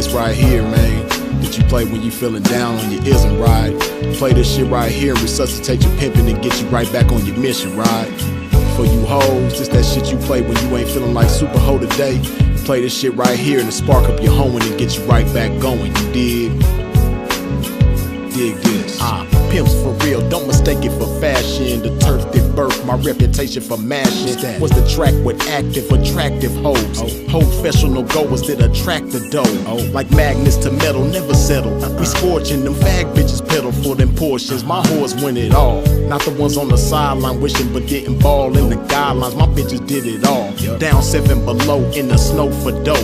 joints right here, man, that you play when you feeling down on your isn't right. Play this shit right here and resuscitate your pimping and get you right back on your mission, right? For you hoes, this that shit you play when you ain't feeling like super hoe today. Play this shit right here and to spark up your hoeing and get you right back going, you dig? Dig this. Pimps for real, don't mistake it for fashion. The turf that birthed my reputation for mashing was the track with active, attractive hoes. Professional goers that attract the dough. Like magnets to metal, never settle. We scorching them fag bitches pedal for them portions. My whores win it all. Not the ones on the sideline wishing but didn't ball in the guidelines. My bitches did it all. Down 7 below in the snow for dough.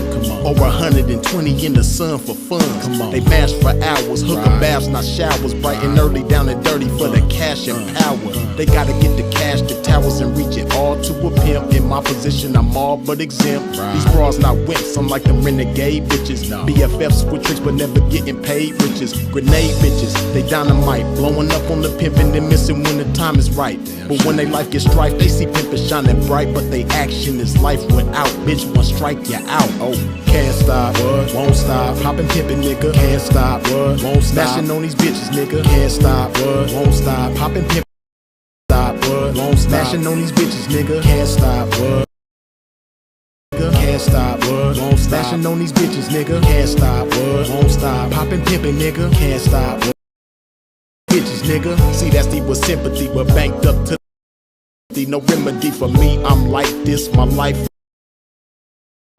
Over 120 in the sun for fun. They mash for hours, hooker baths, not showers. Bright and early, down and dirty for the cash and power. They gotta get the cash, the towers, and reach it all to a pimp. In my position, I'm all but exempt. These bras not wimps, I'm like them renegade bitches. BFFs with tricks but never getting paid riches. Grenade bitches, they dynamite, blowing up on the pimpin' and missing when the time is right. But when they life gets strife, they see pimpin' shining bright, but they action is life without. Bitch, one strike, you out. Can't stop, won't stop. Poppin' pimpin', nigga, can't stop, won't stop. Smashing on these bitches, nigga, can't stop, won't stop. Poppin' pimpin', stop, won't stop. Smashing on these bitches, nigga, can't stop, can't stop, won't stop. Smashing on these bitches, nigga, can't stop, won't stop. Poppin' pimpin', nigga, can't stop, bitches, nigga. See, that's deep with sympathy, but banked up to no remedy for me. I'm like this, my life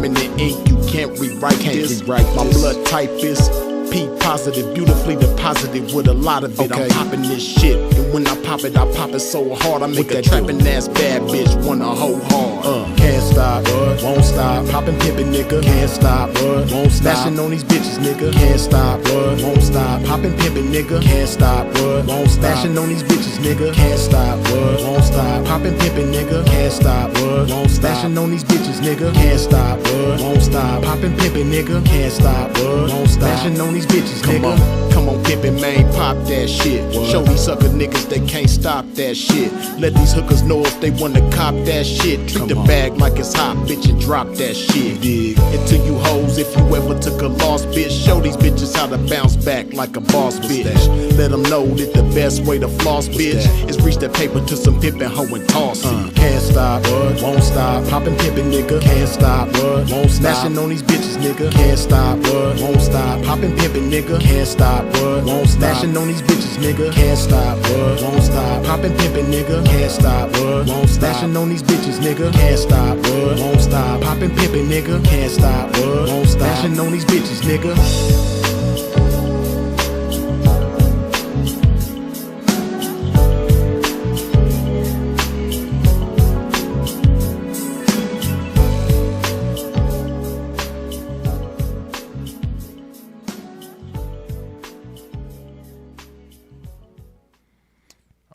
in the ink, you can't rewrite this. My blood type is P positive, beautifully deposited with a lot of it. I'm popping this shit, and when I pop it so hard I make a trapping ass bad bitch wanna hoe hard. Can't stop, won't stop. Poppin' pimpin', nigga, can't stop, won't stop. Smashing on these bitches, nigga, can't stop, won't stop. Poppin' pimpin', nigga, can't stop, won't stop. Smashing on these bitches, nigga, can't stop, won't stop. Poppin' pimpin', nigga, can't stop, won't stop. Smashing on these bitches, nigga, can't stop, won't stop. Poppin' pimpin', nigga, can't stop, won't stop. Smashing on these bitches, nigga. Come on, pimpin', man, pop that shit. Show these sucker niggas they can't stop that shit. Let these hookers know if they wanna cop that shit. Treat the bag like it's hot, bitch, and drop that shit. Dig. And to you hoes, if you ever took a loss, bitch, show these bitches how to bounce back like a boss, bitch. Let them know that the best way to floss, bitch, is reach that paper to some pimpin' hoe and toss it. Can't stop, won't stop. Poppin' pimpin', nigga, can't stop, won't stop. Smashing on these bitches, nigga, can't stop, won't stop. Poppin' pimpin', nigga, can't stop, won't stop. Smashing on these bitches, nigga, can't stop, won't stop. Poppin' pimpin', nigga, can't stop, won't stop. Smashing on these bitches, nigga, can't stop, won't stop. Poppin' pimpin', nigga, can't stop, won't stop. Smashing on these bitches, nigga.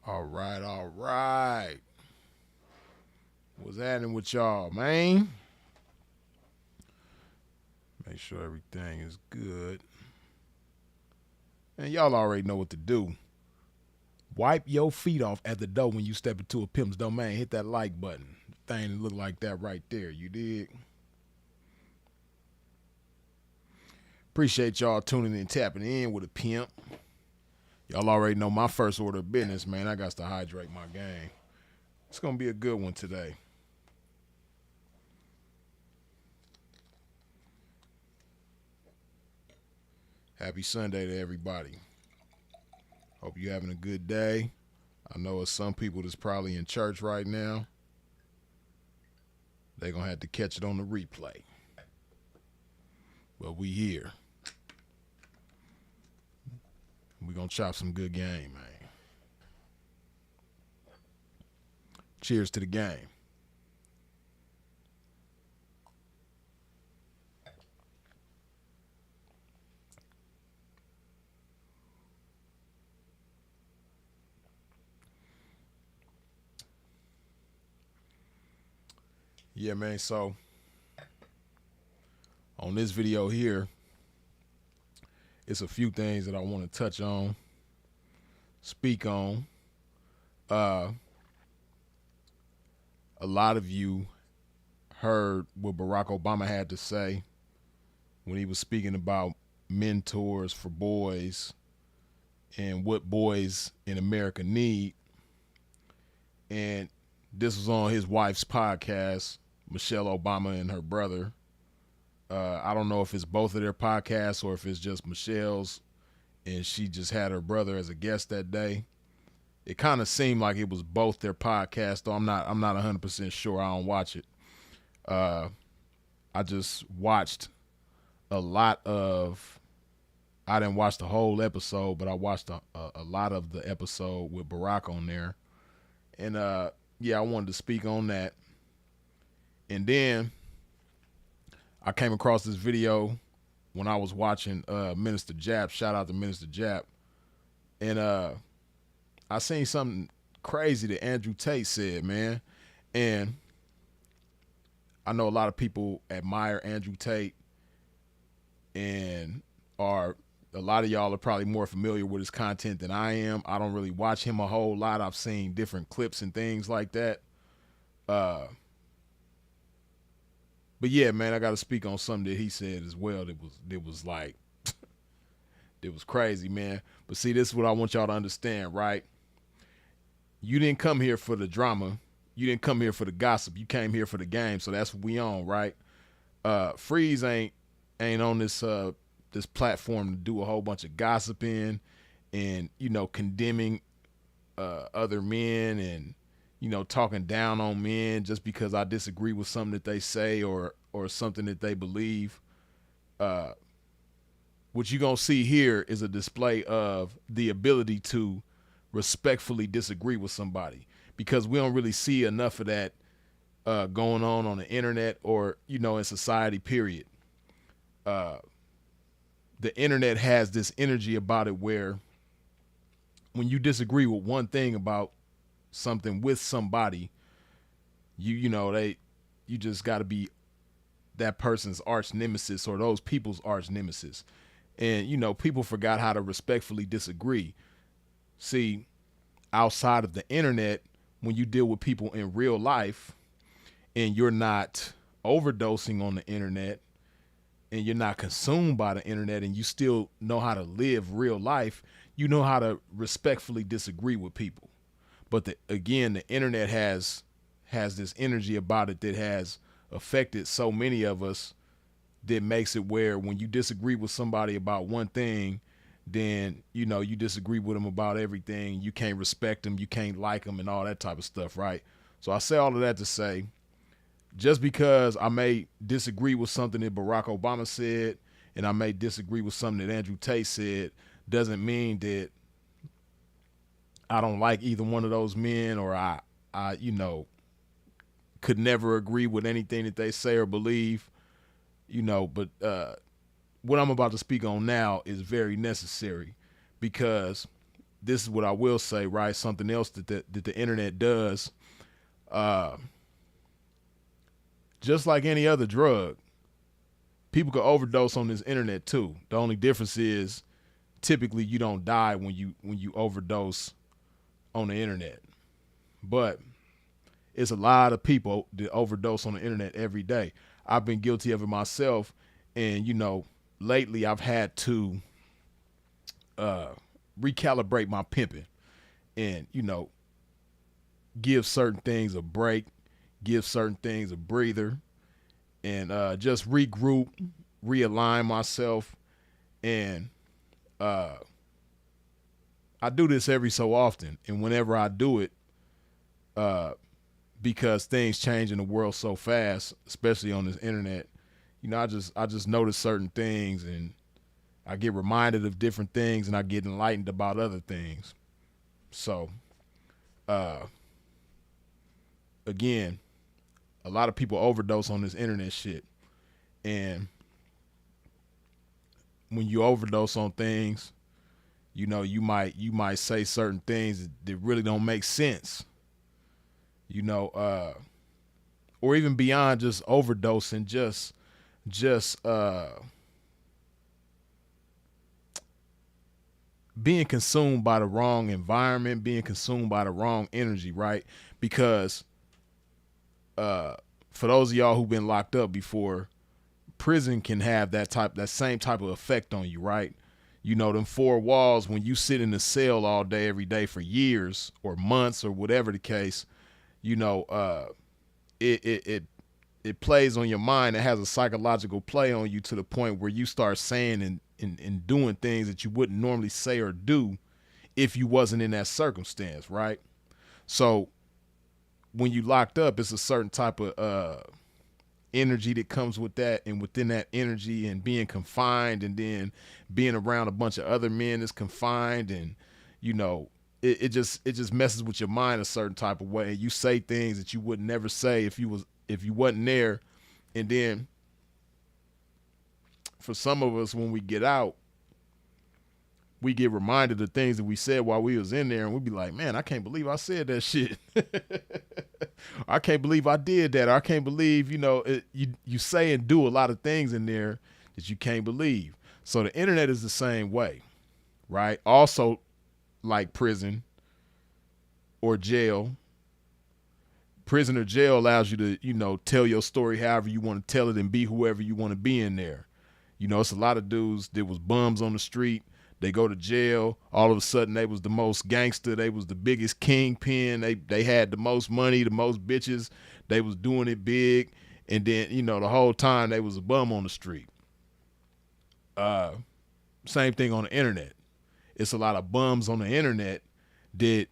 All right. What's happening with y'all, man? Make sure everything is good. And y'all already know what to do. Wipe your feet off at the door when you step into a pimp's domain. Hit that like button. The thing look like that right there. You dig? Appreciate y'all tuning in, tapping in with a pimp. Y'all already know my first order of business, man. I got to hydrate my game. It's going to be a good one today. Happy Sunday to everybody. Hope you're having a good day. I know it's some people that's probably in church right now. They're going to have to catch it on the replay. But we here. We're going to chop some good game, man. Cheers to the game. Yeah, man, so on this video here, it's a few things that I want to touch on, speak on. A lot of you heard what Barack Obama had to say when he was speaking about mentors for boys and what boys in America need. And this was on his wife's podcast, Michelle Obama and her brother. I don't know if it's both of their podcasts or if it's just Michelle's and she just had her brother as a guest that day. It kind of seemed like it was both their podcasts, though I'm not 100% sure. I don't watch it. I just watched a lot of. I didn't watch the whole episode, but I watched a lot of the episode with Barack on there, and yeah, I wanted to speak on that. And then I came across this video when I was watching Minister Jap. Shout out to Minister Jap, and I seen something crazy that Andrew Tate said, man, and I know a lot of people admire Andrew Tate, and a lot of y'all are probably more familiar with his content than I am. I don't really watch him a whole lot. I've seen different clips and things like that. But yeah, man, I got to speak on something that he said as well. That was like, it was crazy, man. But see, this is what I want y'all to understand, right? You didn't come here for the drama. You didn't come here for the gossip. You came here for the game. So that's what we on, right? Freeze ain't on this this platform to do a whole bunch of gossiping and, you know, condemning other men and, you know, talking down on men just because I disagree with something that they say or something that they believe. What you're going to see here is a display of the ability to respectfully disagree with somebody, because we don't really see enough of that going on the internet or, you know, in society, period. The internet has this energy about it where when you disagree with one thing about something with somebody, you just got to be that person's arch nemesis or those people's arch nemesis. And, you know, people forgot how to respectfully disagree. See, outside of the internet, when you deal with people in real life and you're not overdosing on the internet and you're not consumed by the internet and you still know how to live real life, you know how to respectfully disagree with people. But again, the internet has this energy about it that has affected so many of us, that makes it where when you disagree with somebody about one thing, then, you know, you disagree with them about everything. You can't respect them. You can't like them and all that type of stuff, right? So I say all of that to say, just because I may disagree with something that Barack Obama said and I may disagree with something that Andrew Tate said, doesn't mean that I don't like either one of those men or I you know, could never agree with anything that they say or believe, you know. But what I'm about to speak on now is very necessary, because this is what I will say, right? Something else that the internet does, just like any other drug, people can overdose on this internet too. The only difference is typically you don't die when you overdose on the internet. But it's a lot of people that overdose on the internet every day. I've been guilty of it myself. And, you know, lately I've had to recalibrate my pimping and, you know, give certain things a break, give certain things a breather, and just regroup, realign myself. And I do this every so often. And whenever I do it, because things change in the world so fast, especially on this internet, you know, I just notice certain things and I get reminded of different things and I get enlightened about other things. So, again, a lot of people overdose on this internet shit. And when you overdose on things, you know, you might say certain things that really don't make sense. You know, or even beyond just overdosing, just being consumed by the wrong environment, being consumed by the wrong energy, right? Because for those of y'all who've been locked up before, prison can have that same type of effect on you, right? You know, them four walls, when you sit in the cell all day, every day for years or months or whatever the case, you know, it plays on your mind. It has a psychological play on you to the point where you start saying and doing things that you wouldn't normally say or do if you wasn't in that circumstance, right? So when you locked up, it's a certain type of energy that comes with that, and within that energy and being confined and then being around a bunch of other men that's confined, and you know, it just messes with your mind a certain type of way. You say things that you would never say if you wasn't there. And then for some of us, when we get out, we get reminded of things that we said while we was in there, and we be like, man, I can't believe I said that shit. I can't believe I did that. Or I can't believe, you know, you say and do a lot of things in there that you can't believe. So the internet is the same way, right? Also, like prison or jail. Prison or jail allows you to, you know, tell your story however you want to tell it and be whoever you want to be in there. You know, it's a lot of dudes that was bums on the street. They go to jail. All of a sudden, they was the most gangster. They was the biggest kingpin. They had the most money, the most bitches. They was doing it big. And then, you know, the whole time they was a bum on the street. Same thing on the internet. It's a lot of bums on the internet that,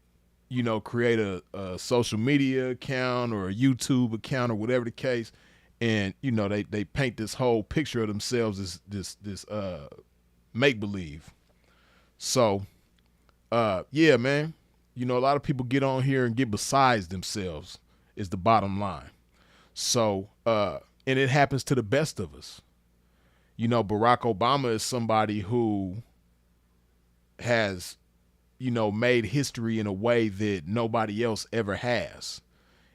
you know, create a social media account or a YouTube account or whatever the case. And, you know, they paint this whole picture of themselves as this make-believe. So, yeah, man, you know, a lot of people get on here and get besides themselves is the bottom line. So, and it happens to the best of us. You know, Barack Obama is somebody who has, you know, made history in a way that nobody else ever has.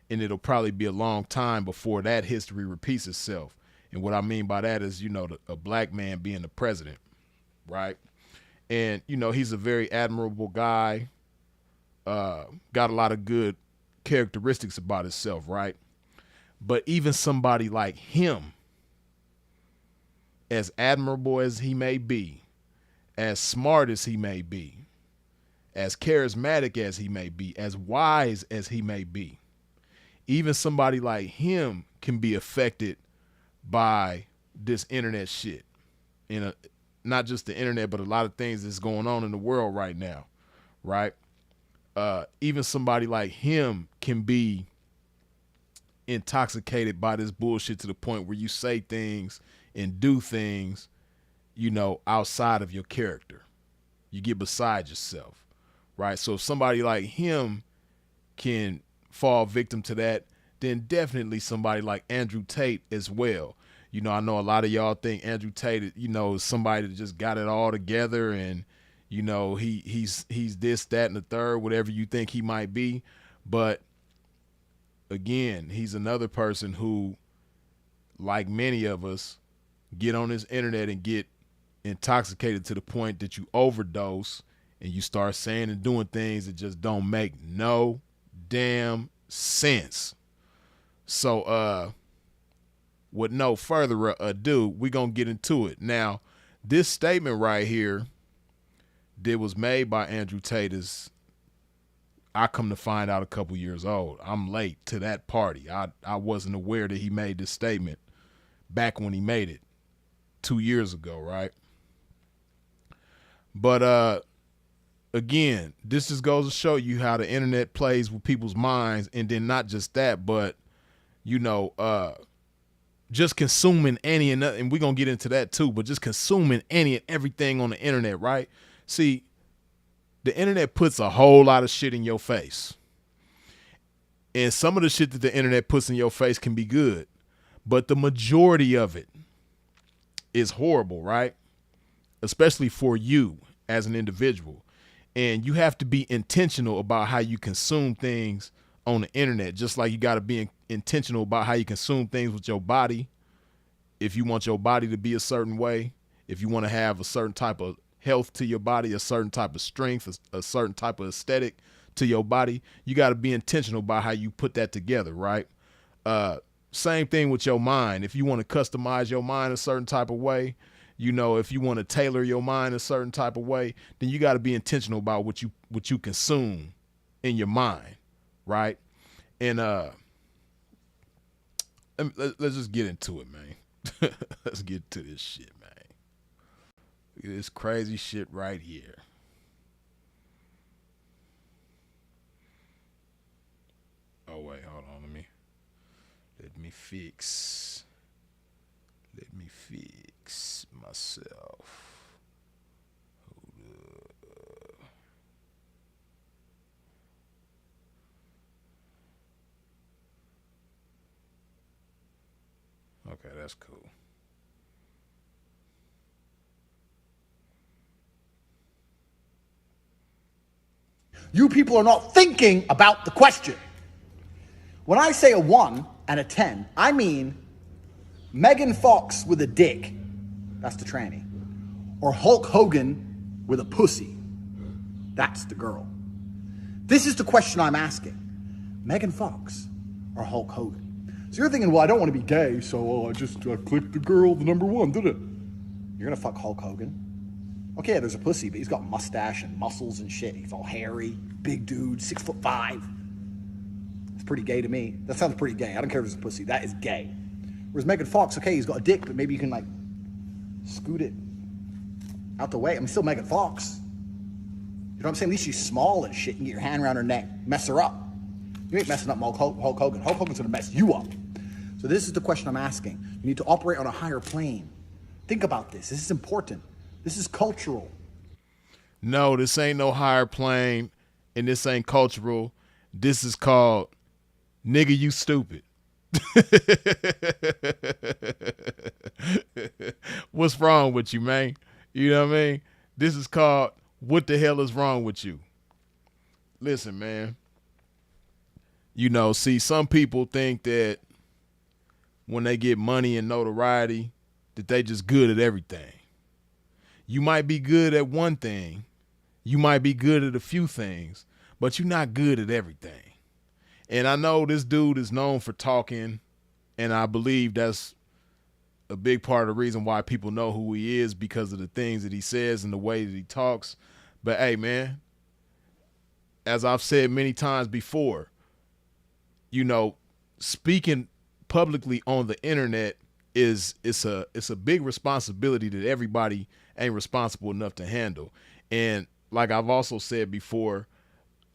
And it'll probably be a long time before that history repeats itself. And what I mean by that is, you know, a black man being the president, right? And, you know, he's a very admirable guy, got a lot of good characteristics about himself, right? But even somebody like him, as admirable as he may be, as smart as he may be, as charismatic as he may be, as wise as he may be, even somebody like him can be affected by this internet shit. Not just the internet, but a lot of things that's going on in the world right now, right? Even somebody like him can be intoxicated by this bullshit to the point where you say things and do things, you know, outside of your character. You get beside yourself, right? So if somebody like him can fall victim to that, then definitely somebody like Andrew Tate as well. You know, I know a lot of y'all think Andrew Tate, you know, is somebody that just got it all together and, you know, he's this, that, and the third, whatever you think he might be. But again, he's another person who, like many of us, get on this internet and get intoxicated to the point that you overdose and you start saying and doing things that just don't make no damn sense. So, with no further ado, we're going to get into it. Now, this statement right here that was made by Andrew Tate is, I come to find out, a couple years old. I'm late to that party. I wasn't aware that he made this statement back when he made it 2 years ago, right? But again, this just goes to show you how the internet plays with people's minds. And then not just that, but, you know, just consuming any and we're going to get into that too, but just consuming any and everything on the internet, right? See, the internet puts a whole lot of shit in your face. And some of the shit that the internet puts in your face can be good, but the majority of it is horrible, right? Especially for you as an individual. And you have to be intentional about how you consume things on the internet, just like you got to be intentional about how you consume things with your body. If you want your body to be a certain way, if you want to have a certain type of health to your body, a certain type of strength, a certain type of aesthetic to your body, you got to be intentional about how you put that together, right? Same thing with your mind. If you want to customize your mind a certain type of way, you know, if you want to tailor your mind a certain type of way, then you got to be intentional about what you consume in your mind, right? And let's just get into it, man. Let's get to this shit, man. Look at this crazy shit right here. Oh wait, hold on. Let me fix myself. Hold up. Okay, that's cool. You people are not thinking about the question. When I say a 1 and a 10, I mean Megan Fox with a dick. That's the tranny. Or Hulk Hogan with a pussy. That's the girl. This is the question I'm asking. Megan Fox or Hulk Hogan? So you're thinking, well, I don't want to be gay, so I clicked the girl, the number 1, did it? You're gonna fuck Hulk Hogan? Okay, yeah, there's a pussy, but he's got mustache and muscles and shit. He's all hairy, big dude, 6'5". It's pretty gay to me. That sounds pretty gay. I don't care if it's a pussy. That is gay. Whereas Megan Fox, okay, he's got a dick, but maybe you can, like, scoot it out the way. I mean, still Megan Fox. You know what I'm saying? At least she's small and shit. You can get your hand around her neck, mess her up. You ain't messing up Hulk Hogan. Hulk Hogan's gonna mess you up. So this is the question I'm asking. You need to operate on a higher plane. Think about this. This is important. This is cultural. No, this ain't no higher plane, and this ain't cultural. This is called nigga, you stupid. What's wrong with you, man? You know what I mean? This is called what the hell is wrong with you? Listen, man. You know, see, some people think that when they get money and notoriety, that they just good at everything. You might be good at one thing. You might be good at a few things, but you're not good at everything. And I know this dude is known for talking, and I believe that's a big part of the reason why people know who he is, because of the things that he says and the way that he talks. But hey, man, as I've said many times before, you know, speaking publicly on the internet it's a big responsibility that everybody ain't responsible enough to handle. And like I've also said before,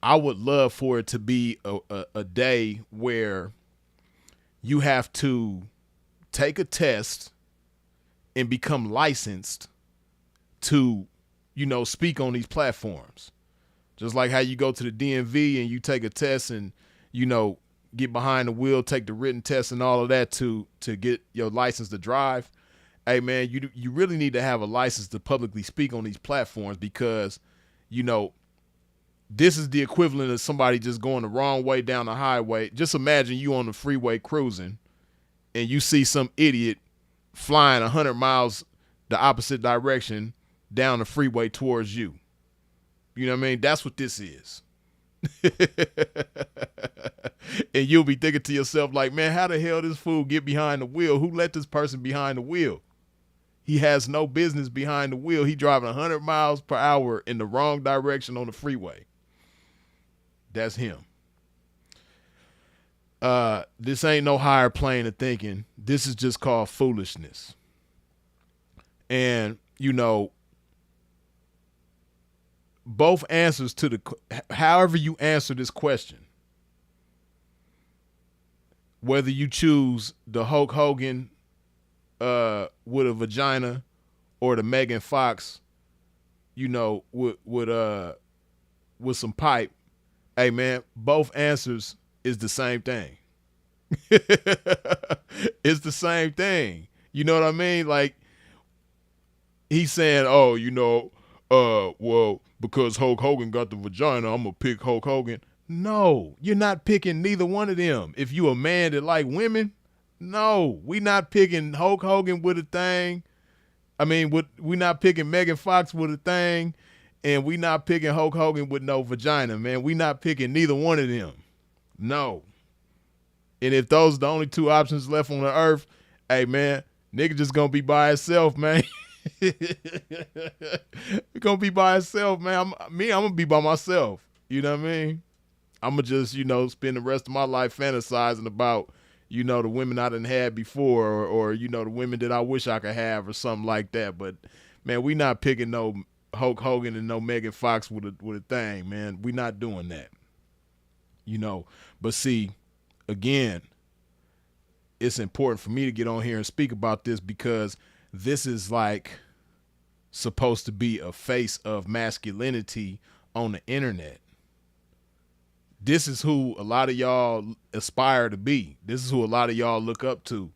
I would love for it to be a day where you have to take a test and become licensed to, you know, speak on these platforms. Just like how you go to the DMV and you take a test and, you know, get behind the wheel, take the written test and all of that to get your license to drive. Hey, man, you really need to have a license to publicly speak on these platforms, because, you know, this is the equivalent of somebody just going the wrong way down the highway. Just imagine you on the freeway cruising and you see some idiot flying 100 miles the opposite direction down the freeway towards you. You know what I mean? That's what this is. And you'll be thinking to yourself like, man, how the hell this fool get behind the wheel? Who let this person behind the wheel? He has no business behind the wheel. He driving 100 miles per hour in the wrong direction on the freeway. That's him. This ain't no higher plane of thinking. This is just called foolishness. And, you know, both answers to however you answer this question, whether you choose the Hulk Hogan with a vagina or the Megan Fox, you know, with some pipe, hey man, both answers is the same thing. It's the same thing. You know what I mean? Like, he's saying, oh, you know, well, because Hulk Hogan got the vagina, I'm gonna pick Hulk Hogan. No, you're not picking neither one of them. If you a man that like women, no, we not picking Hulk Hogan with a thing. I mean, we not picking Megan Fox with a thing, and we not picking Hulk Hogan with no vagina, man. We not picking neither one of them. No. And if those are the only two options left on the earth, hey man, nigga just gonna be by himself, man. He gonna be by himself, man. I'm gonna be by myself. You know what I mean? I'm gonna just, spend the rest of my life fantasizing about, the women I done had before, or the women that I wish I could have, or something like that. But man, we not picking no Hulk Hogan and no Megan Fox with a thing, man. We not doing that. But see, again, it's important for me to get on here and speak about this because this is like supposed to be a face of masculinity on the internet. This is who a lot of y'all aspire to be. This is who a lot of y'all look up to,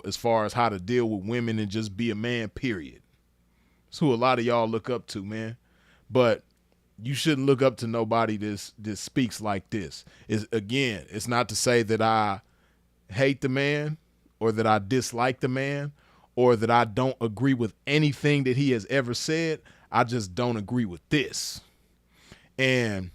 as far as how to deal with women and just be a man, period. It's who a lot of y'all look up to, man. But you shouldn't look up to nobody that speaks like this. It's not to say that I hate the man or that I dislike the man or that I don't agree with anything that he has ever said. I just don't agree with this. And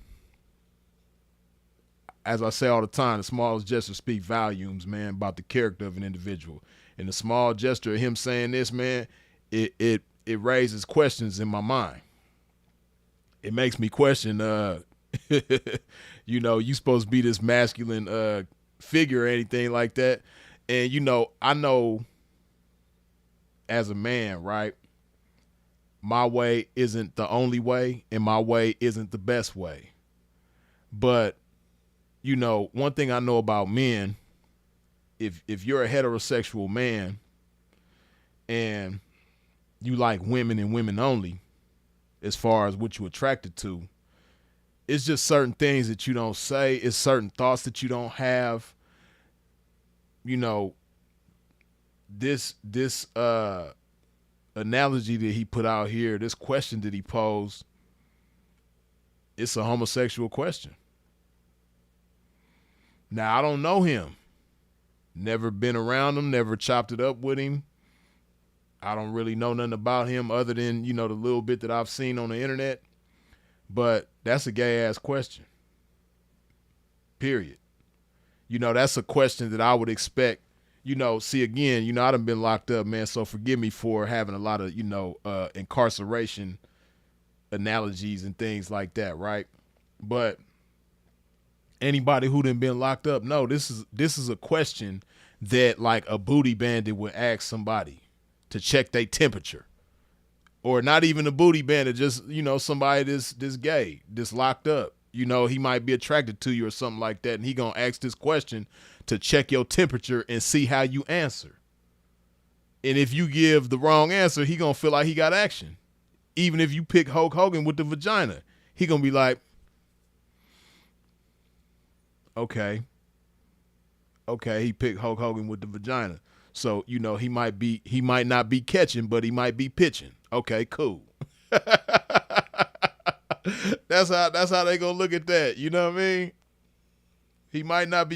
as I say all the time, the smallest gesture speak volumes, man, about the character of an individual. And the small gesture of him saying this, man, it raises questions in my mind. It makes me question, you supposed to be this masculine figure or anything like that. And, I know as a man, right, my way isn't the only way and my way isn't the best way. But, one thing I know about men, if you're a heterosexual man and you like women and women only, as far as what you're attracted to, it's just certain things that you don't say. It's certain thoughts that you don't have. This analogy that he put out here, this question that he posed, it's a homosexual question. Now, I don't know him. Never been around him, never chopped it up with him. I don't really know nothing about him other than, the little bit that I've seen on the internet. But that's a gay ass question. Period. That's a question that I would expect, see again, I done been locked up, man. So forgive me for having a lot of, incarceration analogies and things like that. Right. But anybody who done been locked up, no, this is a question that like a booty bandit would ask somebody to check their temperature, or not even a booty bandit, just, somebody this gay, this locked up, he might be attracted to you or something like that. And he going to ask this question to check your temperature and see how you answer. And if you give the wrong answer, he going to feel like he got action. Even if you pick Hulk Hogan with the vagina, he going to be like, okay, he picked Hulk Hogan with the vagina. So, he might not be catching, but he might be pitching. Okay, cool. That's how they gonna look at that. You know what I mean? He might not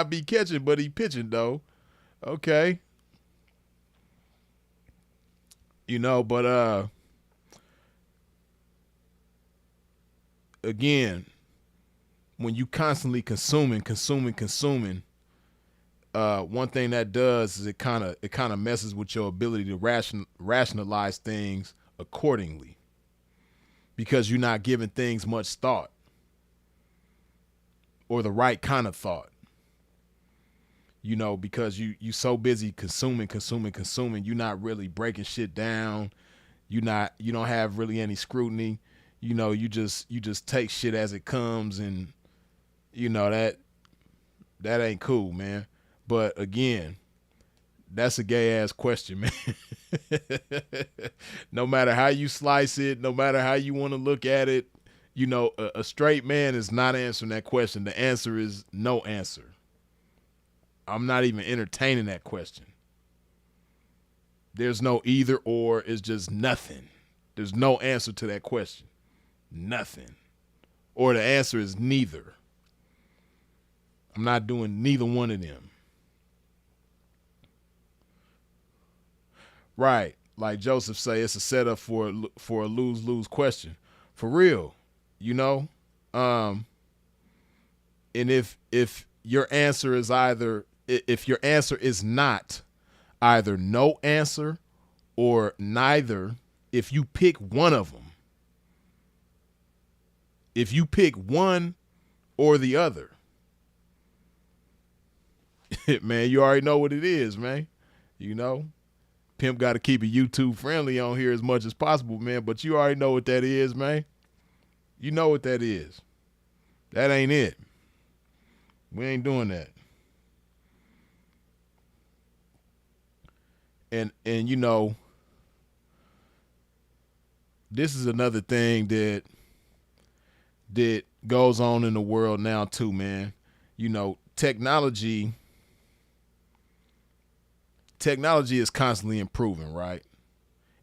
be catching, but he pitching though. Okay. But again, when you constantly consuming, one thing that does is it kind of messes with your ability to rationalize things accordingly, because you're not giving things much thought or the right kind of thought. Because you so busy consuming, you're not really breaking shit down. You don't have really any scrutiny. You just take shit as it comes, and that ain't cool, man. But again, that's a gay ass question, man. No matter how you slice it, no matter how you want to look at it, a straight man is not answering that question. The answer is no answer. I'm not even entertaining that question. There's no either or, it's just nothing. There's no answer to that question. Nothing. Or the answer is neither. I'm not doing neither one of them. Right. Like Joseph say, it's a setup for a lose-lose question. For real. And if your answer is either, if your answer is not either no answer or neither, if you pick one of them, if you pick one or the other, man, you already know what it is, man. You know, Pimp got to keep it YouTube friendly on here as much as possible, man. But you already know what that is, man. You know what that is. That ain't it. We ain't doing that. And you know, this is another thing that goes on in the world now too, man. You know, technology is constantly improving, right?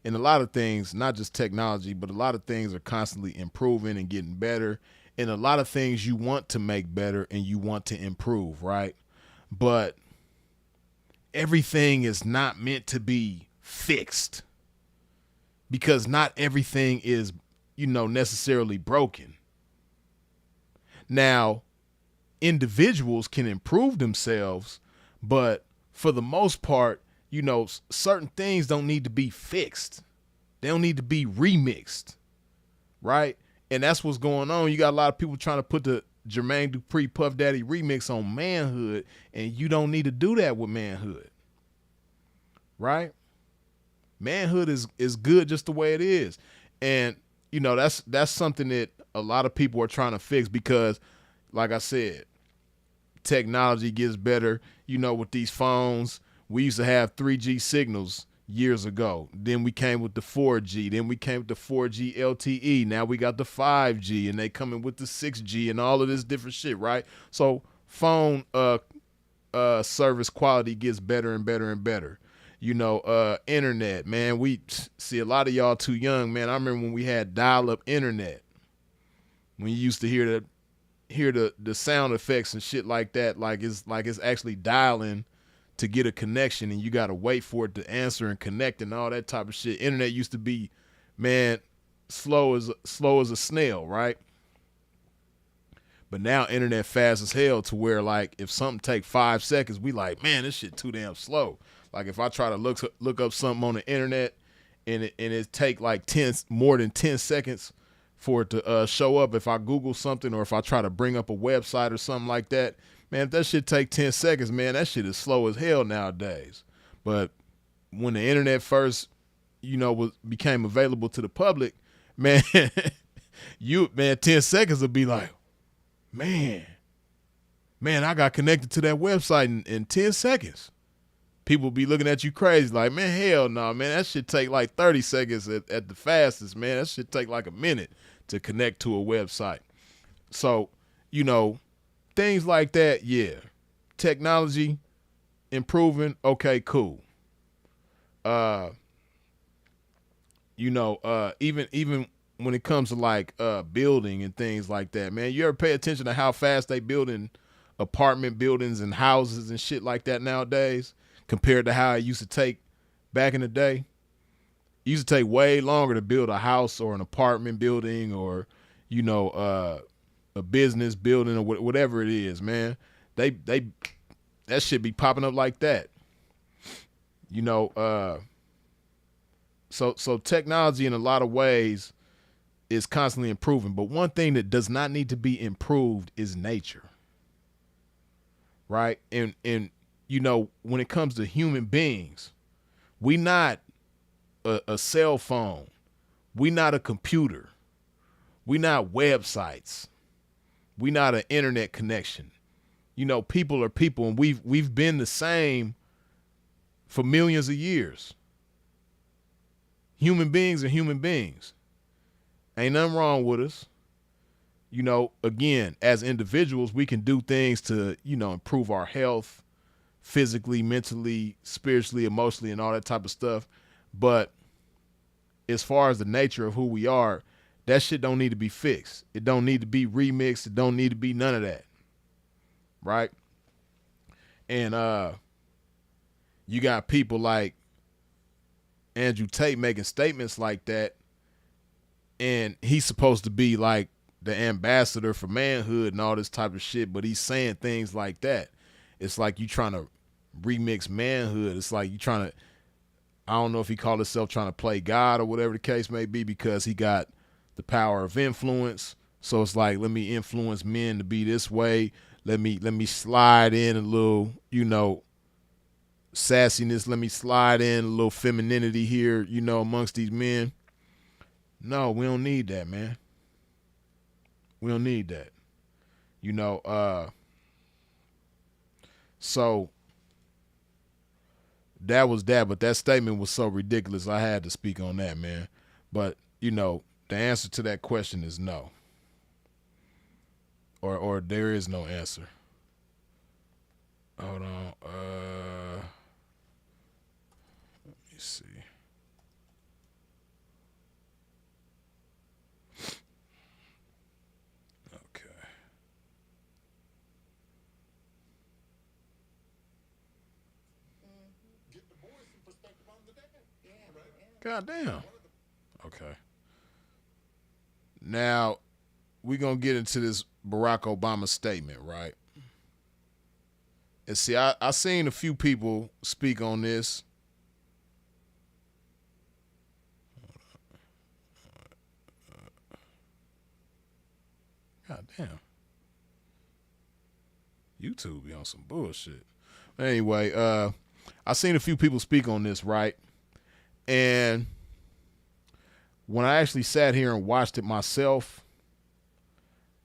And a lot of things, not just technology, but a lot of things are constantly improving and getting better. And a lot of things you want to make better and you want to improve, right? But everything is not meant to be fixed, because not everything is, you know, necessarily broken. Now, individuals can improve themselves, but for the most part, you know, certain things don't need to be fixed. They don't need to be remixed, right? And that's what's going on. You got a lot of people trying to put the Jermaine Dupri Puff Daddy remix on Manhood, and you don't need to do that with Manhood, right? Manhood is good just the way it is. And, you know, that's something that a lot of people are trying to fix because, like I said, technology gets better. You know, with these phones, we used to have 3G signals years ago. Then we came with the 4G. Then we came with the 4G LTE. Now we got the 5G, and they coming with the 6G and all of this different shit, right? So phone service quality gets better and better and better. You know, internet, man, we see a lot of y'all too young, man. I remember when we had dial-up internet, when you used to hear the sound effects and shit like that, like it's actually dialing to get a connection, and you got to wait for it to answer and connect and all that type of shit. Internet used to be, man, slow as a snail, right? But now internet fast as hell, to where, like, if something take 5 seconds, we like, man, this shit too damn slow. Like, if I try to look up something on the internet and it take like more than 10 seconds for it to show up, if I Google something or if I try to bring up a website or something like that, man, if that shit take 10 seconds, man, that shit is slow as hell nowadays. But when the internet first, you know, became available to the public, man, 10 seconds would be like, man, I got connected to that website in 10 seconds. People be looking at you crazy like, man, hell no, man, that shit take like 30 seconds at the fastest, man. That shit take like a minute to connect to a website. So, you know, things like that, yeah. Technology improving, okay, cool. You know, even when it comes to like building and things like that, man, you ever pay attention to how fast they building apartment buildings and houses and shit like that nowadays compared to how it used to take back in the day? It used to take way longer to build a house or an apartment building or, you know, a business building or whatever it is, man. They that shit be popping up like that. You know, so technology in a lot of ways is constantly improving, but one thing that does not need to be improved is nature. Right? And you know, when it comes to human beings, we not a cell phone. We not a computer. We not websites. We not an internet connection. You know, people are people, and we've been the same for millions of years. Human beings are human beings. Ain't nothing wrong with us. You know, again, as individuals, we can do things to, you know, improve our health, physically, mentally, spiritually, emotionally, and all that type of stuff. But as far as the nature of who we are, that shit don't need to be fixed. It don't need to be remixed. It don't need to be none of that. Right? And you got people like Andrew Tate making statements like that, and he's supposed to be like the ambassador for manhood and all this type of shit, but he's saying things like that. It's like you trying to remix manhood. It's like you trying to, I don't know if he called himself trying to play God or whatever the case may be, because he got the power of influence. So it's like, let me influence men to be this way. Let me slide in a little, you know, sassiness. Let me slide in a little femininity here, you know, amongst these men. No, we don't need that, man. We don't need that. You know, so that was that, but that statement was so ridiculous I had to speak on that, man. But, you know, the answer to that question is no. Or there is no answer. Hold on. Let me see. Okay. God damn. Okay. Now, we're going to get into this Barack Obama statement, right? And see, I seen a few people speak on this. God damn. YouTube be on some bullshit. Anyway, I seen a few people speak on this, right? And when I actually sat here and watched it myself,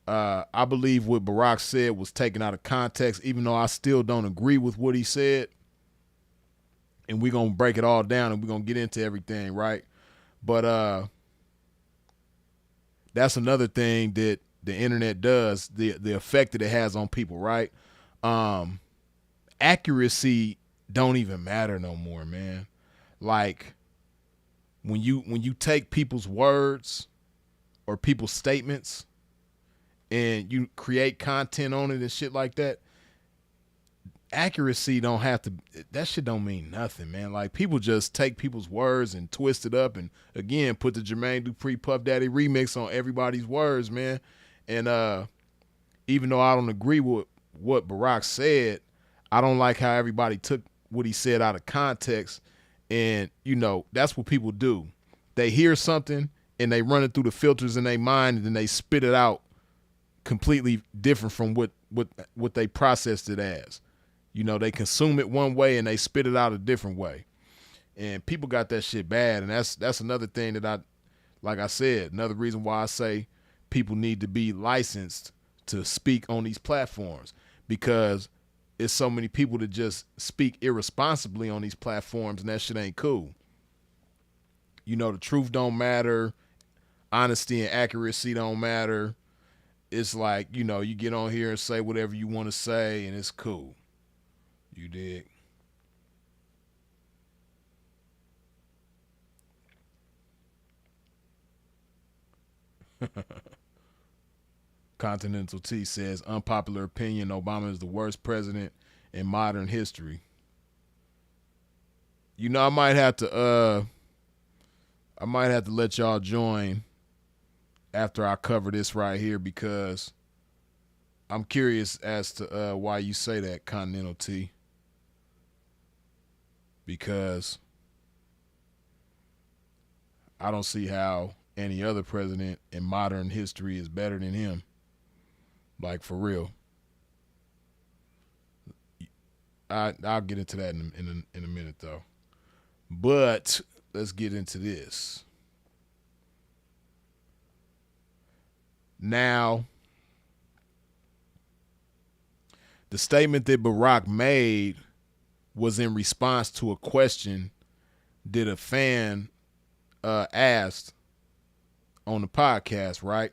I believe what Barack said was taken out of context, even though I still don't agree with what he said. And we're going to break it all down and we're going to get into everything, right? But that's another thing that the internet does, the effect that it has on people, right? Accuracy don't even matter no more, man. Like when you take people's words or people's statements and you create content on it and shit like that, accuracy don't have to, that shit don't mean nothing, man. Like people just take people's words and twist it up and again put the Jermaine Dupri Puff Daddy remix on everybody's words, man. And even though I don't agree with what Barack said, I don't like how everybody took what he said out of context. And you know, that's what people do. They hear something and they run it through the filters in their mind and then they spit it out completely different from what they processed it as. You know, they consume it one way and they spit it out a different way. And people got that shit bad. And that's another thing that like I said, another reason why I say people need to be licensed to speak on these platforms, because it's so many people that just speak irresponsibly on these platforms and that shit ain't cool. You know, the truth don't matter. Honesty and accuracy don't matter. It's like, you know, you get on here and say whatever you want to say and it's cool. You dig? Continental T says, unpopular opinion, Obama is the worst president in modern history. You know, I might have to let y'all join after I cover this right here, because I'm curious as to why you say that, Continental T. Because I don't see how any other president in modern history is better than him. Like, for real. I'll get into that in a minute, though. But let's get into this. Now, the statement that Barack made was in response to a question that a fan asked on the podcast, right?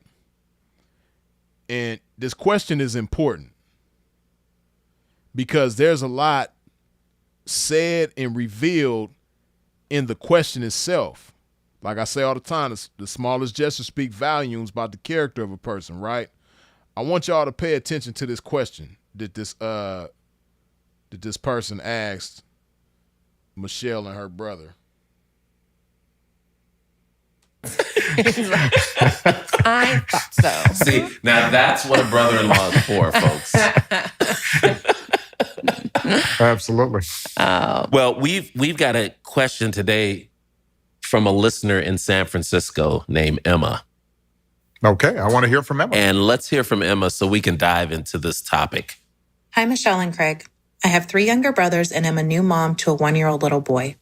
And this question is important because there's a lot said and revealed in the question itself. Like I say all the time, the smallest gesture speak volumes about the character of a person, right? I want y'all to pay attention to this question that this person asked Michelle and her brother. I thought so. See, now that's what a brother-in-law is for, folks. Absolutely. Well, we've got a question today from a listener in San Francisco named Emma. Okay, I want to hear from Emma. And let's hear from Emma so we can dive into this topic. Hi, Michelle and Craig. I have 3 younger brothers and am a new mom to a 1-year-old little boy.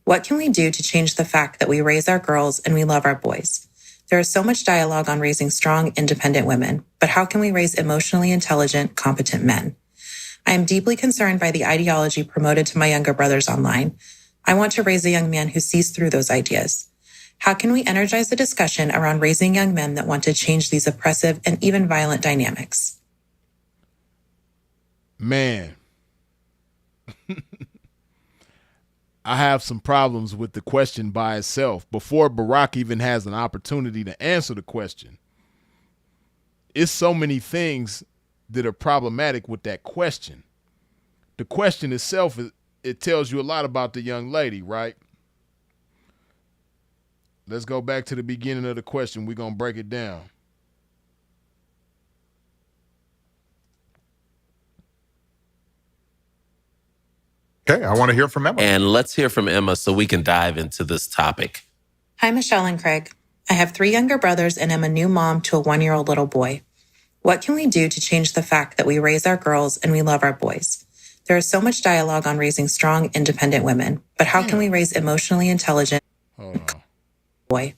What can we do to change the fact that we raise our girls and we love our boys? There is so much dialogue on raising strong, independent women, but how can we raise emotionally intelligent, competent men? I am deeply concerned by the ideology promoted to my younger brothers online. I want to raise a young man who sees through those ideas. How can we energize the discussion around raising young men that want to change these oppressive and even violent dynamics? Man, I have some problems with the question by itself. Before Barack even has an opportunity to answer the question, it's so many things that are problematic with that question. The question itself, it tells you a lot about the young lady, right? Let's go back to the beginning of the question. We're going to break it down. Okay, I want to hear from Emma. And let's hear from Emma so we can dive into this topic. Hi, Michelle and Craig. I have 3 younger brothers and am a new mom to a 1-year-old little boy. What can we do to change the fact that we raise our girls and we love our boys? There is so much dialogue on raising strong, independent women, but how can we raise emotionally intelligent boy?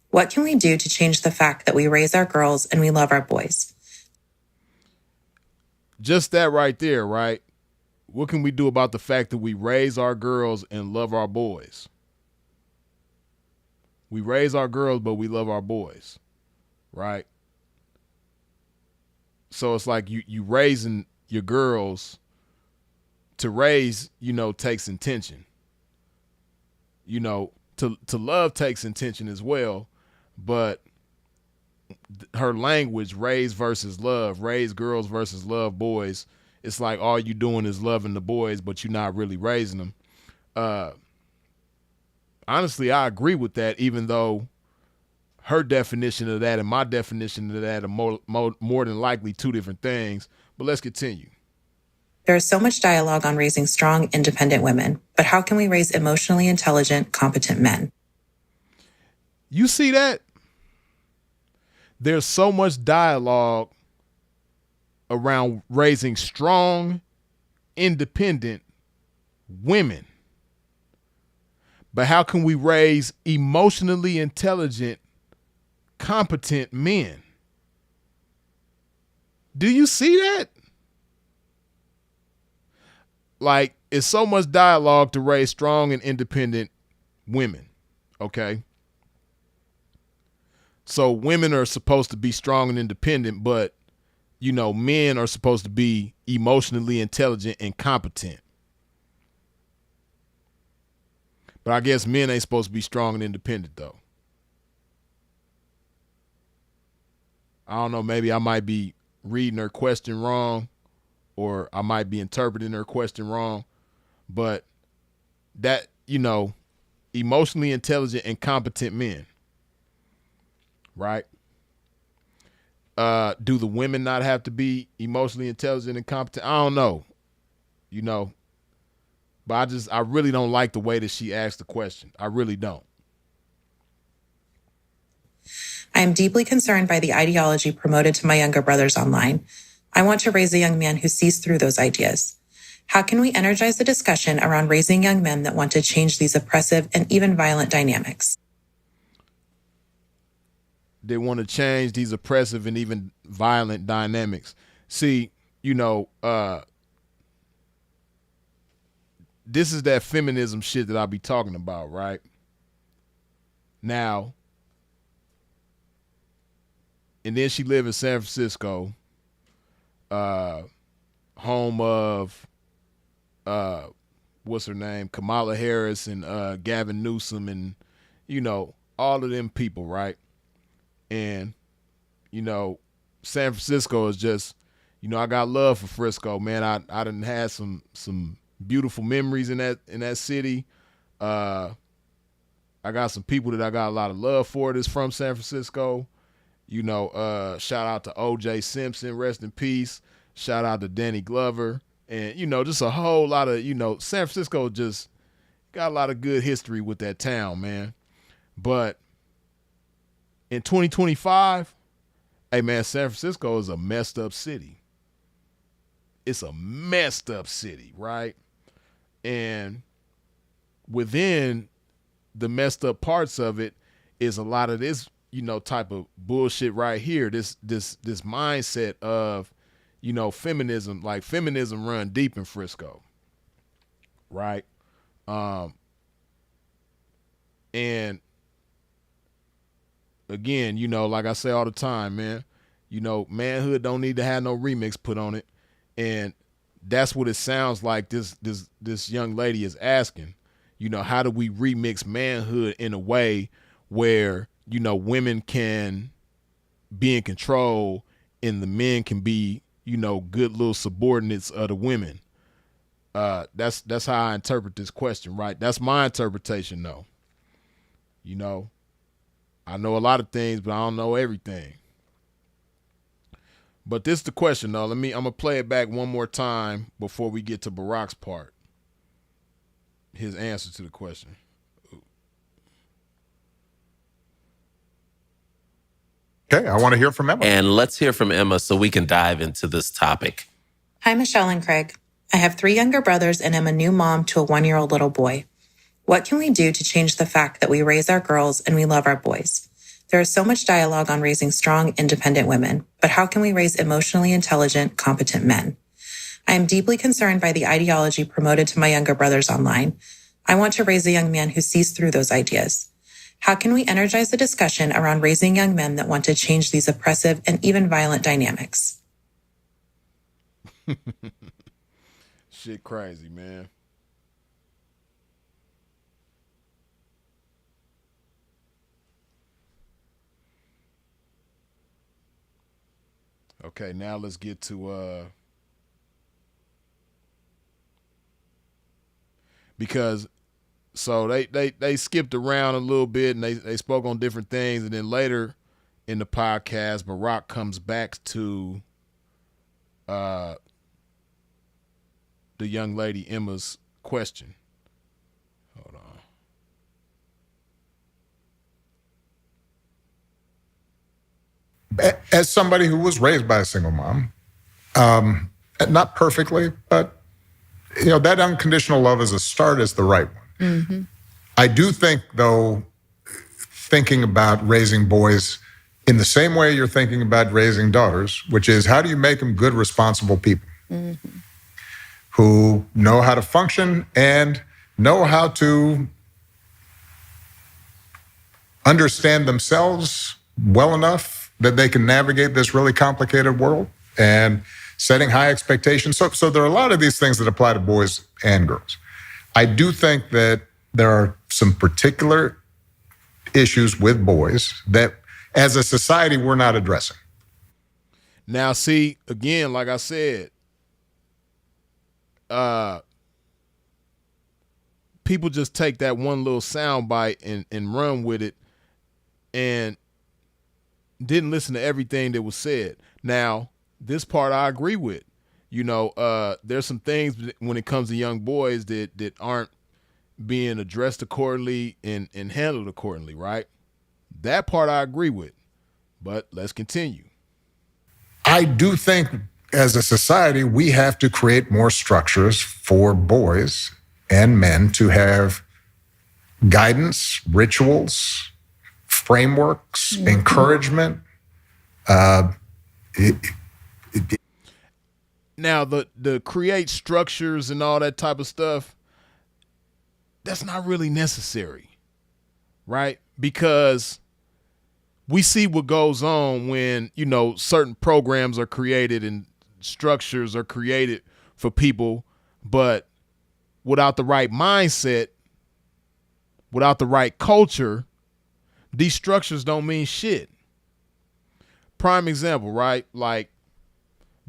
What can we do to change the fact that we raise our girls and we love our boys? Just that right there, right? What can we do about the fact that we raise our girls and love our boys? We raise our girls, but we love our boys, right? So it's like you raising your girls. To raise, takes intention. To love takes intention as well, but her language, raise versus love, raise girls versus love boys, it's like all you doing is loving the boys, but you're not really raising them. Honestly, I agree with that, even though her definition of that and my definition of that are more than likely 2 different things. But let's continue. There is so much dialogue on raising strong, independent women, but how can we raise emotionally intelligent, competent men? You see that? There's so much dialogue around raising strong, independent women. But how can we raise emotionally intelligent, competent men? Do you see that? Like, it's so much dialogue to raise strong and independent women, okay? So women are supposed to be strong and independent, but, men are supposed to be emotionally intelligent and competent. But I guess men ain't supposed to be strong and independent, though. I don't know, maybe I might be reading her question wrong, or I might be interpreting her question wrong, but that, emotionally intelligent and competent men, right? Do the women not have to be emotionally intelligent and competent? I don't know, but I really don't like the way that she asked the question. I really don't. I am deeply concerned by the ideology promoted to my younger brothers online. I want to raise a young man who sees through those ideas. How can we energize the discussion around raising young men that want to change these oppressive and even violent dynamics? They want to change these oppressive and even violent dynamics. See, this is that feminism shit that I be talking about, right? Now, and then she live in San Francisco, home of what's her name, Kamala Harris and Gavin Newsom and all of them people, right? And San Francisco is just I got love for Frisco, man. I done had some beautiful memories in that city. I got some people that I got a lot of love for that's from San Francisco. You know, shout out to OJ Simpson, rest in peace. Shout out to Danny Glover. And, you know, just a whole lot of, you know, San Francisco just got a lot of good history with that town, man. But in 2025, hey, man, San Francisco is a messed up city. It's a messed up city, right? And within the messed up parts of it is a lot of this, you know, type of bullshit right here. This mindset of, you know, feminism. Like, feminism run deep in Frisco, right? And again, you know, like I say all the time, man, you know, Manhood don't need to have no remix put on it. And that's what it sounds like this young lady is asking. You know, how do we remix Manhood in a way where, you know, women can be in control and the men can be, you know, good little subordinates of the women? That's how I interpret this question, right? That's my interpretation, though. You know, I know a lot of things, but I don't know everything. But this is the question, though. I'm gonna play it back one more time before we get to Barack's part. His answer to the question. Okay, I want to hear from Emma. And let's hear from Emma so we can dive into this topic. Hi, Michelle and Craig. I have 3 younger brothers and am a new mom to a 1-year-old little boy. What can we do to change the fact that we raise our girls and we love our boys? There is so much dialogue on raising strong, independent women, but how can we raise emotionally intelligent, competent men? I am deeply concerned by the ideology promoted to my younger brothers online. I want to raise a young man who sees through those ideas. How can we energize the discussion around raising young men that want to change these oppressive and even violent dynamics? Shit crazy, man. Okay, now let's get to because so they skipped around a little bit and they spoke on different things, and then later in the podcast, Barack comes back to the young lady Emma's question. Hold on. As somebody who was raised by a single mom, not perfectly, but you know, that unconditional love as a start is the right one. Mm-hmm. I do think, though, thinking about raising boys in the same way you're thinking about raising daughters, which is how do you make them good, responsible people who know how to function and know how to understand themselves well enough that they can navigate this really complicated world, and setting high expectations. So there are a lot of these things that apply to boys and girls. I do think that there are some particular issues with boys that, as a society, we're not addressing. Now, see, again, like I said, people just take that one little sound bite and run with it and didn't listen to everything that was said. Now, this part I agree with. You know, there's some things when it comes to young boys that aren't being addressed accordingly and handled accordingly, right? That part I agree with. But let's continue. I do think as a society, we have to create more structures for boys and men to have guidance, rituals, frameworks, encouragement. Now, the create structures and all that type of stuff, that's not really necessary, right? Because we see what goes on when, you know, certain programs are created and structures are created for people, but without the right mindset, without the right culture, these structures don't mean shit. Prime example, right? Like,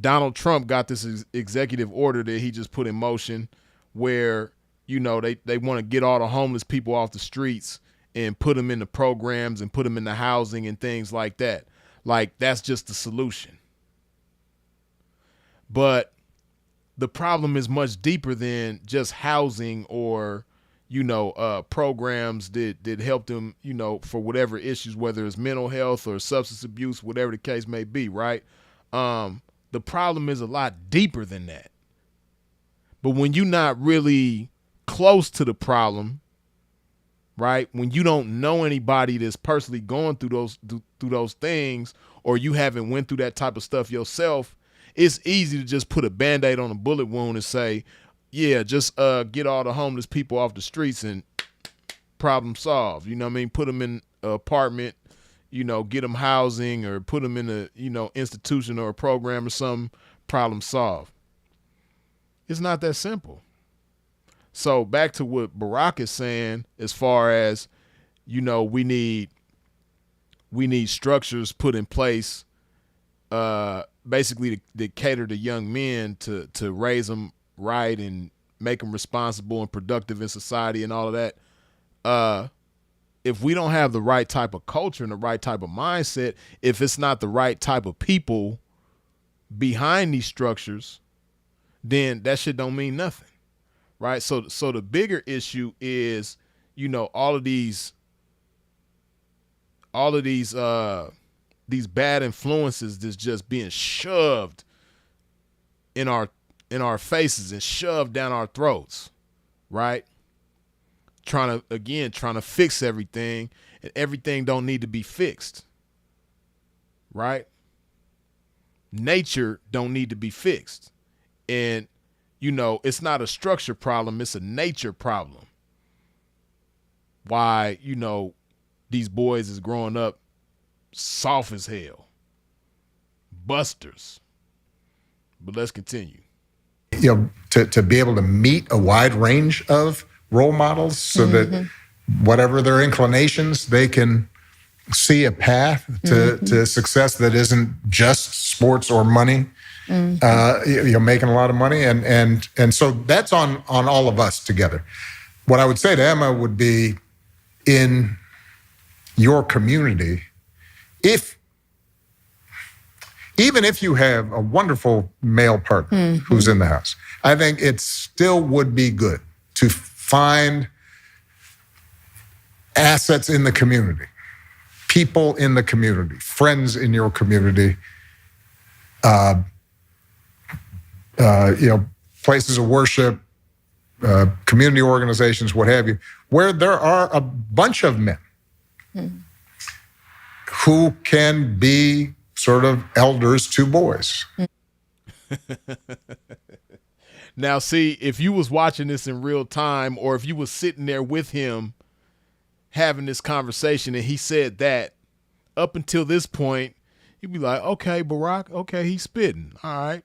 Donald Trump got this executive order that he just put in motion where, you know, they want to get all the homeless people off the streets and put them in the programs and put them in the housing and things like that. Like, that's just the solution. But the problem is much deeper than just housing or, programs that help them, for whatever issues, whether it's mental health or substance abuse, whatever the case may be, right? The problem is a lot deeper than that. But when you're not really close to the problem, right? When you don't know anybody that's personally going through those things, or you haven't went through that type of stuff yourself, it's easy to just put a Band-Aid on a bullet wound and say, yeah, just get all the homeless people off the streets and problem solved. You know what I mean? Put them in an apartment, get them housing, or put them in a, institution or a program or something, problem solved. It's not that simple. So back to what Barack is saying, as far as, we need structures put in place, basically to cater to young men to raise them right and make them responsible and productive in society and all of that. If we don't have the right type of culture and the right type of mindset, if it's not the right type of people behind these structures, then that shit don't mean nothing, right? So the bigger issue is, all of these bad influences that's just being shoved in our faces and shoved down our throats, right? Trying to fix everything, and everything don't need to be fixed, right? Nature don't need to be fixed. And, it's not a structure problem, it's a nature problem. Why, these boys is growing up soft as hell. Busters. But let's continue. To be able to meet a wide range of role models so that whatever their inclinations, they can see a path to success that isn't just sports or money. Making a lot of money, and so that's on all of us together. What I would say to Emma would be, in your community, even if you have a wonderful male partner who's in the house, I think it still would be good to find assets in the community, people in the community, friends in your community, places of worship, community organizations, what have you, where there are a bunch of men who can be sort of elders to boys. Now, see, if you was watching this in real time, or if you was sitting there with him having this conversation and he said that, up until this point, you'd be like, okay, Barack, okay, he's spitting. All right.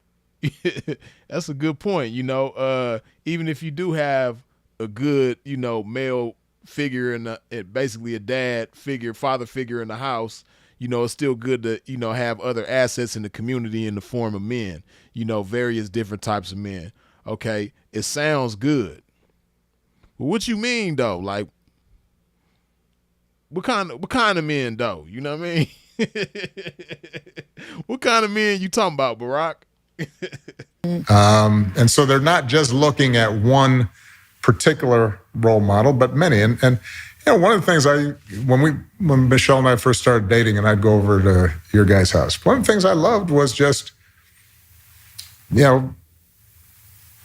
That's a good point. Even if you do have a good, male figure and basically a father figure in the house, it's still good to, have other assets in the community in the form of men, various different types of men. Okay. It sounds good. But what you mean though? Like, what kind of men though? You know what I mean? What kind of men you talking about, Barack? And so they're not just looking at one particular role model, but many. And one of the things when Michelle and I first started dating, and I'd go over to your guys' house, one of the things I loved was just,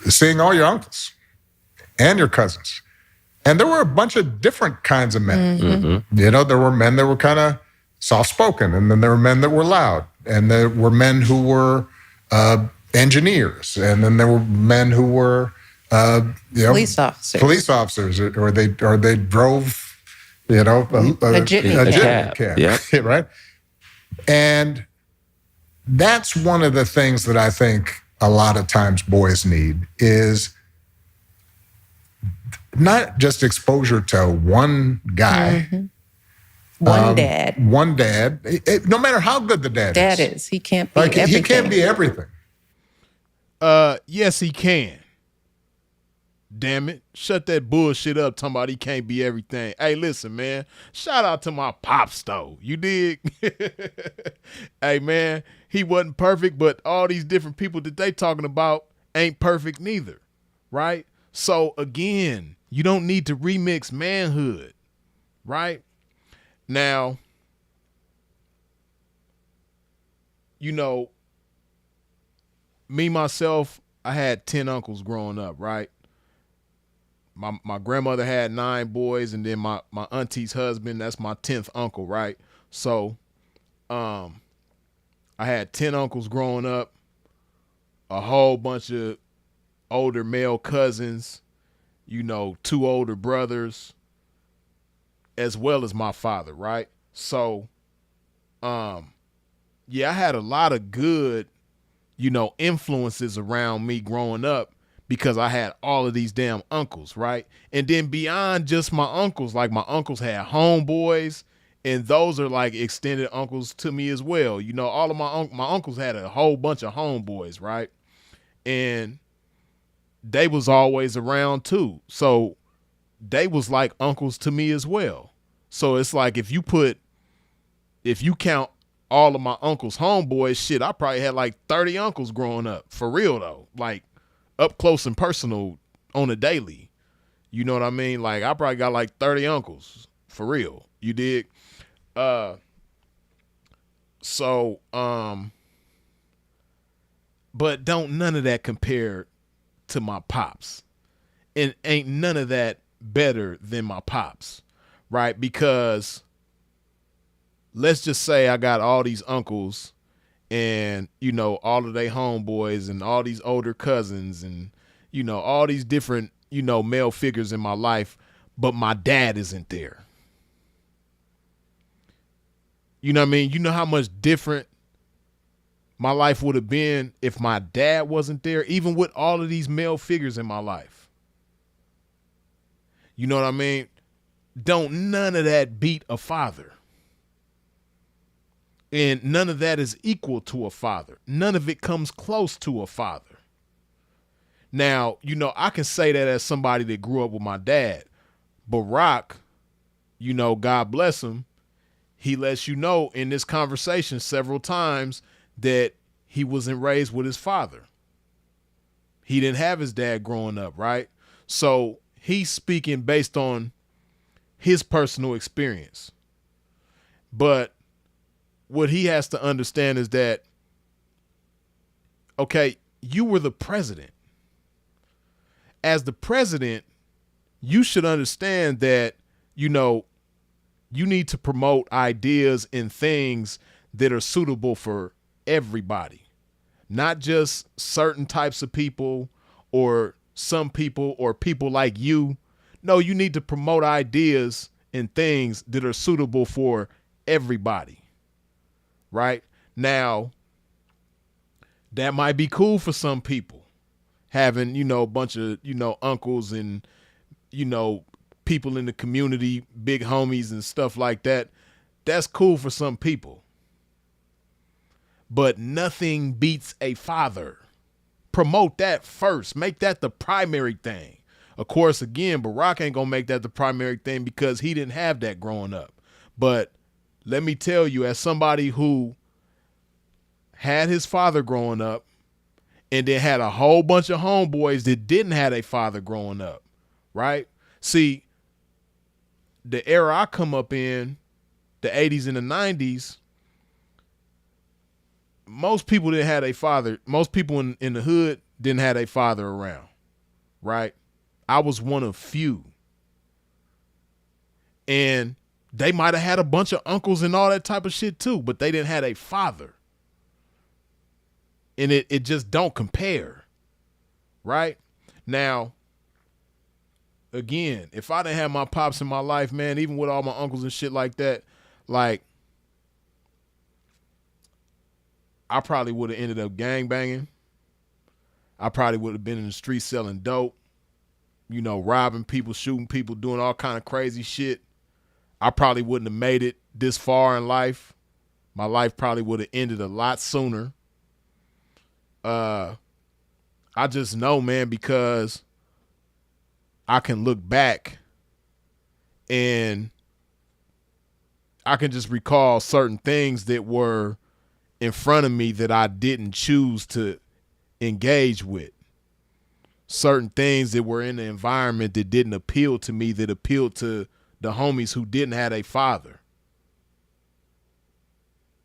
seeing all your uncles and your cousins. And there were a bunch of different kinds of men. There were men that were kind of soft-spoken, and then there were men that were loud, and there were men who were engineers, and then there were men who were police officers, or they drove a jitney cab. Yeah. Right. And that's one of the things that I think a lot of times boys need, is not just exposure to one guy. One dad. No matter how good the dad is. He can't be everything. He can't be everything. Yes, he can. Damn it. Shut that bullshit up talking about he can't be everything. Hey, listen, man. Shout out to my pops, though. You dig? Hey, man, he wasn't perfect, but all these different people that they talking about ain't perfect neither, right? So, again, you don't need to remix manhood, right? Now, you know, me, myself, I had 10 uncles growing up, right? My grandmother had 9 boys, and then my auntie's husband, that's my 10th uncle, right? So I had 10 uncles growing up, a whole bunch of older male cousins, 2 older brothers, as well as my father, right? So yeah, I had a lot of good, influences around me growing up, because I had all of these damn uncles, right? And then beyond just my uncles, like my uncles had homeboys, and those are like extended uncles to me as well. All of my uncles had a whole bunch of homeboys, right? And they was always around too. So they was like uncles to me as well. So it's like if you count all of my uncles' homeboys, shit, I probably had like 30 uncles growing up. For real though. Like up close and personal on a daily. You know what I mean? Like I probably got like 30 uncles. For real. You dig? But don't none of that compare to my pops. And ain't none of that better than my pops. Right? Because let's just say I got all these uncles and, all of their homeboys and all these older cousins and, all these different, male figures in my life, but my dad isn't there. You know what I mean? You know how much different my life would have been if my dad wasn't there, even with all of these male figures in my life. You know what I mean? Don't none of that beat a father. And none of that is equal to a father. None of it comes close to a father. Now, I can say that as somebody that grew up with my dad. Barack, God bless him, he lets you know in this conversation several times that he wasn't raised with his father. He didn't have his dad growing up, right? So he's speaking based on his personal experience. But what he has to understand is that, okay, you were the president. As the president, you should understand that, you need to promote ideas and things that are suitable for everybody, not just certain types of people or some people or people like you. No, you need to promote ideas and things that are suitable for everybody. Right? Now, that might be cool for some people, having, a bunch of, uncles and, people in the community, big homies and stuff like that. That's cool for some people. But nothing beats a father. Promote that first. Make that the primary thing. Of course, again, Barack ain't gonna make that the primary thing because he didn't have that growing up. But let me tell you, as somebody who had his father growing up and then had a whole bunch of homeboys that didn't have a father growing up, right? See, the era I come up in, the 80s and the 90s, most people didn't have a father. Most people in the hood didn't have a father around, right? I was one of few. And they might have had a bunch of uncles and all that type of shit too, but they didn't have a father. And it just don't compare, right? Now, again, if I didn't have my pops in my life, man, even with all my uncles and shit like that, like, I probably would have ended up gangbanging. I probably would have been in the streets selling dope, robbing people, shooting people, doing all kind of crazy shit. I probably wouldn't have made it this far in life. My life probably would have ended a lot sooner. I just know, man, because I can look back and I can just recall certain things that were in front of me that I didn't choose to engage with. Certain things that were in the environment that didn't appeal to me, that appealed to the homies who didn't have a father.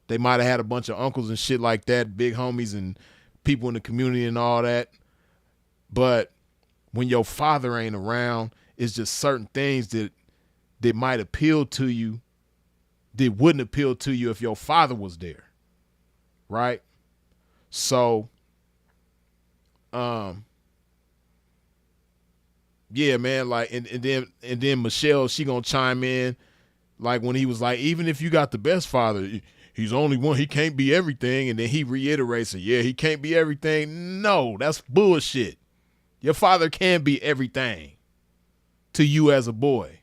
They might have had a bunch of uncles and shit like that, big homies and people in the community and all that. But when your father ain't around, it's just certain things that might appeal to you that wouldn't appeal to you if your father was there. Right? So, yeah, man, like, and then Michelle, she gonna chime in, like when he was like, even if you got the best father, he's only one, he can't be everything. And then he reiterates it, yeah, he can't be everything. No, that's bullshit. Your father can be everything to you as a boy.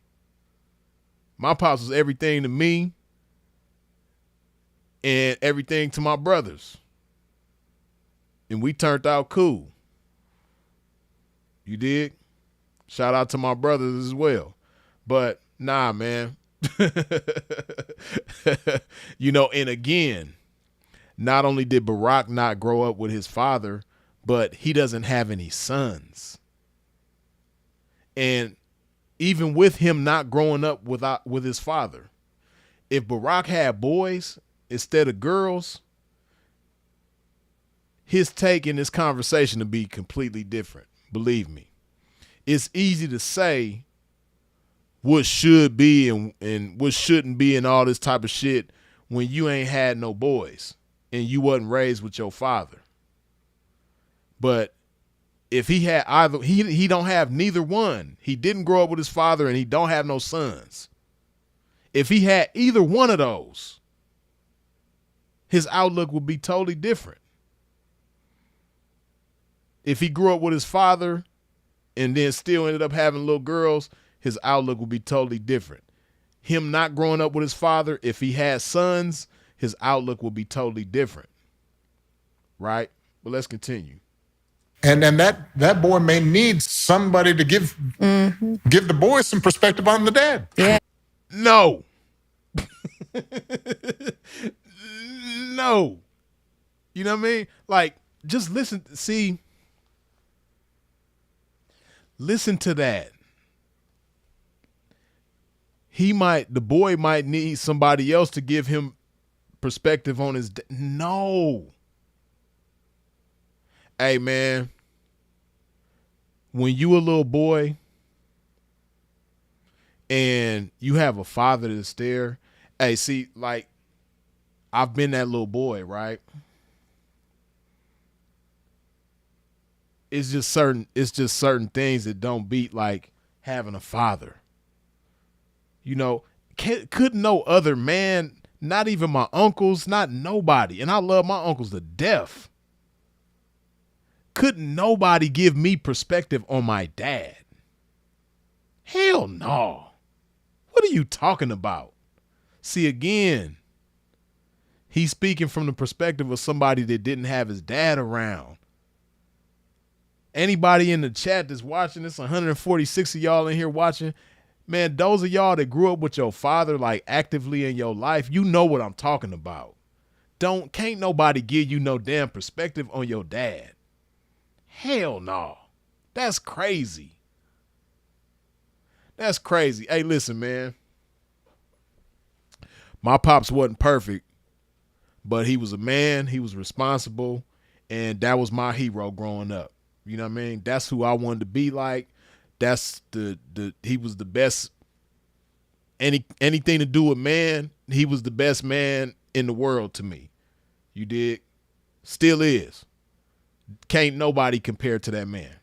My pops was everything to me and everything to my brothers. And we turned out cool. You dig? Shout out to my brothers as well. But nah, man. You know, and again, not only did Barack not grow up with his father, but he doesn't have any sons. And even with him not growing up with his father, if Barack had boys instead of girls, his take in this conversation would be completely different. Believe me. It's easy to say what should be and what shouldn't be and all this type of shit when you ain't had no boys and you wasn't raised with your father. But if he had either, he don't have neither one. He didn't grow up with his father and he don't have no sons. If he had either one of those, his outlook would be totally different. If he grew up with his father and then still ended up having little girls, his outlook would be totally different. Him not growing up with his father, if he had sons, his outlook would be totally different. Right? But let's continue. And that boy may need somebody to give the boy some perspective on the dad. Yeah. No. No. You know what I mean? Like, just listen to that. The boy might need somebody else to give him perspective on his no. Hey, man, when you a little boy and you have a father that's there, hey, see, like, I've been that little boy, right? It's just certain things that don't beat like having a father. You know, couldn't no other man, not even my uncles, not nobody, and I love my uncles to death. Couldn't nobody give me perspective on my dad? Hell no. What are you talking about? See, again, he's speaking from the perspective of somebody that didn't have his dad around. Anybody in the chat that's watching this, 146 of y'all in here watching, man, those of y'all that grew up with your father like actively in your life, you know what I'm talking about. Can't nobody give you no damn perspective on your dad. Hell no. That's crazy. That's crazy. Hey, listen, man. My pops wasn't perfect, but he was a man, he was responsible, and that was my hero growing up. You know what I mean? That's who I wanted to be like. That's he was the best. Anything to do with man, he was the best man in the world to me. You dig? Still is. Can't nobody compare to that man.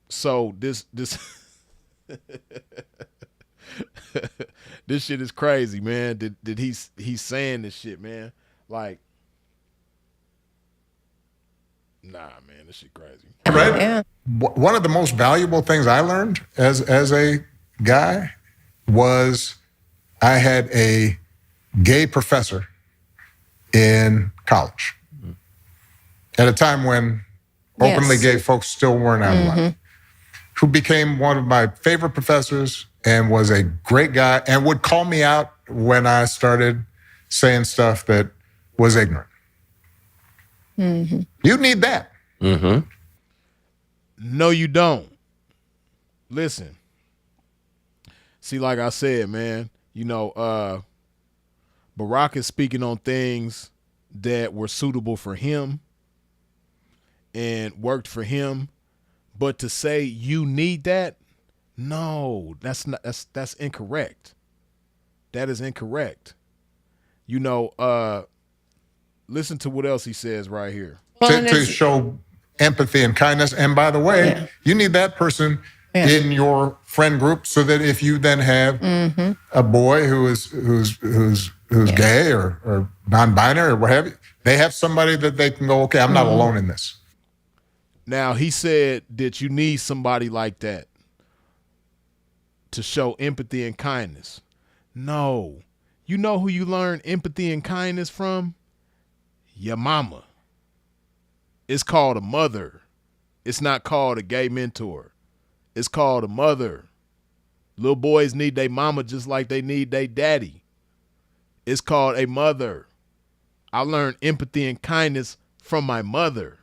So this this shit is crazy, man. That he's saying this shit, man. Like, nah, man, this shit crazy. Right? Yeah. One of the most valuable things I learned as a guy was I had a gay professor in college at a time when openly Yes. gay folks still weren't out of line, who became one of my favorite professors and was a great guy and would call me out when I started saying stuff that was ignorant. You need that. No, you don't. Listen. See, like I said, man, Barack is speaking on things that were suitable for him and worked for him. But to say you need that, no, that's incorrect. That is incorrect. Listen to what else he says right here. To show empathy and kindness. And by the way, you need that person in your friend group so that if you then have a boy who's gay or non-binary or what have you, they have somebody that they can go, okay, I'm not alone in this. Now, he said that you need somebody like that to show empathy and kindness. No. You know who you learn empathy and kindness from? Your mama. It's called a mother. It's not called a gay mentor. It's called a mother. Little boys need their mama just like they need their daddy. It's called a mother. I learned empathy and kindness from my mother,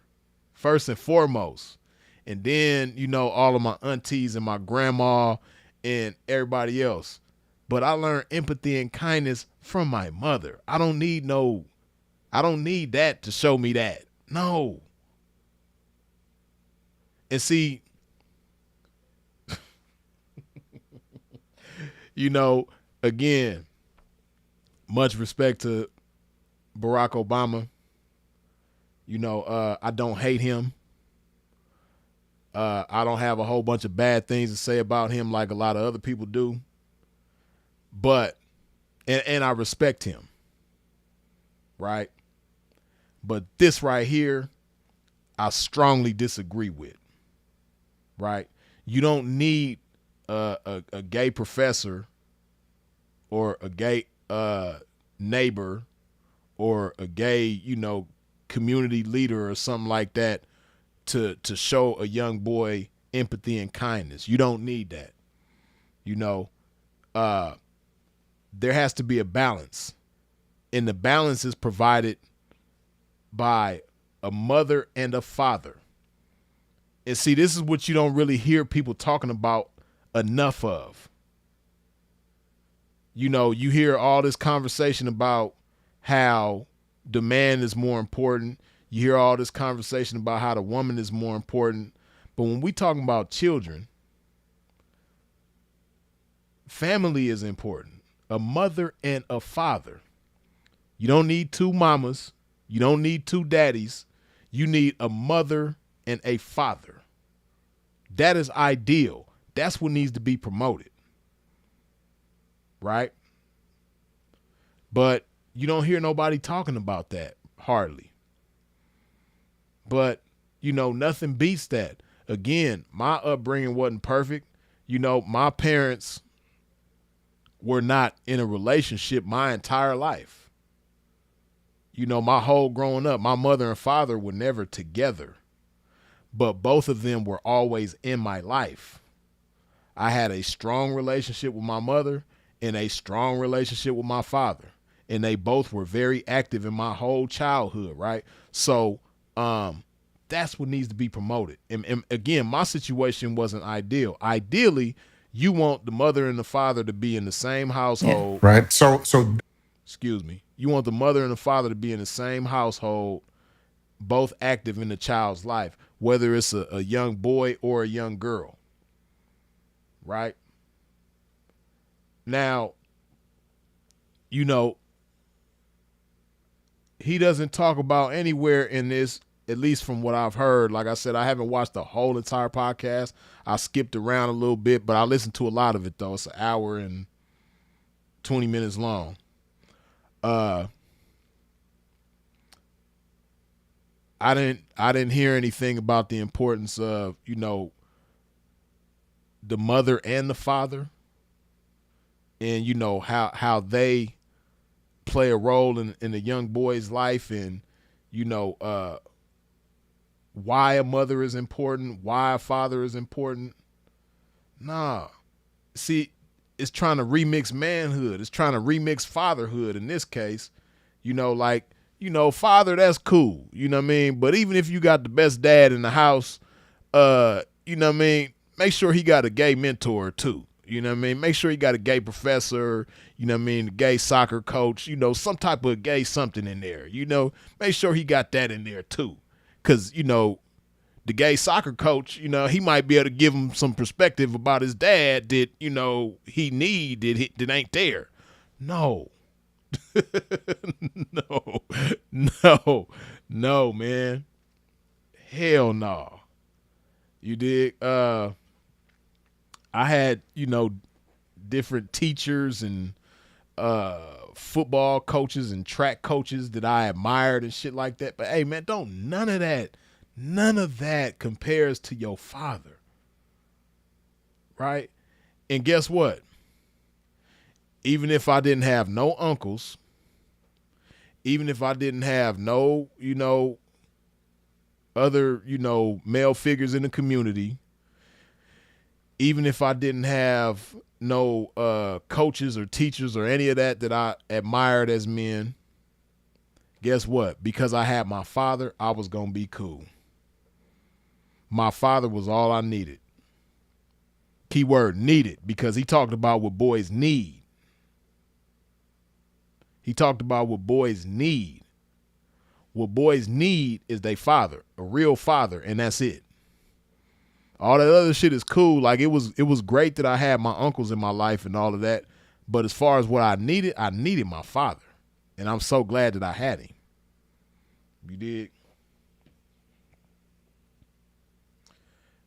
first and foremost. And then, all of my aunties and my grandma and everybody else. But I learned empathy and kindness from my mother. I don't need that to show me that. No. And see, again, much respect to Barack Obama. I don't hate him. I don't have a whole bunch of bad things to say about him like a lot of other people do. But, and I respect him. Right? But this right here, I strongly disagree with. Right? You don't need a gay professor or a gay neighbor or a gay, community leader or something like that to show a young boy empathy and kindness. You don't need that. There has to be a balance. And the balance is provided by a mother and a father. And see, this is what you don't really hear people talking about enough of. You hear all this conversation about how the man is more important. You hear all this conversation about how the woman is more important. But when we talking about children, family is important. A mother and a father. You don't need two mamas. You don't need two daddies. You need a mother and a father. That is ideal. That's what needs to be promoted. Right? But you don't hear nobody talking about that, hardly. But, nothing beats that. Again, my upbringing wasn't perfect. My parents were not in a relationship my entire life. My whole growing up, my mother and father were never together. But both of them were always in my life. I had a strong relationship with my mother and a strong relationship with my father. And they both were very active in my whole childhood, right? So that's what needs to be promoted. And again, my situation wasn't ideal. Ideally, you want the mother and the father to be in the same household. Yeah. Right. So excuse me. You want the mother and the father to be in the same household, both active in the child's life, whether it's a young boy or a young girl. Right? Now, he doesn't talk about anywhere in this, at least from what I've heard. Like I said, I haven't watched the whole entire podcast. I skipped around a little bit, but I listened to a lot of it, though. It's an hour and 20 minutes long. I didn't hear anything about the importance of, the mother and the father and, how they play a role in a young boy's life and, why a mother is important, why a father is important. Nah. See, it's trying to remix manhood. It's trying to remix fatherhood in this case. Like, father, that's cool. You know what I mean? But even if you got the best dad in the house, you know what I mean? Make sure he got a gay mentor too. You know what I mean? Make sure he got a gay professor, you know what I mean? A gay soccer coach, some type of gay something in there, make sure he got that in there too. Cause, the gay soccer coach, he might be able to give him some perspective about his dad that, he need that ain't there. No. No, man. Hell no. You dig? I had, different teachers and football coaches and track coaches that I admired and shit like that. But hey, man, none of that compares to your father. Right? And guess what? Even if I didn't have no uncles, even if I didn't have no, other, male figures in the community, even if I didn't have no coaches or teachers or any of that I admired as men, guess what? Because I had my father, I was going to be cool. My father was all I needed. Keyword needed, because he talked about what boys need. He talked about what boys need. What boys need is their father, a real father, and that's it. All that other shit is cool. Like it was great that I had my uncles in my life and all of that. But as far as what I needed my father. And I'm so glad that I had him. You dig?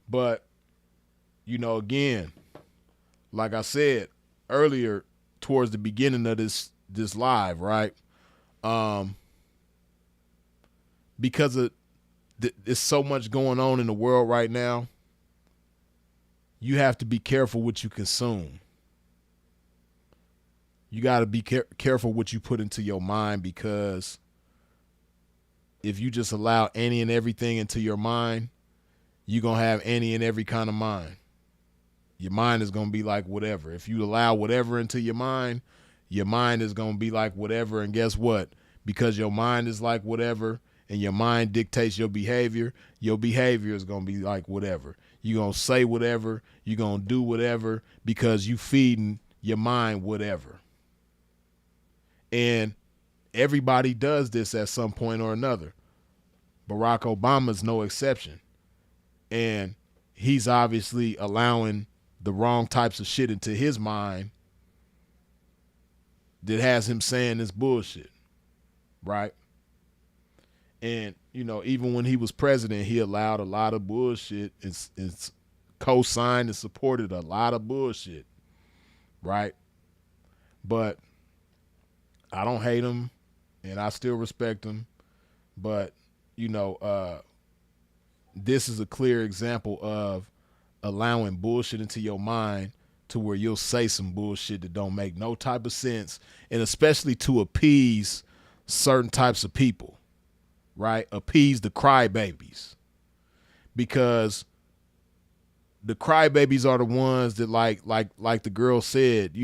But, again, like I said earlier towards the beginning of this live, right? Because there's so much going on in the world right now, you have to be careful what you consume. You got to be careful what you put into your mind, because if you just allow any and everything into your mind, you're going to have any and every kind of mind. Your mind is going to be like whatever. If you allow whatever into your mind is going to be like whatever. And guess what? Because your mind is like whatever and your mind dictates your behavior is going to be like whatever. You're going to say whatever. You're going to do whatever because you feeding your mind whatever. And everybody does this at some point or another. Barack Obama's no exception. And he's obviously allowing the wrong types of shit into his mind that has him saying this bullshit, right? And, even when he was president, he allowed a lot of bullshit and co-signed and supported a lot of bullshit, right? But I don't hate him, and I still respect him. But, this is a clear example of allowing bullshit into your mind to where you'll say some bullshit that don't make no type of sense, and especially to appease certain types of people, right? Appease the crybabies, because the crybabies are the ones that like the girl said,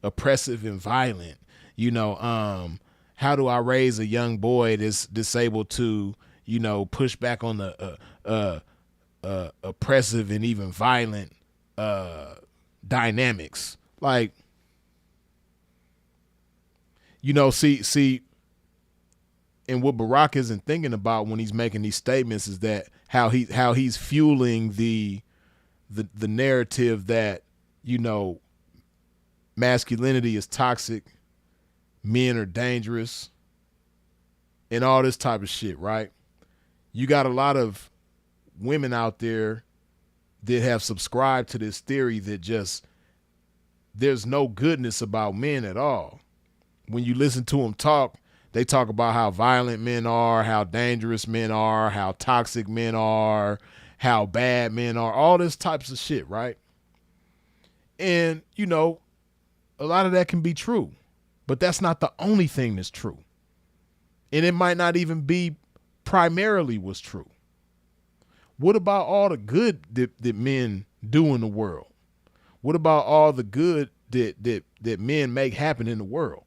oppressive and violent. How do I raise a young boy that's able to, push back on the oppressive and even violent dynamics? Like, see, and what Barack isn't thinking about when he's making these statements is that how he's fueling the narrative that, masculinity is toxic, men are dangerous, and all this type of shit, right? You got a lot of women out there that have subscribed to this theory that just there's no goodness about men at all. When you listen to them talk, they talk about how violent men are, how dangerous men are, how toxic men are, how bad men are, all this types of shit, right? And, a lot of that can be true, but that's not the only thing that's true. And it might not even be primarily what's true. What about all the good that men do in the world? What about all the good that men make happen in the world?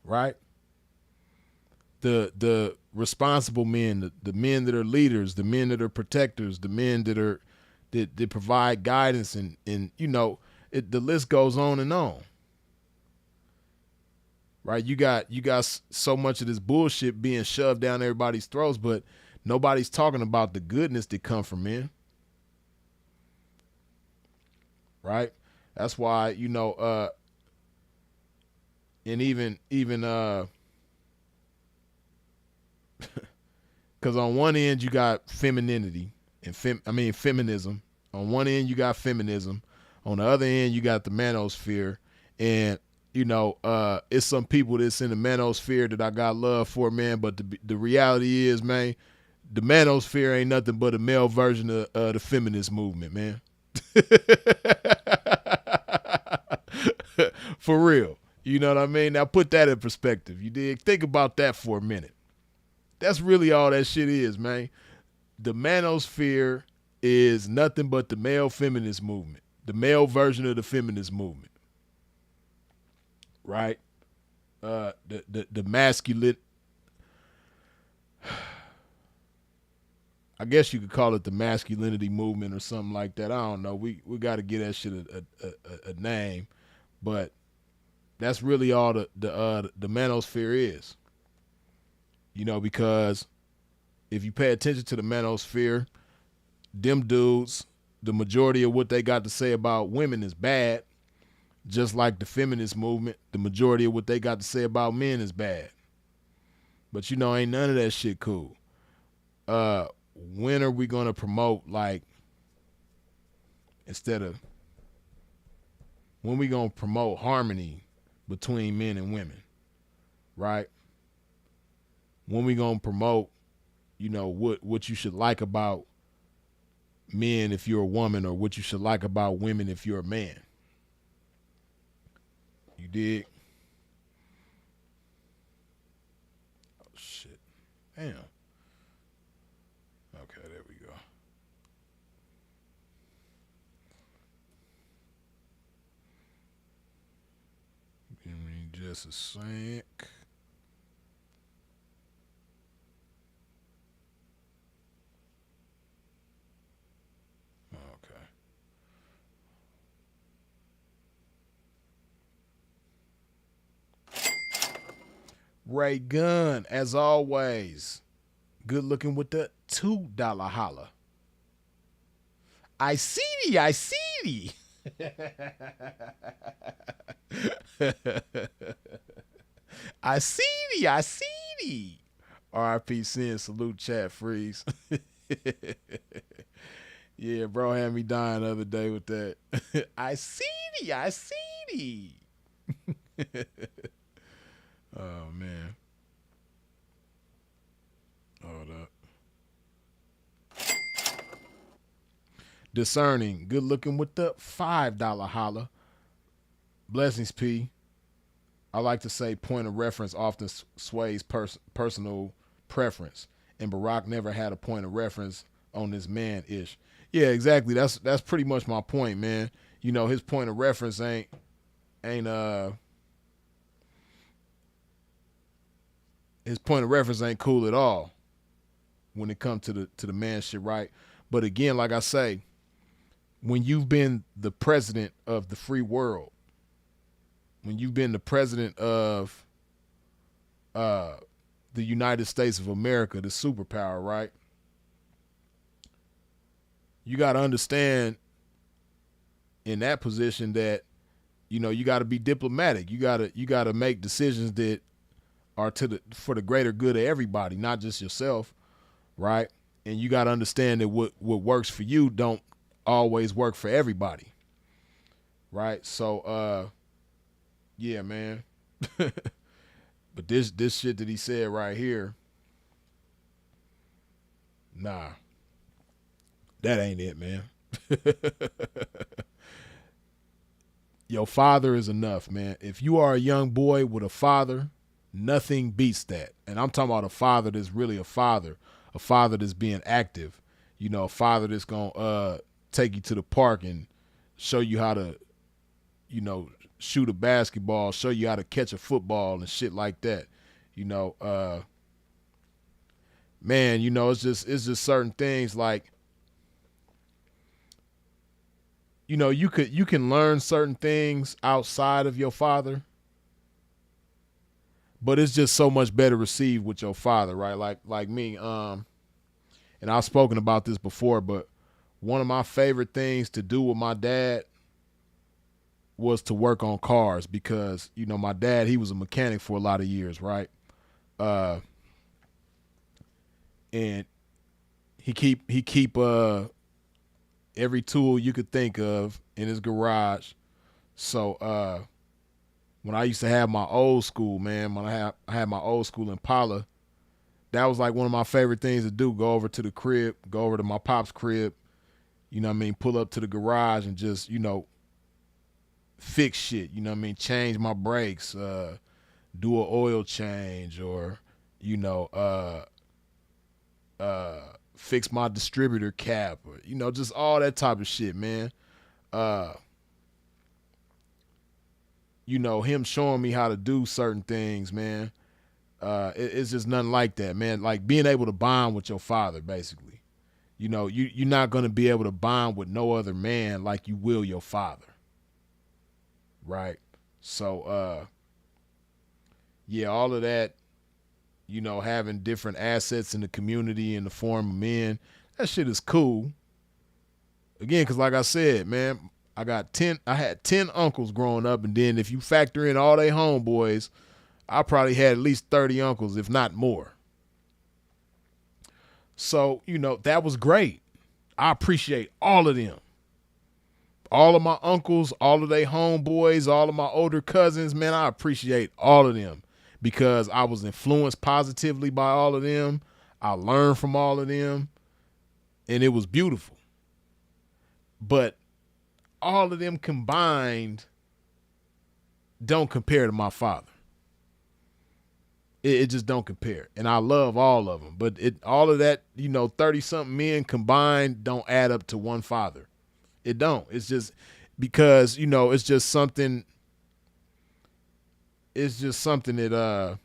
Right? The responsible men, the men that are leaders, the men that are protectors, the men that provide guidance, and the list goes on and on. Right? You got so much of this bullshit being shoved down everybody's throats, but nobody's talking about the goodness that come from men. Right? That's why, and even because on one end you got femininity and feminism. On one end you got feminism. On the other end you got the manosphere. And it's some people that's in the manosphere that I got love for, man. But the reality is, man, the manosphere ain't nothing but a male version of the feminist movement, man. For real. You know what I mean? Now put that in perspective. You dig? Think about that for a minute. That's really all that shit is, man. The manosphere is nothing but the male feminist movement, the male version of the feminist movement, right? The masculine. I guess you could call it the masculinity movement or something like that. I don't know. We got to give that shit a name, but that's really all the manosphere is. Because if you pay attention to the manosphere, them dudes, the majority of what they got to say about women is bad. Just like the feminist movement, the majority of what they got to say about men is bad. But ain't none of that shit cool. When are we gonna promote, like, when we gonna promote harmony between men and women, right? When we gonna promote, what you should like about men if you're a woman, or what you should like about women if you're a man. You dig? Oh shit. Damn. Okay, there we go. Give me just a sec. Okay. Ray Gunn, as always, good looking with the $2 holla. I see thee, I see thee. I see thee, I see thee. RIP Sin, salute chat freeze. Yeah, bro had me dying the other day with that. I see thee, I see thee. Oh, man. Hold up. Discerning, good looking with the $5 holla. Blessings, P. I like to say point of reference often sways personal preference, and Barack never had a point of reference on this man-ish. Yeah, exactly. That's pretty much my point, man. His point of reference ain't his point of reference ain't cool at all when it comes to the man shit, right? But again, like I say, when you've been the president of the free world, when you've been the president of the United States of America, the superpower, right? You got to understand in that position that, you got to be diplomatic. You got to make decisions that are for the greater good of everybody, not just yourself, right? And you got to understand that what works for you don't always work for everybody, right? So, yeah, man. But this shit that he said right here, nah, that ain't it, man. Your father is enough, man. If you are a young boy with a father, nothing beats that. And I'm talking about a father that's really a father that's being active. a father that's gonna take you to the park and show you how to, shoot a basketball, show you how to catch a football and shit like that. Man, it's just certain things like, you can learn certain things outside of your father, but it's just so much better received with your father, right? Like me, and I've spoken about this before, but one of my favorite things to do with my dad was to work on cars because, my dad, he was a mechanic for a lot of years, right? And he keep every tool you could think of in his garage. So when I used to have my old school, man, when I had my old school Impala, that was like one of my favorite things to do. Go over to the crib, go over to my pop's crib, pull up to the garage and just, fix shit, change my brakes, do an oil change or, fix my distributor cap or, just all that type of shit, man. Him showing me how to do certain things, man. It's just nothing like that, man. Like being able to bond with your father, basically. You're not going to be able to bond with no other man like you will your father. Right? So, yeah, all of that, having different assets in the community in the form of men, that shit is cool. Again, because like I said, man, I had 10 uncles growing up, and then if you factor in all they homeboys, I probably had at least 30 uncles, if not more. So, that was great. I appreciate all of them. All of my uncles, all of their homeboys, all of my older cousins, man, I appreciate all of them because I was influenced positively by all of them. I learned from all of them, and it was beautiful. But all of them combined don't compare to my father. It just don't compare. And I love all of them. But all of that, 30-something men combined don't add up to one father. It don't. It's just because, it's just something that,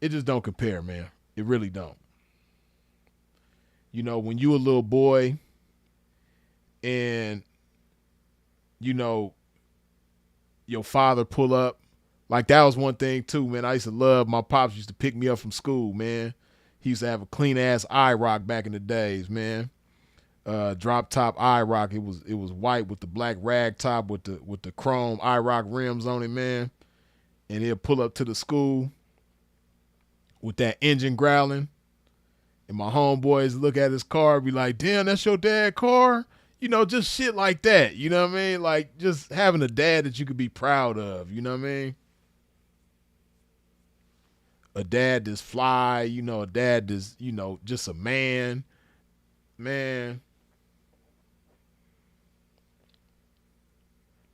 it just don't compare, man. It really don't. When you a little boy and, your father pull up, like that was one thing too, man. I used to love, my pops used to pick me up from school, man. He used to have a clean ass IROC back in the days, man. Drop top IROC. It was white with the black rag top with the chrome IROC rims on it, man. And he'll pull up to the school with that engine growling. And my homeboys look at his car and be like, damn, that's your dad's car? Just shit like that. You know what I mean? Like just having a dad that you could be proud of. You know what I mean? A dad that's fly, a dad that's, just a man. Man.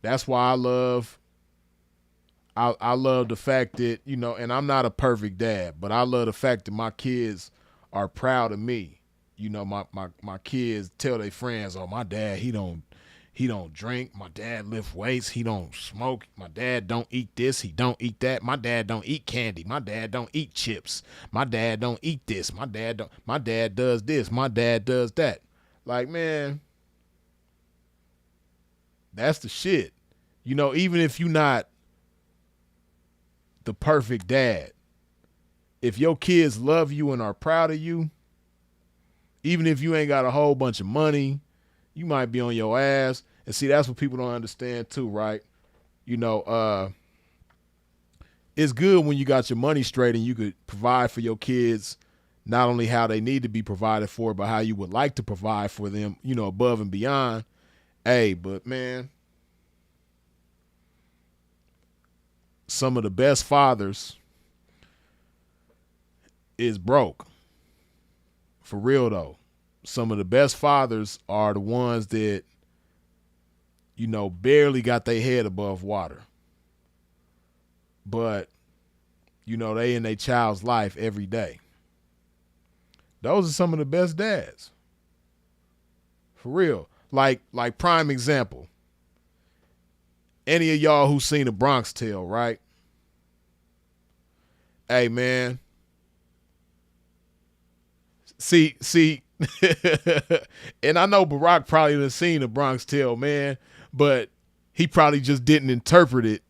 That's why I love the fact that, and I'm not a perfect dad, but I love the fact that my kids are proud of me. My kids tell their friends, oh, my dad, he don't drink. My dad lift weights. He don't smoke. My dad don't eat this. He don't eat that. My dad don't eat candy. My dad don't eat chips. My dad don't eat this. My dad does this. My dad does that. Like, man, that's the shit. Even if you're not the perfect dad, if your kids love you and are proud of you, even if you ain't got a whole bunch of money, you might be on your ass. And see, that's what people don't understand too, right? It's good when you got your money straight and you could provide for your kids not only how they need to be provided for, but how you would like to provide for them, above and beyond. Hey, but man, some of the best fathers is broke. For real though. Some of the best fathers are the ones that, barely got their head above water. But, they in their child's life every day. Those are some of the best dads. For real. Like prime example. Any of y'all who seen a Bronx Tale, right? Hey, man. See, and I know Barack probably done seen a Bronx Tale, man, but he probably just didn't interpret it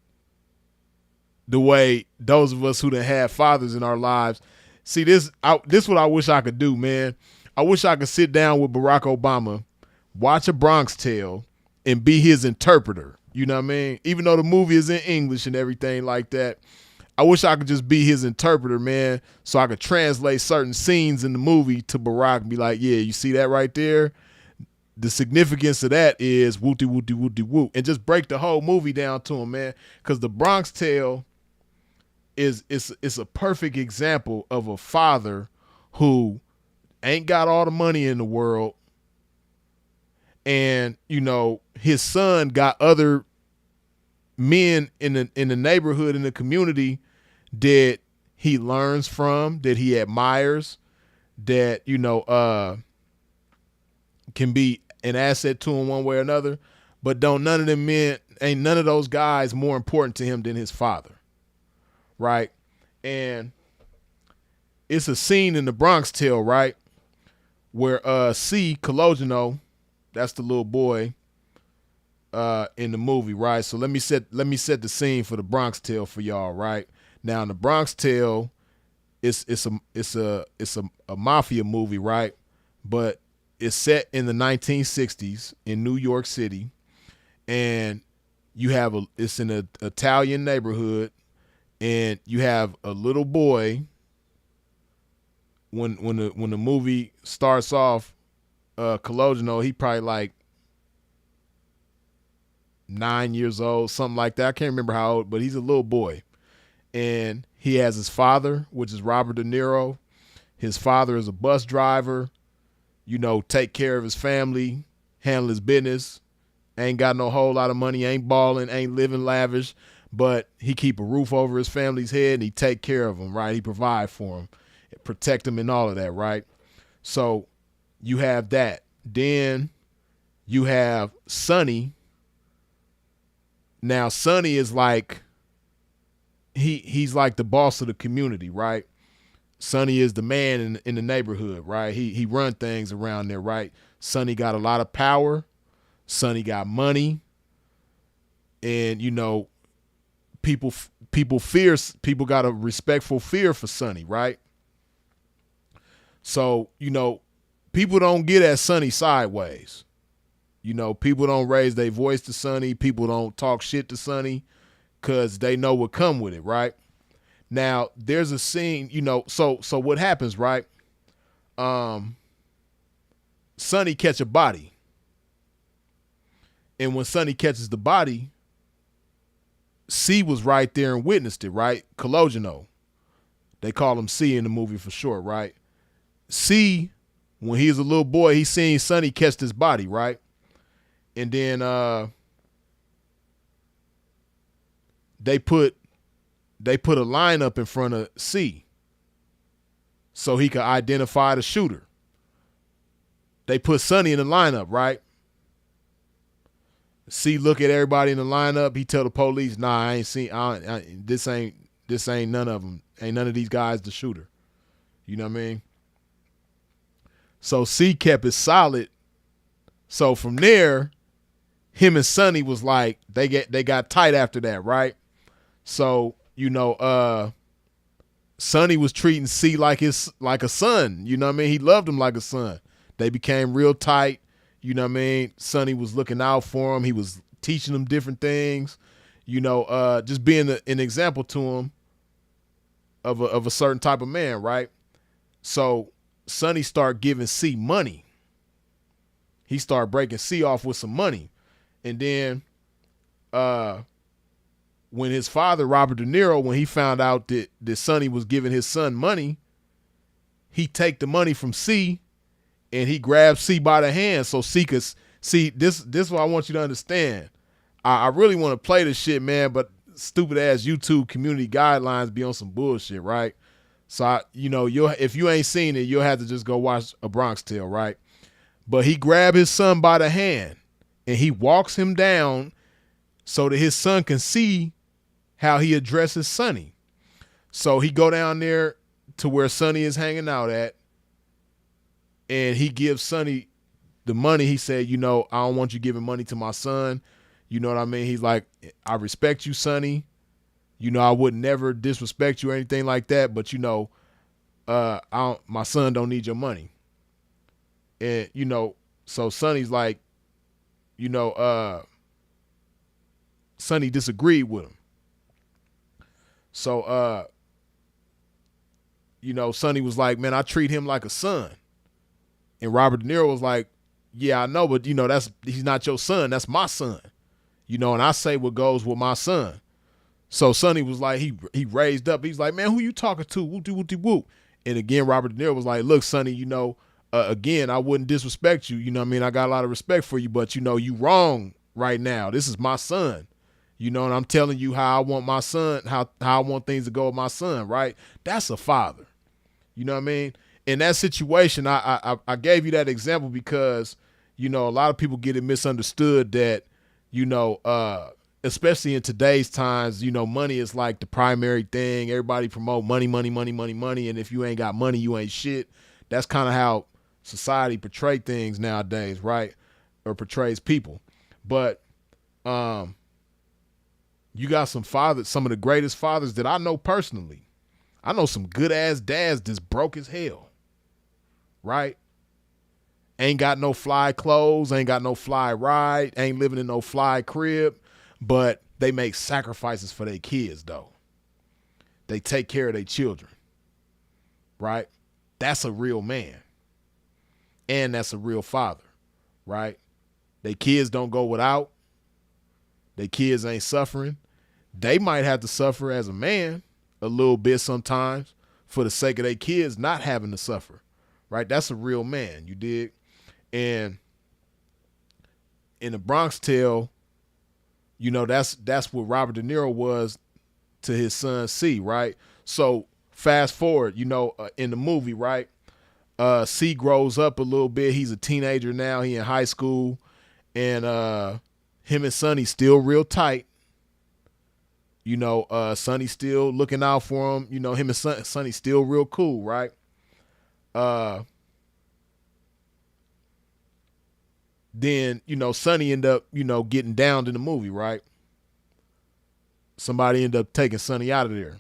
the way those of us who done had fathers in our lives. See, this is what I wish I could do, man. I wish I could sit down with Barack Obama, watch a Bronx Tale, and be his interpreter. You know what I mean? Even though the movie is in English and everything like that, I wish I could just be his interpreter, man, so I could translate certain scenes in the movie to Barack and be like, yeah, you see that right there? The significance of that is wooty, wooty, wooty, woo. And just break the whole movie down to him, man. Because the Bronx Tale is a perfect example of a father who ain't got all the money in the world. And, you know, his son got other men in the neighborhood, in the community that he learns from, that he admires, that, you know, can be an asset to him one way or another. But none of them men, ain't none of those guys more important to him than his father. Right? And it's a scene in the Bronx Tale, right, where C. Cologino, that's the little boy in the movie, right? So let me set the scene for the Bronx Tale for y'all, right? Now in the Bronx Tale, it's a mafia movie, right? But it's set in the 1960s in New York City, and it's in an Italian neighborhood, and you have a little boy. When the movie starts off, Cologino, he probably like 9 years old, something like that. I can't remember how old, but he's a little boy. And he has his father, which is Robert De Niro. His father is a bus driver, you know, take care of his family, handle his business, ain't got no whole lot of money, ain't balling, ain't living lavish, but he keep a roof over his family's head and he take care of them, right? He provide for them, protect them and all of that, right? So you have that. Then you have Sonny. Now Sonny is like, he's like the boss of the community, right? Sonny is the man in the neighborhood, right? He run things around there, right? Sonny got a lot of power. Sonny got money. And, you know, people got a respectful fear for Sonny, right? So, you know, people don't get at Sonny sideways. You know, people don't raise their voice to Sonny. People don't talk shit to Sonny because they know what come with it, right? Now, there's a scene, you know, so what happens, right? Sonny catch a body. And when Sonny catches the body, C was right there and witnessed it, right? Cologino. They call him C in the movie for short, right? C, when he was a little boy, he seen Sonny catch this body, right? And then they put a line up in front of C so he could identify the shooter. They put Sonny in the lineup, right? C look at everybody in the lineup. He tell the police, "Nah, I ain't seen. This ain't none of them. Ain't none of these guys the shooter." You know what I mean? So C kept it solid. So from there, him and Sonny was like they got tight after that, right? So, you know, Sonny was treating C like a son. You know what I mean? He loved him like a son. They became real tight. You know what I mean? Sonny was looking out for him. He was teaching him different things. You know, just being an example to him of a certain type of man, right? So Sonny started giving C money. He started breaking C off with some money. And then when his father, Robert De Niro, when he found out that Sonny was giving his son money, he take the money from C and he grabbed C by the hand so C could see. This is what I want you to understand. I really want to play this shit, man, but stupid ass YouTube community guidelines be on some bullshit, right? So if you ain't seen it, you'll have to just go watch A Bronx Tale, right? But he grabbed his son by the hand and he walks him down so that his son can see how he addresses Sonny. So he go down there to where Sonny is hanging out at, and he gives Sonny the money. He said, I don't want you giving money to my son. You know what I mean? He's like, I respect you, Sonny. I would never disrespect you or anything like that, but my son don't need your money. And, so Sonny's like, Sonny disagreed with him. So, Sonny was like, man, I treat him like a son. And Robert De Niro was like, yeah, I know, but he's not your son. That's my son. And I say what goes with my son. So Sonny was like, he raised up. He's like, man, who you talking to? Whoop-de-whoop-de-whoop. And again, Robert De Niro was like, look, Sonny, again, I wouldn't disrespect you. I got a lot of respect for you, but you wrong right now. This is my son. And I'm telling you how I want my son, how I want things to go with my son, right? That's a father. You know what I mean? In that situation, I gave you that example because, a lot of people get it misunderstood that, especially in today's times, money is like the primary thing. Everybody promote money, money, money, money, money. And if you ain't got money, you ain't shit. That's kind of how society portray things nowadays, right? Or portrays people. But you got some of the greatest fathers that I know personally. I know some good ass dads that's broke as hell, right? Ain't got no fly clothes, ain't got no fly ride, ain't living in no fly crib, but they make sacrifices for their kids though. They take care of their children, right? That's a real man. And that's a real father, right? Their kids don't go without. Their kids ain't suffering. They might have to suffer as a man a little bit sometimes for the sake of their kids not having to suffer, right? That's a real man, you dig? And in the Bronx Tale, that's what Robert De Niro was to his son C, right? So fast forward, in the movie, right? C grows up a little bit. He's a teenager now. He in high school, and him and Sonny still real tight. Sonny still looking out for him. Him and Sonny still real cool, right? Then, Sonny end up, getting downed in the movie, right? Somebody end up taking Sonny out of there.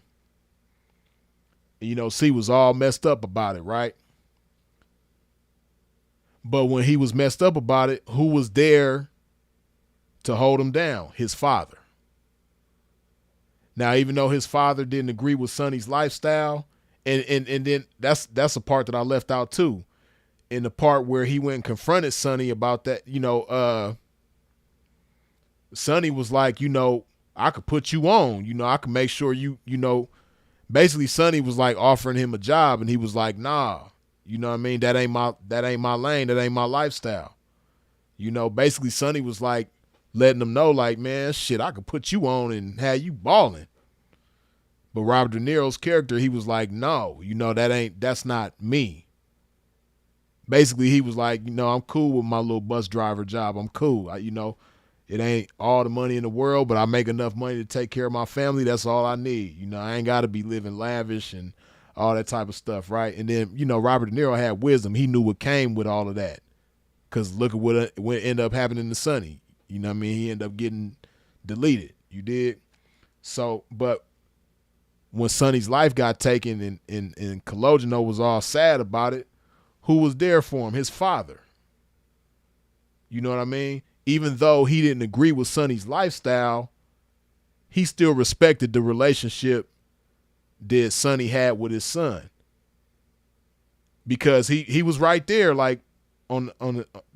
And, C was all messed up about it, right? But when he was messed up about it, who was there to hold him down? His father. Now, even though his father didn't agree with Sonny's lifestyle, and then that's a part that I left out too. In the part where he went and confronted Sonny about that, Sonny was like, I could put you on, I could make sure basically Sonny was like offering him a job and he was like, nah, you know what I mean? That ain't my lane. That ain't my lifestyle. Basically Sonny was like letting him know like, man, shit, I could put you on and have you balling. But Robert De Niro's character, he was like, no, that's not me. Basically, he was like, I'm cool with my little bus driver job. I'm cool. It ain't all the money in the world, but I make enough money to take care of my family. That's all I need. I ain't got to be living lavish and all that type of stuff, right? And then, Robert De Niro had wisdom. He knew what came with all of that. Because look at what ended up happening to Sonny. You know what I mean? He ended up getting deleted. You did? So, but when Sonny's life got taken and Cologino was all sad about it, who was there for him? His father. You know what I mean? Even though he didn't agree with Sonny's lifestyle, he still respected the relationship that Sonny had with his son. Because he was right there, like on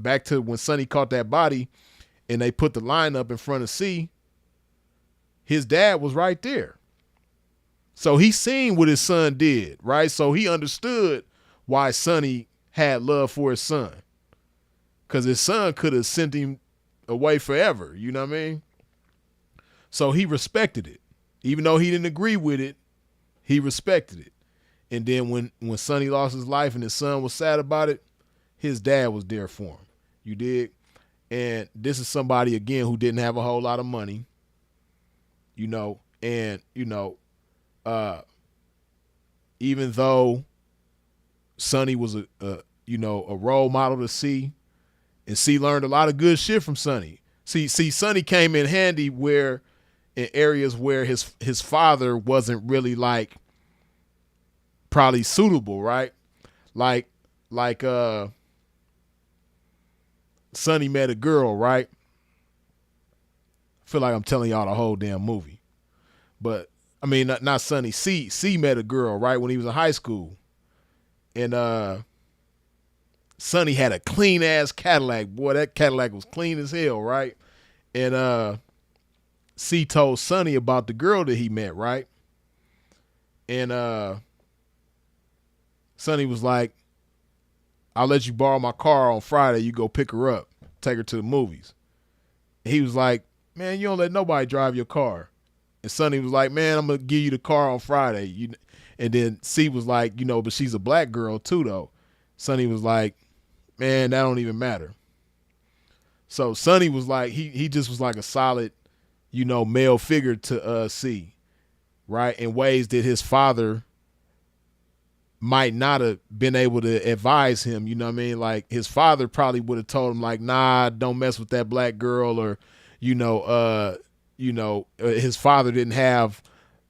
back to when Sonny caught that body and they put the line up in front of C, his dad was right there. So he seen what his son did, right? So he understood why Sonny had love for his son. Because his son could have sent him away forever, you know what I mean? So he respected it. Even though he didn't agree with it, he respected it. And then when Sonny lost his life and his son was sad about it, his dad was there for him. You dig? And this is somebody, again, who didn't have a whole lot of money, you know, and, you know, even though Sonny was a role model to C, and C learned a lot of good shit from Sonny. See, Sonny came in handy where in areas where his father wasn't really like probably suitable, right? Like Sonny met a girl, right? I feel like I'm telling y'all the whole damn movie. But I mean, not Sonny. C met a girl, right, when he was in high school. And Sonny had a clean ass Cadillac. Boy, that Cadillac was clean as hell, right? And C told Sonny about the girl that he met, right? And Sonny was like, I'll let you borrow my car on Friday. You go pick her up, take her to the movies. And he was like, man, you don't let nobody drive your car. And Sonny was like, man, I'm going to give you the car on Friday. And then C was like, but she's a black girl too, though. Sonny was like, man, that don't even matter. So Sonny was like, he just was like a solid, male figure to C, right? In ways that his father might not have been able to advise him, you know what I mean? Like his father probably would have told him like, nah, don't mess with that black girl, or, his father didn't have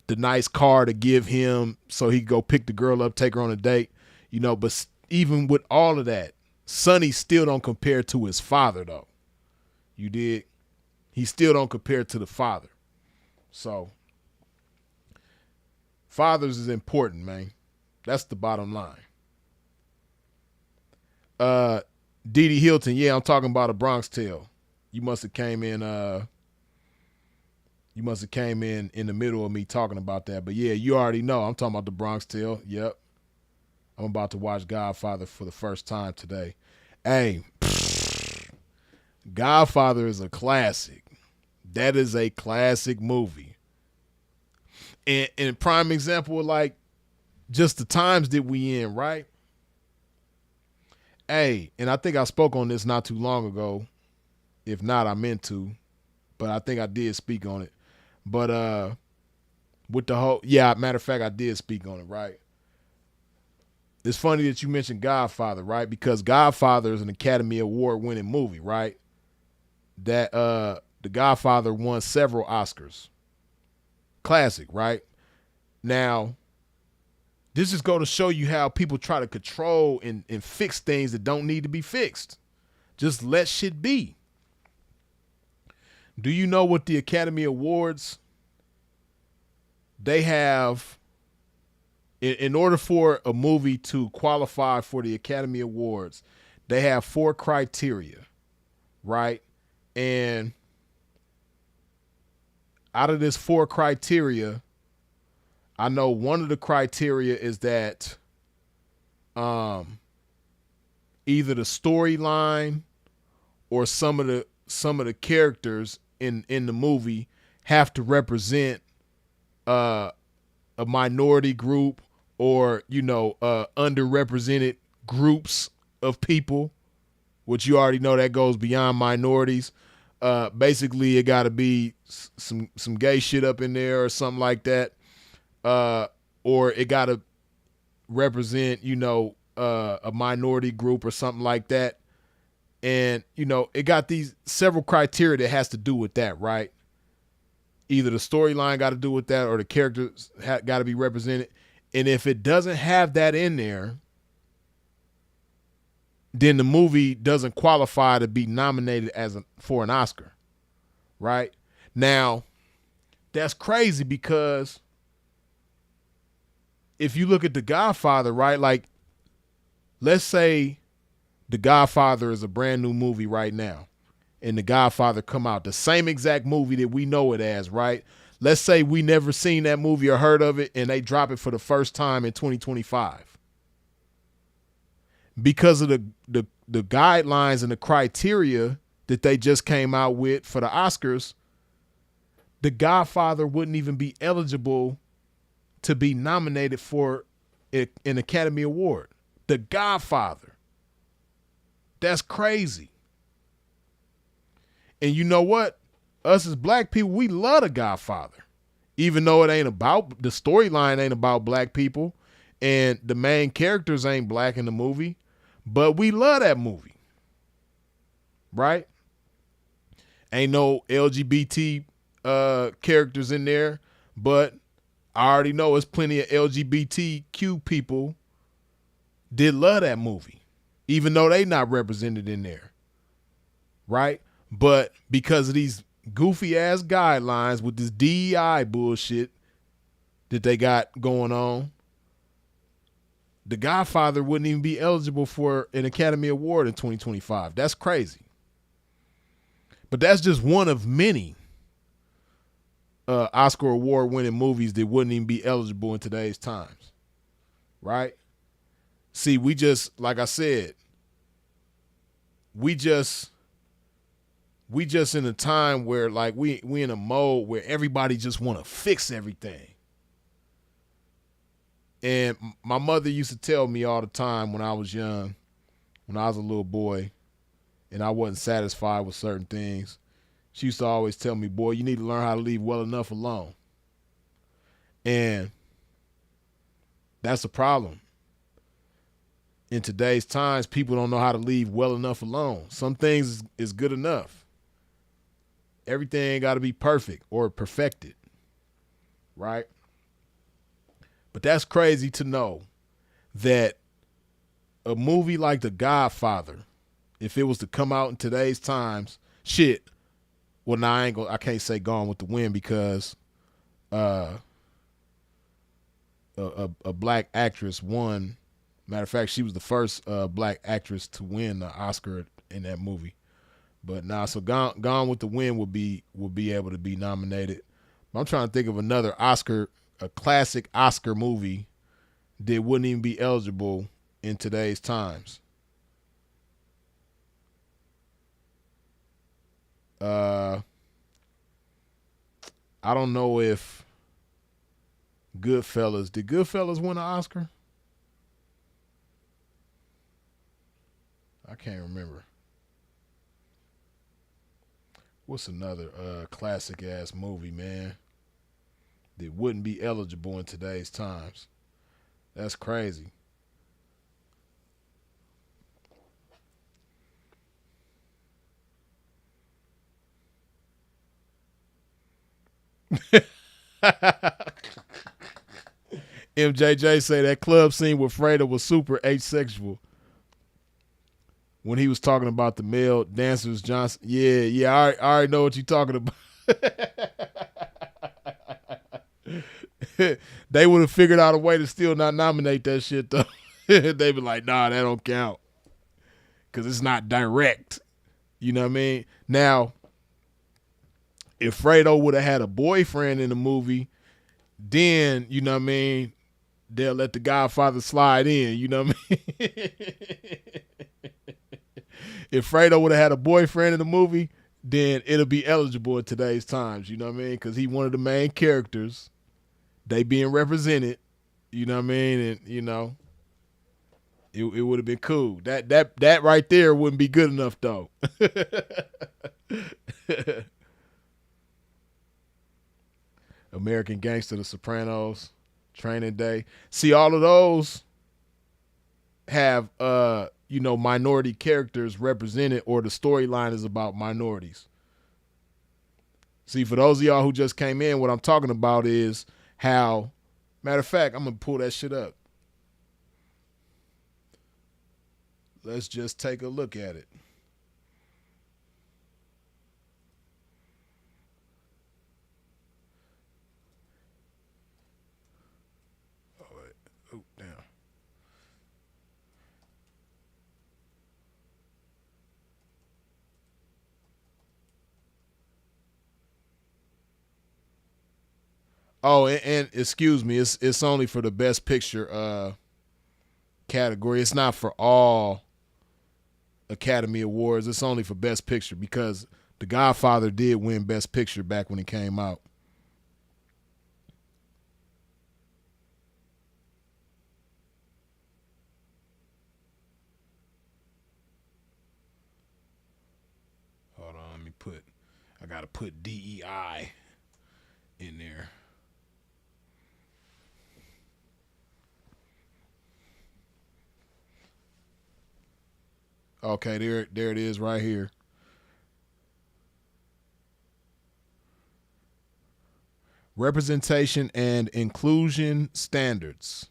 the nice car to give him so he could go pick the girl up, take her on a date, but even with all of that, Sonny still don't compare to his father though. You did? He still don't compare to the father. So fathers is important, man. That's the bottom line. Dee Dee Hilton, yeah, I'm talking about a Bronx Tale. You must have came in the middle of me talking about that. But yeah, you already know. I'm talking about the Bronx Tale. Yep. I'm about to watch Godfather for the first time today. Hey, Godfather is a classic. That is a classic movie. And prime example of like just the times that we in, right? Hey, and I think I spoke on this not too long ago. If not, I meant to, but I think I did speak on it. But with the whole, matter of fact, I did speak on it, right? It's funny that you mentioned Godfather, right? Because Godfather is an Academy Award winning movie, right? That The Godfather won several Oscars. Classic, right? Now, this is going to show you how people try to control and fix things that don't need to be fixed. Just let shit be. Do you know what the Academy Awards, they have, in order for a movie to qualify for the Academy Awards, they have 4 criteria, right? And out of this 4 criteria, I know one of the criteria is that either the storyline or some of the characters in the movie have to represent a minority group or underrepresented groups of people, which you already know that goes beyond minorities. Basically, it got to be some gay shit up in there or something like that. Or it got to represent, a minority group or something like that. And, it got these several criteria that has to do with that, right? Either the storyline got to do with that or the characters got to be represented. And if it doesn't have that in there, then the movie doesn't qualify to be nominated for an Oscar, right? Now, that's crazy because if you look at The Godfather, right, like let's say The Godfather is a brand new movie right now and The Godfather come out, the same exact movie that we know it as, right? Let's say we never seen that movie or heard of it and they drop it for the first time in 2025. Because of the guidelines and the criteria that they just came out with for the Oscars, The Godfather wouldn't even be eligible to be nominated for an Academy Award. The Godfather. That's crazy. And you know what? Us as black people, we love The Godfather. Even though it ain't about, the storyline ain't about black people and the main characters ain't black in the movie, but we love that movie. Right? Ain't no LGBT characters in there, but I already know there's plenty of LGBTQ people did love that movie, even though they not represented in there. Right? But because of these goofy ass guidelines with this DEI bullshit that they got going on, The Godfather wouldn't even be eligible for an Academy Award in 2025. That's crazy. But that's just one of many Oscar award winning movies that wouldn't even be eligible in today's times. Right? See, we just, like I said, we just in a time where like we in a mode where everybody just want to fix everything. And my mother used to tell me all the time when I was young, when I was a little boy, and I wasn't satisfied with certain things. She used to always tell me, boy, you need to learn how to leave well enough alone. And that's a problem. In today's times, people don't know how to leave well enough alone. Some things is good enough. Everything got to be perfect or perfected, right? But that's crazy to know that a movie like The Godfather, if it was to come out in today's times, shit. Well, now I can't say Gone with the Wind because a black actress won. Matter of fact, she was the first black actress to win the Oscar in that movie. But so Gone with the Wind will be able to be nominated. But I'm trying to think of another a classic Oscar movie that wouldn't even be eligible in today's times. I don't know if did Goodfellas win an Oscar? I can't remember. What's another classic ass movie, man, that wouldn't be eligible in today's times? That's crazy. MJJ say that club scene with Fredo was super asexual. When he was talking about the male dancers, Johnson. Yeah, I already know what you're talking about. They would have figured out a way to still not nominate that shit, though. They be like, nah, that don't count. Because it's not direct. You know what I mean? Now, if Fredo would have had a boyfriend in the movie, then, you know what I mean, they'll let The Godfather slide in, you know what I mean? If Fredo would have had a boyfriend in the movie, then it'll be eligible in today's times, you know what I mean? Because he one of the main characters. They being represented, you know what I mean? And, you know, it would have been cool. That right there wouldn't be good enough, though. American Gangster, The Sopranos, Training Day. See, all of those have, minority characters represented, or the storyline is about minorities. See, for those of y'all who just came in, what I'm talking about is how, matter of fact, I'm going to pull that shit up. Let's just take a look at it. Damn. Oh, and excuse me, it's only for the best picture category. It's not for all Academy Awards. It's only for best picture because The Godfather did win best picture back when it came out. gotta put DEI in there. Okay, there it is right here. Representation and inclusion standards.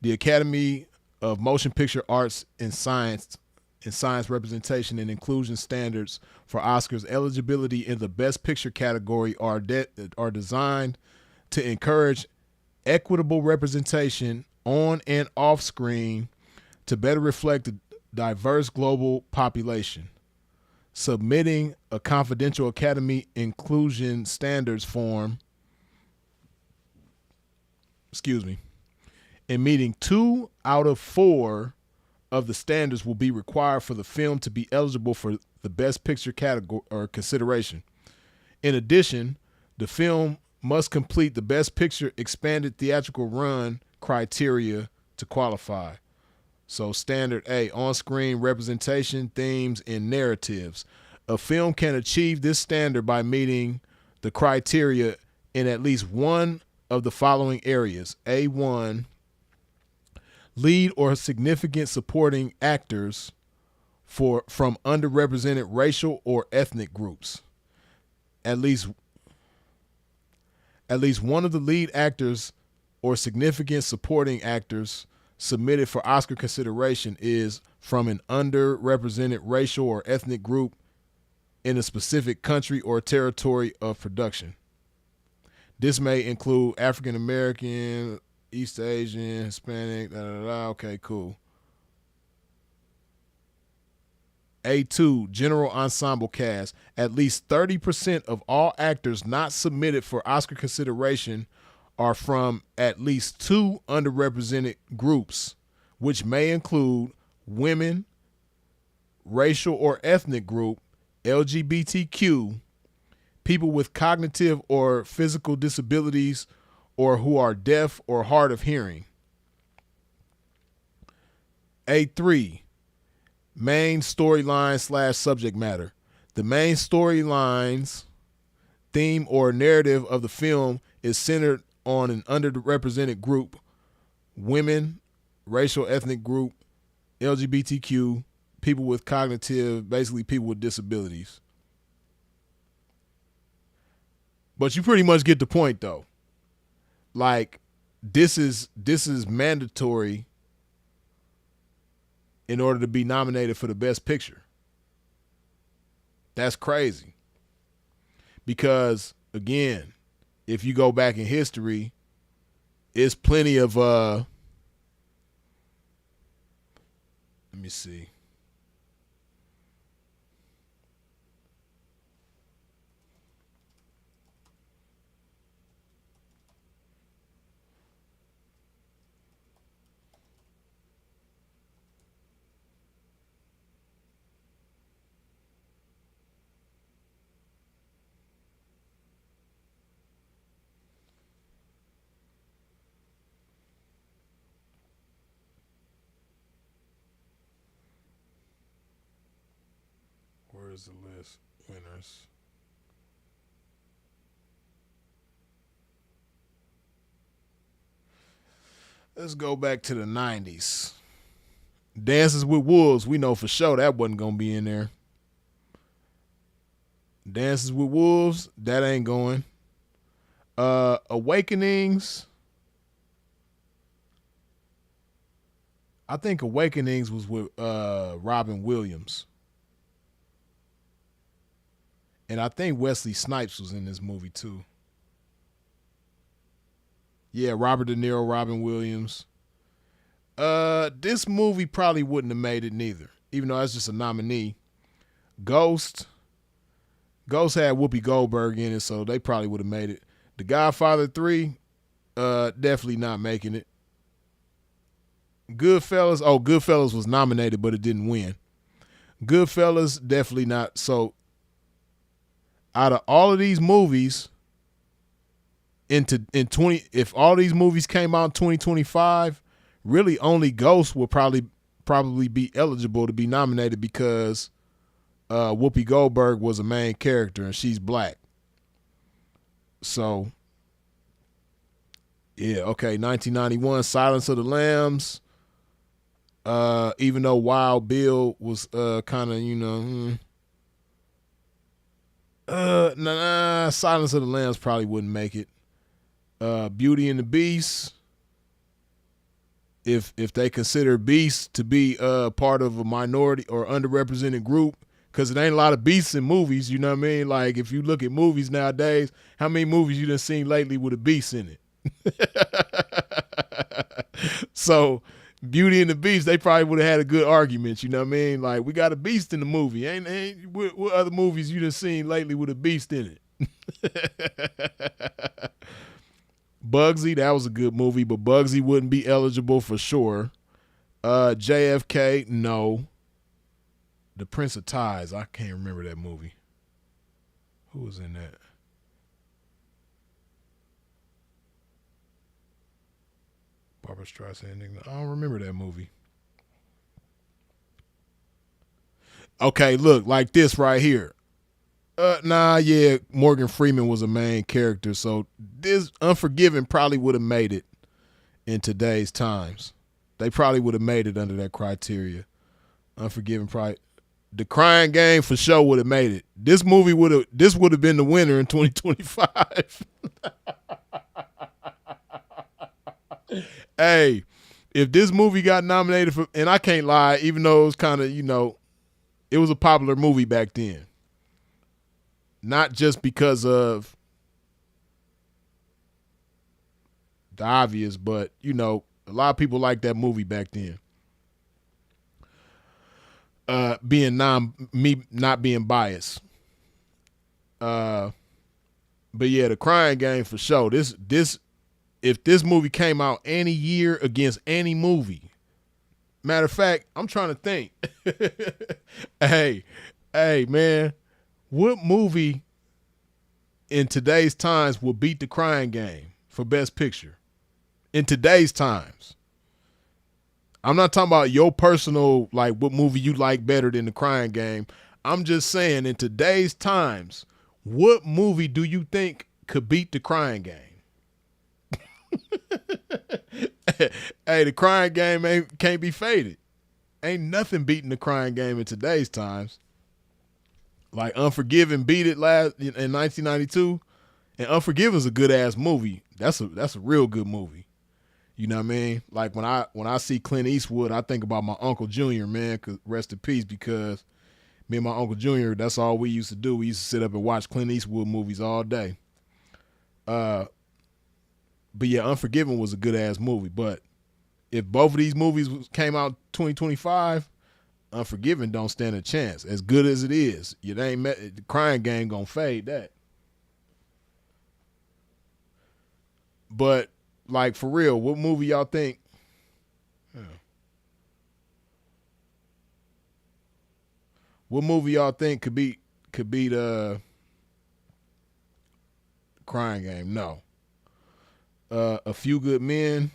The Academy of Motion Picture Arts and Science representation and inclusion standards for Oscars eligibility in the Best Picture category are designed to encourage equitable representation on and off screen to better reflect the diverse global population. Submitting a confidential Academy inclusion standards form, and meeting 2 out of 4 of the standards will be required for the film to be eligible for the Best Picture category or consideration. In addition, the film must complete the Best Picture expanded theatrical run criteria to qualify. So standard A, on-screen representation, themes, and narratives. A film can achieve this standard by meeting the criteria in at least one of the following areas. A1, lead or significant supporting actors from underrepresented racial or ethnic groups. At least one of the lead actors or significant supporting actors submitted for Oscar consideration is from an underrepresented racial or ethnic group in a specific country or territory of production. This may include African American, East Asian, Hispanic, Okay, cool. A2, general ensemble cast. At least 30% of all actors not submitted for Oscar consideration are from at least 2 underrepresented groups, which may include women, racial or ethnic group, LGBTQ, people with cognitive or physical disabilities, or who are deaf or hard of hearing. A3, main storyline / subject matter. The main storylines, theme, or narrative of the film is centered on an underrepresented group, women, racial ethnic group, LGBTQ, people with cognitive, basically people with disabilities. But you pretty much get the point though. Like this is mandatory in order to be nominated for the Best Picture. That's crazy. Because again, if you go back in history, it's plenty of let me see. Where's the list? Winners. Let's go back to the 90s. Dances with Wolves, we know for sure that wasn't going to be in there. Dances with Wolves, that ain't going. Awakenings. I think Awakenings was with Robin Williams. And I think Wesley Snipes was in this movie too. Yeah, Robert De Niro, Robin Williams. This movie probably wouldn't have made it neither, even though that's just a nominee. Ghost had Whoopi Goldberg in it, so they probably would have made it. The Godfather 3, definitely not making it. Goodfellas was nominated, but it didn't win. Goodfellas, definitely not. So out of all of these movies, if all these movies came out in 2025, really only Ghost will probably probably be eligible to be nominated because Whoopi Goldberg was a main character and she's black. So, yeah, okay, 1991, Silence of the Lambs. Even though Wild Bill was kind of, Silence of the Lambs probably wouldn't make it. Beauty and the Beast. If they consider beasts to be part of a minority or underrepresented group, because it ain't a lot of beasts in movies, you know what I mean? Like if you look at movies nowadays, how many movies you done seen lately with a beast in it? So Beauty and the Beast, they probably would have had a good argument, you know what I mean? Like we got a beast in the movie. Ain't what other movies you done seen lately with a beast in it? Bugsy, that was a good movie, but Bugsy wouldn't be eligible for sure. JFK, no. The Prince of Ties, I can't remember that movie. Who was in that? Barbara Streisand. I don't remember that movie. Okay, look, like this right here. Morgan Freeman was a main character, so this Unforgiven probably would have made it in today's times. They probably would have made it under that criteria. Unforgiven probably. The Crying Game for sure would have made it. This would have been the winner in 2025. Hey, if this movie got nominated for, and I can't lie, even though it was kind of, it was a popular movie back then. Not just because of the obvious, but, a lot of people liked that movie back then. Me not being biased. But yeah, The Crying Game for sure. If this movie came out any year against any movie, matter of fact, I'm trying to think. Hey, man, what movie in today's times will beat The Crying Game for Best Picture? In today's times. I'm not talking about your personal, like, what movie you like better than The Crying Game. I'm just saying, in today's times, what movie do you think could beat The Crying Game? Hey, The Crying Game can't be faded. Ain't nothing beating The Crying Game in today's times. Like Unforgiven beat it last in 1992, and Unforgiven's a good ass movie. That's a real good movie. You know what I mean? Like when I see Clint Eastwood, I think about my Uncle Junior, man, 'cause rest in peace, because me and my Uncle Junior, that's all we used to do. We used to sit up and watch Clint Eastwood movies all day. But yeah, Unforgiven was a good ass movie. But if both of these movies came out 2025, Unforgiven don't stand a chance. As good as it is, The Crying Game gonna fade that. But like for real, what movie y'all think? What movie y'all think could beat the Crying Game? No. A Few Good Men.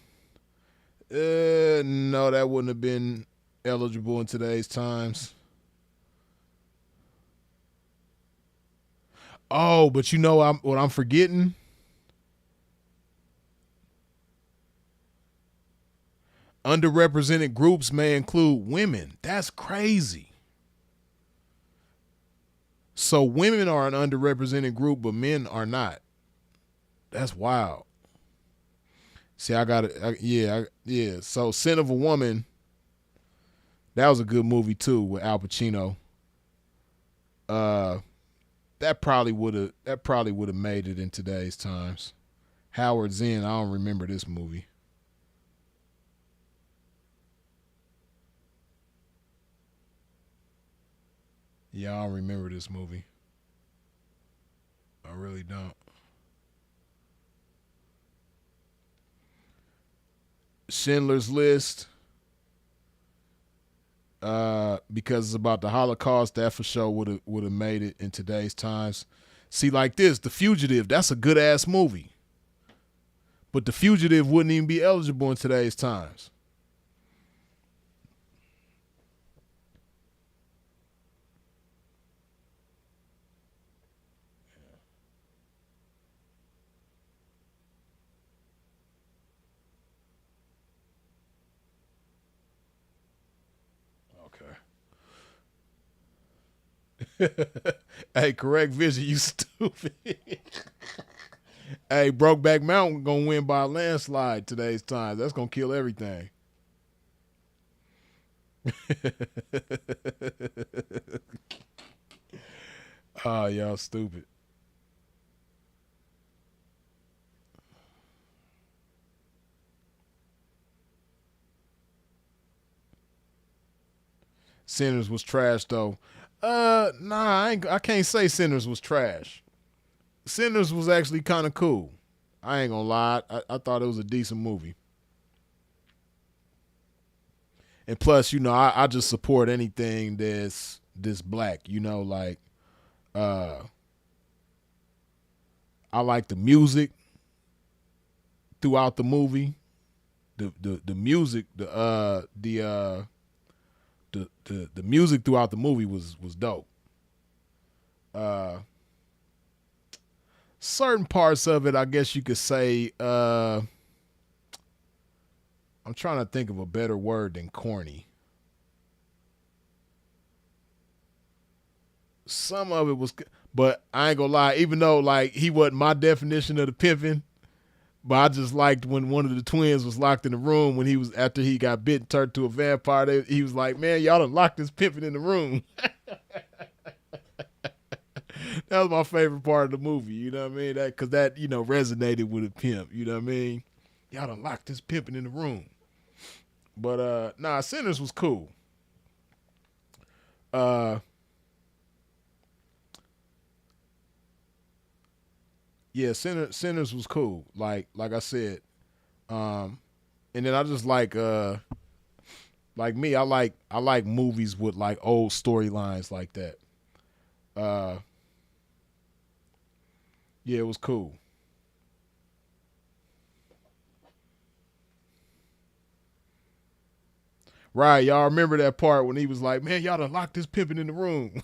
No, that wouldn't have been eligible in today's times. Oh, but what I'm forgetting? Underrepresented groups may include women. That's crazy. So women are an underrepresented group, but men are not. That's wild. See, I got it. Yeah. So Sin of a Woman, that was a good movie too with Al Pacino. That probably would have made it in today's times. Howard Zinn, I don't remember this movie. Yeah, I don't remember this movie. I really don't. Schindler's List. Because it's about the Holocaust, that for sure would have made it in today's times. See, like this, The Fugitive, that's a good ass movie. But The Fugitive wouldn't even be eligible in today's times. Okay. Hey, correct vision, you stupid. Hey, Brokeback Mountain gonna win by a landslide today's time. That's gonna kill everything. Oh, y'all stupid. Sinners was trash though. Nah, I can't say Sinners was trash. Sinners was actually kind of cool. I ain't gonna lie. I thought it was a decent movie. And plus, you know, I just support anything that's this black. You know, like I like the music throughout the movie. The music the music throughout the movie was dope. Certain parts of it, I guess you could say, I'm trying to think of a better word than corny. Some of it was, but I ain't gonna lie, even though like he wasn't my definition of the pimping, but I just liked when one of the twins was locked in the room when he was, after he got bit and turned to a vampire, he was like, man, y'all done locked this pimping in the room. That was my favorite part of the movie, you know what I mean? That, cause that, you know, resonated with a pimp, you know what I mean? Y'all done locked this pimping in the room. But nah, Sinners was cool. Yeah, Sinners was cool. Like I said. And then I just like me, I like movies with like old storylines like that. Yeah, it was cool. Right, y'all remember that part when he was like, man, y'all done locked this pimping in the room.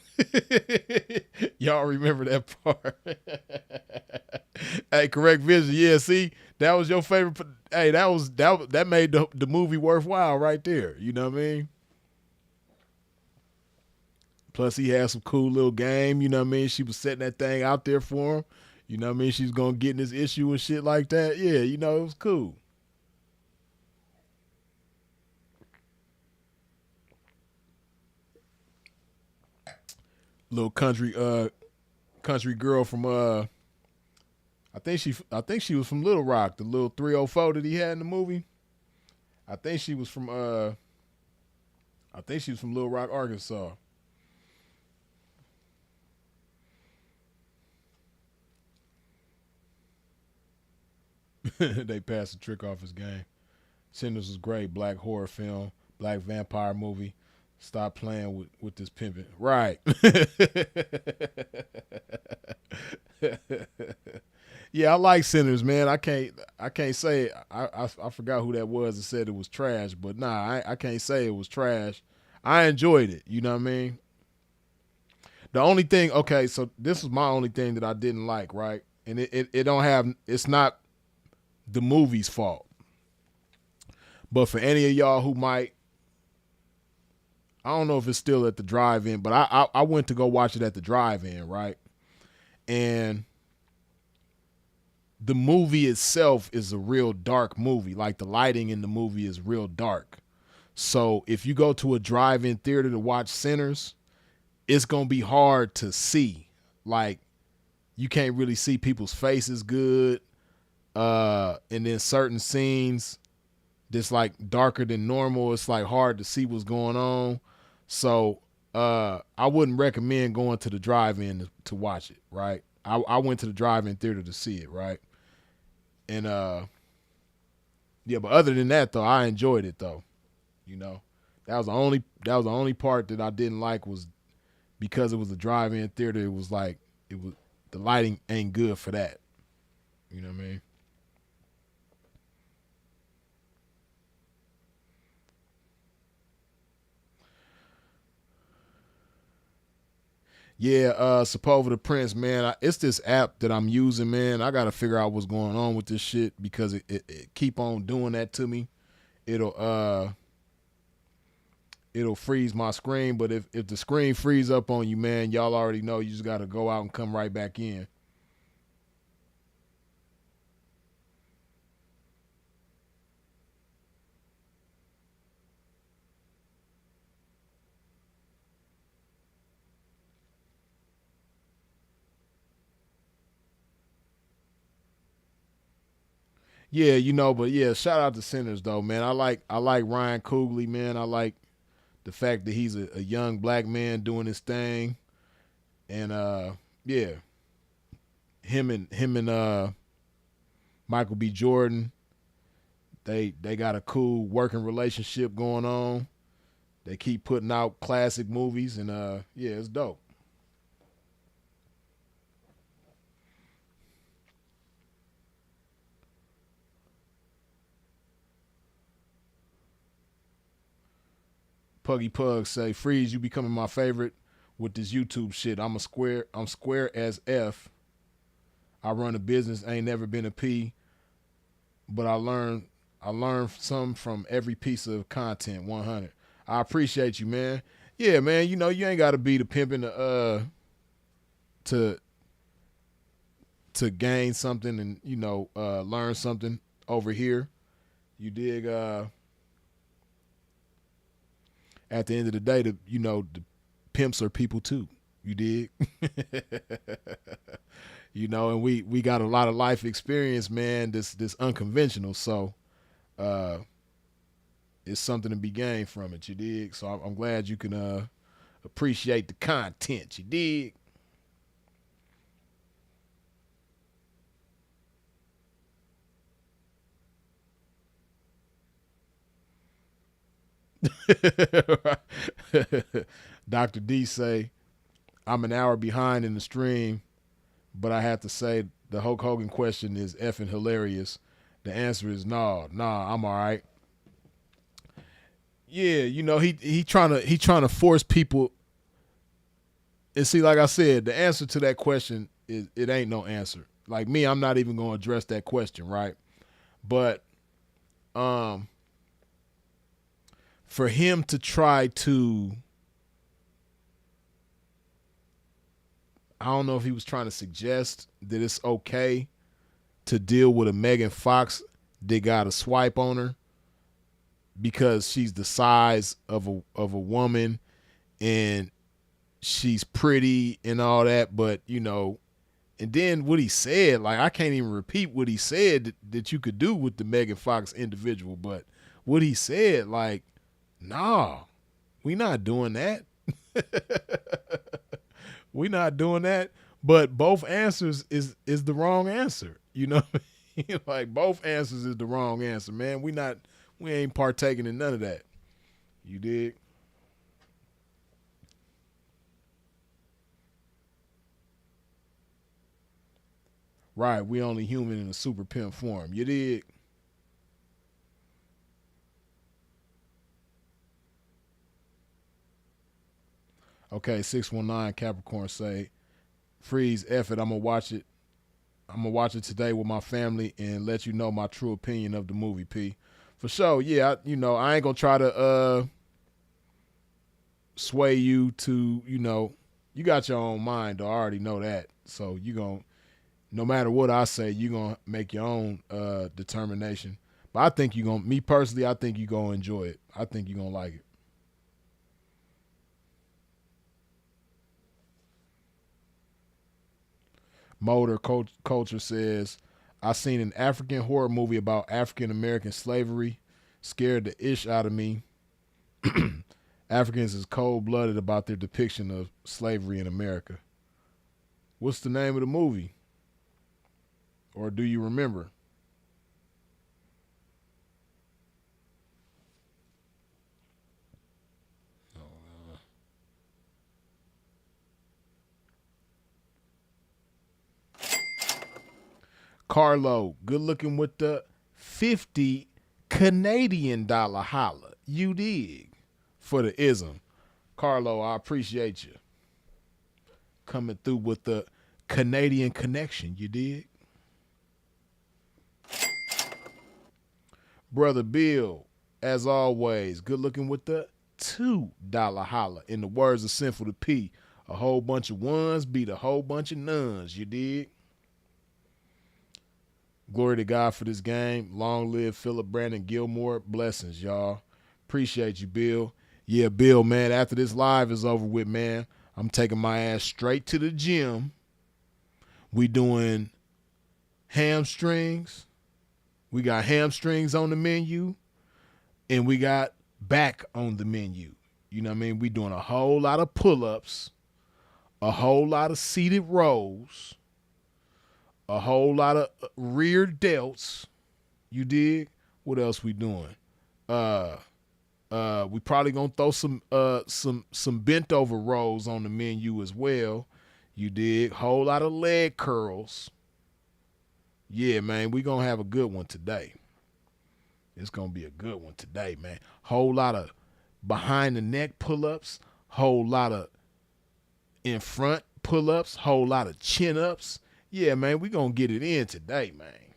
Y'all remember that part. Hey, correct vision. Yeah, see, that was your favorite. Hey, that made the movie worthwhile right there. You know what I mean? Plus, he had some cool little game. You know what I mean? She was setting that thing out there for him. You know what I mean? She's gonna get in this issue and shit like that. Yeah, you know, it was cool. Little country girl from I think she was from Little Rock, the little 304 that he had in the movie. I think she was from Little Rock, Arkansas. They passed the trick off his game. Sinners was great, black horror film, black vampire movie. Stop playing with this pimping. Right. Yeah, I like Sinners, man. I can't say I forgot who that was that said it was trash, but nah, I can't say it was trash. I enjoyed it. You know what I mean? The only thing, okay, so this is my only thing that I didn't like, right? And it don't have, it's not the movie's fault. But for any of y'all who might, I don't know if it's still at the drive-in, but I went to go watch it at the drive-in, right? And the movie itself is a real dark movie. Like the lighting in the movie is real dark. So if you go to a drive-in theater to watch Sinners, it's going to be hard to see. Like you can't really see people's faces good. And then certain scenes that's like darker than normal, it's like hard to see what's going on. So I wouldn't recommend going to the drive-in to watch it, right? I went to the drive-in theater to see it, right? And yeah, but other than that though, I enjoyed it though. You know, that was the only part that I didn't like, was because it was a drive-in theater. It was like the lighting ain't good for that. You know what I mean? Yeah, Sepulveda the Prince, man. It's this app that I'm using, man. I got to figure out what's going on with this shit because it keep on doing that to me. It'll it'll freeze my screen. But if the screen freeze up on you, man, y'all already know you just got to go out and come right back in. Yeah, but yeah, shout out to Sinners though, man. I like Ryan Coogler, man. I like the fact that he's a young black man doing his thing. And yeah, him and Michael B. Jordan, they got a cool working relationship going on. They keep putting out classic movies, and yeah, it's dope. Puggy Pug say, Freeze, you becoming my favorite with this YouTube shit. I'm square as F. I run a business, ain't never been a P, but I learned some from every piece of content. 100. I appreciate you, man. Yeah, man. You ain't got to be the pimping to gain something and learn something over here. You dig? At the end of the day, the pimps are people too. You dig? And we got a lot of life experience, man. This unconventional, so it's something to be gained from it. You dig? So I'm glad you can appreciate the content. You dig? Dr. D say, I'm an hour behind in the stream, but I have to say the Hulk Hogan question is effing hilarious. The answer is nah, I'm all right. Yeah, he trying to force people. And see, like I said, the answer to that question is it ain't no answer. Like me, I'm not even gonna address that question, right? But for him to try to, I don't know if he was trying to suggest that it's okay to deal with a Megan Fox that got a swipe on her because she's the size of a woman and she's pretty and all that, but and then what he said, like I can't even repeat what he said that you could do with the Megan Fox individual, but what he said, like, nah, we not doing that. We not doing that. But both answers is the wrong answer. Like both answers is the wrong answer, man. We ain't partaking in none of that. You dig? Right, we only human in a super pimp form. You dig? Okay, 619 Capricorn say, Freeze, F it, I'm gonna watch it. I'm gonna watch it today with my family and let you know my true opinion of the movie, P. For sure, yeah, I ain't gonna try to sway you to, you got your own mind, though. I already know that. So no matter what I say, you're gonna make your own determination. But I think me personally, I think you're gonna enjoy it. I think you're gonna like it. Motor Culture says, I seen an African horror movie about African American slavery. Scared the ish out of me. Africans is cold-blooded about their depiction of slavery in America. What's the name of the movie? Or do you remember? Carlo, good looking with the 50 Canadian dollar holla. You dig? For the ism. Carlo, I appreciate you coming through with the Canadian connection. You dig? Brother Bill, as always, good looking with the $2 holla. In the words of Sinful to P, a whole bunch of ones beat a whole bunch of nuns, you dig? Glory to God for this game. Long live Philip Brandon Gilmore. Blessings, y'all. Appreciate you, Bill. Yeah, Bill, man, after this live is over with, man, I'm taking my ass straight to the gym. We doing hamstrings. We got hamstrings on the menu. And we got back on the menu. You know what I mean? We doing a whole lot of pull-ups, a whole lot of seated rows, a whole lot of rear delts. You dig? What else we doing? We probably gonna throw some bent over rows on the menu as well. You dig? Whole lot of leg curls. Yeah, man, we gonna have a good one today. It's going to be a good one today, man. Whole lot of behind the neck pull-ups, whole lot of in front pull-ups, whole lot of chin-ups. Yeah, man, we going to get it in today, man.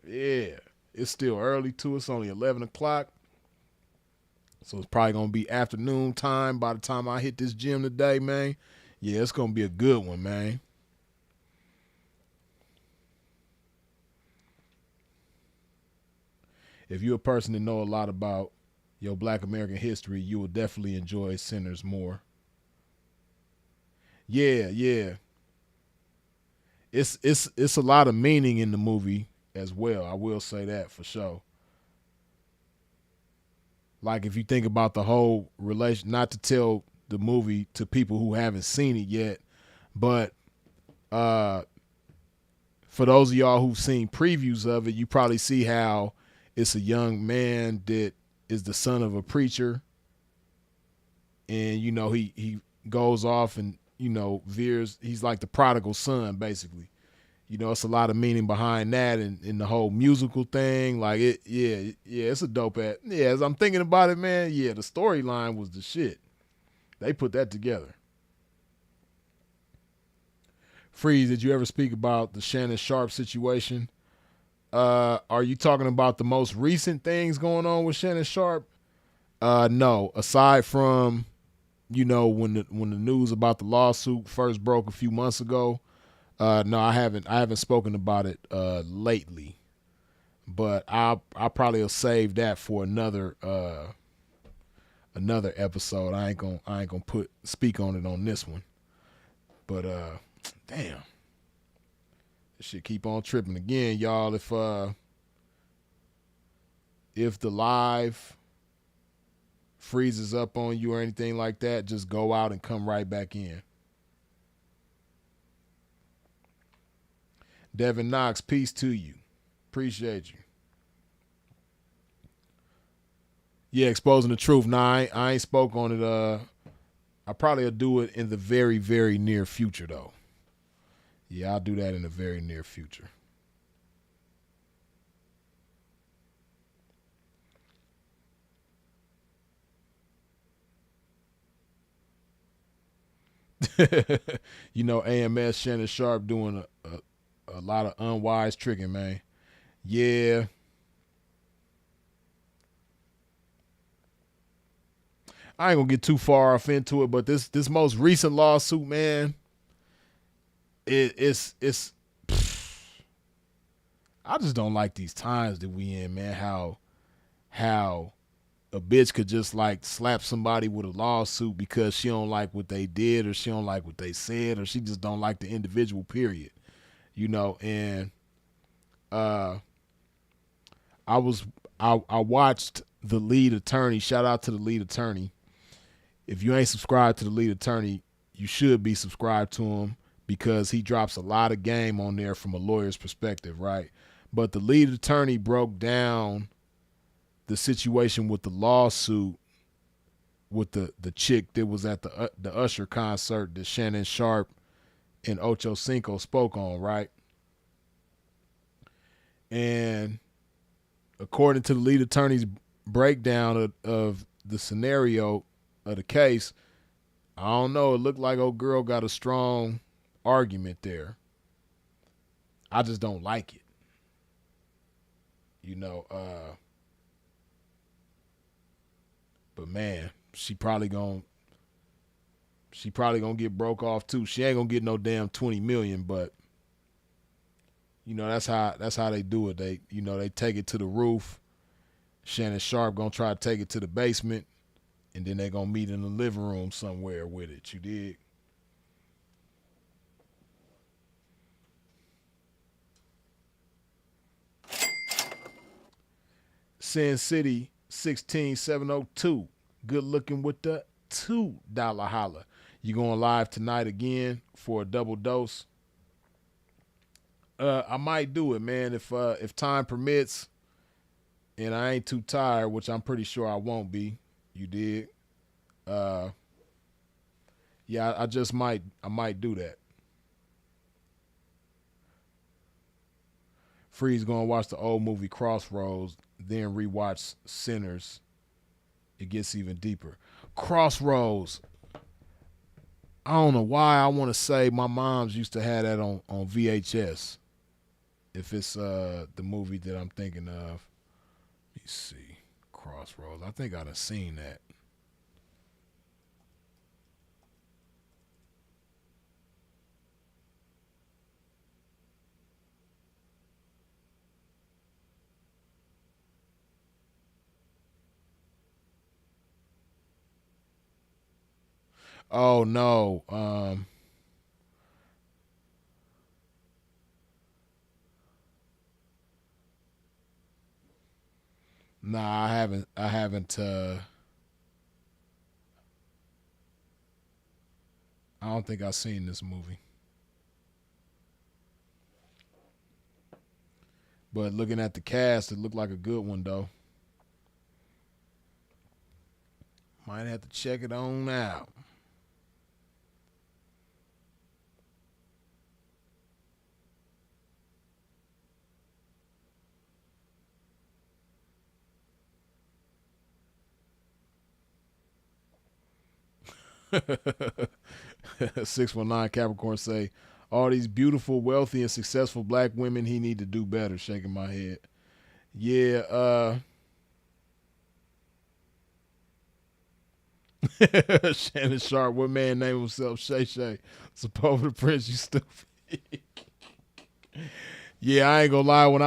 Yeah. It's still early, too. It's only 11 o'clock. So it's probably going to be afternoon time by the time I hit this gym today, man. Yeah, it's going to be a good one, man. If you're a person that know a lot about your Black American history, you will definitely enjoy Sinners more. Yeah. It's a lot of meaning in the movie as well. I will say that for sure. Like if you think about the whole relation, not to tell the movie to people who haven't seen it yet, but for those of y'all who've seen previews of it, you probably see how it's a young man that is the son of a preacher. And, you know, he goes off and, you know, veers. He's like the prodigal son, basically. You know, it's a lot of meaning behind that and the whole musical thing. Like, it's a dope ass. Yeah, as I'm thinking about it, man, yeah, the storyline was the shit. They put that together. Freeze, did you ever speak about the Shannon Sharpe situation? Are you talking about the most recent things going on with Shannon Sharpe? No. Aside from, you know, when the news about the lawsuit first broke a few months ago, no, I haven't spoken about it lately. But I'll probably will save that for another episode. I ain't gonna speak on it on this one. But damn. This shit keep on tripping again, y'all. If the live freezes up on you or anything like that, just go out and come right back in. Devin Knox, peace to you. Appreciate you. Yeah, exposing the truth. Nah, I ain't spoke on it. I probably will do it in the very, very near future, though. Yeah, I'll do that in the very near future. You know, AMS Shannon Sharpe doing a lot of unwise tricking, man. Yeah. I ain't gonna get too far off into it, but this most recent lawsuit, man, it's I just don't like these times that we in, man. How a bitch could just like slap somebody with a lawsuit because she don't like what they did or she don't like what they said or she just don't like the individual, period. You know, and I watched the lead attorney. Shout out to the lead attorney. If you ain't subscribed to the lead attorney, you should be subscribed to him because he drops a lot of game on there from a lawyer's perspective, right? But the lead attorney broke down the situation with the lawsuit with the chick that was at the Usher concert that Shannon Sharpe and Ocho Cinco spoke on, right? And according to the lead attorney's breakdown of the scenario of the case, I don't know, it looked like old girl got a strong argument there. I just don't like it. You know, but man, she probably gonna get broke off too. She ain't gonna get no damn 20 million, but you know, that's how they do it. They, you know, they take it to the roof. Shannon Sharpe gonna try to take it to the basement, and then they gonna meet in the living room somewhere with it. You dig? Sin City 16702. Good looking with the $2 holla. You going live tonight again for a double dose? I might do it, man, if time permits and I ain't too tired, which I'm pretty sure I won't be. You dig? Yeah, I might do that. Free's gonna watch the old movie Crossroads, then rewatch Sinners. It gets even deeper. Crossroads. I don't know why I want to say my mom's used to have that on VHS. If it's the movie that I'm thinking of. Let me see. Crossroads. I think I'd have seen that. Oh no. Nah, I haven't I don't think I've seen this movie. But looking at the cast, it looked like a good one though. Might have to check it on out. — 619 Capricorn say, all these beautiful, wealthy, and successful black women, he need to do better. Shaking my head. Yeah, Shannon Sharpe, what man named himself Shay Shay? Suppose the Prince, you stupid. Yeah, I ain't gonna lie. When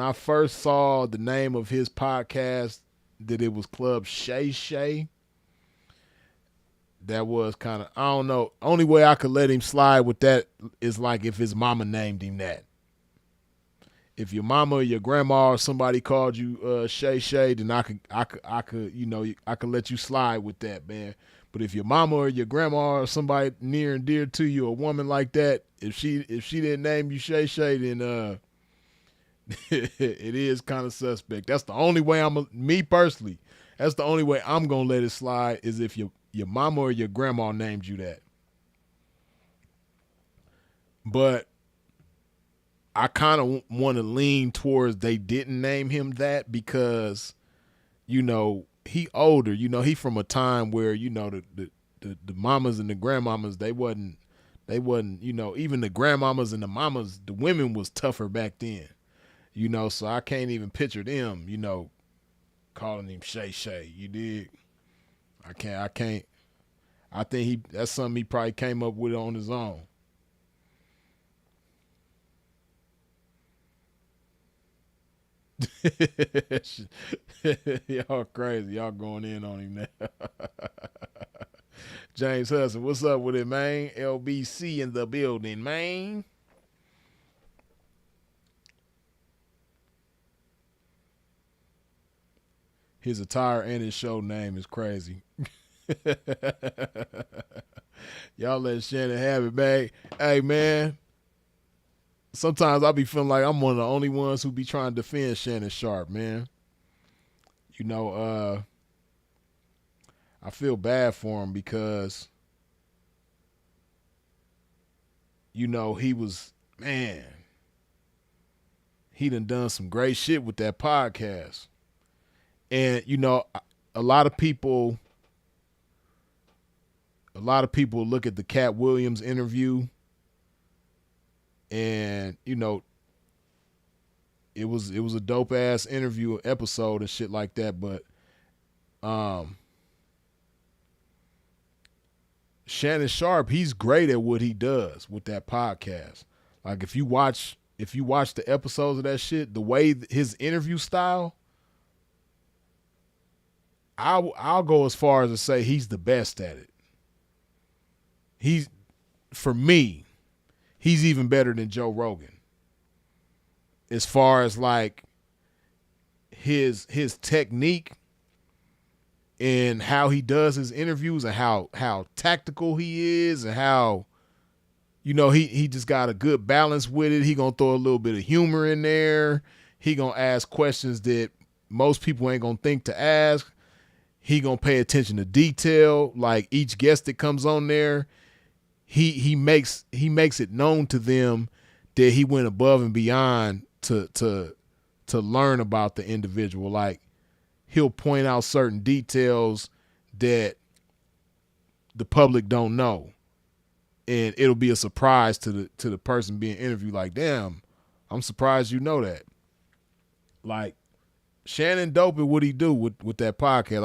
I first saw the name of his podcast, that it was Club Shay Shay. That was kind of, I don't know. Only way I could let him slide with that is like if his mama named him that. If your mama or your grandma or somebody called you Shay Shay, then I could, you know, I could let you slide with that, man. But if your mama or your grandma or somebody near and dear to you, a woman like that, if she didn't name you Shay Shay, then it is kind of suspect. That's the only way me personally. That's the only way I'm gonna let it slide is if your mama or your grandma named you that. But I kind of want to lean towards they didn't name him that because, you know, he older. You know, he from a time where, you know, the mamas and the grandmamas, they wasn't, you know, even the grandmamas and the mamas, the women was tougher back then. You know, so I can't even picture them, you know, calling him Shay Shay. You dig? I can't. I think that's something he probably came up with on his own. Y'all crazy. Y'all going in on him now. James Hudson, what's up with it, man? LBC in the building, man. His attire and his show name is crazy. Y'all let Shannon have it, man. Hey, man. Sometimes I be feeling like I'm one of the only ones who be trying to defend Shannon Sharpe, man. You know, I feel bad for him because, you know, he done some great shit with that podcast. And, you know, a lot of people look at the Cat Williams interview and, you know, it was a dope ass interview episode and shit like that. But Shannon Sharpe, he's great at what he does with that podcast. Like if you watch the episodes of that shit, the way his interview style, I'll go as far as to say he's the best at it. For me, he's even better than Joe Rogan. As far as like his technique and how he does his interviews and how tactical he is and how, you know, he just got a good balance with it. He gonna throw a little bit of humor in there. He gonna ask questions that most people ain't gonna think to ask. He gonna pay attention to detail. Like each guest that comes on there, he makes it known to them that he went above and beyond to learn about the individual. Like he'll point out certain details that the public don't know, and it'll be a surprise to the person being interviewed. Like, damn, I'm surprised you know that. Like Shannon dope at what he do with that podcast.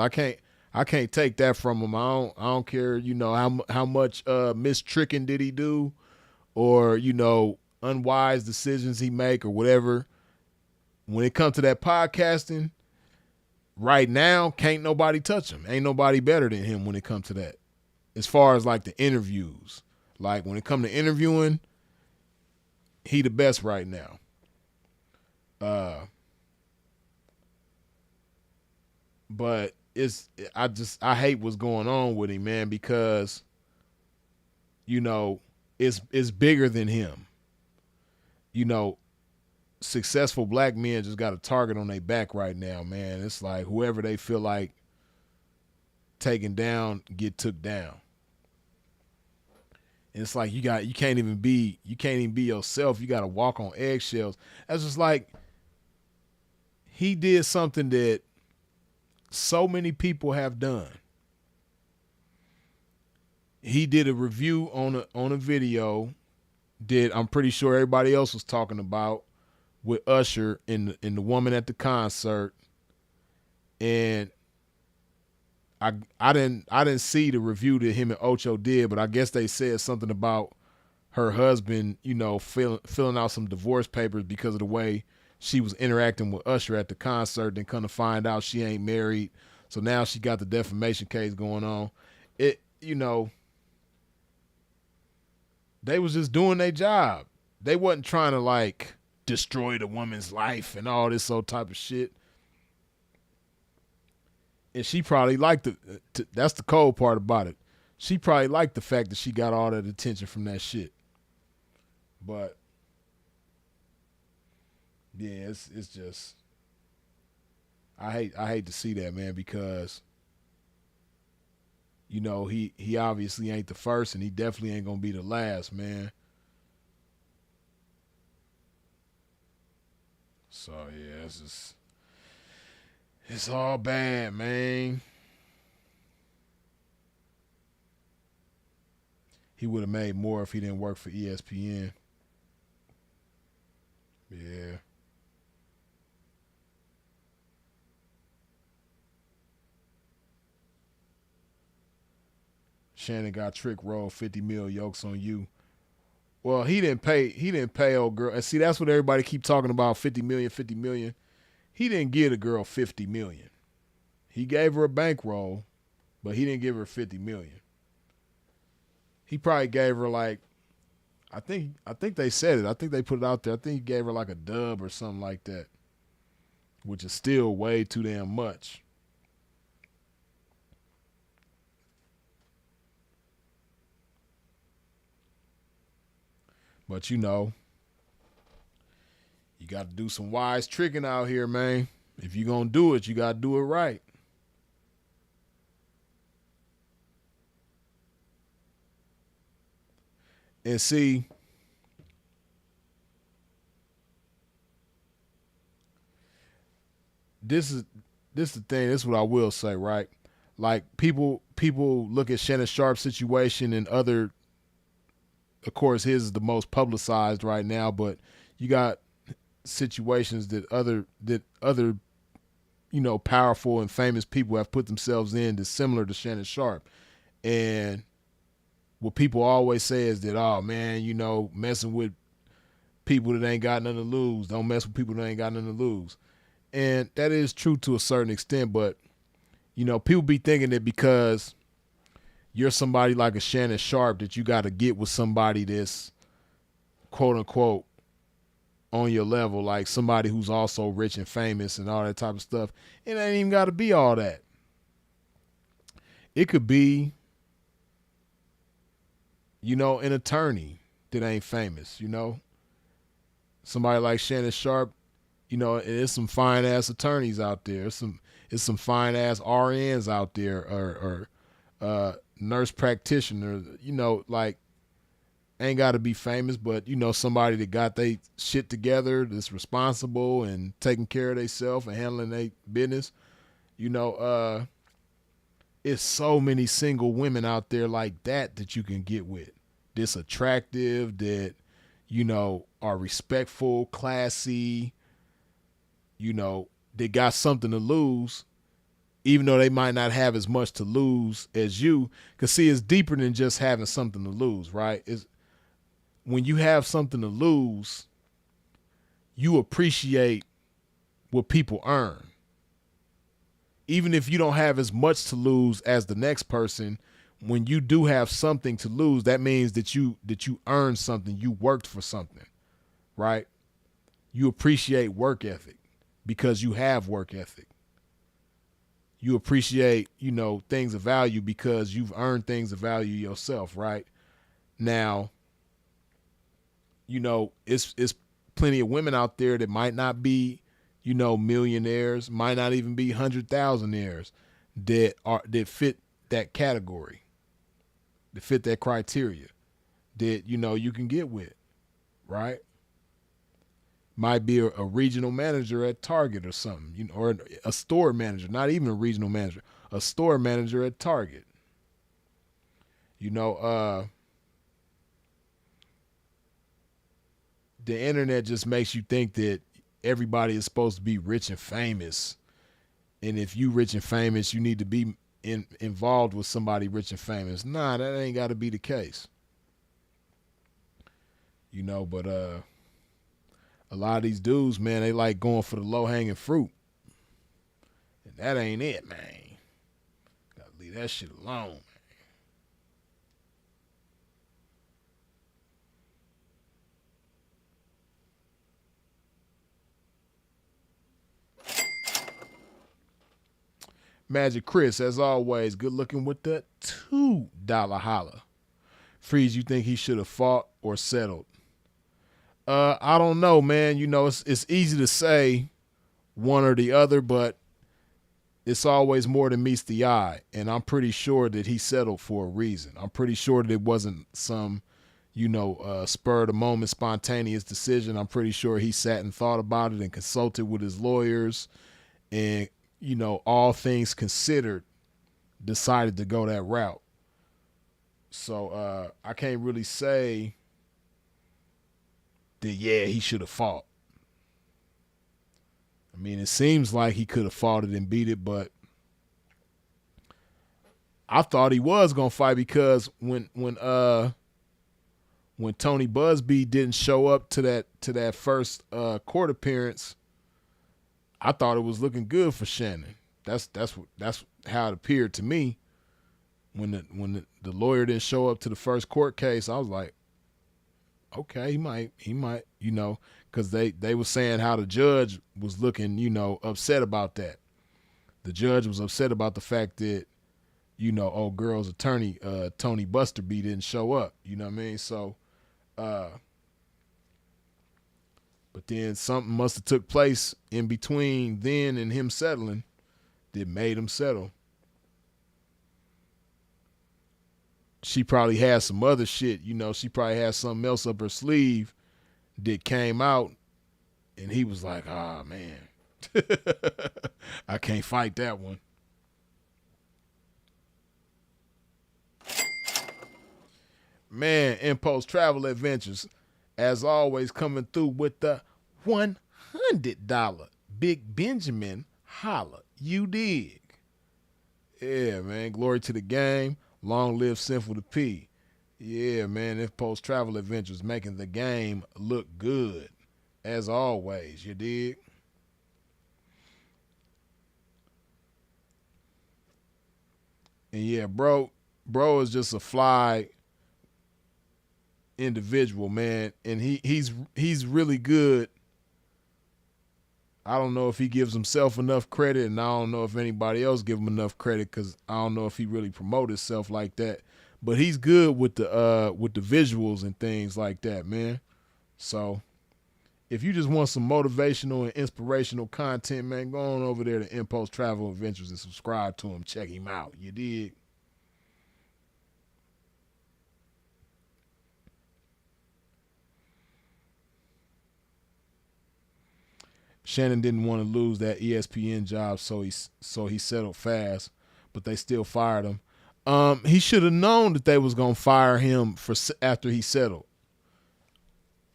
I can't take that from him. I don't care, you know, how much mistricking did he do, or, you know, unwise decisions he make or whatever. When it comes to that podcasting, right now, can't nobody touch him. Ain't nobody better than him when it comes to that. As far as like the interviews, like when it comes to interviewing, he the best right now. But I hate what's going on with him, man, because, you know, it's bigger than him. You know, successful black men just got a target on their back right now, man. It's like whoever they feel like taking down get took down. And it's like you can't even be yourself. You got to walk on eggshells. That's just like he did something that so many people have done. He did a review on a video that I'm pretty sure everybody else was talking about with Usher and the woman at the concert. And I didn't see the review that him and Ocho did, but I guess they said something about her husband, you know, filling out some divorce papers because of the way she was interacting with Usher at the concert. Then come to find out she ain't married, so now she got the defamation case going on. It, you know, they was just doing their job. They wasn't trying to like destroy the woman's life and all this old type of shit. And she probably liked that's the cold part about it. She probably liked the fact that she got all that attention from that shit. But yeah, it's just I hate to see that, man, because, you know, he obviously ain't the first, and he definitely ain't gonna be the last, man. So yeah, it's all bad, man. He would have made more if he didn't work for ESPN. Yeah. Shannon got trick rolled 50 mil yokes on you. Well, he didn't pay old girl. And see, that's what everybody keep talking about, 50 million. He didn't give the girl 50 million. He gave her a bankroll, but he didn't give her 50 million. He probably gave her like, I think they said it. I think they put it out there. I think he gave her like a dub or something like that, which is still way too damn much. But, you know, you got to do some wise tricking out here, man. If you're going to do it, you got to do it right. And see, this is the thing. This is what I will say, right? Like people look at Shannon Sharpe's situation and other. Of course, his is the most publicized right now, but you got situations that other powerful and famous people have put themselves in that's similar to Shannon Sharpe. And what people always say is that, oh man, messing with people that ain't got nothing to lose. Don't mess with people that ain't got nothing to lose. And that is true to a certain extent, but people be thinking that because you're somebody like a Shannon Sharpe that you got to get with somebody that's quote unquote on your level, like somebody who's also rich and famous and all that type of stuff. It ain't even got to be all that. It could be, an attorney that ain't famous, somebody like Shannon Sharpe, there's some fine ass attorneys out there. It's some fine ass RNs out there or nurse practitioners, like ain't got to be famous, but somebody that got they shit together, that's responsible and taking care of themselves and handling their business. It's so many single women out there like that you can get with. This attractive, that are respectful, classy, they got something to lose, even though they might not have as much to lose as you. Because see, it's deeper than just having something to lose, right? It's when you have something to lose, you appreciate what people earn. Even if you don't have as much to lose as the next person, when you do have something to lose, that means that you earned something, you worked for something, right? You appreciate work ethic because you have work ethic. You appreciate, things of value because you've earned things of value yourself, right? Now, it's plenty of women out there that might not be, millionaires, might not even be 100,000aires that fit that category, that fit that criteria, that you can get with, right? Might be a regional manager at Target or something, or a store manager, not even a regional manager, a store manager at Target. The internet just makes you think that everybody is supposed to be rich and famous. And if you rich and famous, you need to be involved with somebody rich and famous. Nah, that ain't got to be the case. But a lot of these dudes, man, they like going for the low-hanging fruit. And that ain't it, man. Gotta leave that shit alone, man. Magic Chris, as always, good looking with the $2 holla. Freeze, you think he should have fought or settled? I don't know, man. It's easy to say one or the other, but it's always more than meets the eye. And I'm pretty sure that he settled for a reason. I'm pretty sure that it wasn't some, spur of the moment, spontaneous decision. I'm pretty sure he sat and thought about it and consulted with his lawyers and, all things considered, decided to go that route. So I can't really say that, yeah, he should have fought. I mean, it seems like he could have fought it and beat it, but I thought he was gonna fight because when Tony Busby didn't show up to that first court appearance, I thought it was looking good for Shannon. That's how it appeared to me. When the lawyer didn't show up to the first court case, I was like, okay, he might, because they were saying how the judge was looking, upset about that. The judge was upset about the fact that, old girl's attorney, Tony Busterby, didn't show up. You know what I mean? So, but then something must have took place in between then and him settling that made him settle. She probably had some other shit, she probably had something else up her sleeve that came out, and he was like, ah, man, I can't fight that one. Man, Impulse Travel Adventures, as always, coming through with the $100 Big Benjamin holla. You dig? Yeah, man. Glory to the game. Long live Sinful to P. Yeah, man. If Post Travel Adventures making the game look good. As always, you dig? And yeah, bro is just a fly individual, man. And he's really good. I don't know if he gives himself enough credit, and I don't know if anybody else give him enough credit, because I don't know if he really promote himself like that. But he's good with the visuals and things like that, man. So if you just want some motivational and inspirational content, man, go on over there to Impulse Travel Adventures and subscribe to him. Check him out. You dig? Shannon didn't want to lose that ESPN job, so he settled fast, but they still fired him. He should have known that they was gonna fire him after he settled.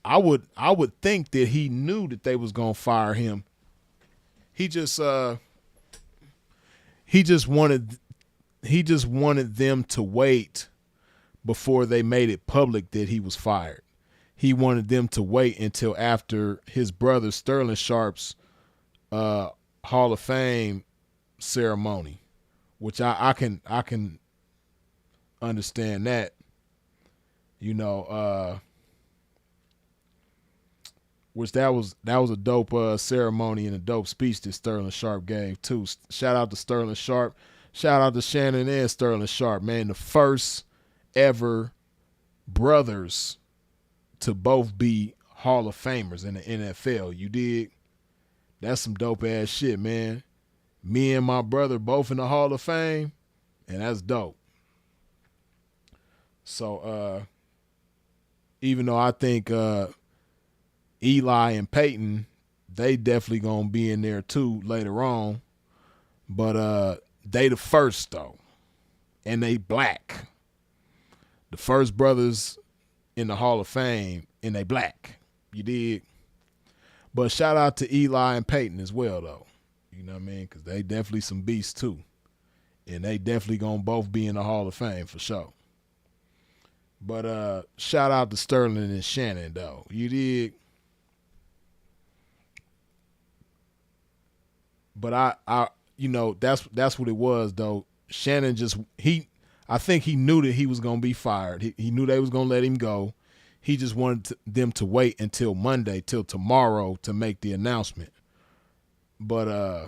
I would think that he knew that they was gonna fire him. He just wanted them to wait before they made it public that he was fired. He wanted them to wait until after his brother Sterling Sharpe's Hall of Fame ceremony, which I can understand that. You know, which that was a dope ceremony and a dope speech that Sterling Sharpe gave too. Shout out to Sterling Sharpe. Shout out to Shannon and Sterling Sharpe, man. The first ever brothers to both be Hall of Famers in the NFL. You dig? That's some dope ass shit, man. Me and my brother both in the Hall of Fame, and that's dope. So even though I think Eli and Peyton, they definitely gonna be in there too later on, but they the first though, and they black. The first brothers in the Hall of Fame, and they black. You dig? But shout out to Eli and Peyton as well, though. You know what I mean? Because they definitely some beasts, too. And they definitely going to both be in the Hall of Fame for sure. But shout out to Sterling and Shannon, though. You dig? But I you know, that's what it was, though. Shannon I think he knew that he was going to be fired. He knew they was going to let him go. He just wanted them to wait until Monday, till tomorrow, to make the announcement. But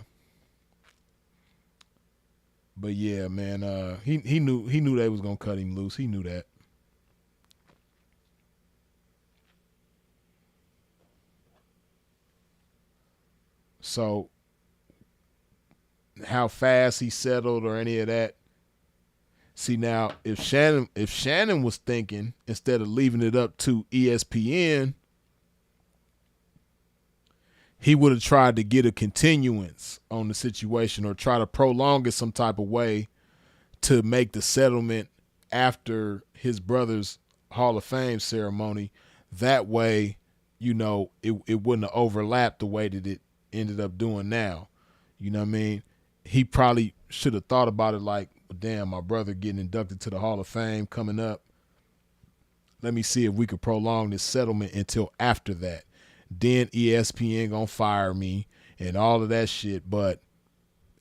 yeah, man, he knew they was going to cut him loose. He knew that. So how fast he settled or any of that. See, now, if Shannon was thinking, instead of leaving it up to ESPN, he would have tried to get a continuance on the situation or try to prolong it some type of way to make the settlement after his brother's Hall of Fame ceremony. That way, you know, it wouldn't have overlapped the way that it ended up doing now. You know what I mean? He probably should have thought about it like, damn, my brother getting inducted to the Hall of Fame coming up. Let me see if we could prolong this settlement until after that. Then ESPN gonna fire me and all of that shit, but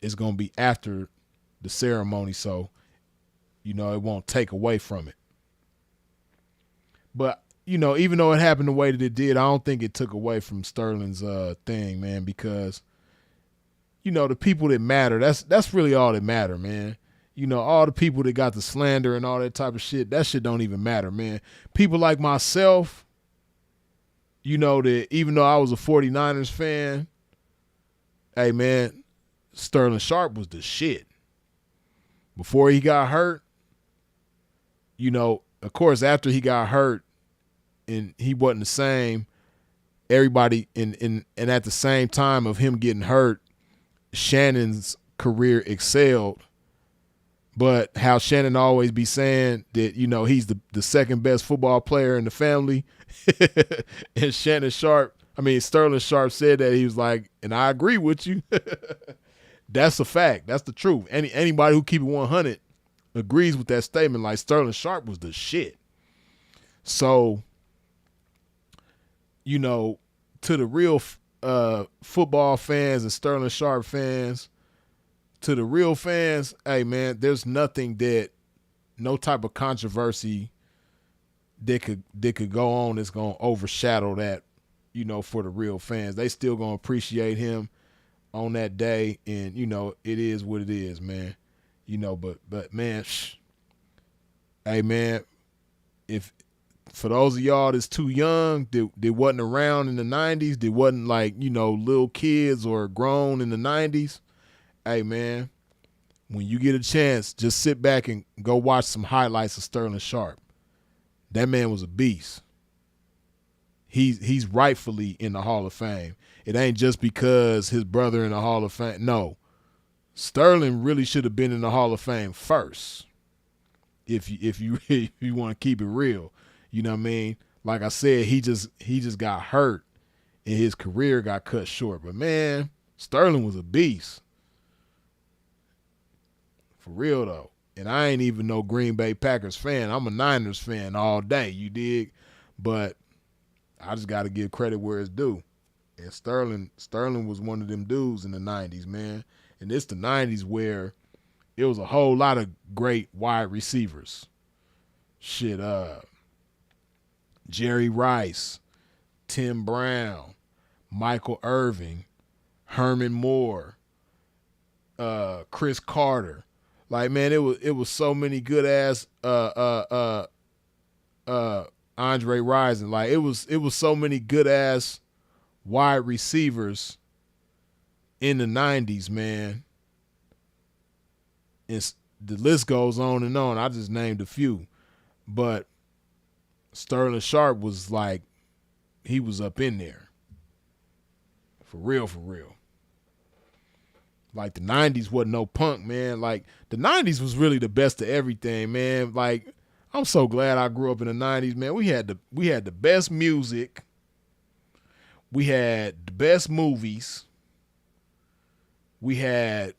it's gonna be after the ceremony, so you know it won't take away from it. But you know, even though it happened the way that it did, I don't think it took away from Sterling's thing, man, because you know the people that matter, that's really all that matter, man. You know, all the people that got the slander and all that type of shit, that shit don't even matter, man. People like myself, you know, that even though I was a 49ers fan, hey, man, Sterling Sharpe was the shit. Before he got hurt, you know, of course, after he got hurt and he wasn't the same, everybody, and at the same time of him getting hurt, Shannon's career excelled. But how Shannon always be saying that, you know, he's the second best football player in the family. And Sterling Sharpe said that, he was like, and I agree with you. That's a fact. That's the truth. Anybody who keep it 100 agrees with that statement. Like Sterling Sharpe was the shit. So, you know, to the real football fans and Sterling Sharpe fans, to the real fans, hey man, there's nothing that, no type of controversy that could go on that's gonna overshadow that, you know, for the real fans. They still gonna appreciate him on that day, and you know, it is what it is, man. You know, but man, hey man, if for those of y'all that's too young, that wasn't around in the 90s, that wasn't like, you know, little kids or grown in the 90s, hey man, when you get a chance, just sit back and go watch some highlights of Sterling Sharpe. That man was a beast. He's rightfully in the Hall of Fame. It ain't just because his brother in the Hall of Fame. No, Sterling really should have been in the Hall of Fame first. If you want to keep it real, you know what I mean. Like I said, he just got hurt and his career got cut short. But man, Sterling was a beast. For real though. And I ain't even no Green Bay Packers fan. I'm a Niners fan all day, you dig? But I just got to give credit where it's due. And Sterling was one of them dudes in the 90s, man. And it's the 90s where it was a whole lot of great wide receivers. Shit, Jerry Rice, Tim Brown, Michael Irvin, Herman Moore, Chris Carter. Like, man, it was so many good ass Andre Rison. Like, it was so many good ass wide receivers in the 90s, man. And the list goes on and on. I just named a few. But Sterling Sharpe was like, he was up in there. For real, for real. Like, the 90s wasn't no punk, man. Like, the 90s was really the best of everything, man. Like, I'm so glad I grew up in the 90s, man. We had the best music. We had the best movies. We had,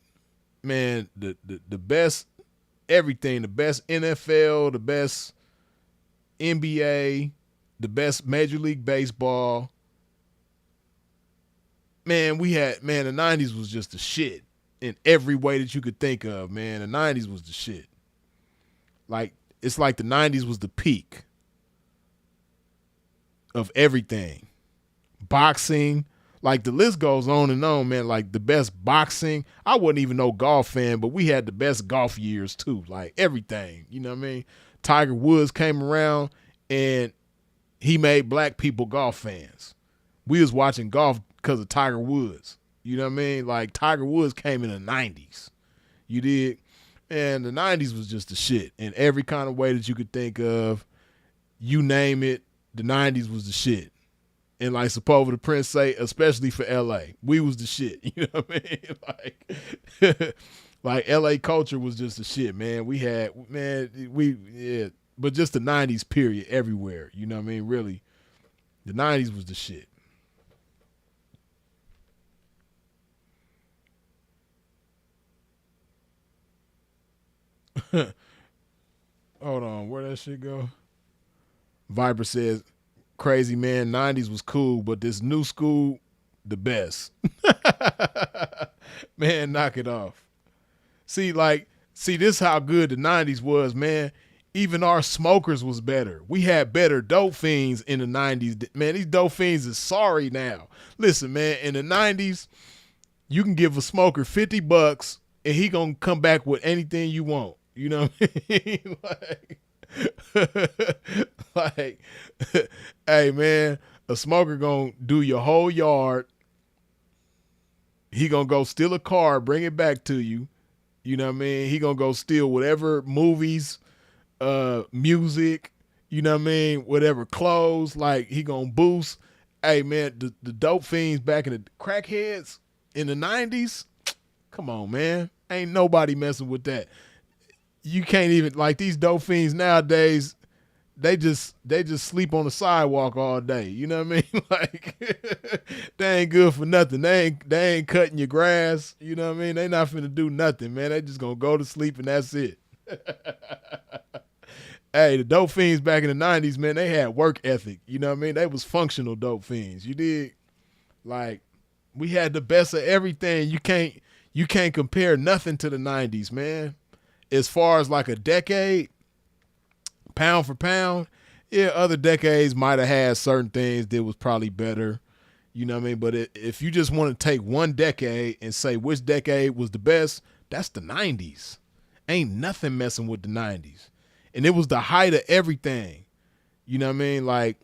man, the best everything. The best NFL, the best NBA, the best Major League Baseball. Man, the 90s was just the shit in every way that you could think of, man. The 90s was the shit. Like, it's like the 90s was the peak of everything. Boxing, like the list goes on and on, man. Like the best boxing. I wasn't even no golf fan, but we had the best golf years too. Like everything, you know what I mean? Tiger Woods came around and he made black people golf fans. We was watching golf because of Tiger Woods. You know what I mean? Like Tiger Woods came in the 90s. You did? And the 90s was just the shit. In every kind of way that you could think of, you name it, the 90s was the shit. And like Sepulveda the Prince say, especially for LA, we was the shit. You know what I mean? Like LA culture was just the shit, man. We had, yeah, but just the 90s period everywhere. You know what I mean? Really, the 90s was the shit. Hold on, where that shit go? Viper says, crazy man, 90s was cool, but this new school, the best. Man, knock it off. See, this how good the 90s was, man. Even our smokers was better. We had better dope fiends in the 90s. Man, these dope fiends is sorry now. Listen, man, in the 90s, you can give a smoker $50 and he gonna come back with anything you want. You know what I mean? Like, hey man, a smoker gonna do your whole yard. He gonna go steal a car, bring it back to you. You know what I mean? He gonna go steal whatever movies, music, you know what I mean? Whatever clothes, like he gonna boost. Hey man, the dope fiends back in the crackheads in the 90s, come on man. Ain't nobody messing with that. You can't even, like these dope fiends nowadays, they just sleep on the sidewalk all day. You know what I mean? Like they ain't good for nothing. They ain't cutting your grass. You know what I mean? They not finna do nothing, man. They just gonna go to sleep and that's it. Hey, the dope fiends back in the 90s, man, they had work ethic. You know what I mean? They was functional dope fiends. You dig? Like, we had the best of everything. You can't compare nothing to the 90s, man. As far as like a decade, pound for pound, yeah, other decades might have had certain things that was probably better. You know what I mean? But if you just want to take one decade and say which decade was the best, that's the 90s. Ain't nothing messing with the 90s. And it was the height of everything. You know what I mean? Like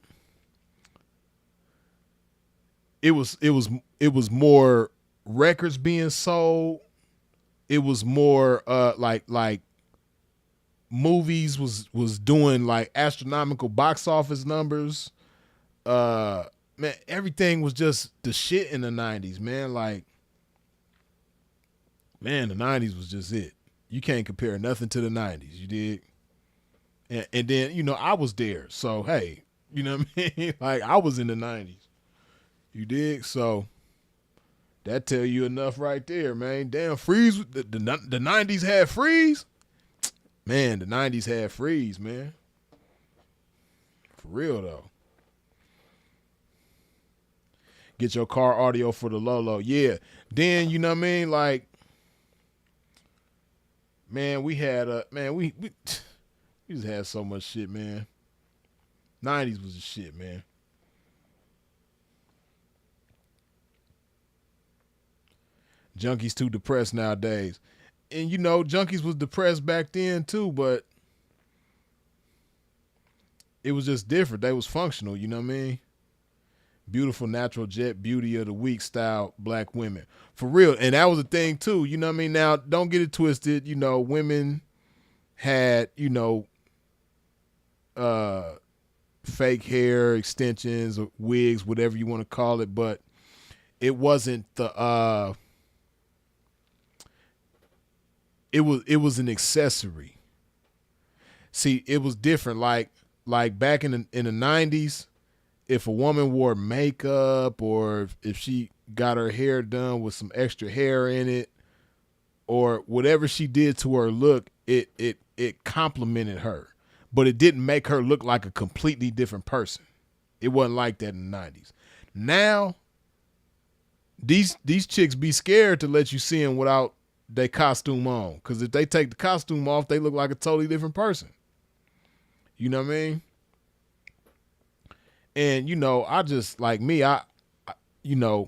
it was more records being sold. It was more like movies was doing like astronomical box office numbers. Man, everything was just the shit in the 90s, man. Like, man, the 90s was just it. You can't compare nothing to the 90s, you did. And then, you know, I was there. So, hey, you know what I mean? Like, I was in the 90s. You dig? So, that tell you enough right there, man. Damn, Freeze, the 90s had Freeze. Man, the 90s had Freeze, man. For real, though. Get your car audio for the Lolo. Yeah. Then, you know what I mean? Like, man, we had we just had so much shit, man. 90s was the shit, man. Junkies too depressed nowadays. And you know, junkies was depressed back then too, but it was just different. They was functional, you know what I mean? Beautiful natural jet beauty of the week style black women. For real. And that was a thing too, you know what I mean? Now, don't get it twisted, you know, women had, you know, fake hair, extensions, or wigs, whatever you want to call it, but it wasn't the it was an accessory. See, it was different. Like back in the 90s, if a woman wore makeup or if she got her hair done with some extra hair in it or whatever she did to her look, it complimented her. But it didn't make her look like a completely different person. It wasn't like that in the 90s. Now, these chicks be scared to let you see them without their costume on. Because if they take the costume off, they look like a totally different person. You know what I mean? And, you know, I just, like me, I you know,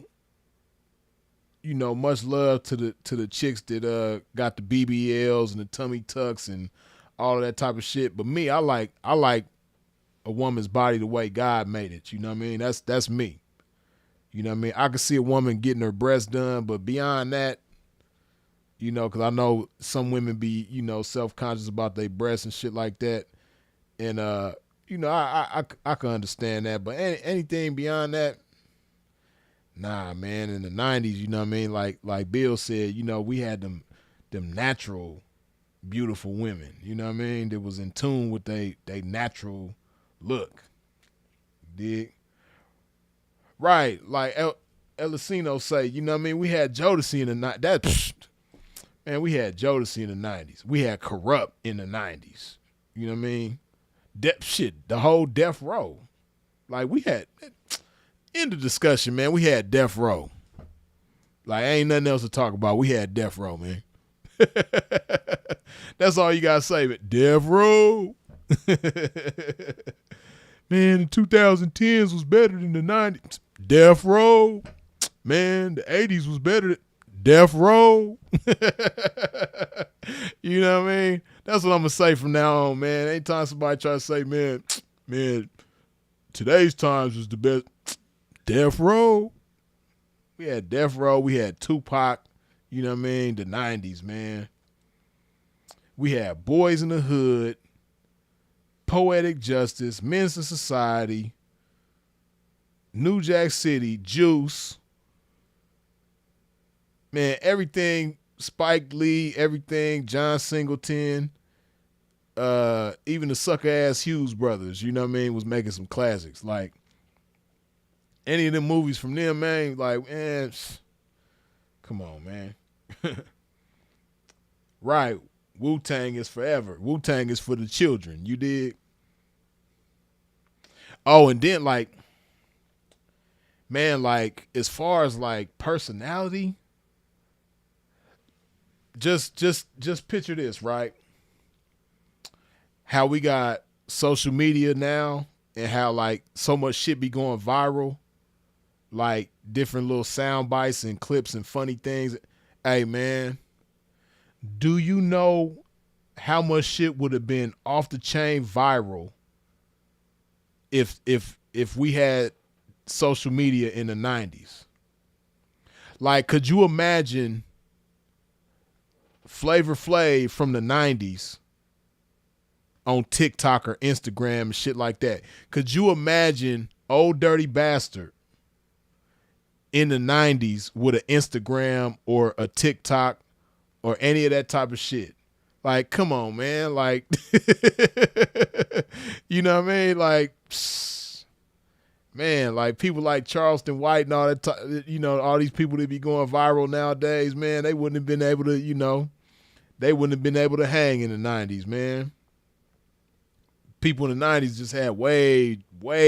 much love to the chicks that got the BBLs and the tummy tucks and all of that type of shit. But me, I like a woman's body the way God made it. You know what I mean? That's me. You know what I mean? I could see a woman getting her breasts done, but beyond that, you know, because I know some women be, you know, self-conscious about their breasts and shit like that. And, you know, I can understand that. But anything beyond that, nah, man. In the 90s, you know what I mean? Like Bill said, you know, we had them natural, beautiful women. You know what I mean? That was in tune with they natural look. Dig? Right. Like Elicino say, you know what I mean? We had Jodeci in the 90s. Man, we had Jodeci in the 90s. We had Corrupt in the 90s. You know what I mean? The whole Death Row. Like, we had, end of discussion, man. We had Death Row. Like, ain't nothing else to talk about. We had Death Row, man. That's all you got to say, but Death Row. Man, the 2010s was better than the 90s. Death Row. Man, the 80s was better than Death Row. You know what I mean? That's what I'm going to say from now on, man. Anytime somebody try to say, man, today's times was the best. Death Row. We had Death Row. We had Tupac. You know what I mean? The 90s, man. We had Boys in the Hood, Poetic Justice, Men's in Society, New Jack City, Juice. Man, everything, Spike Lee, everything, John Singleton. even the sucker ass Hughes brothers, you know what I mean, was making some classics. Like any of them movies from them, man, like, man, come on, man. Right. Wu-Tang is forever. Wu-Tang is for the children. You dig? Oh, and then like, man, like as far as like personality, just picture this, right? How we got social media now and how like so much shit be going viral, like different little sound bites and clips and funny things. Hey man, do you know how much shit would have been off the chain viral if we had social media in the 90s? Like, could you imagine Flavor Flav from the 90s on TikTok or Instagram and shit like that? Could you imagine Old Dirty Bastard in the 90s with an Instagram or a TikTok or any of that type of shit? Like, come on, man. Like, you know what I mean? Like, man, like people like Charleston White and all that, you know, all these people that be going viral nowadays, man, they wouldn't have been able to, you know, they wouldn't have been able to hang in the 90s, man. People in the 90s just had way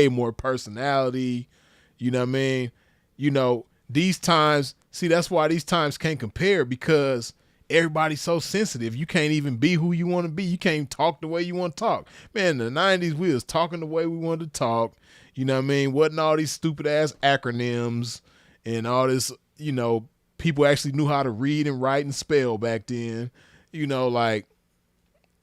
more personality. You know what I mean? You know, these times, see, that's why these times can't compare, because everybody's so sensitive. You can't even be who you want to be. You can't talk the way you want to talk. Man, in the 90s, we was talking the way we wanted to talk. You know what I mean? Wasn't all these stupid ass acronyms and all this, you know, people actually knew how to read and write and spell back then. You know, like,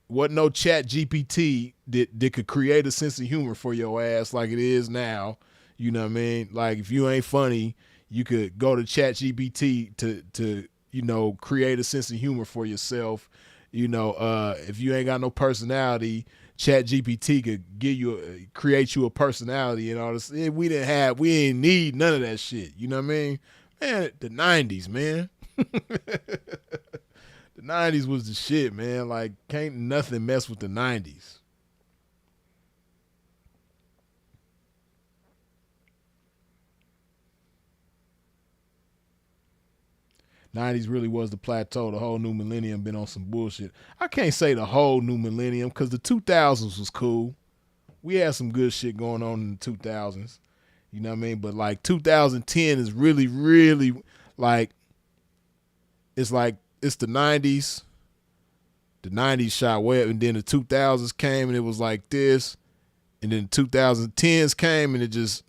wasn't no chat GPT that could create a sense of humor for your ass like it is now. You know what I mean? Like, if you ain't funny, you could go to chat GPT to you know, create a sense of humor for yourself. You know, if you ain't got no personality, Chat GPT could create you a personality and all this. We ain't need none of that shit. You know what I mean? Man, the 90s, man. The 90s was the shit, man. Like, can't nothing mess with the 90s. '90s really was the plateau. The whole new millennium been on some bullshit. I can't say the whole new millennium, because the 2000s was cool. We had some good shit going on in the 2000s. You know what I mean? But like 2010 is really, really like it's the 90s. The 90s shot way up, and then the 2000s came and it was like this. And then the 2010s came and it just,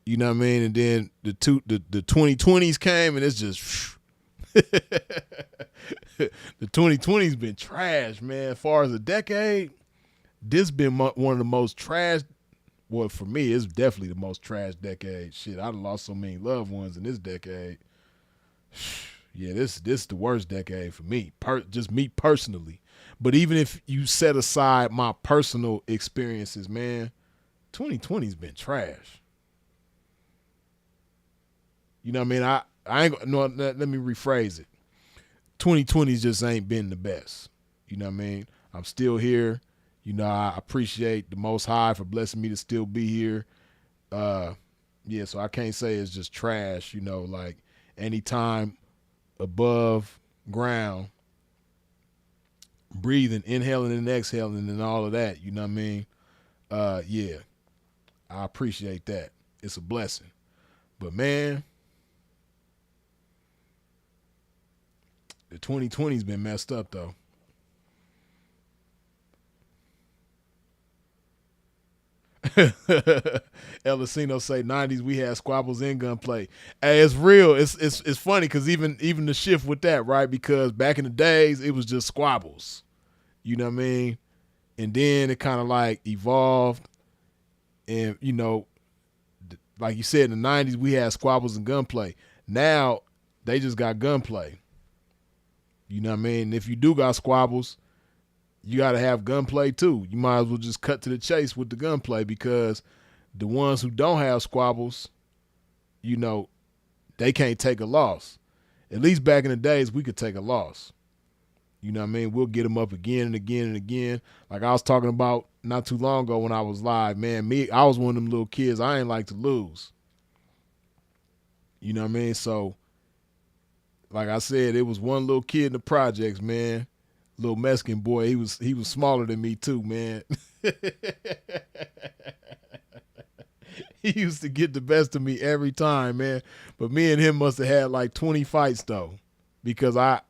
you know what I mean? And then the 2020s came and it's just the 2020s been trash, man. As far as a decade, this been one of the most trash. Well, for me, it's definitely the most trash decade. Shit, I done lost so many loved ones in this decade. Yeah, this is the worst decade for me. Just me personally. But even if you set aside my personal experiences, man, 2020's been trash. You know what I mean? I ain't no. Let me rephrase it. 2020 just ain't been the best. You know what I mean? I'm still here. You know, I appreciate the Most High for blessing me to still be here. Yeah, so I can't say it's just trash. You know, like anytime above ground, breathing, inhaling and exhaling and all of that. You know what I mean? Yeah, I appreciate that. It's a blessing. But man, the 2020's been messed up though. Elicino say 90s we had squabbles and gunplay. Hey, it's real. It's funny because even the shift with that, right? Because back in the days it was just squabbles. You know what I mean? And then it kind of like evolved, and you know, like you said, in the 90s we had squabbles and gunplay. Now they just got gunplay. You know what I mean? If you do got squabbles, you got to have gunplay too. You might as well just cut to the chase with the gunplay, because the ones who don't have squabbles, you know, they can't take a loss. At least back in the days, we could take a loss. You know what I mean? We'll get them up again and again and again. Like I was talking about not too long ago when I was live, man, I was one of them little kids. I ain't like to lose. You know what I mean? So, like I said, it was one little kid in the projects, man. Little Mexican boy. He was smaller than me too, man. He used to get the best of me every time, man. But me and him must have had like 20 fights though, because I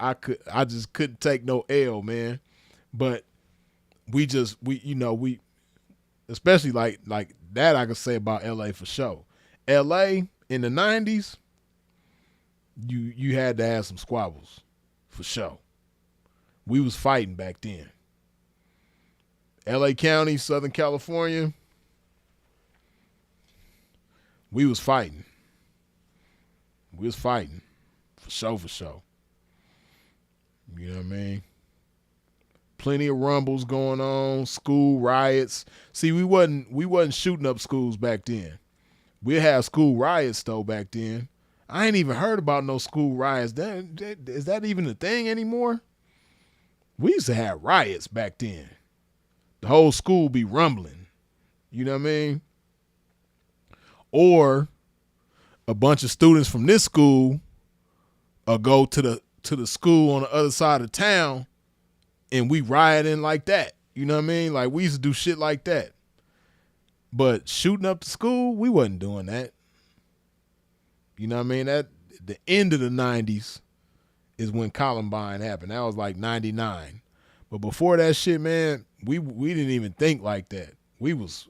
just couldn't take no L, man. But we especially like that I could say about LA for sure. LA in the 90s, you had to have some squabbles for sure. We was fighting back then. LA County, Southern California, we was fighting. We was fighting. For sure. You know what I mean? Plenty of rumbles going on, school riots. See, we wasn't shooting up schools back then. We'd have school riots though back then. I ain't even heard about no school riots. Is that even a thing anymore? We used to have riots back then. The whole school be rumbling. You know what I mean? Or a bunch of students from this school go to the school on the other side of town and we rioting like that. You know what I mean? Like we used to do shit like that. But shooting up the school, we wasn't doing that. You know what I mean? That the end of the 90s is when Columbine happened. That was like 99. But before that shit, man, we didn't even think like that. We was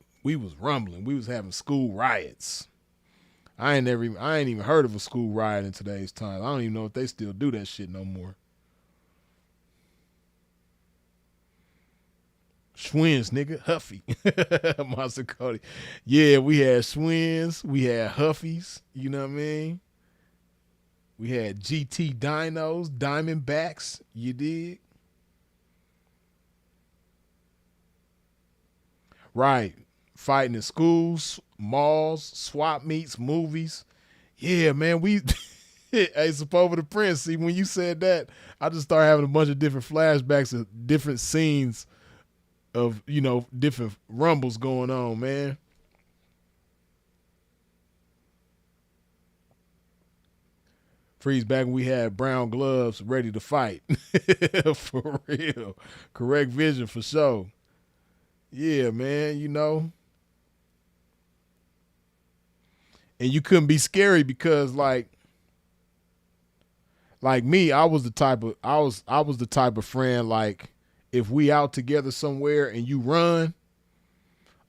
rumbling. We was having school riots. I ain't even heard of a school riot in today's time. I don't even know if they still do that shit no more. Schwins, nigga. Huffy. Monster Cody. Yeah, we had Schwins. We had Huffies. You know what I mean? We had GT Dinos, Diamondbacks. You dig? Right. Fighting in schools, malls, swap meets, movies. Yeah, man, hey, Supposed the Prince. See, when you said that, I just started having a bunch of different flashbacks of different scenes of, different rumbles going on, man. Freeze back when we had brown gloves ready to fight. For real. Correct vision for sure. Yeah, man, And you couldn't be scary because like me, I was the type of friend, like if we out together somewhere and you run,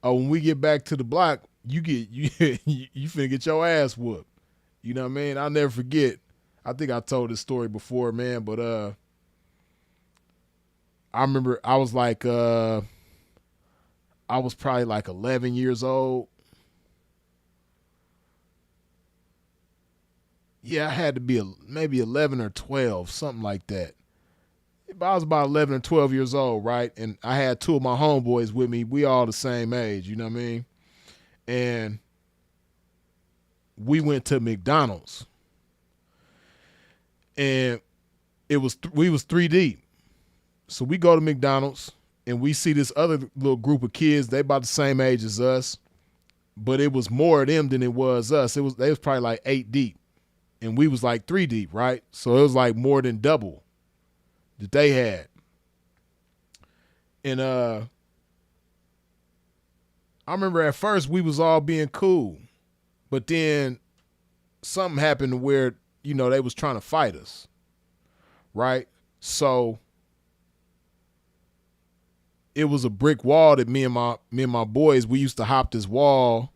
when we get back to the block, you finna get your ass whooped. You know what I mean? I'll never forget. I think I told this story before, man, but I remember I was like I was probably like 11 years old. Yeah, I had to be maybe 11 or 12, something like that. I was about 11 or 12 years old, right? And I had two of my homeboys with me. We all the same age, you know what I mean? And we went to McDonald's. And we was 3 deep. So we go to McDonald's and we see this other little group of kids. They about the same age as us, but it was more of them than it was us. They was probably like 8 deep. And we was like 3 deep, right? So it was like more than double that they had. And I remember at first we was all being cool, but then something happened where, they was trying to fight us, right? So it was a brick wall that me and my boys, we used to hop this wall.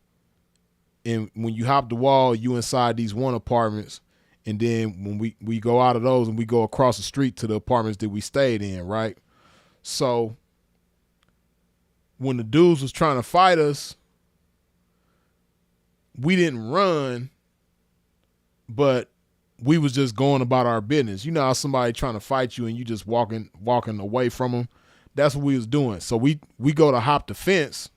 And when you hop the wall, you inside these one apartments. And then when we go out of those and we go across the street to the apartments that we stayed in, right? So when the dudes was trying to fight us, we didn't run, but we was just going about our business. You know how somebody trying to fight you and you just walking away from them? That's what we was doing. So we go to hop the fence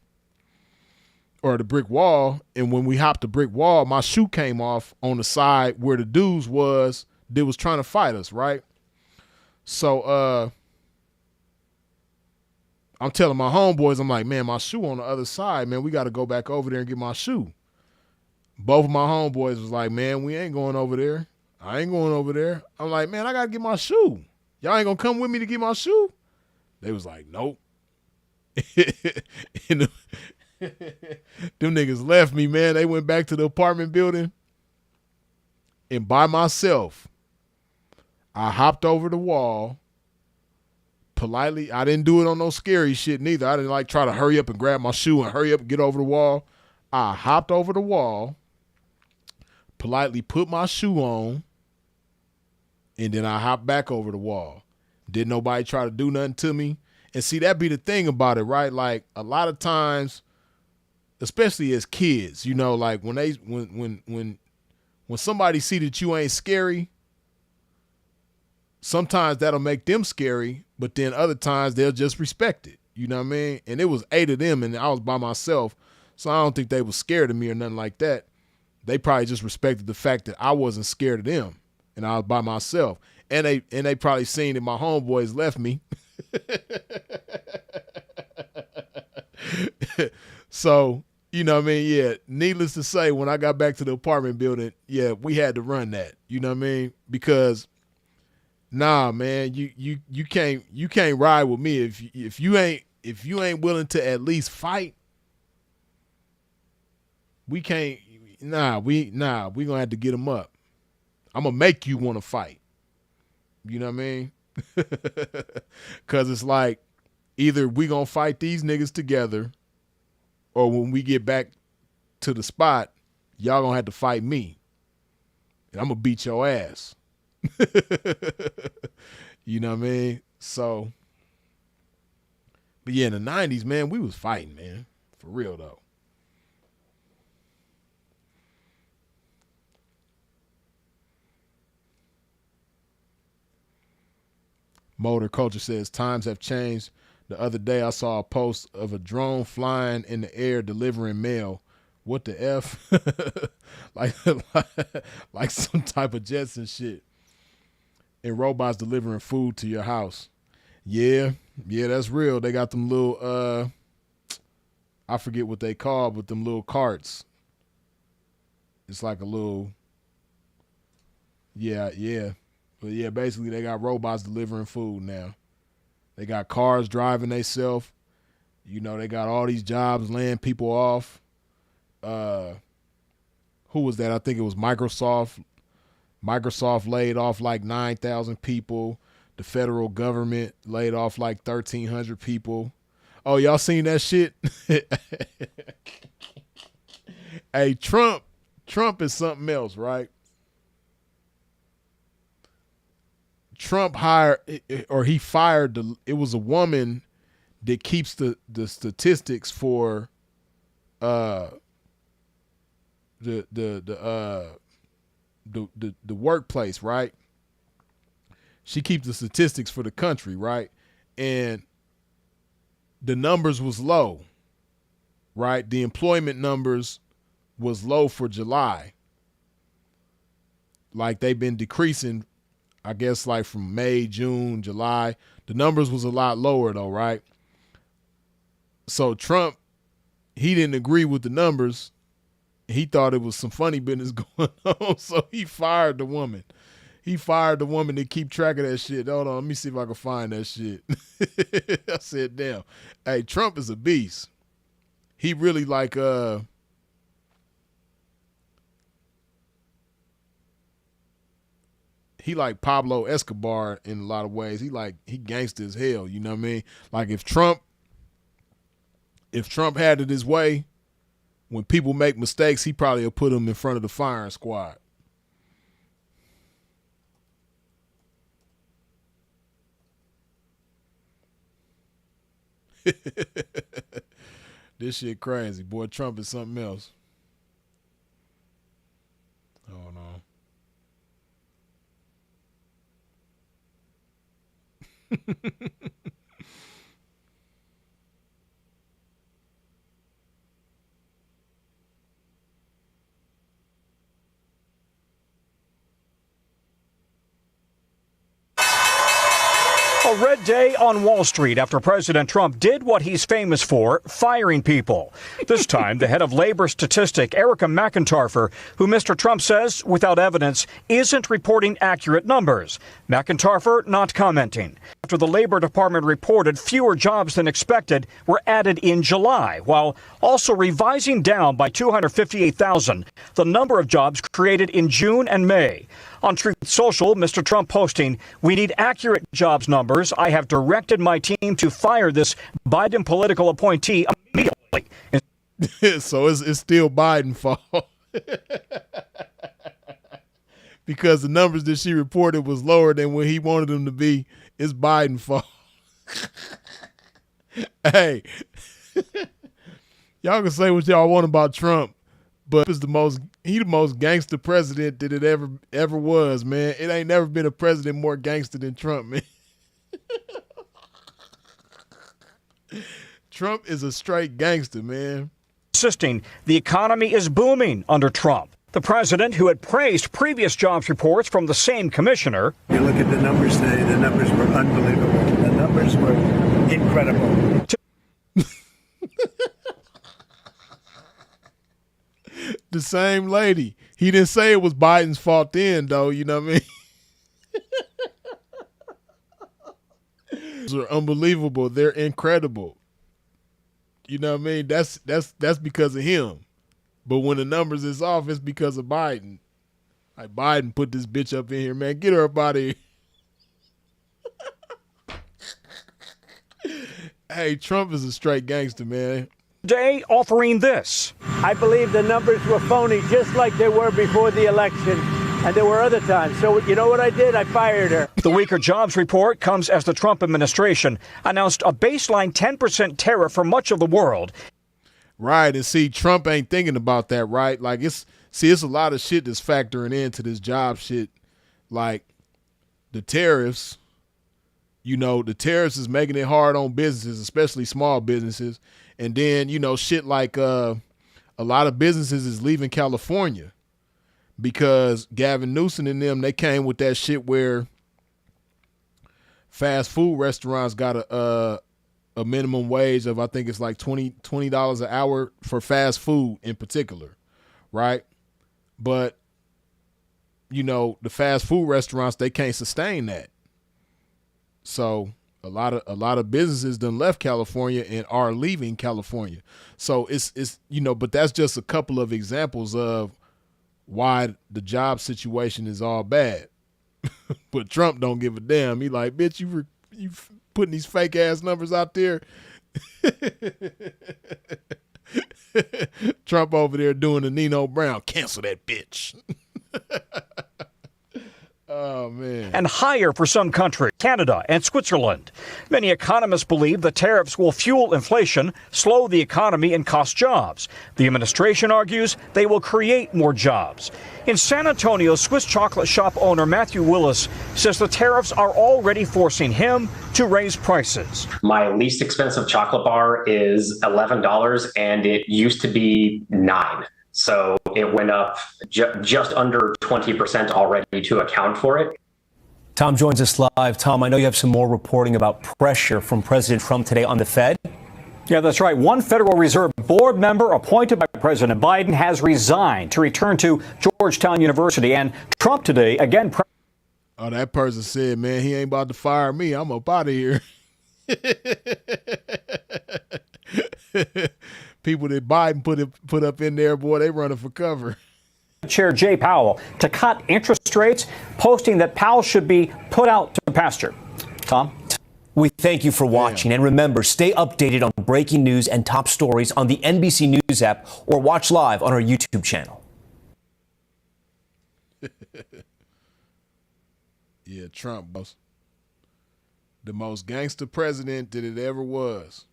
or the brick wall, and when we hopped the brick wall, my shoe came off on the side where the dudes was that was trying to fight us, right? So I'm telling my homeboys, I'm like, man, my shoe on the other side, man. We got to go back over there and get my shoe. Both of my homeboys was like, man, we ain't going over there. I ain't going over there. I'm like, man, I got to get my shoe. Y'all ain't going to come with me to get my shoe? They was like, nope. And them niggas left me, man. They went back to the apartment building. And by myself, I hopped over the wall. Politely, I didn't do it on no scary shit neither. I didn't like try to hurry up and grab my shoe and hurry up and get over the wall. I hopped over the wall, politely put my shoe on, and then I hopped back over the wall. Didn't nobody try to do nothing to me. And see, that be the thing about it, right? Like a lot of times, especially as kids, you know, like when somebody see that you ain't scary, sometimes that'll make them scary, but then other times they'll just respect it. You know what I mean? And it was 8 of them, and I was by myself, so I don't think they was scared of me or nothing like that. They probably just respected the fact that I wasn't scared of them, and I was by myself. And they probably seen that my homeboys left me. So, you know what I mean? Yeah, needless to say, when I got back to the apartment building, yeah, we had to run that. You know what I mean? Because nah, man, you can't ride with me if you ain't willing to at least fight. We can't. We gonna have to get them up. I'm gonna make you want to fight. You know what I mean? Cause it's like either we gonna fight these niggas together, or when we get back to the spot, y'all gonna have to fight me, and I'm gonna beat your ass. You know what I mean? So, but yeah, in the 90s, man, we was fighting, man. For real, though. Motor Culture says, times have changed. The other day, I saw a post of a drone flying in the air delivering mail. What the F? like some type of Jetson shit. And robots delivering food to your house. Yeah, that's real. They got them little, I forget what they call, but them little carts. It's like a little, yeah. But yeah, basically they got robots delivering food now. They got cars driving themselves. You know, they got all these jobs laying people off. Who was that? I think it was Microsoft. Microsoft laid off like 9,000 people. The federal government laid off like 1,300 people. Oh, y'all seen that shit? Hey, Trump is something else, right? Trump he fired it was a woman that keeps the statistics for the workplace, right? She keeps the statistics for the country, right? And the numbers was low, right? The employment numbers was low for July. Like they've been decreasing, I guess, like from May, June, July. The numbers was a lot lower though, right? So Trump, he didn't agree with the numbers. He thought it was some funny business going on, so he fired the woman. He fired the woman to keep track of that shit. Hold on, let me see if I can find that shit. I said, damn. Hey, Trump is a beast. He really like he like Pablo Escobar in a lot of ways. He gangster as hell, you know what I mean? Like if Trump had it his way, when people make mistakes, he probably would put them in front of the firing squad. This shit crazy. Boy, Trump is something else. Hold on. A red day on Wall Street after President Trump did what he's famous for, firing people. This time, the head of labor statistic, Erica McIntyre, who Mr. Trump says, without evidence, isn't reporting accurate numbers. McIntyre not commenting. After the Labor Department reported fewer jobs than expected were added in July, while also revising down by 258,000 the number of jobs created in June and May. On Truth Social, Mr. Trump posting, "We need accurate jobs numbers. I have directed my team to fire this Biden political appointee immediately." So it's still Biden's fault. Because the numbers that she reported was lower than what he wanted them to be. It's Biden's fault. Hey, y'all can say what y'all want about Trump, but he the most gangster president that it ever was, man. It ain't never been a president more gangster than Trump, man. Trump is a straight gangster, man. Insisting the economy is booming under Trump. The president, who had praised previous jobs reports from the same commissioner. You look at the numbers today, the numbers were unbelievable. The numbers were incredible. The same lady. He didn't say it was Biden's fault then, though, you know what I mean? Those are unbelievable. They're incredible. You know what I mean? That's because of him. But when the numbers is off, it's because of Biden. Like, Biden put this bitch up in here, man. Get her up out of here. Hey, Trump is a straight gangster, man. Day offering this. I believe the numbers were phony, just like they were before the election, and there were other times. So you know what I did? I fired her. The weaker jobs report comes as the Trump administration announced a baseline 10% tariff for much of the world. Right, and see, Trump ain't thinking about that, right? Like, it's a lot of shit that's factoring into this job shit. Like, the tariffs, the tariffs is making it hard on businesses, especially small businesses. And then, shit like a lot of businesses is leaving California because Gavin Newsom and them, they came with that shit where fast food restaurants got a minimum wage of, I think it's like $20 an hour for fast food in particular, right? But, the fast food restaurants, they can't sustain that. So a lot of businesses done left California and are leaving California. So it's but that's just a couple of examples of why the job situation is all bad. But Trump don't give a damn. He like, bitch, you putting these fake ass numbers out there. Trump over there doing the Nino Brown. Cancel that bitch. Oh, man. And higher for some countries, Canada and Switzerland. Many economists believe the tariffs will fuel inflation, slow the economy, and cost jobs. The administration argues they will create more jobs. In San Antonio, Swiss chocolate shop owner Matthew Willis says the tariffs are already forcing him to raise prices. My least expensive chocolate bar is $11, and it used to be $9. So it went up just under 20% already to account for it. Tom joins us live. Tom, I know you have some more reporting about pressure from President Trump today on the Fed. Yeah, that's right. One Federal Reserve board member appointed by President Biden has resigned to return to Georgetown University. And Trump today, again. Oh, that person said, man, he ain't about to fire me. I'm up out of here. People that Biden put up in there, boy, they running for cover. Chair Jay Powell to cut interest rates, posting that Powell should be put out to pasture. Tom? We thank you for watching. And remember, stay updated on breaking news and top stories on the NBC News app or watch live on our YouTube channel. Yeah, Trump, boss. The most gangster president that it ever was.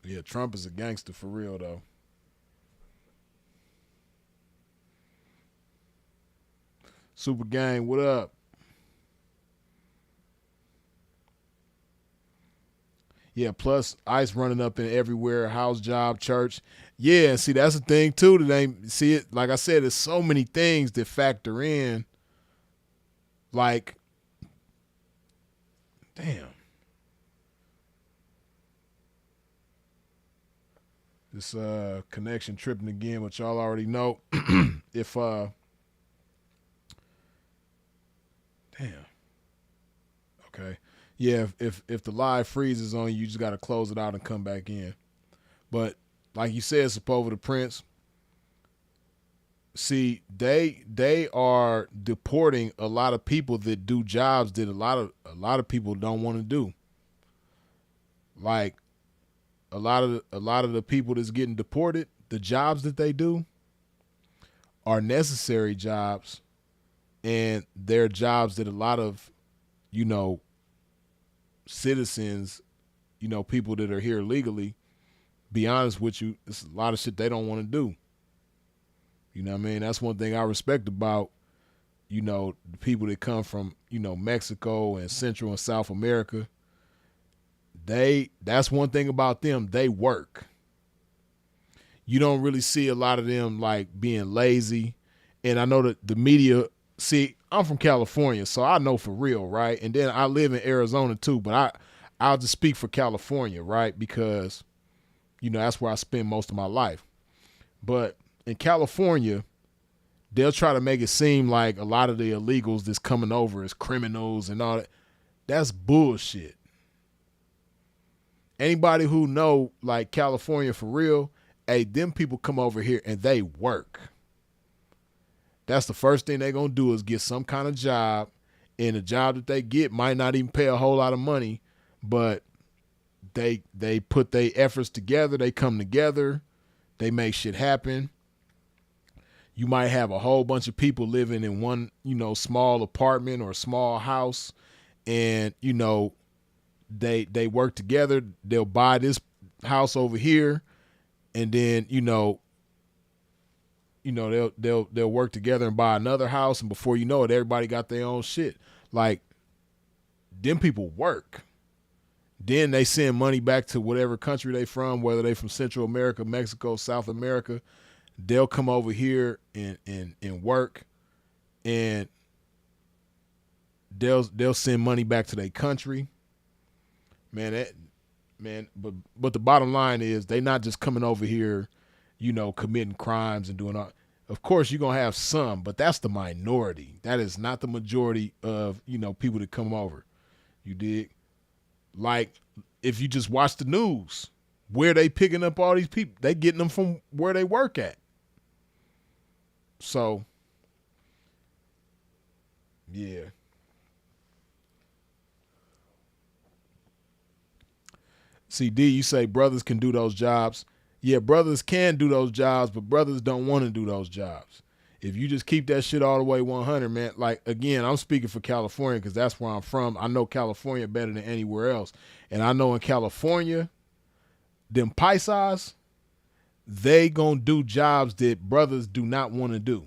Yeah, Trump is a gangster for real, though. Super Gang, what up? Yeah, plus ICE running up in everywhere, house, job, church. Yeah, see, that's the thing, too. That ain't, see it, like I said, there's so many things that factor in like, damn. This connection tripping again, which y'all already know. If damn. Okay. Yeah, if the live freezes on you, you just gotta close it out and come back in. But like you said, Sepova the Prince, see, they are deporting a lot of people that do jobs that a lot of people don't want to do. Like a lot of the people that's getting deported, the jobs that they do are necessary jobs, and they're jobs that a lot of, citizens, people that are here legally, be honest with you, it's a lot of shit they don't want to do. You know what I mean? That's one thing I respect about, the people that come from, Mexico and Central and South America. That's one thing about them. They work. You don't really see a lot of them like being lazy. And I know that the media, see, I'm from California, so I know for real, right? And then I live in Arizona too, but I'll just speak for California, right? Because, that's where I spend most of my life. But in California, they'll try to make it seem like a lot of the illegals that's coming over is criminals and all that. That's bullshit. Anybody who know like California for real, hey, them people come over here and they work. That's the first thing they're going to do is get some kind of job, and the job that they get might not even pay a whole lot of money, but they put their efforts together, they come together, they make shit happen. You might have a whole bunch of people living in one, small apartment or small house, and, they work together. They'll buy this house over here, and then, they'll work together and buy another house, and before you know it, everybody got their own shit. Like, them people work. Then they send money back to whatever country they from, whether they from Central America, Mexico, South America. They'll come over here and work, and they'll send money back to their country. But the bottom line is they not just coming over here, committing crimes and doing all. Of course, you're going to have some, but that's the minority. That is not the majority of, people that come over. You dig? Like, if you just watch the news, where they picking up all these people? They getting them from where they work at. So, yeah. See, D, you say brothers can do those jobs. Yeah, brothers can do those jobs, but brothers don't want to do those jobs. If you just keep that shit all the way 100, man, like, again, I'm speaking for California because that's where I'm from. I know California better than anywhere else. And I know in California, them paisas, they gonna do jobs that brothers do not want to do.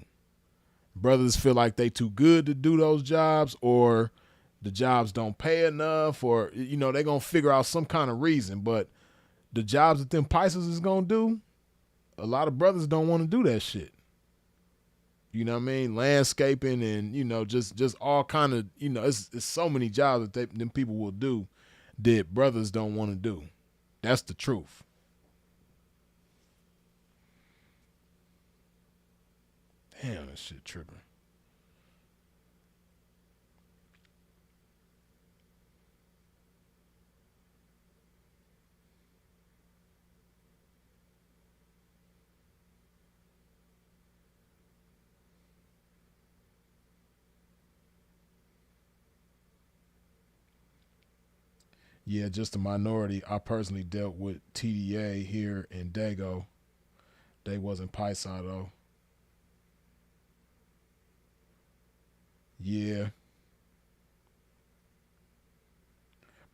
Brothers feel like they too good to do those jobs, or the jobs don't pay enough, or, they gonna figure out some kind of reason. But the jobs that them paisas is gonna do, a lot of brothers don't want to do that shit. You know what I mean? Landscaping and, just all kind of, it's so many jobs that them people will do that brothers don't want to do. That's the truth. Damn, that shit tripping. Yeah, just a minority. I personally dealt with TDA here in Dago. They wasn't Paisa though. Yeah.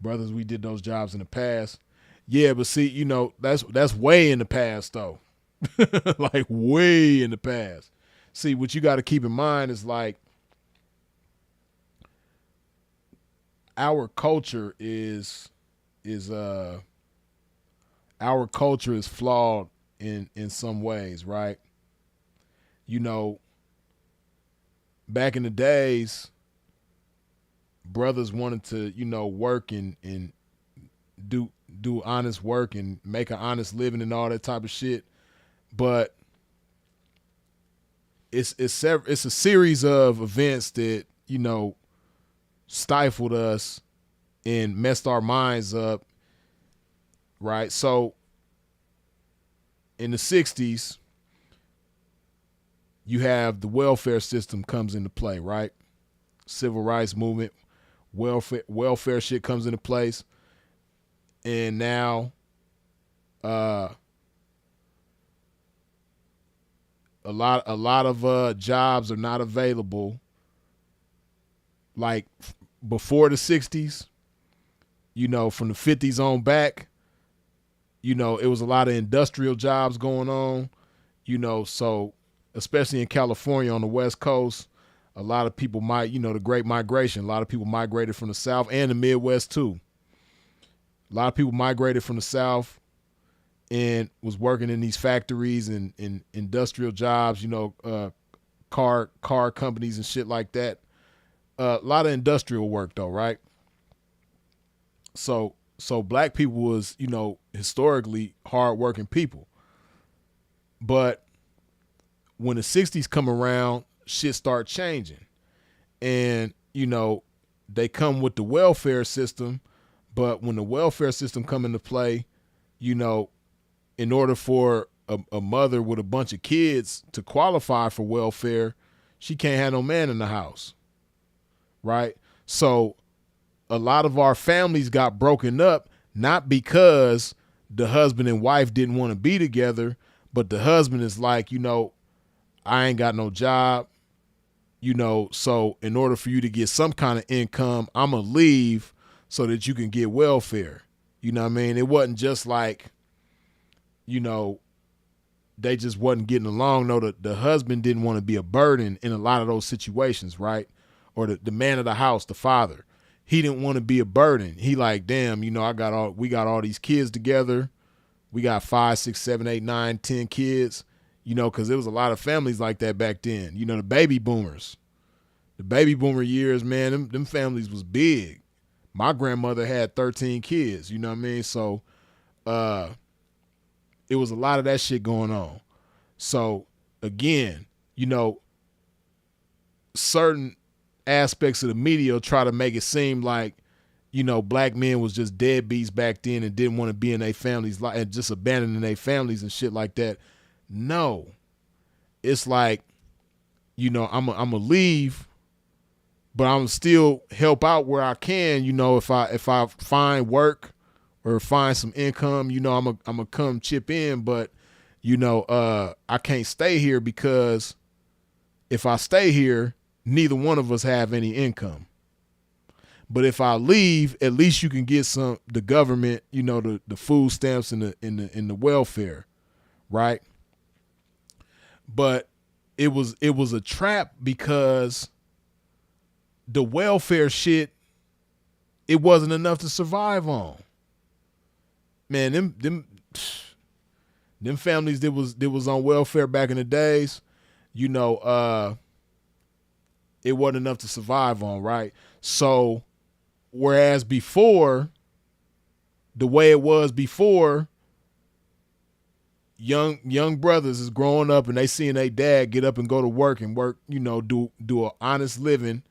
Brothers, we did those jobs in the past. Yeah, but see, that's way in the past though. Like way in the past. See, what you got to keep in mind is like our culture is flawed in some ways, right? Back in the days, brothers wanted to, work and do honest work and make an honest living and all that type of shit. But it's a series of events that, stifled us and messed our minds up, right? So in the 60s, you have the welfare system comes into play, right? Civil rights movement, welfare shit comes into place. And now a lot of jobs are not available like before the 60s, from the 50s on back. It was a lot of industrial jobs going on, so especially in California on the West Coast, a lot of people the Great Migration, a lot of people migrated from the South and the Midwest too. A lot of people migrated from the South and was working in these factories and in industrial jobs, car companies and shit like that. A lot of industrial work though, right? So black people was, historically hardworking people. But when the 60s come around, shit start changing. And, they come with the welfare system, but when the welfare system come into play, in order for a mother with a bunch of kids to qualify for welfare, she can't have no man in the house, right? So a lot of our families got broken up, not because the husband and wife didn't want to be together, but the husband is like, I ain't got no job, so in order for you to get some kind of income, I'm going to leave so that you can get welfare. You know what I mean? It wasn't just like, they just wasn't getting along. No, the husband didn't want to be a burden in a lot of those situations, right? Or the man of the house, the father. He didn't want to be a burden. He like, damn, we got all these kids together. We got 5, 6, 7, 8, 9, 10 kids, because there was a lot of families like that back then. The baby boomers. The baby boomer years, man, them families was big. My grandmother had 13 kids, you know what I mean? So it was a lot of that shit going on. So again, certain aspects of the media try to make it seem like, black men was just deadbeats back then and didn't want to be in their families and just abandoning their families and shit like that. No, it's like, I'm a leave, but I'm still help out where I can. If I find work or find some income, I'm gonna come chip in. But I can't stay here because if I stay here, neither one of us have any income. But if I leave, at least you can get the government, the food stamps and the welfare, right? But it was a trap because the welfare shit, it wasn't enough to survive on. Man, them families that was on welfare back in the days, it wasn't enough to survive on, right? So whereas before, the way it was before, young brothers is growing up and they seeing their dad get up and go to work and work, do an honest living.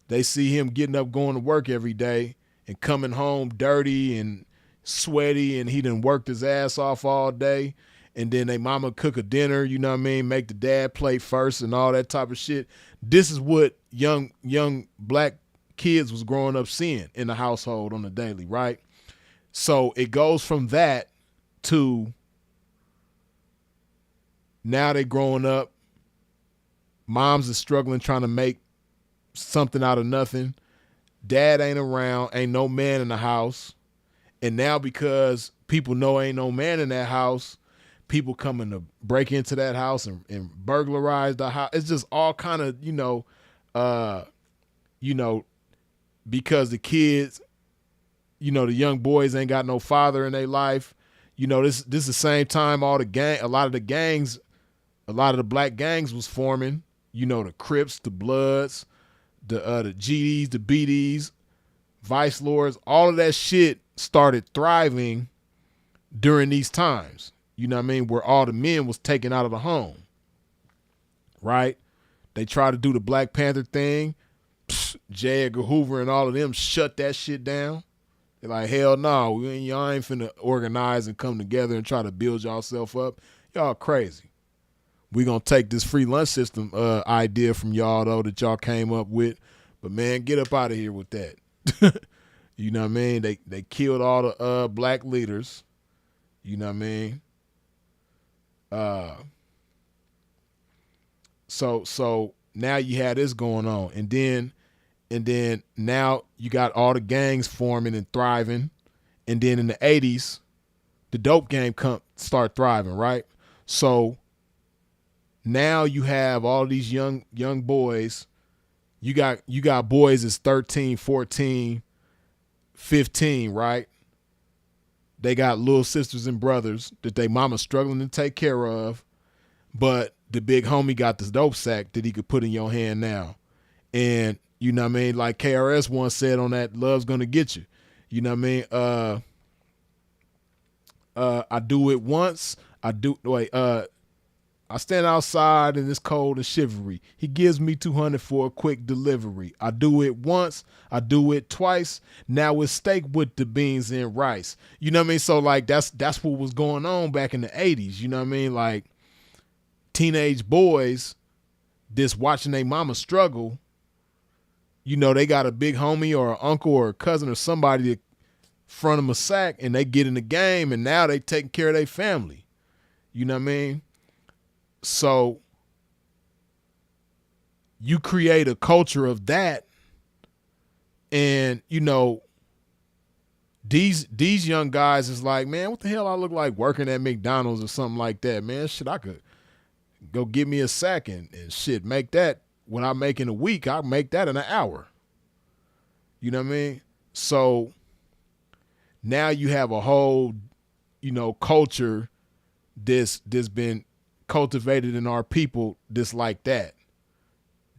They see him getting up, going to work every day and coming home dirty and sweaty, and he done worked his ass off all day. And then they mama cook a dinner, you know what I mean? Make the dad play first and all that type of shit. This is what young black kids was growing up seeing in the household on the daily, right? So it goes from that to now they growing up. Moms are struggling trying to make something out of nothing. Dad ain't around, ain't no man in the house. And now because people know ain't no man in that house, people coming to break into that house and burglarize the house. It's just all kind of, because the kids, the young boys ain't got no father in their life. This is the same time a lot of the black gangs was forming, the Crips, the Bloods, the GDs, the BDs, vice lords, all of that shit started thriving during these times. You know what I mean? Where all the men was taken out of the home. Right? They tried to do the Black Panther thing. J. Edgar Hoover and all of them shut that shit down. They're like, hell no, y'all ain't finna organize and come together and try to build yourself up. Y'all crazy. We gonna take this free lunch system idea from y'all though that y'all came up with, but man, get up out of here with that. You know what I mean? They killed all the black leaders. You know what I mean? So now you had this going on, and then now you got all the gangs forming and thriving, and then in the 80s, the dope game start thriving, right? So now you have all these young boys. You got boys that's 13, 14, 15, right? They got little sisters and brothers that they mama struggling to take care of, but the big homie got this dope sack that he could put in your hand now. And you know what I mean? Like KRS once said on that Love's Gonna Get You. You know what I mean? I do it once. I stand outside and it's cold and shivery. He gives me 200 for a quick delivery. I do it once. I do it twice. Now it's steak with the beans and rice. You know what I mean? So like that's what was going on back in the 80s. You know what I mean? Like teenage boys just watching their mama struggle. You know, they got a big homie or an uncle or a cousin or somebody to front them a sack and they get in the game and now they taking care of their family. You know what I mean? So you create a culture of that, and you know these young guys is like, man, what the hell I look like working at McDonald's or something like that, man? Shit, I could go get me a sack and shit, make that what I make in a week, I make that in an hour. You know what I mean? So now you have a whole, you know, culture that's been cultivated in our people just like that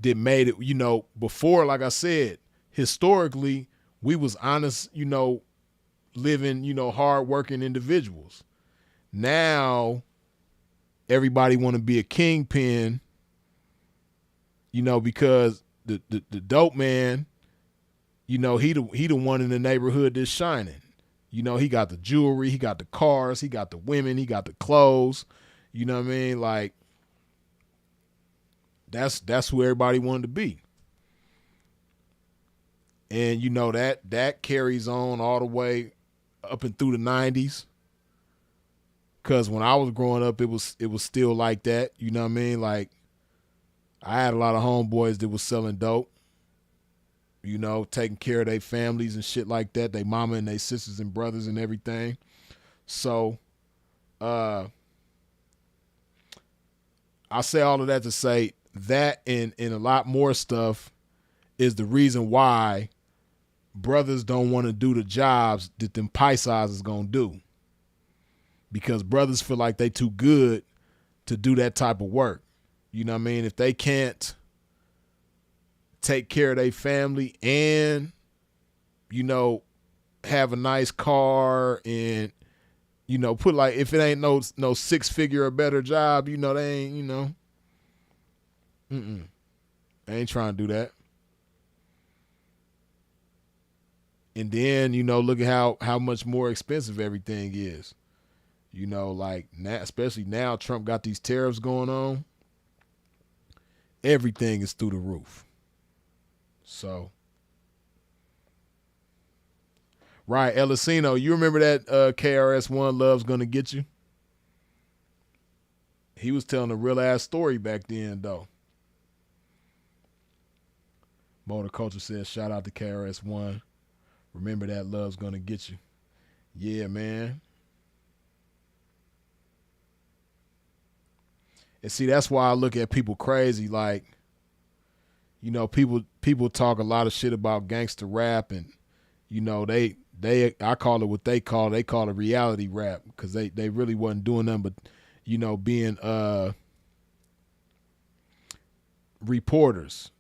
made it, you know, before, like I said, historically, we was honest, you know, living, you know, hard-working individuals. Now, everybody want to be a kingpin, you know, because the dope man, you know, he the one in the neighborhood that's shining. You know, he got the jewelry, he got the cars, he got the women, he got the clothes. You know what I mean? Like, that's who everybody wanted to be. And you know that carries on all the way up and through the 90s. Cause when I was growing up, it was still like that. You know what I mean? Like, I had a lot of homeboys that was selling dope, you know, taking care of their families and shit like that, they mama and their sisters and brothers and everything. So I say all of that to say that and a lot more stuff is the reason why brothers don't want to do the jobs that them paisas is going to do. Because brothers feel like they too good to do that type of work. You know what I mean? If they can't take care of their family and, you know, have a nice car and, you know, put like, if it ain't no 6-figure or better job, you know, they ain't, you know, they ain't trying to do that. And then, you know, look at how much more expensive everything is. You know, like now, especially now Trump got these tariffs going on. Everything is through the roof. So, right, Elisino, you remember that KRS-One Love's Gonna Get You? He was telling a real ass story back then, though. Motor Culture says, shout out to KRS-One. Remember that Love's Gonna Get You. Yeah, man. And see, that's why I look at people crazy. Like, you know, people talk a lot of shit about gangster rap, and you know, I call it what they call it reality rap, because they really wasn't doing nothing but, you know, being reporters.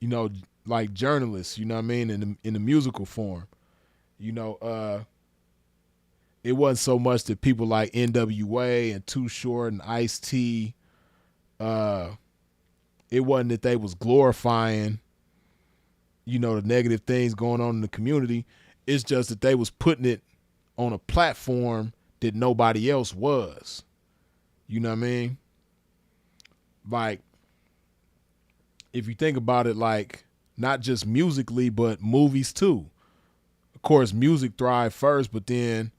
You know, like journalists, you know what I mean, in the musical form. You know, it wasn't so much that people like NWA and Too Short and Ice-T, it wasn't that they was glorifying, you know, the negative things going on in the community. It's just that they was putting it on a platform that nobody else was. You know what I mean? Like, if you think about it, like, not just musically, but movies too. Of course, music thrived first, but then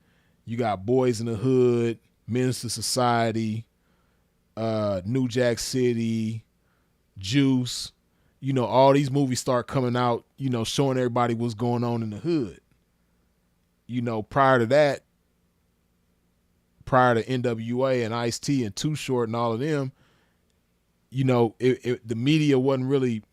you got Boys in the Hood, Menace to Society, New Jack City, Juice. You know, all these movies start coming out, you know, showing everybody what's going on in the hood. You know, prior to that, prior to NWA and Ice-T and Too Short and all of them, you know, the media wasn't really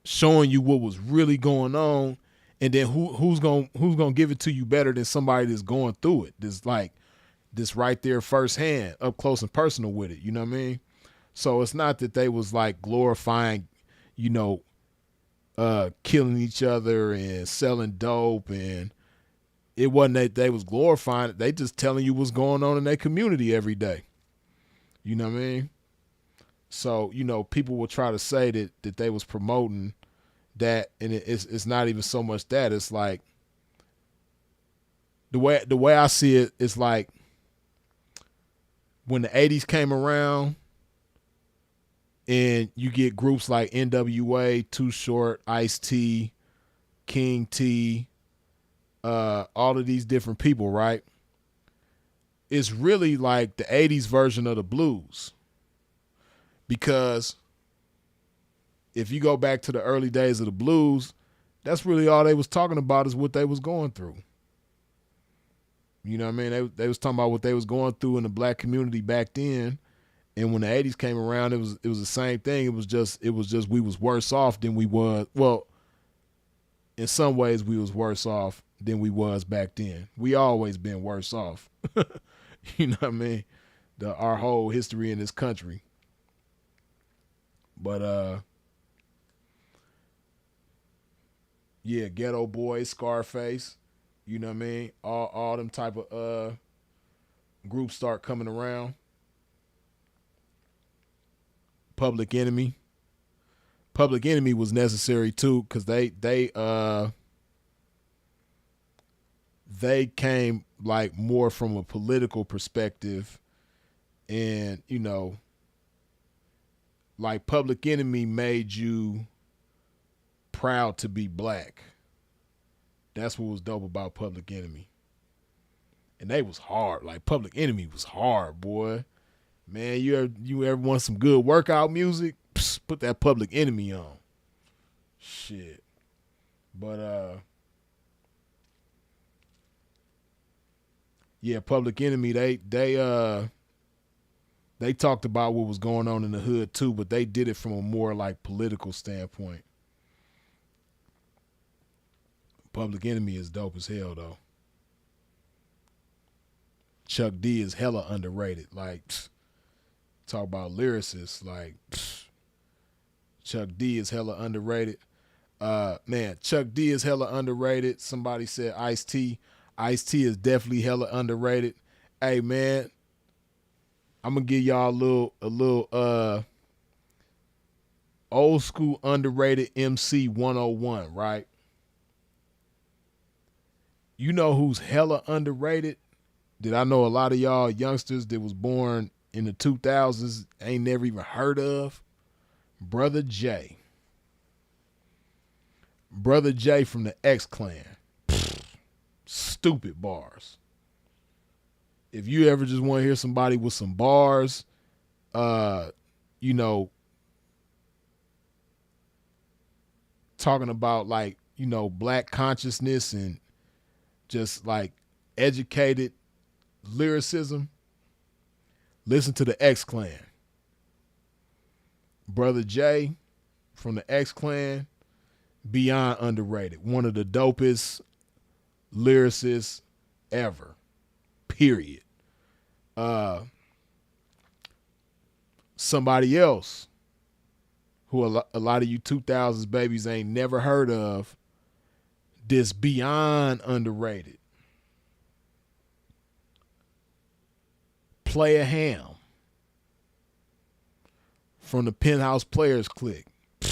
showing you what was really going on, and then who's gonna give it to you better than somebody that's going through it, this right there firsthand, up close and personal with it. You know what I mean? So it's not that they was like glorifying, you know, killing each other and selling dope, and it wasn't that they was glorifying it. They just telling you what's going on in their community every day. You know what I mean? So, you know, people will try to say that they was promoting that, and it's not even so much that. It's like the way I see it, it's like when the 80s came around and you get groups like NWA, Too Short, Ice-T, King T, all of these different people, right? It's really like the 80s version of the blues. Because if you go back to the early days of the blues, that's really all they was talking about is what they was going through. You know what I mean? They was talking about what they was going through in the black community back then. And when the 80s came around, it was the same thing. It was just we was worse off than we was. Well, in some ways we was worse off than we was back then. We always been worse off. You know what I mean? Our whole history in this country. But yeah, Ghetto Boy, Scarface, you know what I mean? All them type of groups start coming around. Public Enemy. Public Enemy was necessary too, because they came like more from a political perspective, and you know, like Public Enemy made you proud to be black. That's what was dope about Public Enemy. And they was hard. Like Public Enemy was hard, boy. Man, you ever want some good workout music? Psst, put that Public Enemy on. Shit. But yeah, Public Enemy, they talked about what was going on in the hood too, but they did it from a more like political standpoint. Public Enemy is dope as hell though. Chuck D is hella underrated. Like, talk about lyricists. Like, Chuck D is hella underrated. Man, Chuck D is hella underrated. Somebody said Ice-T. Ice-T is definitely hella underrated. Hey man, I'm gonna give y'all a little old school underrated MC 101, right? You know who's hella underrated? That I know a lot of y'all youngsters that was born in the 2000s ain't never even heard of? Brother J. Brother J from the X-Clan. Stupid bars. If you ever just want to hear somebody with some bars, you know, talking about like, you know, black consciousness and just like educated lyricism, listen to the X-Clan. Brother J from the X-Clan, beyond underrated. One of the dopest lyricists ever. Period. Somebody else who a lot of you 2000s babies ain't never heard of, this beyond underrated. Player Ham from the Penthouse Players Clique. You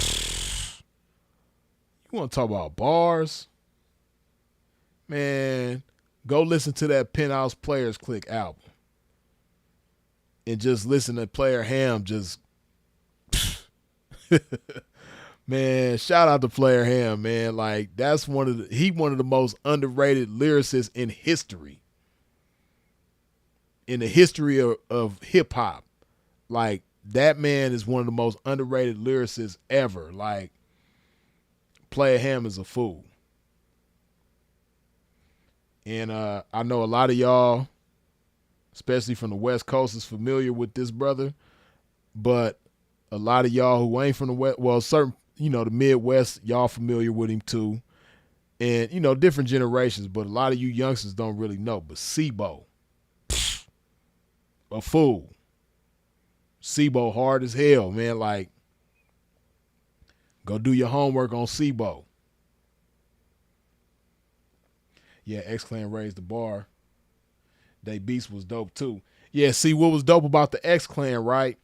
want to talk about bars? Man, go listen to that Penthouse Players Clique album. And just listen to Player Ham just... Man, shout out to Player Ham, man. Like, that's one of the most underrated lyricists in history. In the history of hip hop. Like, that man is one of the most underrated lyricists ever. Like, Player Ham is a fool. And I know a lot of y'all, especially from the West Coast, is familiar with this brother. But a lot of y'all who ain't from the West, well, certain, the Midwest, y'all familiar with him too. And, different generations, but a lot of you youngsters don't really know. But Sibo, a fool. Sibo hard as hell, man. Like, go do your homework on Sibo. Yeah, X-Clan raised the bar. They beats was dope too. Yeah, see what was dope about the X-Clan, right?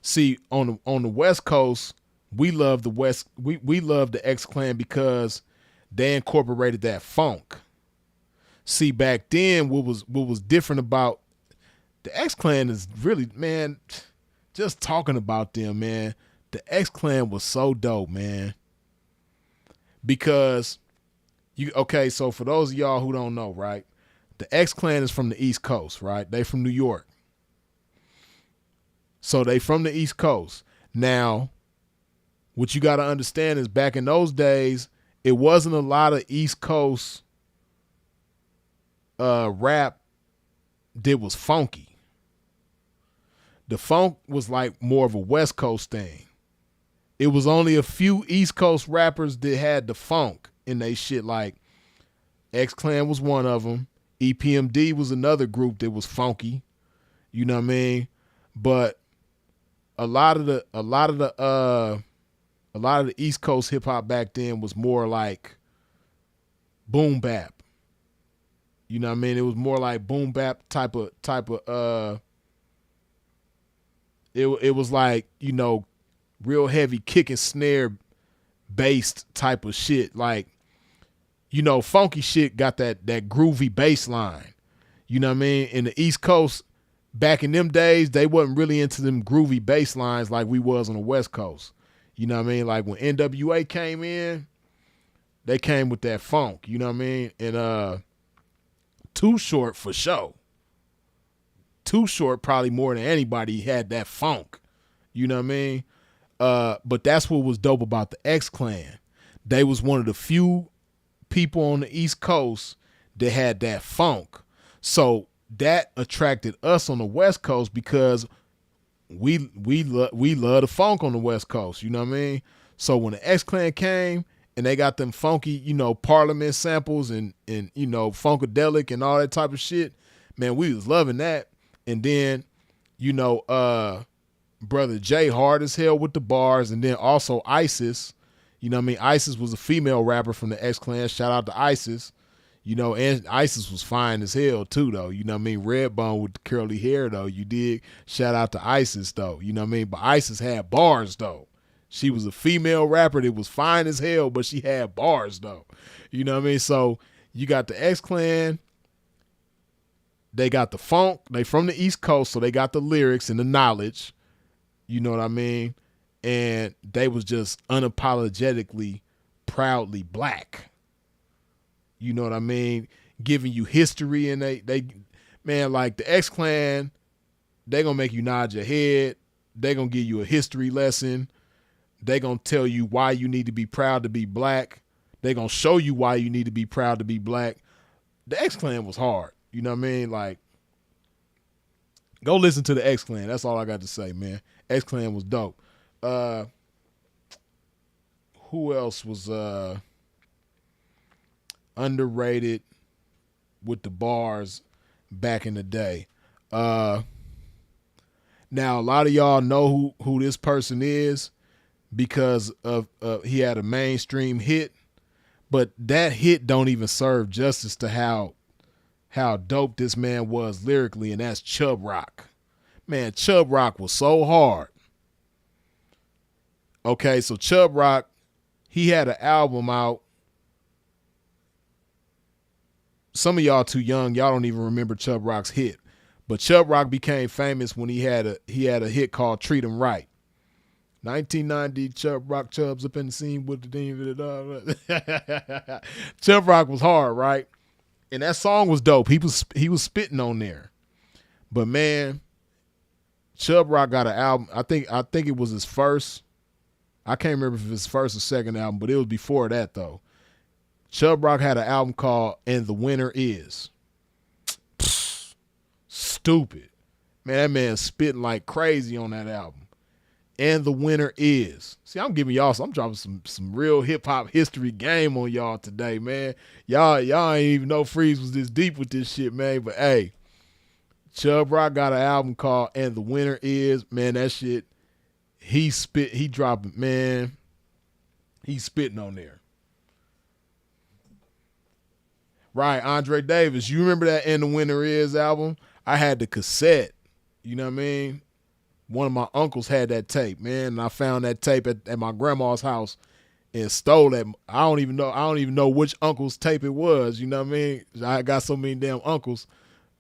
See, on the West Coast, we love we love the X-Clan because they incorporated that funk. See, back then, what was different about the X-Clan is really, man, just talking about them, man. The X-Clan was so dope, man. Because so for those of y'all who don't know, right? The X-Clan is from the East Coast, right? They from New York. So they from the East Coast. Now, what you got to understand is back in those days, it wasn't a lot of East Coast rap that was funky. The funk was like more of a West Coast thing. It was only a few East Coast rappers that had the funk in they shit. Like X-Clan was one of them. EPMD was another group that was funky. You know what I mean? But a lot of the East Coast hip hop back then was more like boom bap. You know what I mean? It was more like boom bap type of it was like, real heavy kick and snare based type of shit. Like, funky shit got that groovy bass line. You know what I mean? In the East Coast, back in them days, they wasn't really into them groovy bass lines like we was on the West Coast. You know what I mean? Like when NWA came in, they came with that funk. You know what I mean? And Too Short for sure. Too Short probably more than anybody had that funk. You know what I mean? But that's what was dope about the X-Clan. They was one of the few people on the East Coast that had that funk. So that attracted us on the West Coast because we love the funk on the West Coast. You know what I mean? So when the X-Clan came and they got them funky, Parliament samples and Funkadelic and all that type of shit, man, we was loving that. And then, Brother Jay hard as hell with the bars, and then also Isis. You know what I mean? Isis was a female rapper from the X-Clan. Shout out to Isis. And Isis was fine as hell too, though. You know what I mean? Redbone with the curly hair, though. You dig? Shout out to Isis, though. You know what I mean? But Isis had bars, though. She was a female rapper that was fine as hell, but she had bars, though. You know what I mean? So you got the X-Clan. They got the funk. They from the East Coast, so they got the lyrics and the knowledge. You know what I mean? And they was just unapologetically, proudly black. You know what I mean? Giving you history, and they man, like the X-Clan, they gonna make you nod your head. They gonna give you a history lesson. They gonna tell you why you need to be proud to be black. They gonna show you why you need to be proud to be black. The X-Clan was hard. You know what I mean? Like, go listen to the X-Clan. That's all I got to say, man. X-Clan was dope. Who else was underrated with the bars back in the day? Now, a lot of y'all know who this person is. because of he had a mainstream hit, but that hit don't even serve justice to how dope this man was lyrically, and that's Chubb Rock. Man, Chubb Rock was so hard. Okay, so Chubb Rock, he had an album out. Some of y'all too young, y'all don't even remember Chubb Rock's hit. But Chubb Rock became famous when he had a hit called Treat 'Em Right. 1990, Chubb Rock, Chubb's up in the scene with the demon. Chubb Rock was hard, right? And that song was dope. He was spitting on there. But man, Chubb Rock got an album. I think it was his first. I can't remember if it was his first or second album, but it was before that though. Chubb Rock had an album called "And the Winner Is." Pfft, stupid. Man, that man's spitting like crazy on that album. And the winner is. See, I'm giving y'all I'm dropping some real hip hop history game on y'all today, man. Y'all ain't even know Freeze was this deep with this shit, man. But hey, Chubb Rock got an album called "And the Winner Is." Man, that shit, he dropping, man. He's spitting on there. Right, Andre Davis. You remember that "And the Winner Is" album? I had the cassette. You know what I mean? One of my uncles had that tape, man, and I found that tape at my grandma's house and stole that. I don't even know which uncle's tape it was. You know what I mean? I got so many damn uncles.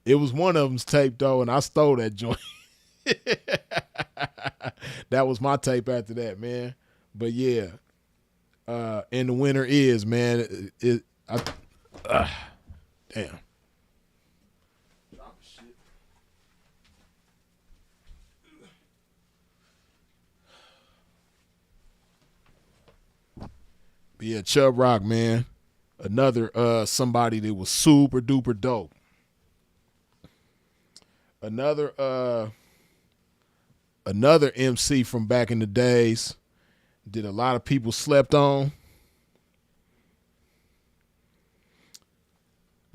It was one of them's tape though, and I stole that joint. That was my tape after that, man. But yeah, and the winner is, man. Damn. But yeah, Chubb Rock, man. Another somebody that was super duper dope. Another MC from back in the days that a lot of people slept on.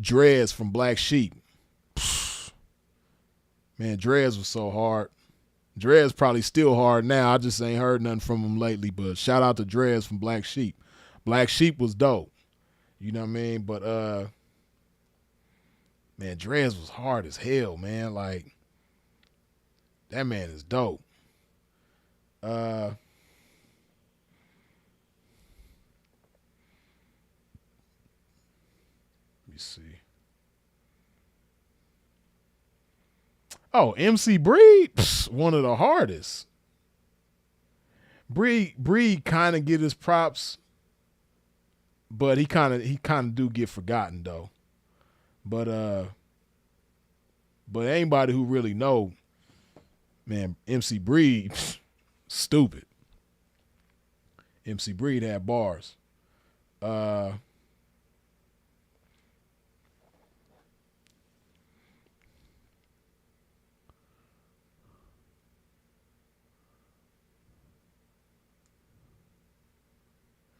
Dreads from Black Sheep. Man, Dreads was so hard. Dreads probably still hard now. I just ain't heard nothing from him lately, but shout out to Dreads from Black Sheep. Black Sheep was dope. You know what I mean? But man, Dreads was hard as hell, man. Like, that man is dope. Let me see. Oh, MC Breed, one of the hardest. Breed kind of get his props, but he kind of do get forgotten though. But anybody who really know, man, MC Breed, stupid. MC Breed had bars.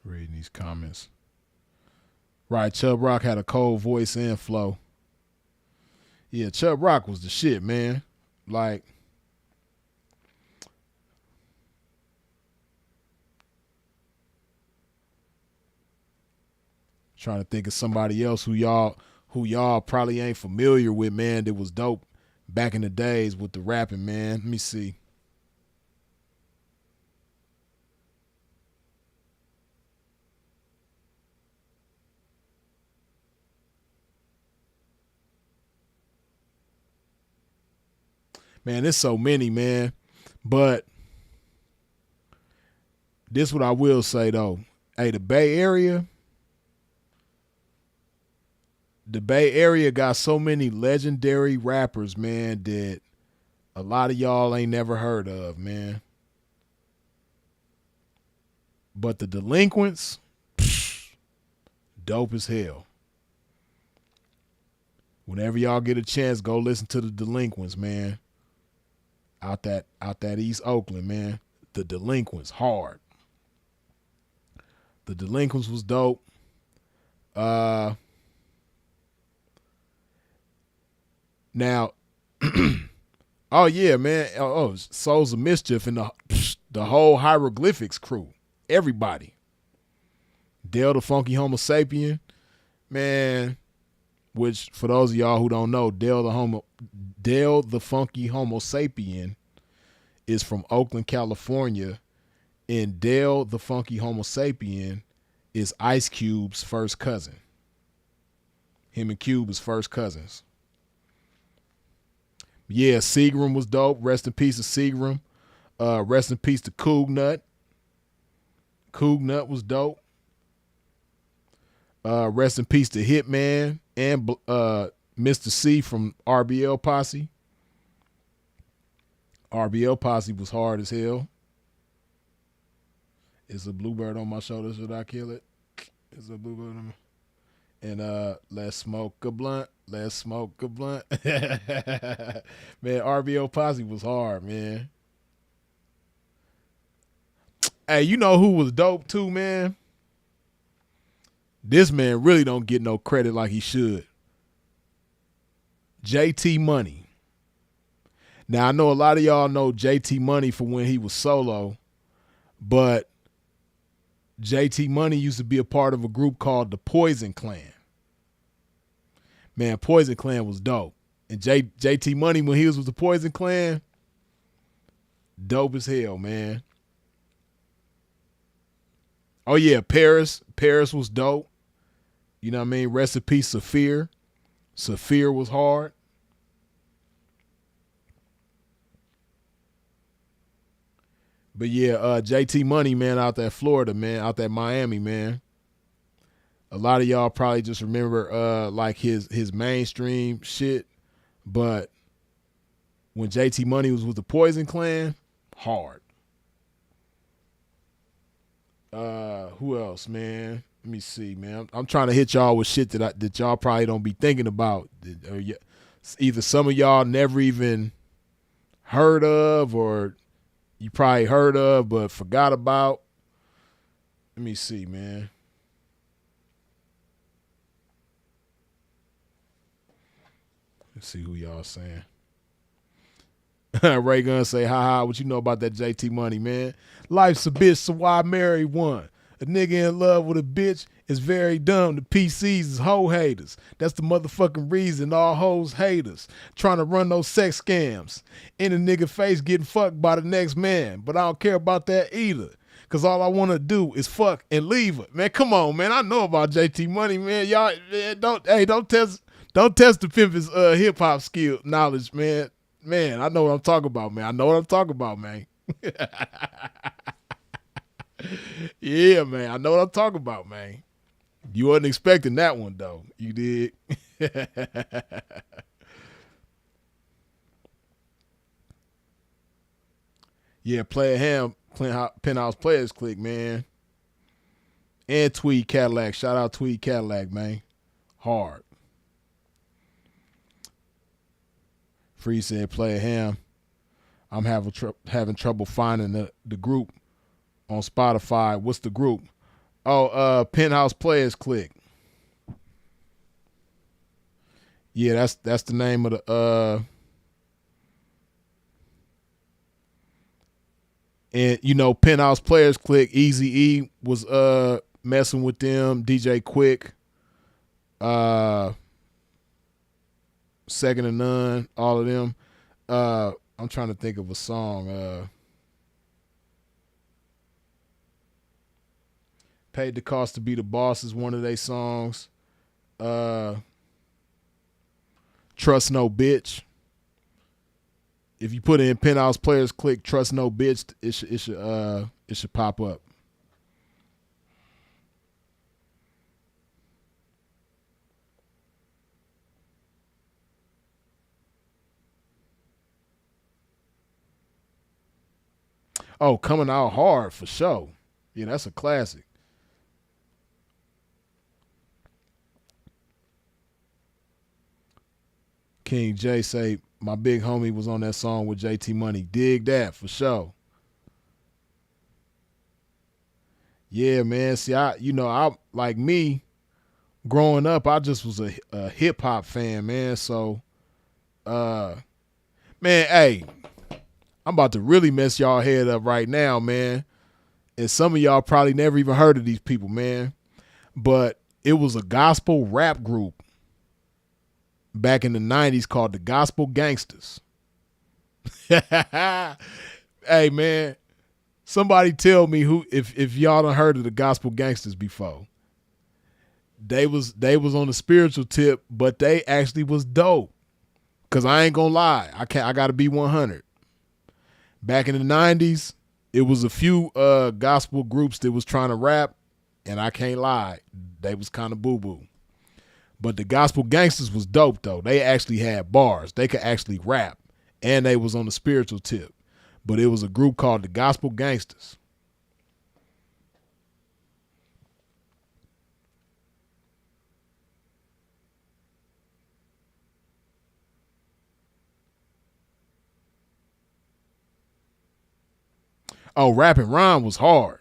Reading these comments. Right, Chubb Rock had a cold voice and flow. Yeah, Chubb Rock was the shit, man. Like, trying to think of somebody else who y'all probably ain't familiar with, man, that was dope back in the days with the rapping, man. Let me see. Man, there's so many, man. But this what I will say though. Hey, the Bay Area got so many legendary rappers, man, that a lot of y'all ain't never heard of, man. But the Delinquents, dope as hell. Whenever y'all get a chance, go listen to the Delinquents, man. Out that East Oakland, man. The Delinquents, hard. The Delinquents was dope. Now, oh yeah, man. Oh, Souls of Mischief and The whole hieroglyphics crew. Everybody. Dale the Funky Homo Sapien. Man, which for those of y'all who don't know, Dale the Funky Homo Sapien is from Oakland, California, and Dale the Funky Homo Sapien is Ice Cube's first cousin. Him and Cube is first cousins. Yeah, Seagram was dope. Rest in peace to Seagram. Rest in peace to Coog Nut. Coog Nut was dope. Rest in peace to Hitman and Mr. C from RBL Posse. RBL Posse was hard as hell. Is a bluebird on my shoulder? Should I kill it? Is a bluebird on my... And let's smoke a blunt. Let's smoke a blunt. Man, RBL Posse was hard, man. Hey, you know who was dope too, man? This man really don't get no credit like he should. JT Money. Now, I know a lot of y'all know JT Money from when he was solo, but JT Money used to be a part of a group called the Poison Clan. Man, Poison Clan was dope. And JT Money, when he was with the Poison Clan, dope as hell, man. Oh, yeah, Paris. Paris was dope. You know what I mean? Rest in peace, Saphir. Saphir was hard. But yeah, JT Money, man, out there Florida, man, out there Miami, man. A lot of y'all probably just remember like his mainstream shit. But when JT Money was with the Poison Clan, hard. Who else, man? Let me see, man. I'm trying to hit y'all with shit that y'all probably don't be thinking about. Either some of y'all never even heard of, or you probably heard of but forgot about. Let me see, man. Let's see who y'all saying. Ray Gun say, ha, what you know about that JT Money, man? Life's a bitch, so why marry one? A nigga in love with a bitch is very dumb. The PCs is hoe haters. That's the motherfucking reason all hoes hate us. Trying to run those sex scams. In a nigga face getting fucked by the next man. But I don't care about that either. Cause all I want to do is fuck and leave her. Man, come on, man. I know about JT Money, man. Y'all, man, don't test the pimp's hip hop skill knowledge, man. Man, I know what I'm talking about, man. I know what I'm talking about, man. Yeah, man. I know what I'm talking about, man. You wasn't expecting that one, though. You did. Yeah, Player Ham, Penthouse Players Click, man. And Tweed Cadillac. Shout out Tweed Cadillac, man. Hard. Free said, Player Ham, I'm having trouble finding the group on Spotify. What's the group? Oh, Penthouse Players Click. Yeah, that's the name of the and you know, Penthouse Players Click, Eazy-E was messing with them, DJ Quick, Second to None, all of them. I'm trying to think of a song. Paid the Cost to Be the Boss is one of their songs. Trust No Bitch. If you put in Penthouse Players Click Trust No Bitch, it should pop up. Oh, Coming Out Hard for sure. Yeah, that's a classic. King J say, my big homie was on that song with JT Money. Dig that for sure. Yeah, man. See, I like me growing up, I just was a hip hop fan, man. So, man, hey, I'm about to really mess y'all head up right now, man. And some of y'all probably never even heard of these people, man. But it was a gospel rap group back in the 90s called the Gospel Gangsters. Hey, man, somebody tell me who if y'all done heard of the Gospel Gangsters before. They was on the spiritual tip, but they actually was dope. Cause I ain't gonna lie, I gotta be 100. Back in the 90s, it was a few gospel groups that was trying to rap, and I can't lie, they was kind of boo-boo. But the Gospel Gangsters was dope though. They actually had bars. They could actually rap, and they was on the spiritual tip. But it was a group called the Gospel Gangsters. Oh, Rap and Rhyme was hard.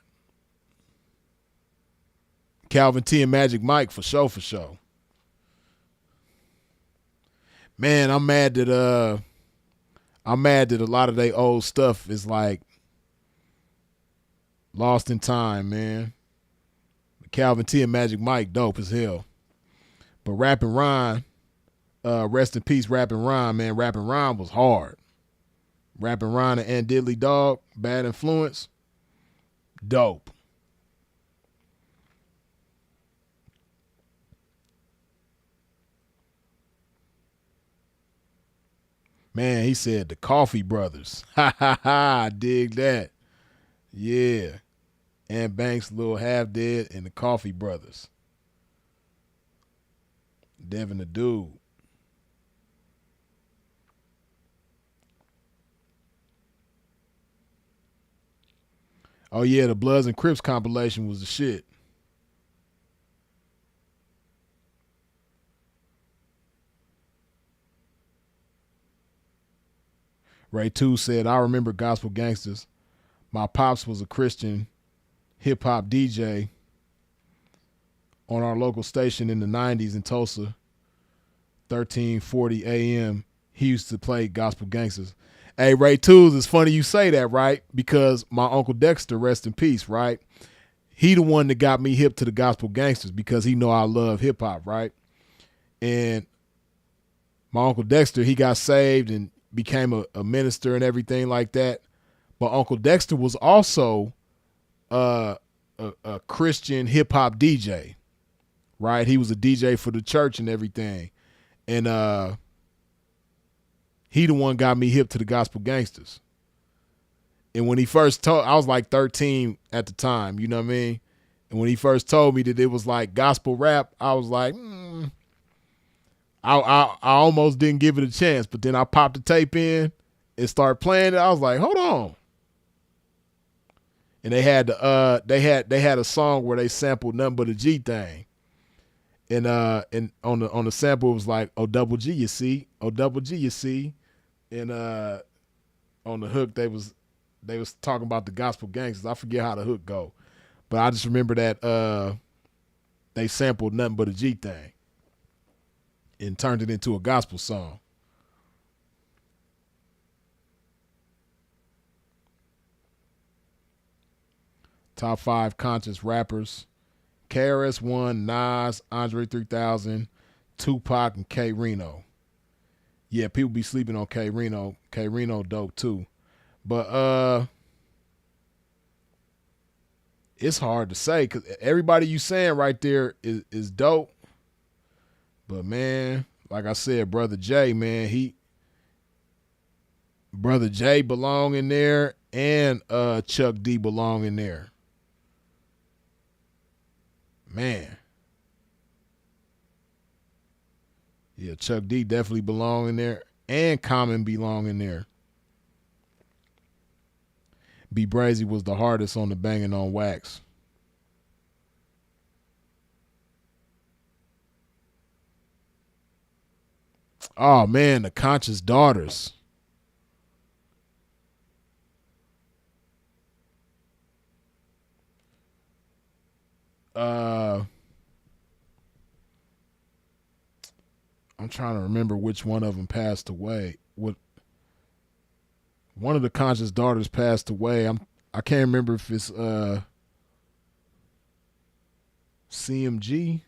Calvin T and Magic Mike for sure, for sure. Man, I'm mad that a lot of they old stuff is like lost in time, man. Calvin T and Magic Mike, dope as hell. But Rap and Rhyme, rest in peace, Rap and Rhyme, man. Rap and Rhyme was hard. Rap and Rhyme and Diddley Dog, Bad Influence, dope. Man, he said the Coffee Brothers. Ha ha ha, dig that. Yeah. And Banks, Lil Half Dead, and the Coffee Brothers. Devin the Dude. Oh yeah, the Bloods and Crips compilation was the shit. Ray 2 said, I remember Gospel Gangsters. My pops was a Christian hip-hop DJ on our local station in the 90s in Tulsa, 1340 AM. He used to play Gospel Gangsters. Hey, Ray 2, it's funny you say that, right? Because my Uncle Dexter, rest in peace, right? He the one that got me hip to the Gospel Gangsters because he know I love hip-hop, right? And my Uncle Dexter, he got saved and became a minister and everything like that. But Uncle Dexter was also a Christian hip-hop DJ, right? He was a DJ for the church and everything. And he the one got me hip to the Gospel Gangsters. And when he first told, I was like 13 at the time, you know what I mean? And when he first told me that it was like gospel rap, I was like, I almost didn't give it a chance. But then I popped the tape in and started playing it. I was like, hold on. And they had a song where they sampled Nothing But a G Thing. And on the sample it was like, oh double G you see, oh double G you see. And on the hook they was talking about the Gospel Gangsters. I forget how the hook go. But I just remember that they sampled Nothing But a G Thing and turned it into a gospel song. Top 5 conscious rappers. KRS-One, Nas, Andre 3000, Tupac, and K Reno. Yeah, people be sleeping on K Reno. K Reno dope too. But it's hard to say because everybody you saying right there is dope. But man, like I said, Brother J, man, Brother J belong in there, and Chuck D belong in there. Man. Yeah, Chuck D definitely belong in there, and Common belong in there. B Brazy was the hardest on the Banging on Wax. Oh man, the Conscious Daughters. I'm trying to remember which one of them passed away. One of the Conscious daughters passed away. I can't remember if it's CMG.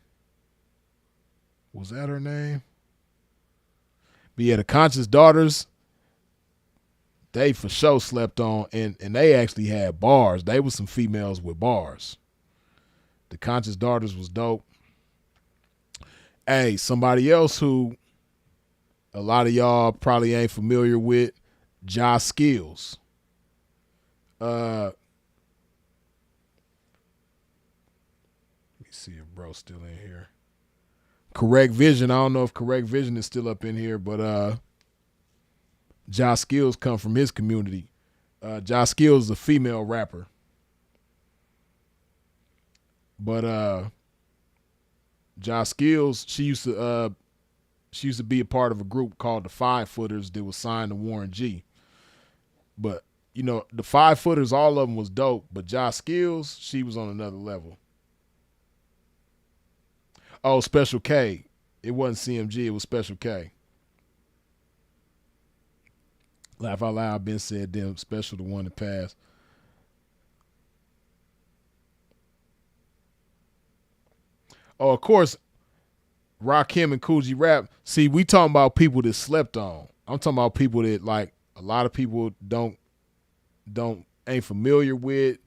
Was that her name? But yeah, the Conscious daughters, they for sure slept on, and they actually had bars. They was some females with bars. The Conscious daughters was dope. Hey, somebody else who a lot of y'all probably ain't familiar with, Josh Skills. Let me see if bro's still in here. Correct Vision. I don't know if Correct Vision is still up in here, but Josh Skills come from his community. Josh Skills is a female rapper. But Josh Skills, she used to be a part of a group called the 5 Footers that was signed to Warren G. But you know, the 5 Footers, all of them was dope, but Josh Skills, she was on another level. Oh, Special K. It wasn't CMG, it was Special K. Laugh Out Loud, been said them, Special the one that passed. Oh, of course, Rakim and Coogee Rap. See, we talking about people that slept on. I'm talking about people that, like, a lot of people ain't familiar with.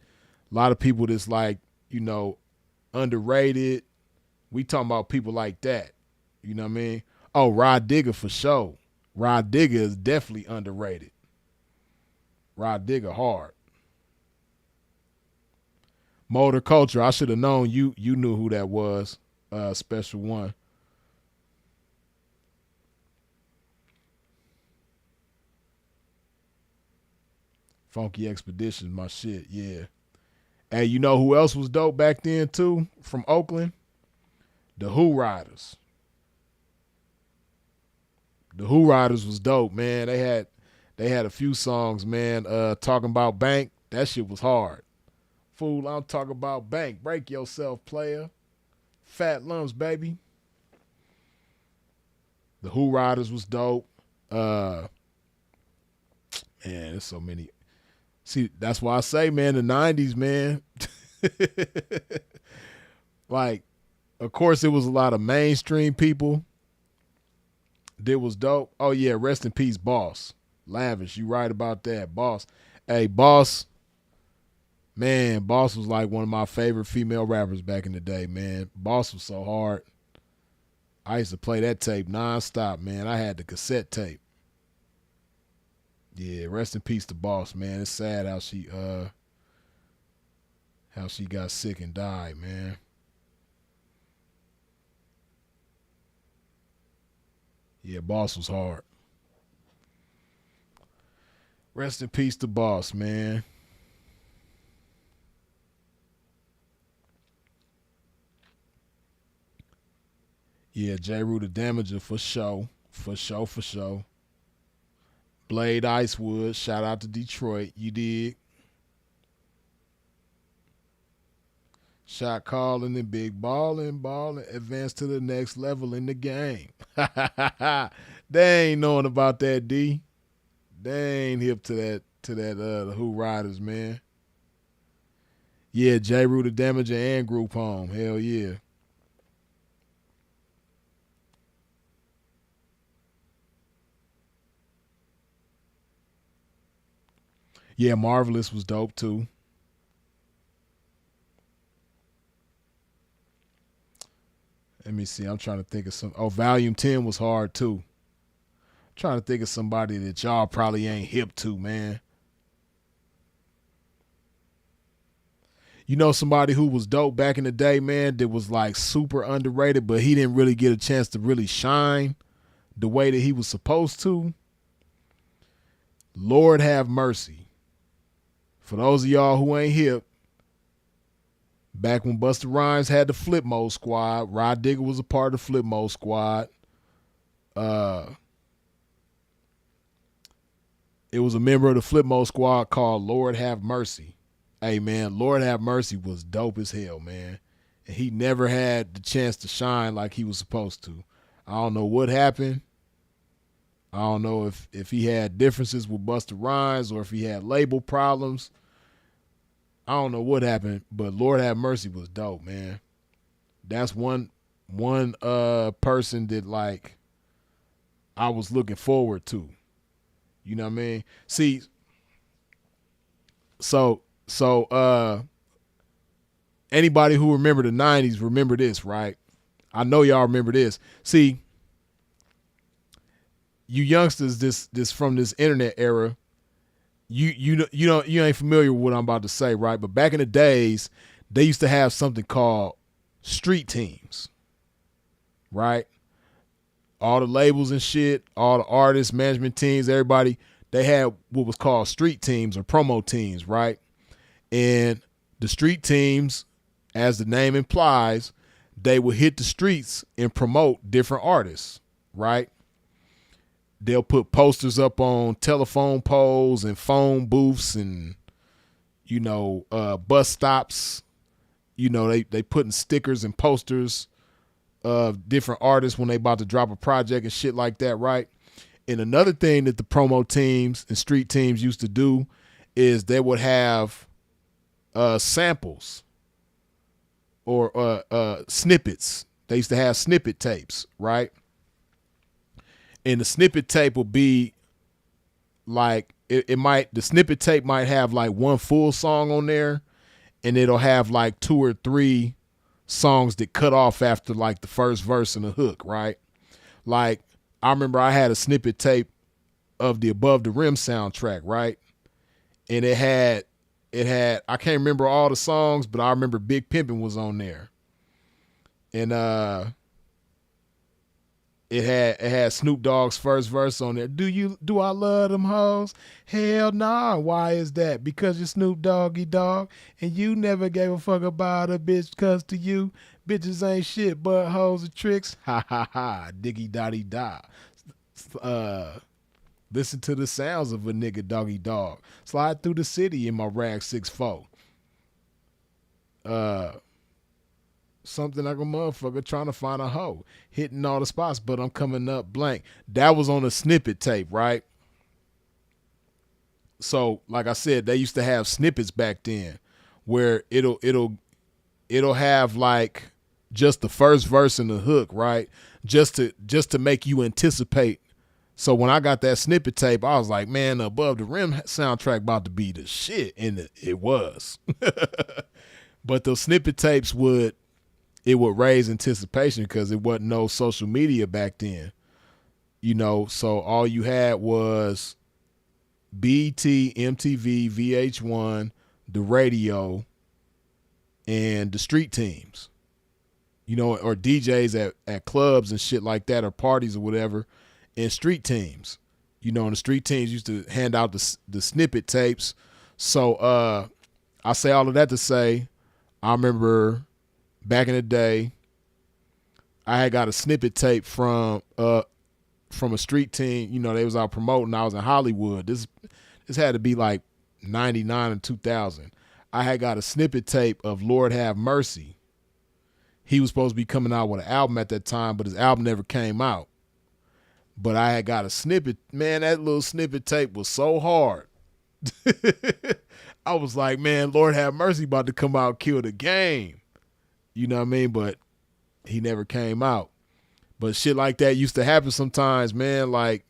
A lot of people that's, like, you know, underrated. We talking about people like that. You know what I mean? Oh, Rod Digger for sure. Rod Digger is definitely underrated. Rod Digger hard. Motor Culture. I should have known you knew who that was. Special One. Funky Expedition, my shit, yeah. Hey, you know who else was dope back then too? From Oakland? The Who Riders. The Who Riders was dope, man. They had a few songs, man. Talking About Bank, that shit was hard. Fool, I'm talking about bank. Break yourself, player. Fat lumps, baby. The Who Riders was dope. Man, there's so many. See, that's why I say, man, the 90s, man. Like, of course, it was a lot of mainstream people that was dope. Oh, yeah, rest in peace, Boss. Lavish, you right about that, Boss. Hey, Boss. Man, Boss was like one of my favorite female rappers back in the day, man. Boss was so hard. I used to play that tape nonstop, man. I had the cassette tape. Yeah, rest in peace to Boss, man. It's sad how she got sick and died, man. Yeah, Boss was hard. Rest in peace to Boss, man. Yeah, J. Rue the Damager for sure. For sure. Blade Icewood, shout out to Detroit. You dig? Shot calling and big balling, advance to the next level in the game. They ain't knowing about that, D. They ain't hip to that the Who Riders, man. Yeah, J. Rue the Damager and Group Home. Hell yeah. Yeah, Marvelous was dope too. Let me see. I'm trying to think of some. Oh, Volume 10 was hard too. I'm trying to think of somebody that y'all probably ain't hip to, man. You know somebody who was dope back in the day, man, that was like super underrated, but he didn't really get a chance to really shine the way that he was supposed to? Lord Have Mercy. For those of y'all who ain't hip, back when Busta Rhymes had the Flip Mode Squad, Rod Digger was a part of the Flip Mode Squad. It was a member of the Flip Mode Squad called Lord Have Mercy. Hey, man, Lord Have Mercy was dope as hell, man. And he never had the chance to shine like he was supposed to. I don't know what happened. I don't know if he had differences with Busta Rhymes or if he had label problems. I don't know what happened, but Lord Have Mercy was dope, man. That's one person that like I was looking forward to. You know what I mean? See, so anybody who remember the 90s remember this, right? I know y'all remember this. See, you youngsters this from this internet era, you ain't familiar with what I'm about to say, right? But back in the days, they used to have something called street teams, right? All the labels and shit, all the artists, management teams, everybody, they had what was called street teams or promo teams, right? And the street teams, as the name implies, they would hit the streets and promote different artists, right? They'll put posters up on telephone poles and phone booths and, bus stops. They putting stickers and posters of different artists when they about to drop a project and shit like that, right? And another thing that the promo teams and street teams used to do is they would have samples or snippets. They used to have snippet tapes, right? And the snippet tape will be like the snippet tape might have like one full song on there, and it'll have like 2 or 3 songs that cut off after like the first verse and the hook, right? Like I remember I had a snippet tape of the Above the Rim soundtrack, right? And it had I can't remember all the songs, but I remember Big Pimping was on there. And it had Snoop Dogg's first verse on there. Do I love them hoes? Hell nah. Why is that? Because you're Snoop Doggy Dogg and you never gave a fuck about a bitch, cause to you bitches ain't shit but hoes and tricks. Ha ha ha. Diggy dotty da. Listen to the sounds of a nigga doggy dog. Slide through the city in my rag 6'4". Something like a motherfucker trying to find a hoe, hitting all the spots, but I'm coming up blank. That was on a snippet tape, right? So, like I said, they used to have snippets back then, where it'll have like just the first verse and the hook, right? Just to make you anticipate. So when I got that snippet tape, I was like, man, the Above the Rim soundtrack about to be the shit, and it was. But those snippet tapes would raise anticipation because it wasn't no social media back then, so all you had was BT, MTV, VH1, the radio, and the street teams, or DJs at clubs and shit like that, or parties or whatever, and street teams, and the street teams used to hand out the snippet tapes. So I say all of that to say, I remember back in the day, I had got a snippet tape from a street team. They was out promoting. I was in Hollywood. This had to be like 99 and 2000. I had got a snippet tape of Lord Have Mercy. He was supposed to be coming out with an album at that time, but his album never came out. But I had got a snippet. Man, that little snippet tape was so hard. I was like, man, Lord Have Mercy about to come out, kill the game. You know what I mean? But he never came out. But shit like that used to happen sometimes, man. Like,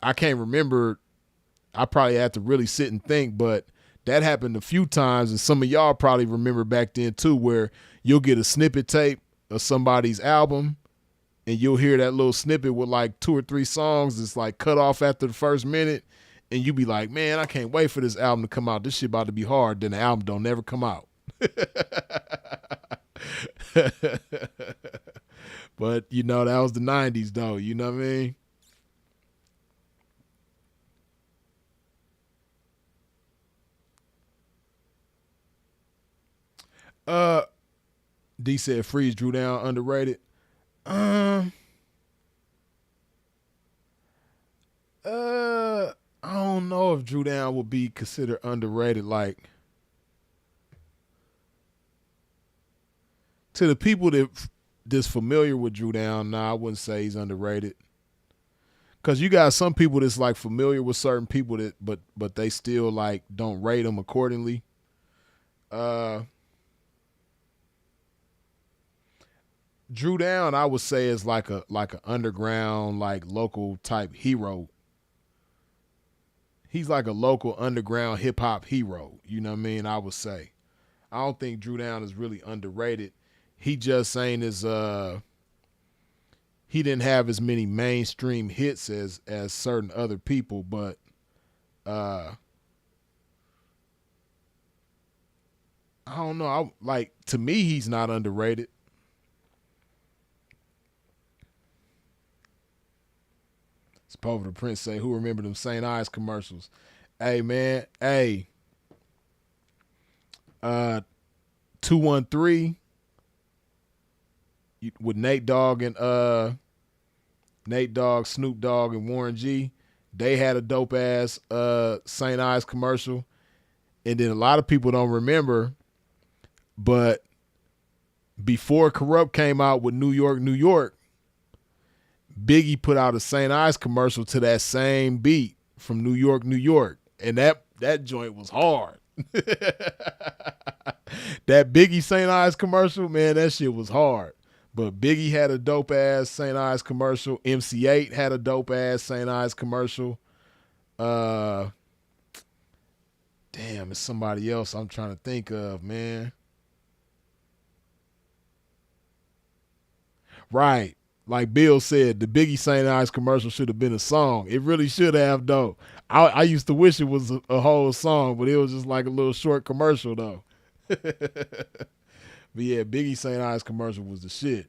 I can't remember. I probably have to really sit and think, but that happened a few times. And some of y'all probably remember back then too, where you'll get a snippet tape of somebody's album and you'll hear that little snippet with like 2 or 3 songs that's like cut off after the first minute. And you be like, man, I can't wait for this album to come out. This shit about to be hard. Then the album don't never come out. But that was the 90s though, you know what I mean? D said Freeze Drew Down underrated. I don't know if Drew Down would be considered underrated. Like, to the people that's familiar with Drew Down, nah, I wouldn't say he's underrated. Cause you got some people that's like familiar with certain people that, but they still like don't rate them accordingly. Drew Down, I would say, is like a underground, like local type hero. He's like a local underground hip hop hero. You know what I mean? I would say. I don't think Drew Down is really underrated. He just ain't as he didn't have as many mainstream hits as certain other people, but I don't know. To me, he's not underrated. Supposed the Prince say, "Who remember them St. Ives commercials?" Hey man, hey, 213 with Nate Dogg, Snoop Dogg, and Warren G. They had a dope ass St. Ives commercial, and then a lot of people don't remember, but before Corrupt came out with New York, New York, Biggie put out a St. Ives commercial to that same beat from New York, New York, and that joint was hard. That Biggie St. Ives commercial, man, that shit was hard. But Biggie had a dope ass St. Ives commercial. MC8 had a dope ass St. Ives commercial. Damn, it's somebody else I'm trying to think of, man. Right. Like Bill said, the Biggie St. Ives commercial should have been a song. It really should have, though. I used to wish it was a whole song, but it was just like a little short commercial, though. But yeah, Biggie St. Ives commercial was the shit.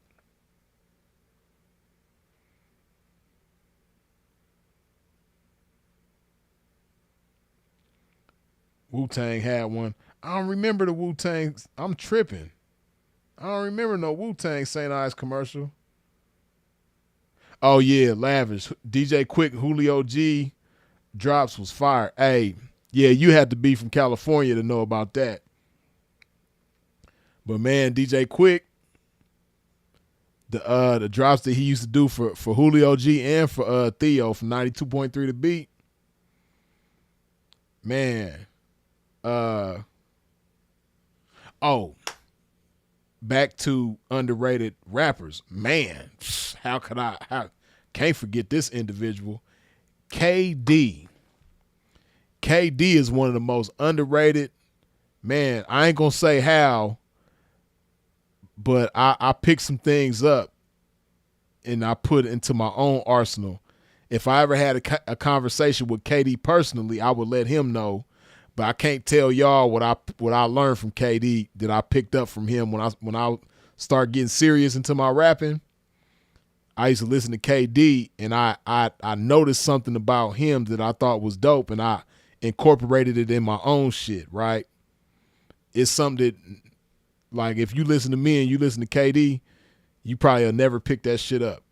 Wu-Tang had one. I don't remember the Wu-Tang. I'm tripping. I don't remember no Wu-Tang St. Ives commercial. Oh yeah, Lavish. DJ Quick, Julio G drops was fire. Hey, yeah, you had to be from California to know about that. But man, DJ Quick, the drops that he used to do for Julio G and for Theo from 92.3 The Beat. Man. Back to underrated rappers. Man, how can't forget this individual. KD. KD is one of the most underrated. Man, I ain't gonna say how, but I picked some things up and I put it into my own arsenal. If I ever had a conversation with KD personally, I would let him know. But I can't tell y'all what I learned from KD that I picked up from him when I start getting serious into my rapping. I used to listen to KD and I noticed something about him that I thought was dope, and I incorporated it in my own shit, right? It's something that, like, if you listen to me and you listen to KD, you probably will never pick that shit up.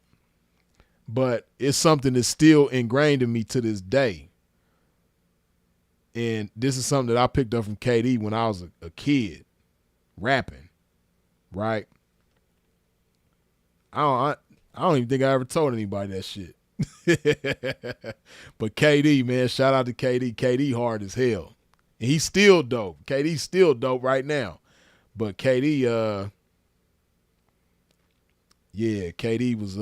But it's something that's still ingrained in me to this day. And this is something that I picked up from KD when I was a kid, rapping, right? I don't even think I ever told anybody that shit. But KD, man, shout out to KD. KD hard as hell. And he's still dope. KD's still dope right now. But KD, KD was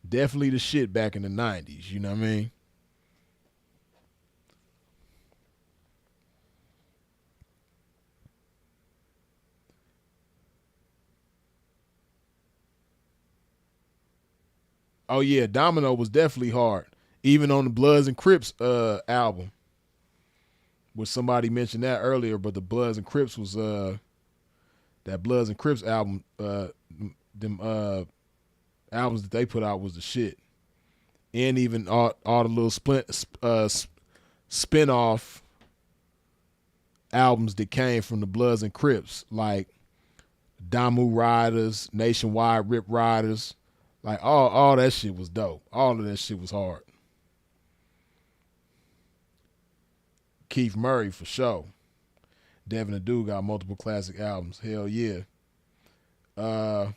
definitely the shit back in the 90s, you know what I mean? Oh yeah, Domino was definitely hard. Even on the Bloods and Crips album. Which somebody mentioned that earlier, but the Bloods and Crips was that Bloods and Crips album, them albums that they put out was the shit. And even all the little spin-off albums that came from the Bloods and Crips, like Damu Riders, Nationwide Rip Riders. Like all that shit was dope. All of that shit was hard. Keith Murray for sure. Devin the Dude got multiple classic albums. Hell yeah. Trying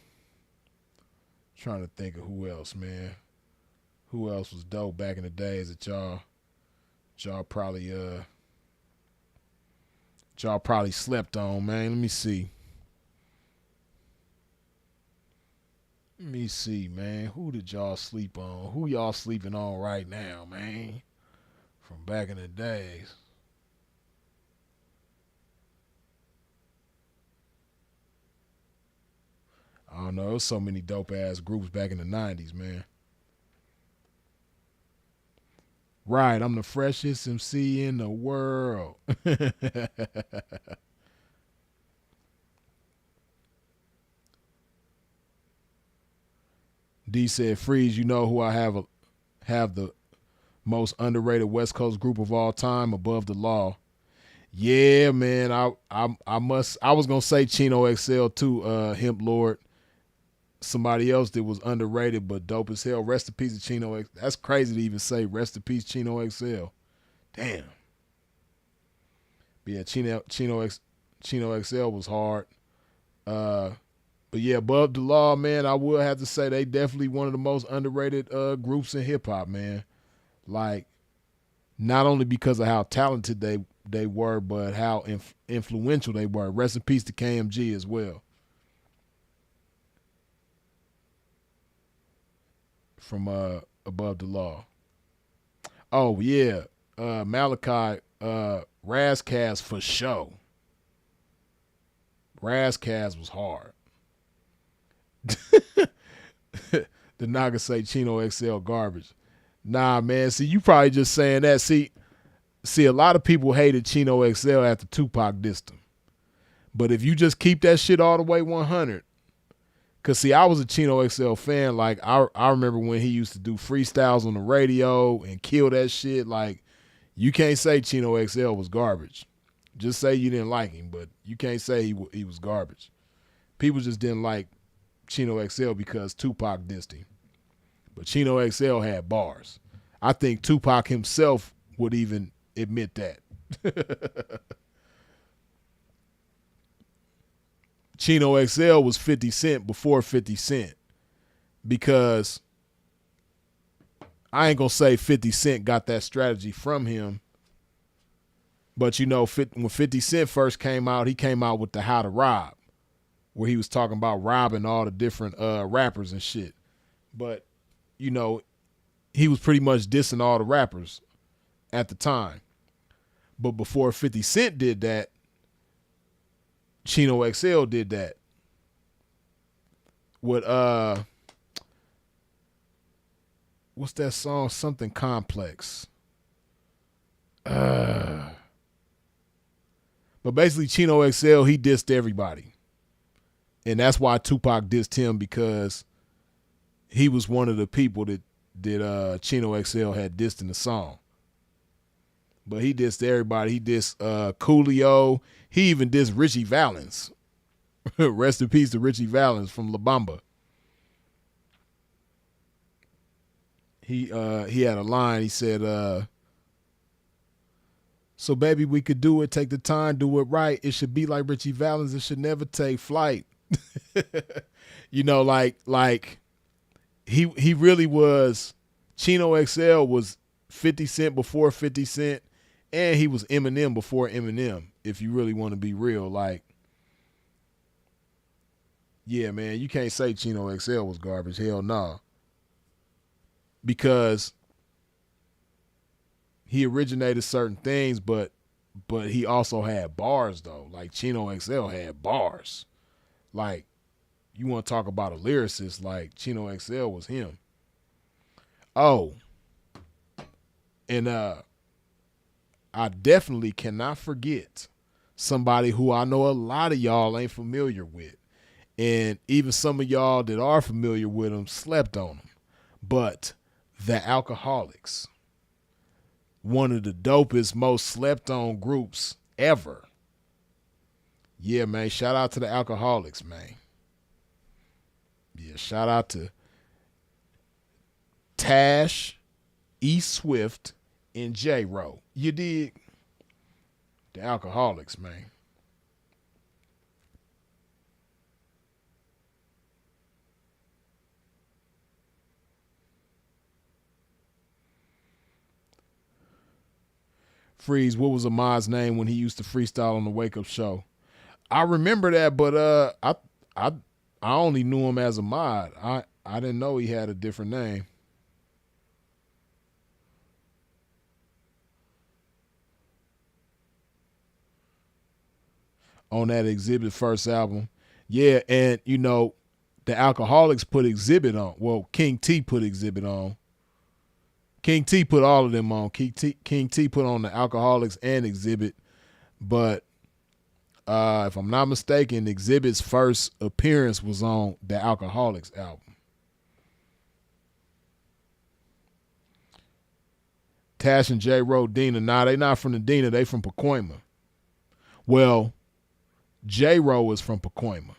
to think of who else, man. Who else was dope back in the days that y'all probably slept on, man? Let me see. Let me see, man. Who did y'all sleep on? Who y'all sleeping on right now, man? From back in the days. I don't know. There was so many dope ass groups back in the 90s, man. Right, I'm the freshest MC in the world. D said, "Freeze, you know who I have the most underrated West Coast group of all time, Above the Law." Yeah, man. I was gonna say Chino XL too, Hemp Lord. Somebody else that was underrated but dope as hell. Rest in peace to Chino X. That's crazy to even say. Rest in peace, Chino XL. Damn. But yeah, Chino XL was hard. But yeah, Above the Law, man, I would have to say they definitely one of the most underrated groups in hip hop, man. Like, not only because of how talented they were, but how influential they were. Rest in peace to KMG as well. From Above the Law. Oh yeah, Malachi, Razkaz for sure. Razkaz was hard. The Naga say Chino XL garbage. Nah, man. See, you probably just saying that. See, a lot of people hated Chino XL after Tupac dissed him. But if you just keep that shit all the way 100, because, see, I was a Chino XL fan. Like, I remember when he used to do freestyles on the radio and kill that shit. Like, you can't say Chino XL was garbage. Just say you didn't like him, but you can't say he was garbage. People just didn't like Chino XL because Tupac dissed him. But Chino XL had bars. I think Tupac himself would even admit that. Chino XL was 50 Cent before 50 Cent, because I ain't going to say 50 Cent got that strategy from him, but you know, when 50 Cent first came out, he came out with the How to Rob, where he was talking about robbing all the different rappers and shit. But, you know, he was pretty much dissing all the rappers at the time. But before 50 Cent did that, Chino XL did that. With what's that song? Something Complex. But basically Chino XL, he dissed everybody. And that's why Tupac dissed him, because he was one of the people that Chino XL had dissed in the song. But he dissed everybody. He dissed Coolio. He even dissed Richie Valens. Rest in peace to Richie Valens from La Bamba. He had a line. He said, "So baby, we could do it. Take the time, do it right. It should be like Richie Valens. It should never take flight." You know, like he really was. Chino XL was 50 Cent before 50 Cent, and he was Eminem before Eminem, if you really want to be real. Like, yeah, man, you can't say Chino XL was garbage. Hell no. Because he originated certain things, but he also had bars, though. Like, Chino XL had bars. Like, you want to talk about a lyricist, like, Chino XL was him. Oh, and I definitely cannot forget somebody who I know a lot of y'all ain't familiar with. And even some of y'all that are familiar with them slept on them. But the Alcoholics, one of the dopest, most slept on groups ever. Yeah, man, shout out to the Alcoholics, man. Yeah, shout out to Tash, E. Swift, and J-Ro. You dig? The Alcoholics, man. Freeze, what was Ahmad's name when he used to freestyle on the Wake Up Show? I remember that, but I only knew him as Ahmad. I didn't know he had a different name. On that Exhibit first album. Yeah, and you know, the Alcoholics put Exhibit on. Well, King T put Exhibit on. King T put all of them on. King T put on the Alcoholics and Exhibit. But if I'm not mistaken, Exhibit's first appearance was on the Alcoholics album. Tash and J. Rowe Dina. Nah, they not from the Dina. They from Pacoima. Well, J. Rowe is from Pacoima.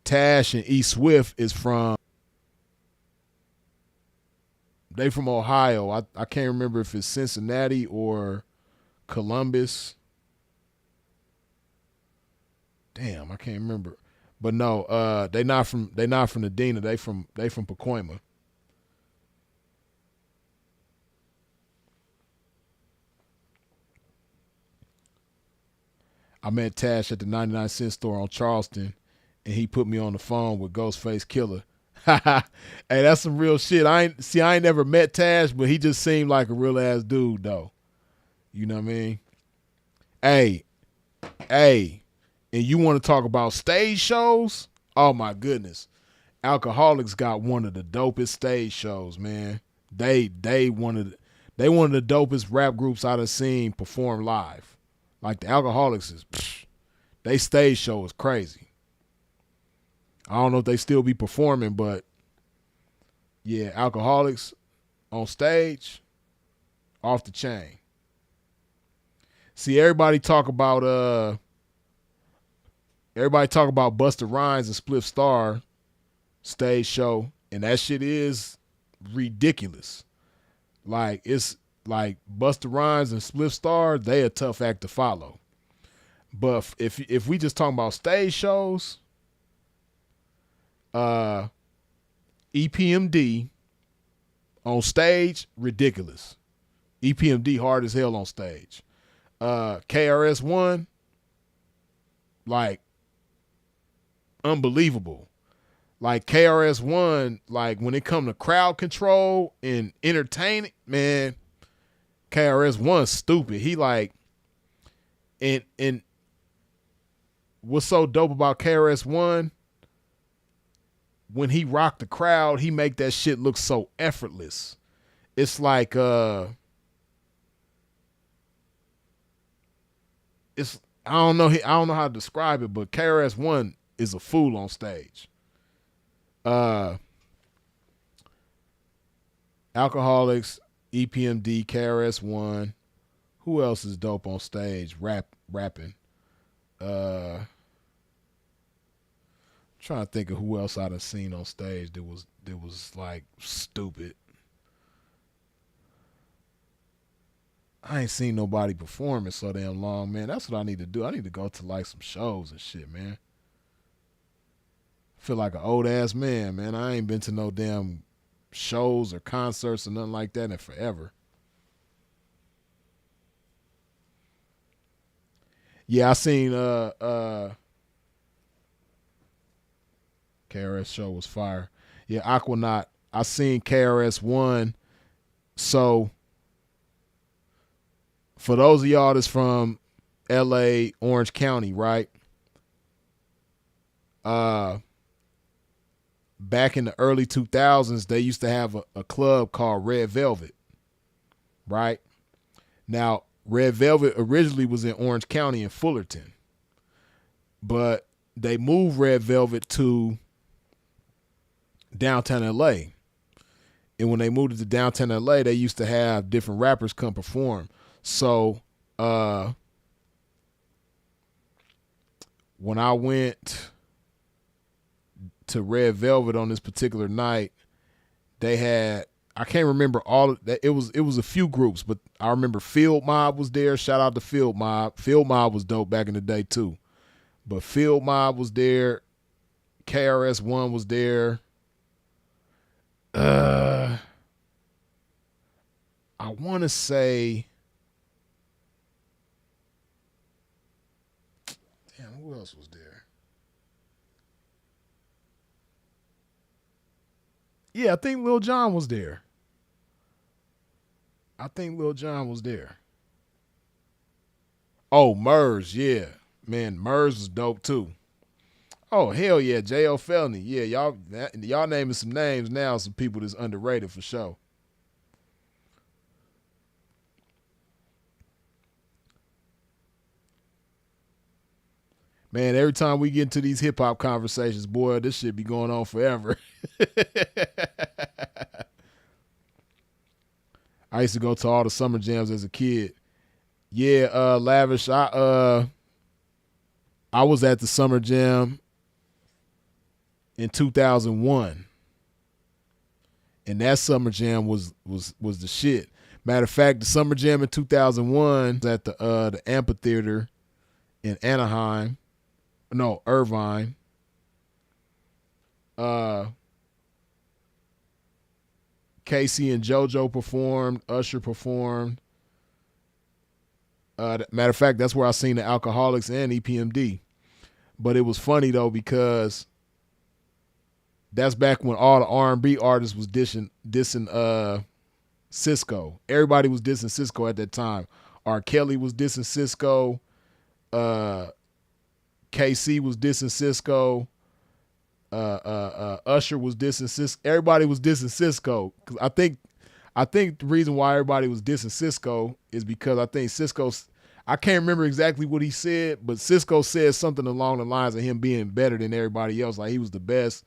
Tash and E. Swift is from, they from Ohio. I can't remember if it's Cincinnati or Columbus. Damn, I can't remember. But no, they not from the Dina. They from Pacoima. I met Tash at the 99-cent store on Charleston, and he put me on the phone with Ghostface Killer. Hey, that's some real shit. I ain't never met Tash, but he just seemed like a real ass dude, though. You know what I mean? Hey, and you want to talk about stage shows? Oh my goodness, Alcoholics got one of the dopest stage shows, man. They one of the dopest rap groups I've seen perform live. Like the Alcoholics is, they stage show is crazy. I don't know if they still be performing, but yeah, Alcoholics on stage, off the chain. See, everybody talk about Busta Rhymes and Spliff Star stage show, and that shit is ridiculous. Like, it's like Busta Rhymes and Spliff Star, they a tough act to follow. But if we just talking about stage shows, EPMD on stage, ridiculous. EPMD hard as hell on stage. KRS-One, like, unbelievable. Like KRS-One, like when it come to crowd control and entertaining, man, KRS-One's stupid. He like, and what's so dope about KRS-One, when he rocked the crowd, he make that shit look so effortless. It's like it's I don't know how to describe it, but KRS-One is a fool on stage. Alcoholics, EPMD, KRS-One. Who else is dope on stage rapping? Trying to think of who else I'd have seen on stage that was like stupid. I ain't seen nobody performing so damn long, man. That's what I need to do. I need to go to like some shows and shit, man. I feel like an old ass man, man. I ain't been to no damn shows or concerts or nothing like that in forever. Yeah, I seen KRS show was fire. Yeah, Aquanaut. I seen KRS-One. So for those of y'all that's from LA, Orange County, right? Back in the early 2000s, they used to have a club called Red Velvet, right? Now, Red Velvet originally was in Orange County in Fullerton, but they moved Red Velvet to downtown LA. And when they moved it to downtown LA, they used to have different rappers come perform. So when I went to Red Velvet on this particular night, they had, I can't remember all of that. It was a few groups, but I remember Field Mob was there. Shout out to Field Mob. Field Mob was dope back in the day too. But Field Mob was there. KRS-One was there. I want to say Who else was there? Yeah, I think Lil Jon was there. Oh, Murs, yeah. Man, Murs was dope too. Oh, hell yeah, J.O. Felony. Yeah, y'all naming some names now, some people that's underrated for sure. Man, every time we get into these hip hop conversations, boy, this shit be going on forever. I used to go to all the summer jams as a kid. Yeah, Lavish. I was at the summer jam in 2001, and that summer jam was the shit. Matter of fact, the summer jam in 2001 was at the amphitheater in Anaheim. No, Irvine. Casey and JoJo performed. Usher performed. Matter of fact, that's where I seen the Alcoholics and EPMD. But it was funny though because that's back when all the R&B artists was dissing Cisco. Everybody was dissing Cisco at that time. R. Kelly was dissing Cisco. KC was dissing Cisco. Usher was dissing Cisco. Everybody was dissing Cisco. 'Cause I think the reason why everybody was dissing Cisco is because I think I can't remember exactly what he said, but Cisco said something along the lines of him being better than everybody else, like he was the best.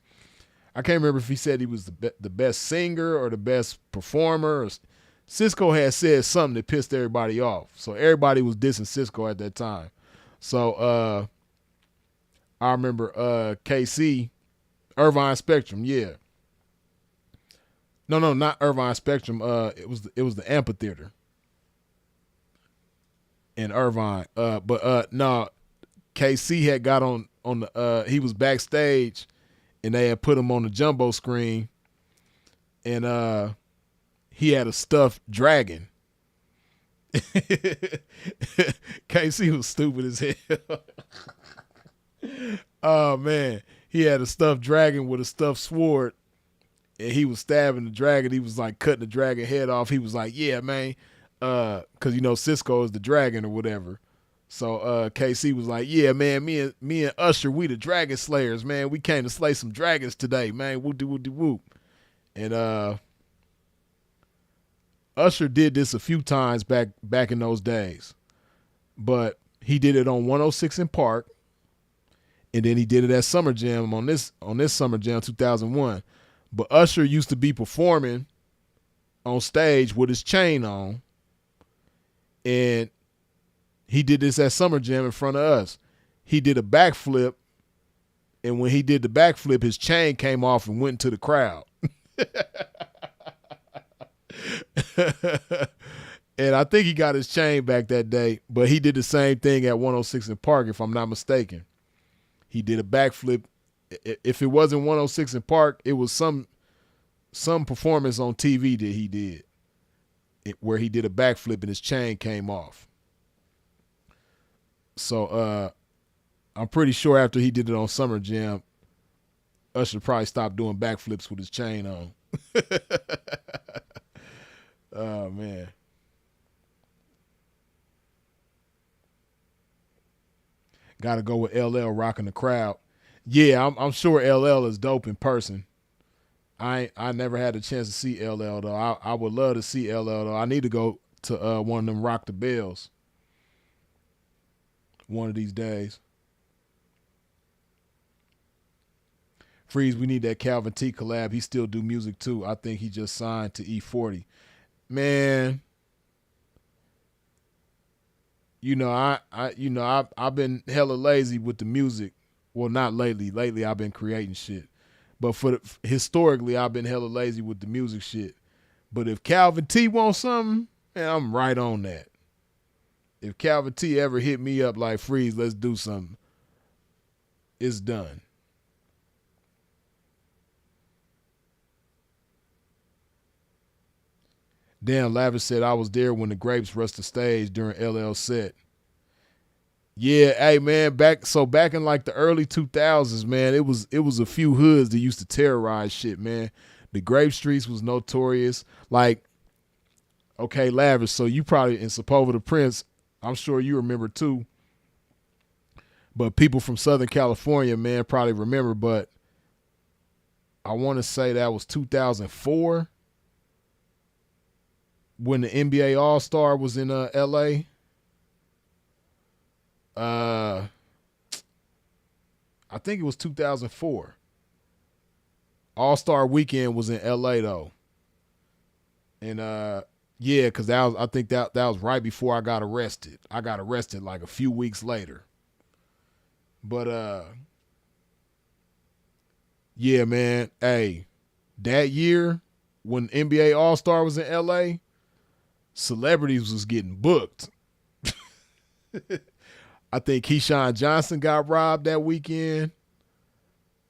I can't remember if he said he was the best singer or the best performer. Cisco had said something that pissed everybody off, so everybody was dissing Cisco at that time. So I remember KC, Irvine Spectrum, yeah. No, not Irvine Spectrum. It was the amphitheater in Irvine. But no, KC had got on the. He was backstage, and they had put him on the jumbo screen, and he had a stuffed dragon. KC was stupid as hell. Oh man, he had a stuffed dragon with a stuffed sword. And he was stabbing the dragon. He was like cutting the dragon head off. He was like, yeah, man. Cause you know, Cisco is the dragon or whatever. So KC was like, yeah, man, me and Usher, we the dragon slayers, man. We came to slay some dragons today, man. Whoop. And Usher did this a few times back in those days. But he did it on 106 in Park. And then he did it at Summer Jam on this Summer Jam 2001. But Usher used to be performing on stage with his chain on, and he did this at Summer Jam in front of us. He did a backflip, and when he did the backflip, his chain came off and went into the crowd. And I think he got his chain back that day, but he did the same thing at 106 in Park, if I'm not mistaken. He did a backflip. If it wasn't 106 in Park, it was some performance on TV that he did where he did a backflip and his chain came off. So I'm pretty sure after he did it on Summer Jam, Usher probably stopped doing backflips with his chain on. Oh, man. Got to go with LL rocking the crowd. Yeah, I'm sure LL is dope in person. I never had a chance to see LL though. I would love to see LL though. I need to go to one of them Rock the Bells one of these days. Freeze, we need that Calvin T collab. He still do music too. I think he just signed to E40. Man, I've been hella lazy with the music. Well, not lately. Lately, I've been creating shit. But historically, I've been hella lazy with the music shit. But if Calvin T wants something, man, I'm right on that. If Calvin T ever hit me up like, Freeze, let's do something, it's done. Dan Lavish said, I was there when the Grapes rushed the stage during LL's set. Yeah, hey man, back in like the early 2000s, man, it was a few hoods that used to terrorize shit, man. The Grape Streets was notorious. Like, okay, Lavish, so you probably in Sepulveda the Prince, I'm sure you remember too. But people from Southern California, man, probably remember, but I want to say that was 2004 when the NBA All-Star was in LA. I think it was 2004. All-Star Weekend was in LA though. And yeah, cuz I think that was right before I got arrested. I got arrested like a few weeks later. But yeah, man, hey, that year when NBA All-Star was in LA, celebrities was getting booked. I think Keyshawn Johnson got robbed that weekend.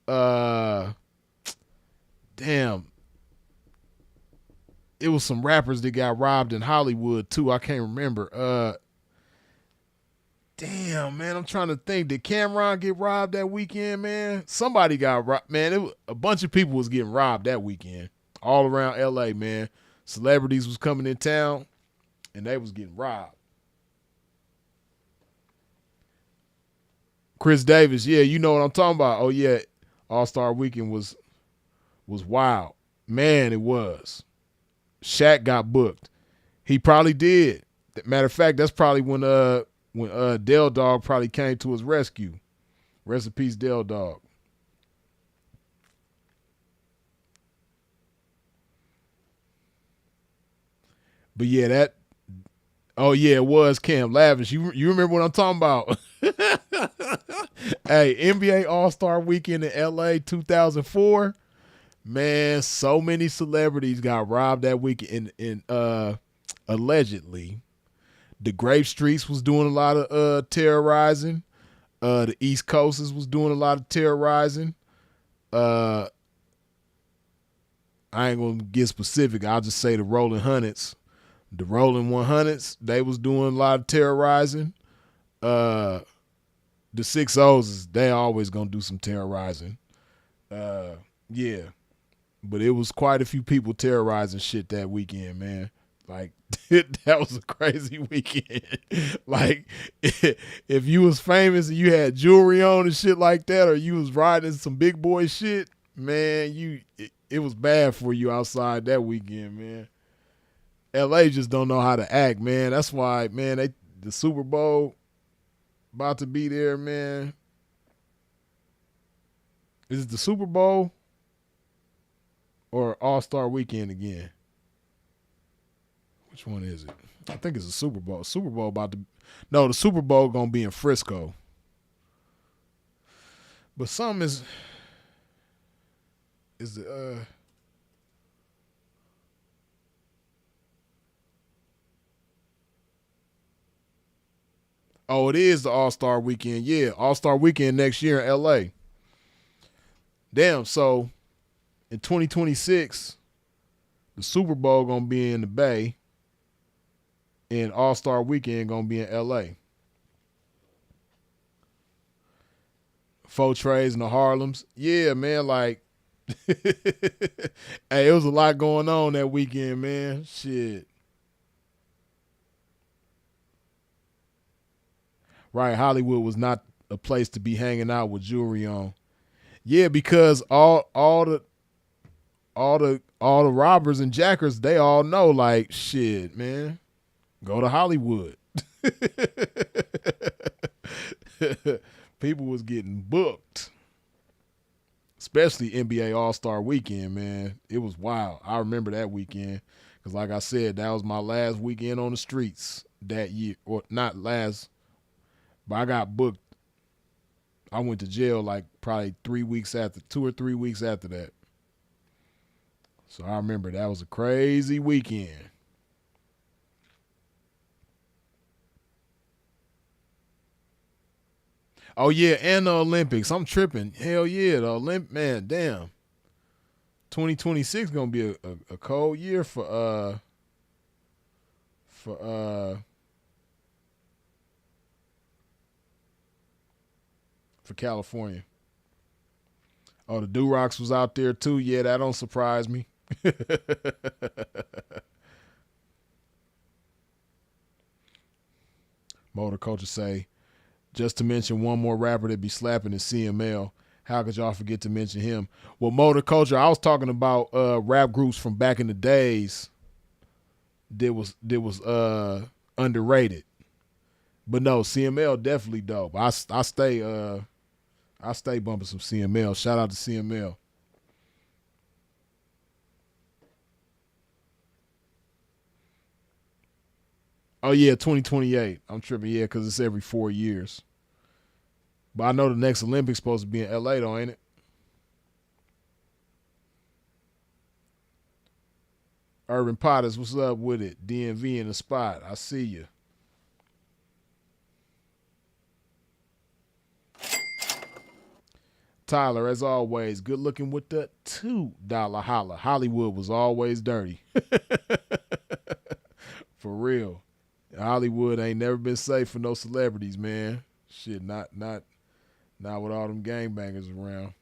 Damn. It was some rappers that got robbed in Hollywood too. I can't remember. Damn, man, I'm trying to think. Did Cameron get robbed that weekend, man? Somebody got robbed. Man, a bunch of people was getting robbed that weekend. All around LA, man. Celebrities was coming in town and they was getting robbed. Chris Davis, yeah, you know what I'm talking about. Oh yeah, All-Star Weekend was wild. Man, it was. Shaq got booked. He probably did. Matter of fact, that's probably when Del Dog probably came to his rescue. Rest in peace, Del Dog. But yeah, oh yeah, it was Cam Lavish. You remember what I'm talking about? Hey, NBA All-Star Weekend in LA 2004. Man, so many celebrities got robbed that weekend in allegedly. The Grape Streets was doing a lot of terrorizing. The East Coasters was doing a lot of terrorizing. I ain't gonna get specific. I'll just say the Rolling Hundreds. The Rolling 100s, they was doing a lot of terrorizing. The 6-0s, they always gonna do some terrorizing. Yeah. But it was quite a few people terrorizing shit that weekend, man. Like, that was a crazy weekend. Like, if you was famous and you had jewelry on and shit like that, or you was riding some big boy shit, man, it was bad for you outside that weekend, man. LA just don't know how to act, man. That's why, man, the Super Bowl about to be there, man. Is it the Super Bowl or All-Star Weekend again? Which one is it? I think it's the Super Bowl. Super Bowl the Super Bowl gonna be in Frisco. But some is the oh, it is the All-Star Weekend. Yeah, All-Star Weekend next year in LA. Damn, so in 2026, the Super Bowl gonna be in the Bay and All-Star Weekend gonna be in LA. Four Trays and the Harlems. Yeah, man, like hey, it was a lot going on that weekend, man. Shit. Right, Hollywood was not a place to be hanging out with jewelry on. Yeah, because all the robbers and jackers, they all know, like, shit, man, go to Hollywood. People was getting booked, especially NBA All-Star Weekend, man. It was wild. I remember that weekend because, like I said, that was my last weekend on the streets that year, or not last. But I got booked. I went to jail like probably 2 or 3 weeks after that. So I remember that was a crazy weekend. Oh yeah, and the Olympics. I'm tripping. Hell yeah, the Olympic, man, damn. 2026 gonna be a cold year for for California. Oh, the Do-Rocks was out there too. Yeah, that don't surprise me. Motor Culture say, just to mention one more rapper that be slapping is CML. How could y'all forget to mention him? Well, Motor Culture, I was talking about rap groups from back in the days that was underrated. But no, CML definitely dope. I stay bumping some CML. Shout out to CML. Oh yeah, 2028. I'm tripping, yeah, because it's every 4 years. But I know the next Olympics supposed to be in LA though, ain't it? Urban Potters, what's up with it? DMV in the spot. I see you. Tyler, as always, good looking with the $2 holla. Hollywood was always dirty. For real. Hollywood ain't never been safe for no celebrities, man. Shit, not with all them gangbangers around.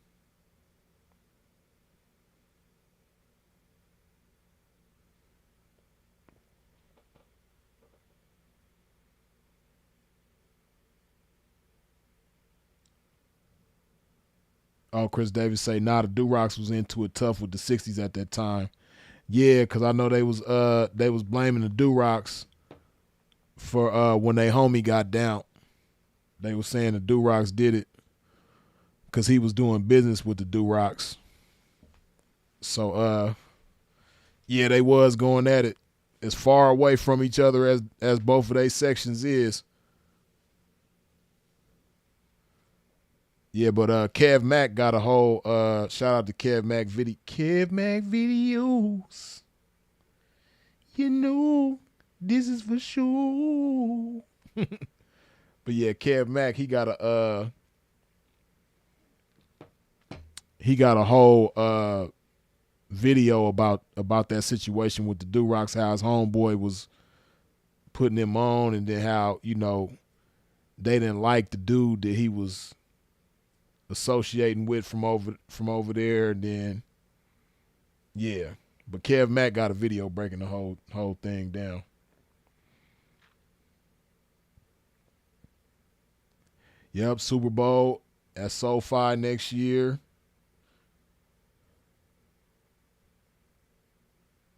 Oh, Chris Davis say, the Do-Rocks was into it tough with the 60s at that time. Yeah, because I know they was blaming the Do-Rocks for when they homie got down. They was saying the Do-Rocks did it because he was doing business with the Do-Rocks. So, yeah, they was going at it as far away from each other as both of their sections is. Yeah, but Kev Mack got a whole shout out to Kev Mack videos. You know, this is for sure. But yeah, Kev Mack, he got a whole video about that situation with the Do-Rocks, how his homeboy was putting him on, and then how, you know, they didn't like the dude that he was associating with from over there, and then yeah. But Kev Mack got a video breaking the whole thing down. Yep, Super Bowl at SoFi next year.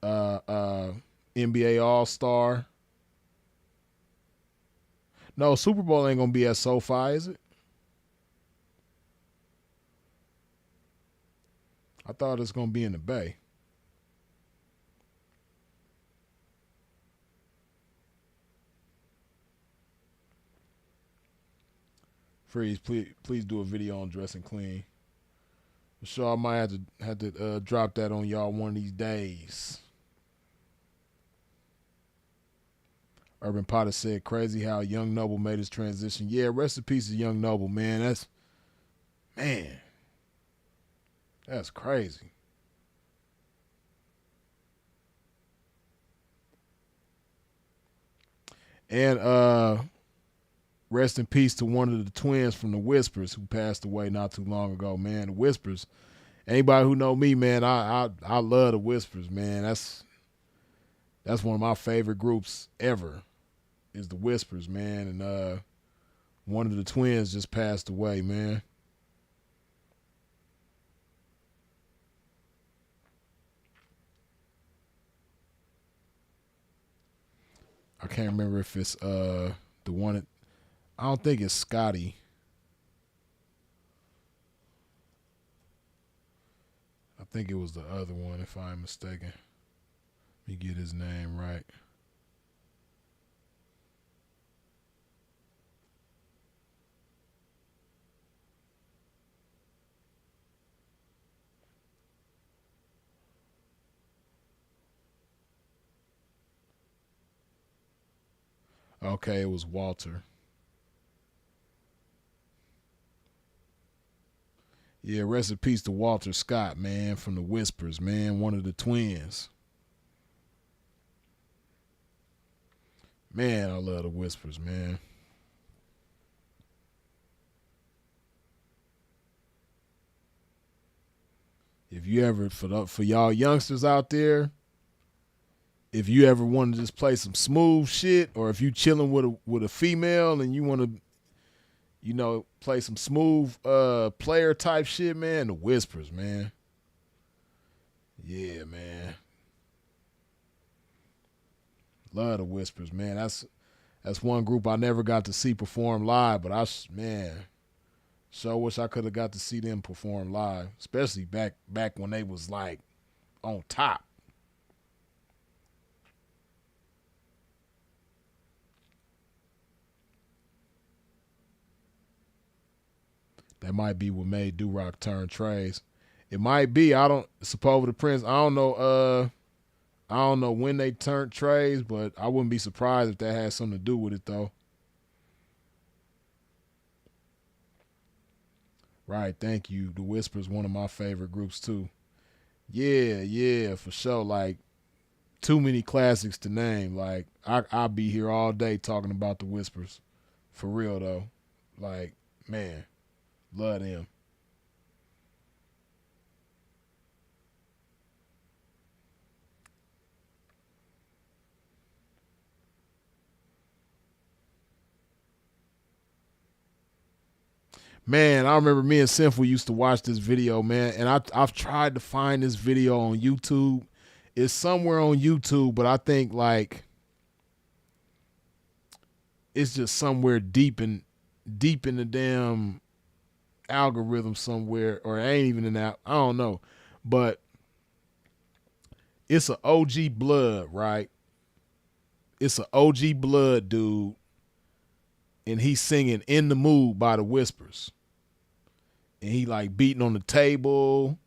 NBA All-Star. No, Super Bowl ain't gonna be at SoFi, is it? I thought it's going to be in the Bay. Freeze, please do a video on dressing clean. I'm sure I might have to drop that on y'all one of these days. Urban Potter said, crazy how Young Noble made his transition. Yeah, rest in peace to Young Noble, man. That's crazy. And rest in peace to one of the twins from the Whispers who passed away not too long ago, man. The Whispers. Anybody who know me, man, I love the Whispers, man. That's one of my favorite groups ever is the Whispers, man. And one of the twins just passed away, man. I can't remember if it's the one. I don't think it's Scotty. I think it was the other one, if I'm mistaken. Let me get his name right. Okay, it was Walter. Yeah, rest in peace to Walter Scott, man, from the Whispers, man, one of the twins. Man, I love the Whispers, man. If you ever, for y'all youngsters out there, if you ever want to just play some smooth shit, or if you chilling with a female and you want to, you know, play some smooth player type shit, man, the Whispers, man. Yeah, man. Love the Whispers, man. That's one group I never got to see perform live, but man, sure wish I could have got to see them perform live, especially back when they was like on top. That might be what made Do-Rock turn trays. It might be. Suppose the Prince, I don't know when they turned trays, but I wouldn't be surprised if that had something to do with it though. Right, thank you. The Whispers, one of my favorite groups too. Yeah, for sure. Like, too many classics to name. Like, I'll be here all day talking about the Whispers. For real though. Like, man, love them. Man, I remember me and Sinful used to watch this video, man, and I've tried to find this video on YouTube. It's somewhere on YouTube, but I think like it's just somewhere deep in the damn algorithm somewhere, or it ain't even in that. I don't know, but it's an OG Blood, right? It's an OG Blood dude, and he's singing "In the Mood" by the Whispers. And he like beating on the table,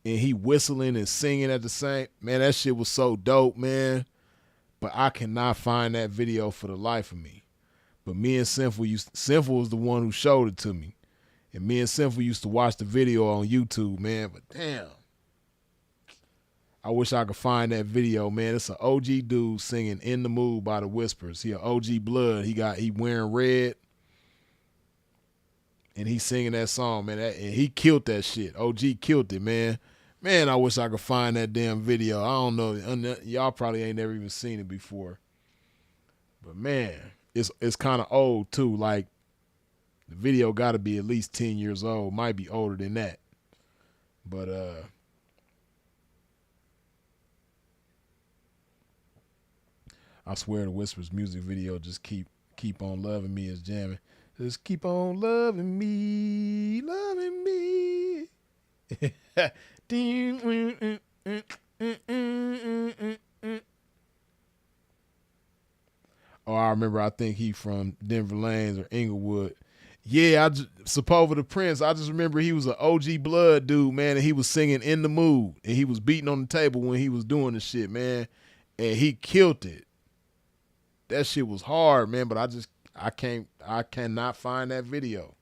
and he whistling and singing at the same. Man, that shit was so dope, man. But I cannot find that video for the life of me. But me and Sinful was the one who showed it to me, and me and Sinful used to watch the video on YouTube, man. But damn, I wish I could find that video, man. It's an OG dude singing "In the Mood" by the Whispers. He an OG Blood. He wearing red. And he's singing that song, man. And he killed that shit. OG killed it, man. Man, I wish I could find that damn video. I don't know. Y'all probably ain't never even seen it before. But, man, it's kind of old, too. Like, the video got to be at least 10 years old. Might be older than that. But, I swear the Whispers music video just keep on loving me is jamming. Just keep on loving me, loving me. Oh, I remember, I think he from Denver Lanes or Inglewood. Yeah, Suppose the Prince, I just remember he was an OG Blood dude, man, and he was singing "In the Mood," and he was beating on the table when he was doing the shit, man, and he killed it. That shit was hard, man, but I cannot find that video.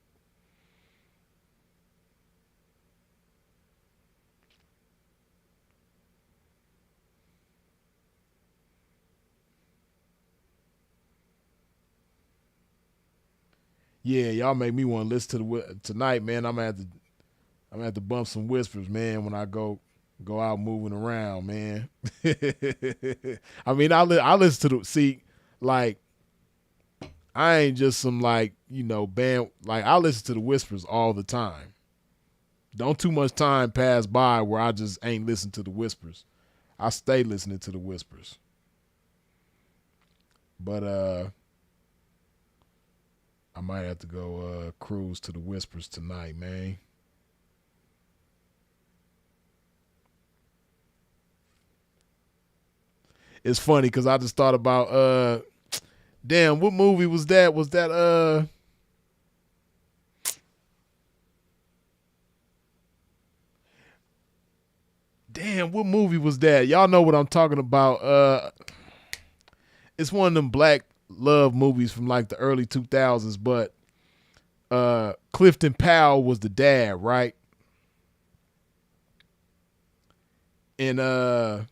Yeah, y'all make me want to listen to tonight, man. I'm gonna have to bump some Whispers, man, when I go out moving around, man. I mean, I listen to like, I ain't just some like, you know, band. Like, I listen to the Whispers all the time. Don't too much time pass by where I just ain't listen to the Whispers. I stay listening to the Whispers. But I might have to go cruise to the Whispers tonight, man. It's funny because I just thought about damn, what movie was that? Was that damn, what movie was that? Y'all know what I'm talking about. It's one of them black love movies from like the early 2000s, but Clifton Powell was the dad, right? And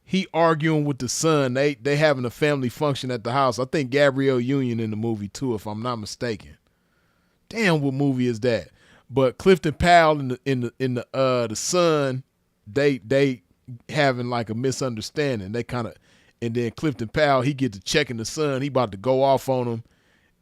he arguing with the son. They having a family function at the house. I think Gabrielle Union in the movie too, if I'm not mistaken. Damn, what movie is that? But Clifton Powell the son, they having like a misunderstanding. They kind of, and then Clifton Powell, he get to checking the son. He about to go off on him,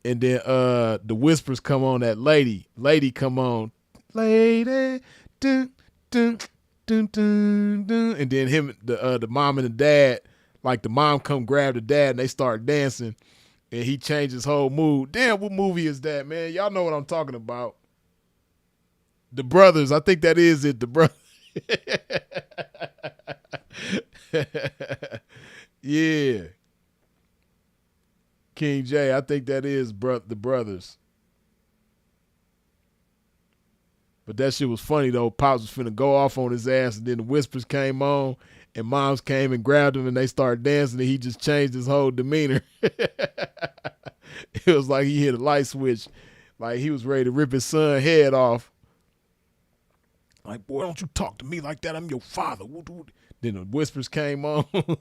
and then the whispers come on. That lady come on, lady, dun dun dun dun dun, and then him the mom and the dad, like the mom come grab the dad and they start dancing, and he changed his whole mood. Damn, what movie is that, man? Y'all know what I'm talking about. The Brothers, I think that is it. The Brothers. Yeah. King J, I think that is The Brothers. But that shit was funny though. Pops was finna go off on his ass, and then the whispers came on, and moms came and grabbed him, and they started dancing, and he just changed his whole demeanor. It was like he hit a light switch, like he was ready to rip his son's head off. Like, boy, don't you talk to me like that. I'm your father. Then the whispers came on, and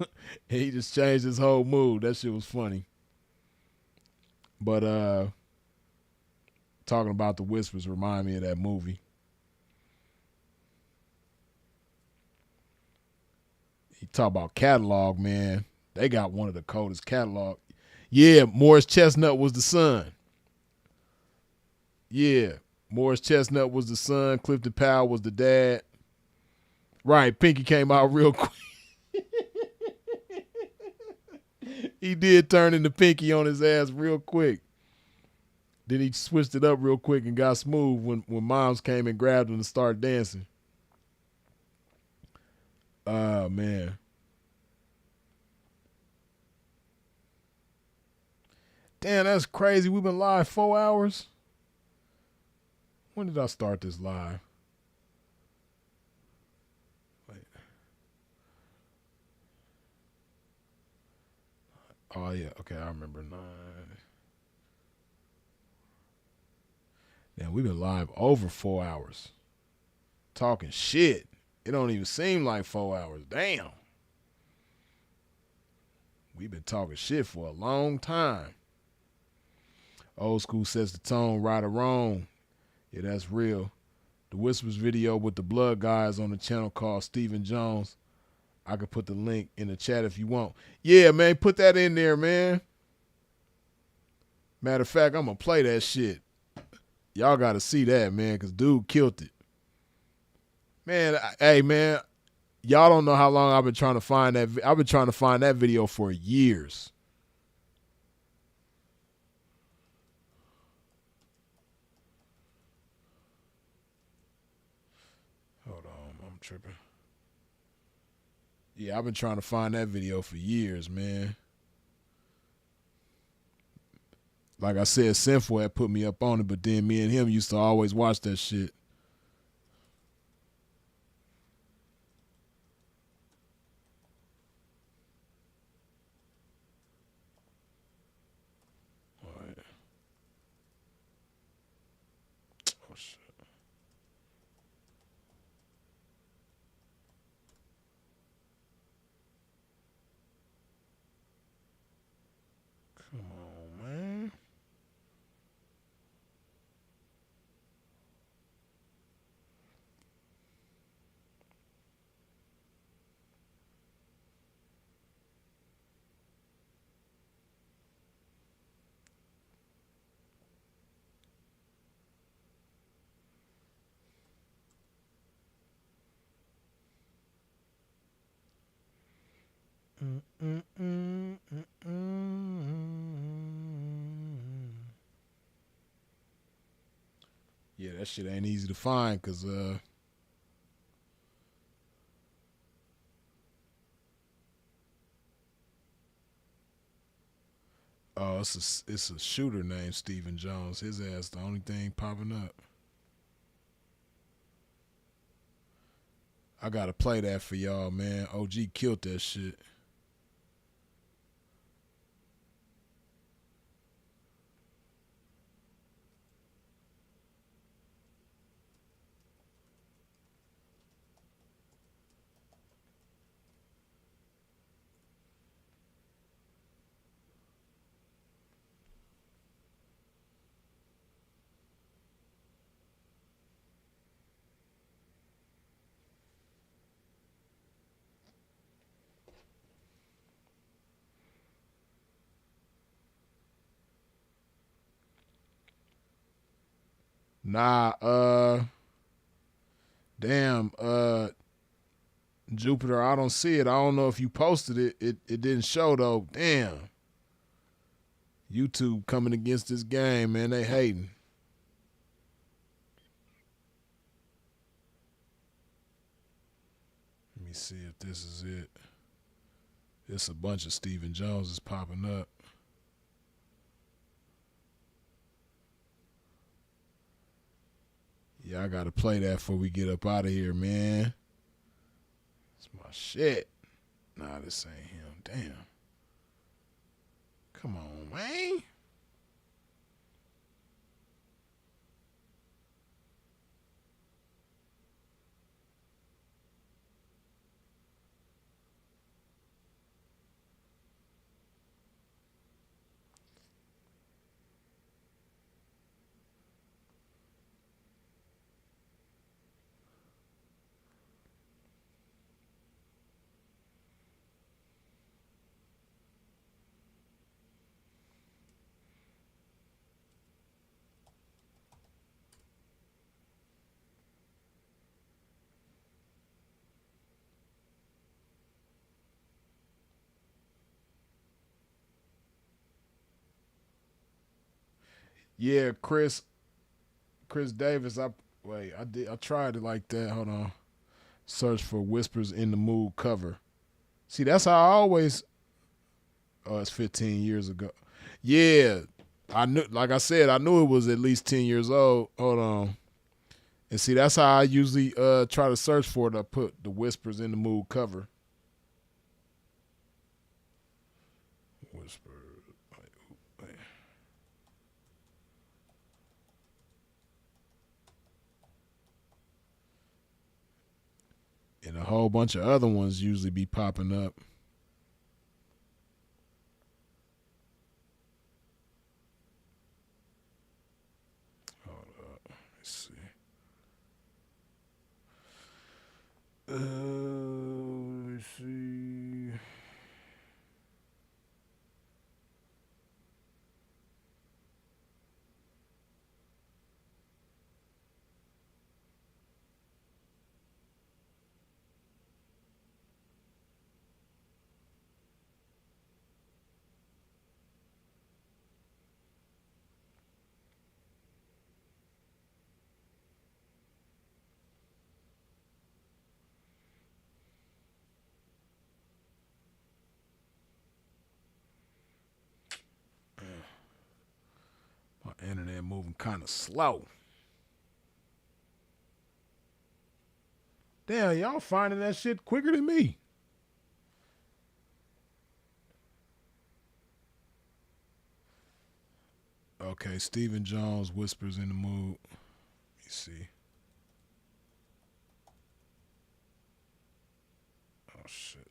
he just changed his whole mood. That shit was funny. But talking about the whispers remind me of that movie. He talk about catalog, man. They got one of the coldest catalog. Yeah, Morris Chestnut was the son. Yeah, Morris Chestnut was the son. Clifton Powell was the dad. Right, Pinky came out real quick. He did turn into Pinky on his ass real quick. Then he switched it up real quick and got smooth when moms came and grabbed him to start dancing. Oh, man. Damn, that's crazy. We've been live 4 hours. When did I start this live? Wait. Oh, yeah. Okay, I remember 9. Damn, we've been live over 4 hours. Talking shit. It don't even seem like 4 hours. Damn. We've been talking shit for a long time. Old school sets the tone, right or wrong. Yeah, that's real. The Whispers video with the blood guys on the channel called Stephen Jones. I could put the link in the chat if you want. Yeah, man, put that in there, man. Matter of fact, I'm going to play that shit. Y'all got to see that, man, because dude killed it. Man, hey, man, y'all don't know how long I've been trying to find that. I've been trying to find that video for years. Hold on, I'm tripping. Yeah, I've been trying to find that video for years, man. Like I said, Sinful had put me up on it, but then me and him used to always watch that shit. All right. Oh, shit. Come on, man. Yeah, that shit ain't easy to find because oh, it's a shooter named Stephen Jones. His ass the only thing popping up. I gotta play that for y'all, man. OG killed that shit. Nah, damn, Jupiter, I don't see it. I don't know if you posted it. It didn't show though. Damn. YouTube coming against this game, man. They hating. Let me see if this is it. It's a bunch of Stephen Joneses popping up. Yeah, I gotta play that before we get up out of here, man. It's my shit. Nah, this ain't him. Damn. Come on, man. Yeah, Chris Davis. I tried it like that. Hold on. Search for Whispers in the Mood cover. See, that's how I always. Oh, it's 15 years ago. Yeah, I knew. Like I said, I knew it was at least 10 years old. Hold on. And see, that's how I usually try to search for it. I put the Whispers in the Mood cover. Whisper. And a whole bunch of other ones usually be popping up. Hold up. Let's see. Let's see. My internet moving kind of slow. Damn, y'all finding that shit quicker than me. Okay, Stephen Jones, Whispers in the Mood. Let me see. Oh, shit.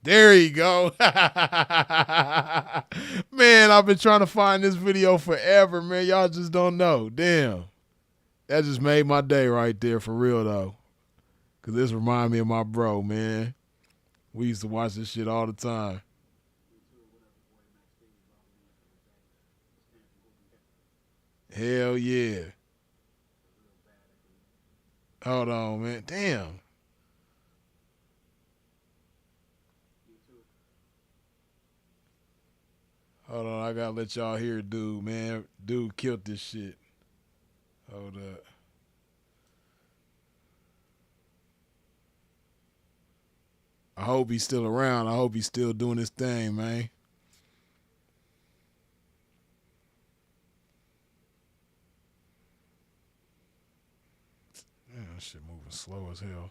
There you go. Man, I've been trying to find this video forever, man. Y'all just don't know. Damn. That just made my day right there, for real, though. Because this reminds me of my bro, man. We used to watch this shit all the time. Hell yeah. Hold on, man. Damn. Hold on, I gotta let y'all hear dude, man. Dude killed this shit. Hold up. I hope he's still around. I hope he's still doing his thing, man. Man, that shit moving slow as hell.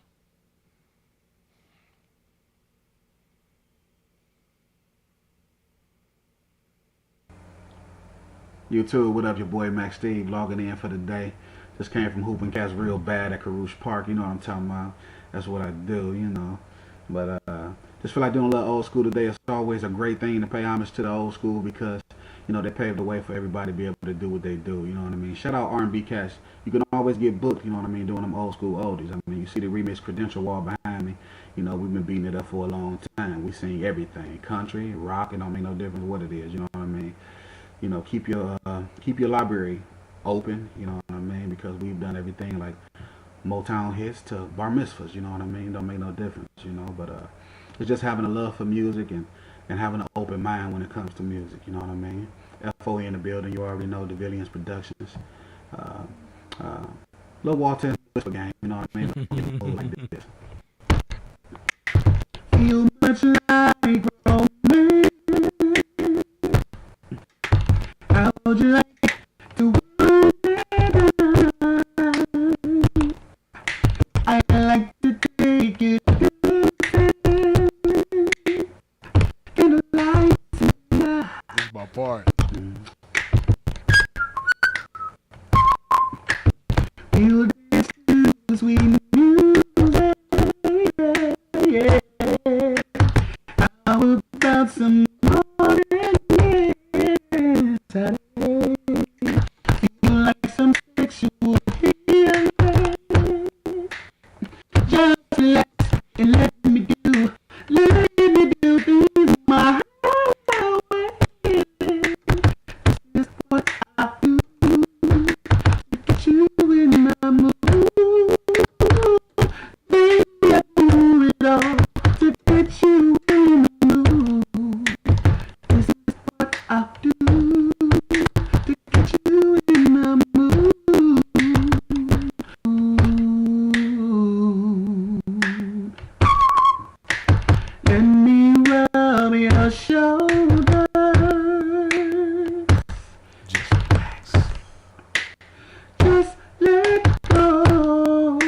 YouTube, what up, your boy Max Steve, logging in for the day. Just came from hooping cats real bad at Carouge Park, you know what I'm talking about. That's what I do, you know. But just feel like doing a little old school today. It's always a great thing to pay homage to the old school because, you know, they paved the way for everybody to be able to do what they do. You know what I mean? Shout out R&B cats. You can always get booked. You know what I mean? Doing them old school oldies. I mean, you see the remix credential wall behind me. You know, we've been beating it up for a long time. We sing everything, country, rock. It don't make no difference what it is. You know what I mean? You know, keep your library open. You know what I mean? Because we've done everything like Motown hits to bar mitzvahs. You know what I mean? Don't make no difference. You know, but it's just having a love for music and having an open mind when it comes to music. You know what I mean? FOE in the building. You already know DeVillians Productions. Lil Walter and Whisper Gang. You know what I mean? Like this. Feel much like romance. How would you like to run it down? I like to take you in the lights. This is my part. You dance to sweet music. Yeah. How about some more than yesterday? Feel like some sexual healing. Just relax and let me do things my way. This is what I do to get you in my mood. Baby, I do it all to get you in the mood. This is what I do to get you in the mood. Let me rub your shoulders. Just let go.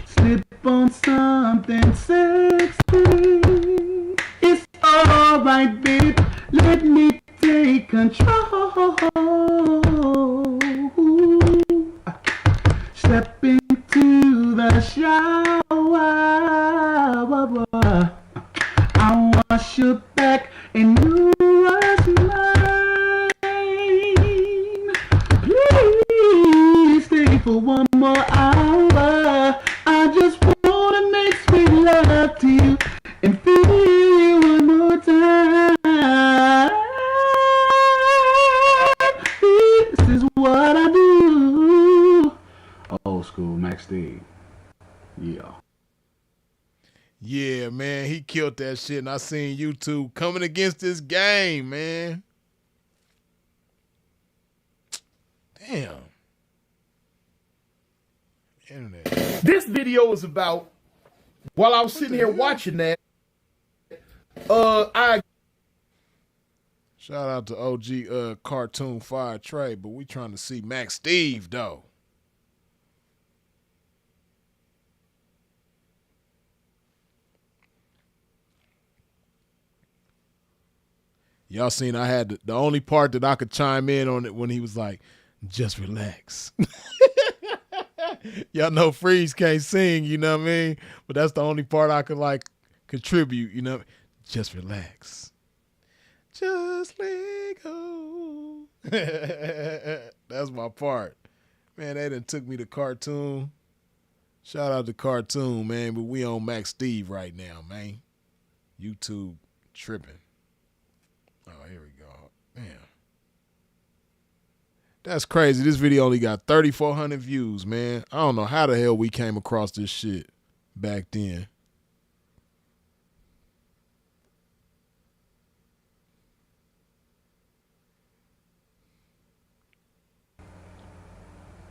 Slip on something sexy. It's alright, babe. Let me take control. Step into the shower. I wash your back and you wash mine. Please stay for one more hour. I just wanna make sweet love to you and feel you one more time. This is what I do. Old school Max Steve. Yeah. Yeah, man, he killed that shit, and I seen YouTube coming against this game, man. Damn. Internet. This video is about, while I was sitting here watching that, I Shout out to OG Cartoon Fire Trey, but we trying to see Max Steve, though. Y'all seen I had the only part that I could chime in on it when he was like, just relax. Y'all know Freeze can't sing, you know what I mean? But that's the only part I could like contribute, you know? Just relax. Just let go. That's my part. Man, they done took me to Cartoon. Shout out to Cartoon, man, but we on Max Steve right now, man. YouTube tripping. Oh, here we go. Damn. That's crazy. This video only got 3,400 views, man. I don't know how the hell we came across this shit back then.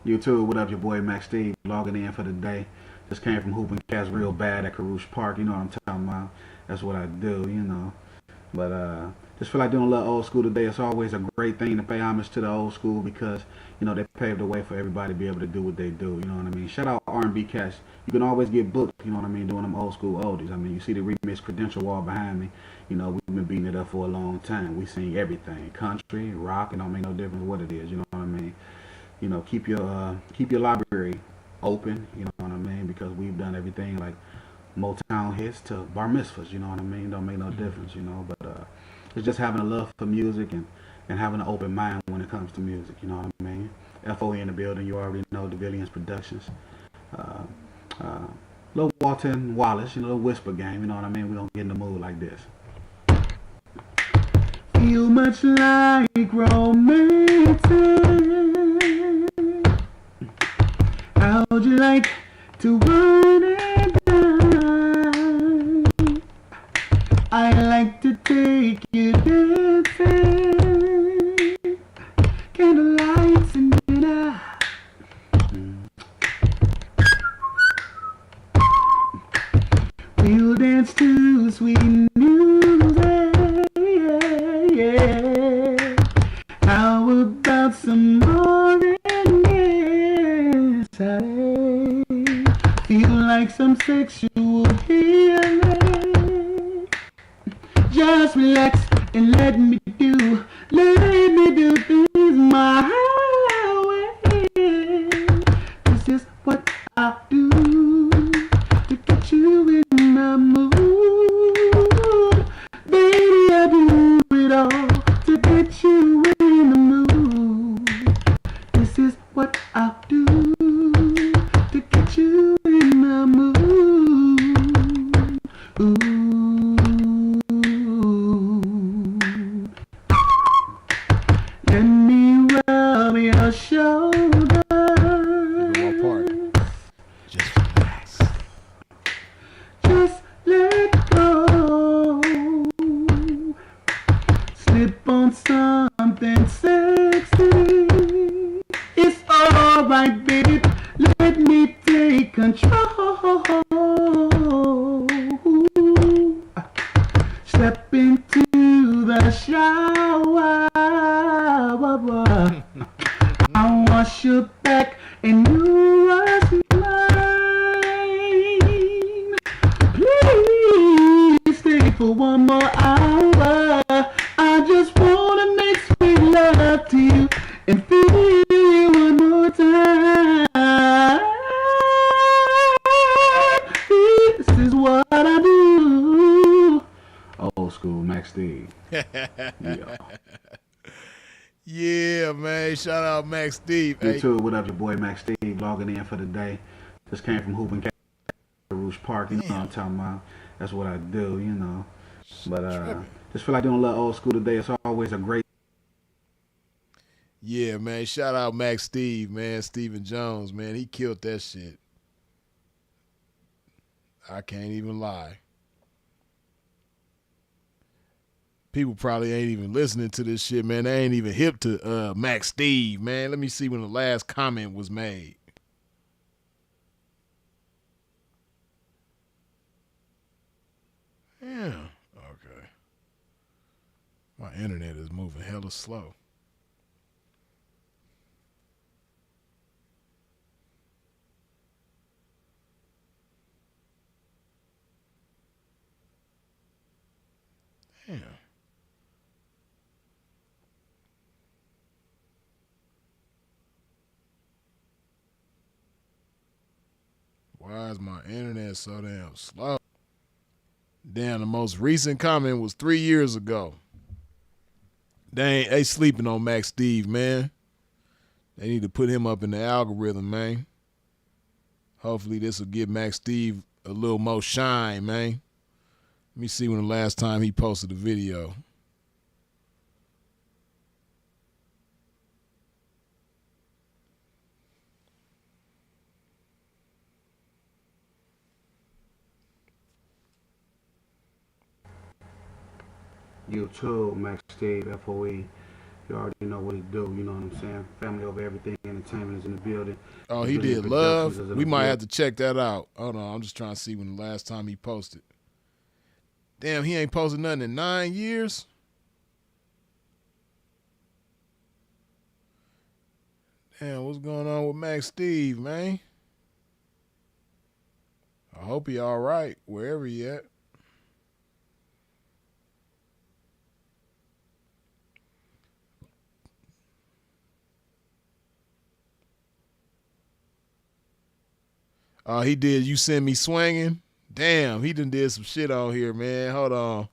YouTube, what up, your boy Max Steve, logging in for the day. Just came from hooping cats real bad at Carouche Park, you know what I'm talking about. That's what I do, you know. But just feel like doing a little old school today. It's always a great thing to pay homage to the old school because, you know, they paved the way for everybody to be able to do what they do, you know what I mean? Shout out R&B cats. You can always get booked, you know what I mean, doing them old school oldies. I mean, you see the remix credential wall behind me. You know, we've been beating it up for a long time. We sing everything, country, rock, it don't make no difference what it is, you know what I mean? You know, keep your library open, you know what I mean, because we've done everything like Motown hits to bar mitzvahs, you know what I mean? Don't make no difference, you know, but it's just having a love for music and having an open mind when it comes to music. You know what I mean? FOE in the building. You already know DeVillians Productions. Little Walton Wallace, little whisper game. You know what I mean? We don't get in the mood like this. Feel much like romantic. How'd you like to run and dine? I like to take you dancing. Candlelights and dinner. We'll dance to sweet music. Yeah. How about some more than feel like some sexual healing. Just relax and let me do things my way. This is what I do to get you in the mood. Baby, I do it all to get you in the mood. This is what I do to get you in the mood. Ooh. Let me rub your shoulders. Just relax. Just let go. Slip on something sexy. It's alright, baby. Let me take control. Step into the shower. I'll wash your back and you wash mine. Please stay for one more hour. I just wanna make sweet love to you and feel you one more time. This is what I do. Old school Max Steve. Yeah. Yeah, man. Shout out Max Steve. You too. What up, your boy Max Steve, logging in for the day. Just came from Hooping Rouge Park. You know what I'm talking about. That's what I do, you know. But just feel like doing a little old school today. It's always a great. Yeah, man. Shout out Max Steve, man. Stephen Jones, man. He killed that shit. I can't even lie. People probably ain't even listening to this shit, man. They ain't even hip to Max Steve, man. Let me see when the last comment was made. Yeah. Okay. My internet is moving hella slow. Damn. Why is my internet so damn slow? Damn, the most recent comment was 3 years ago. They sleeping on Max Steve, man. They need to put him up in the algorithm, man. Hopefully this will give Max Steve a little more shine, man. Let me see when the last time he posted a video. You too, Max Steve, FOE. You already know what he do, you know what I'm saying? Family over everything, entertainment is in the building. Oh, he did Love? We might have to check that out. Hold on, I'm just trying to see when the last time he posted. Damn, he ain't posted nothing in 9 years? Damn, what's going on with Max Steve, man? I hope he all right, wherever he at. He did You Send Me Swinging. Damn, he done did some shit on here, man. Hold on.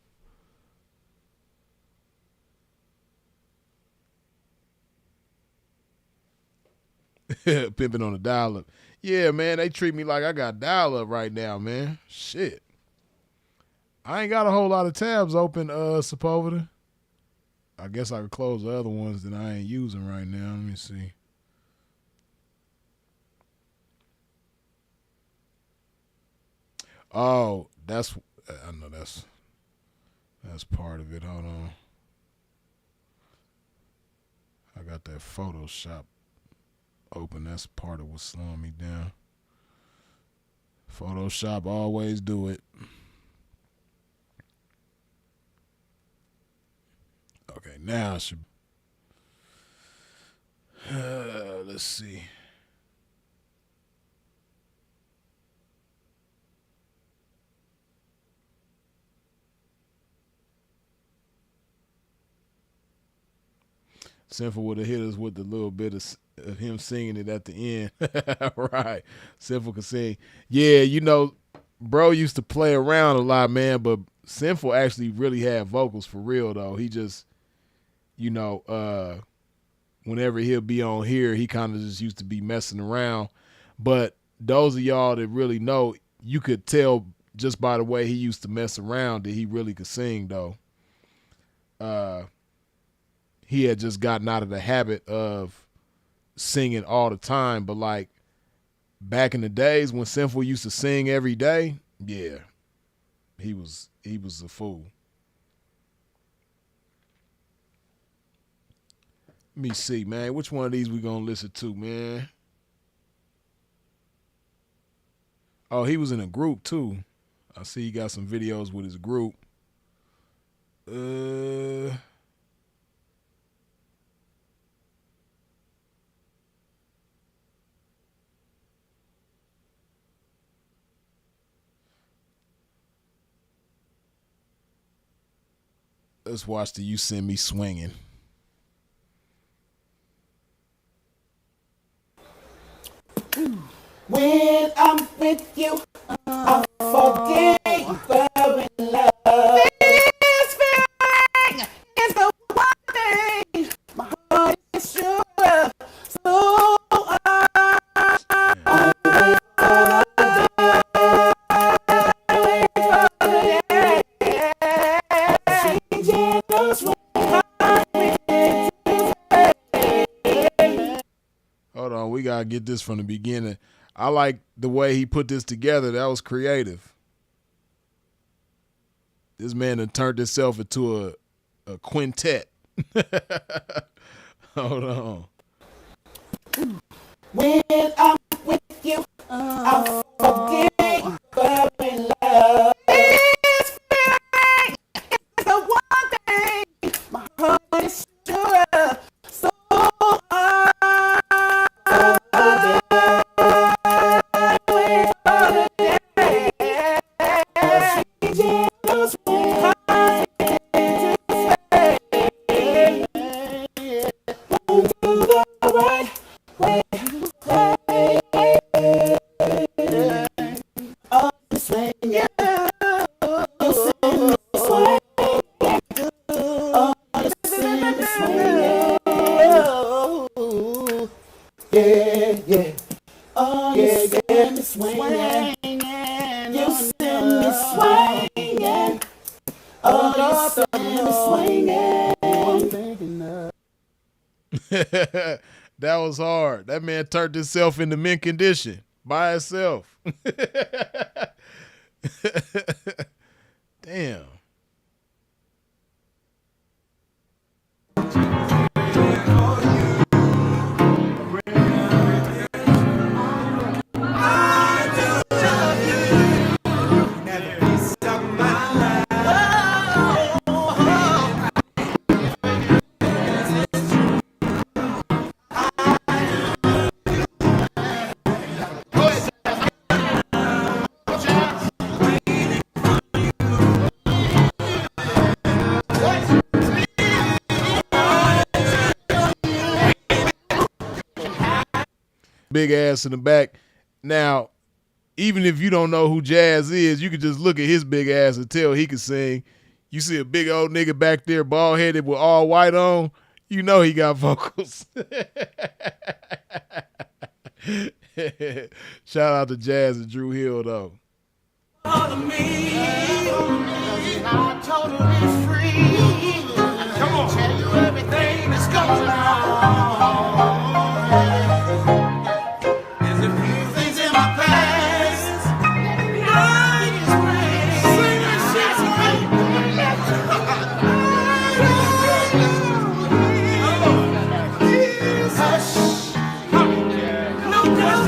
Pimping on the dial-up. Yeah, man, they treat me like I got dial-up right now, man. Shit. I ain't got a whole lot of tabs open, Sepulveda. I guess I could close the other ones that I ain't using right now. Let me see. Oh, I know that's part of it. Hold on. I got that Photoshop open. That's part of what's slowing me down. Photoshop always do it. Okay, now I should. Let's see. Sinful would have hit us with a little bit of him singing it at the end. Right. Sinful could sing. Yeah, you know, bro used to play around a lot, man, but Sinful actually really had vocals for real, though. He just, you know, whenever he'll be on here, he kind of just used to be messing around. But those of y'all that really know, you could tell just by the way he used to mess around that he really could sing, though. He had just gotten out of the habit of singing all the time. But like back in the days when Sinful used to sing every day, yeah, he was a fool. Let me see, man. Which one of these we gonna listen to, man? Oh, he was in a group too. I see he got some videos with his group. Let's watch the You Send Me Swinging. When I'm with you, I forget we're in love. This feeling is the one thing my heart is sure of. So hold on, we gotta get this from the beginning. I like the way he put this together. That was creative. This man had turned himself into a quintet. Hold on. when I'm with you, I forget we're in love. This feeling is the one thing my heart is sure of. So That was hard. That man turned himself into mint condition by himself. Damn. Big ass in the back. Now, even if you don't know who Jazz is, you can just look at his big ass and tell he can sing. You see a big old nigga back there, bald headed with all white on, you know he got vocals. Shout out to Jazz and Drew Hill though. Come on. Tell you everything that's going on. There's a few things in my past. Mine is great. Sing that shit, hush. No girls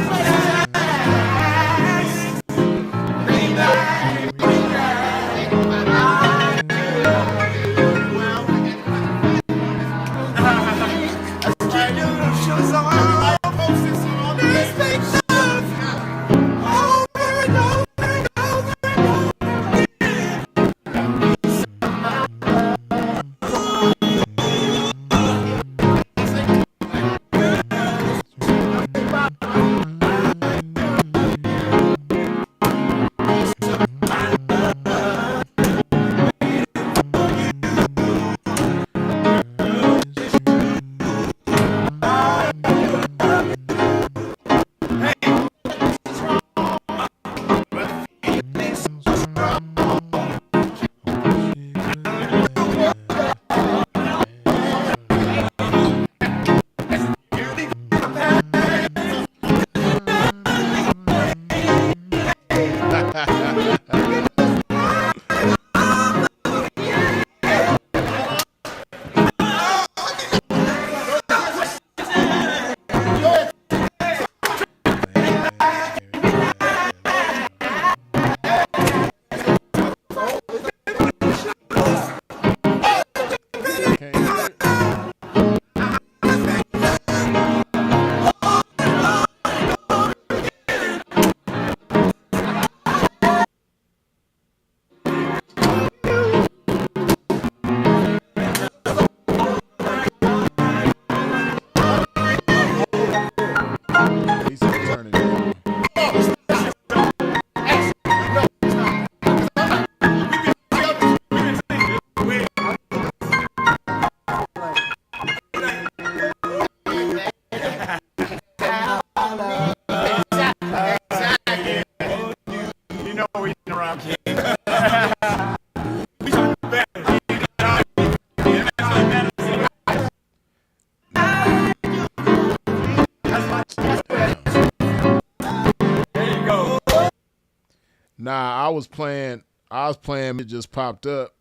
Nah, I was playing, it just popped up.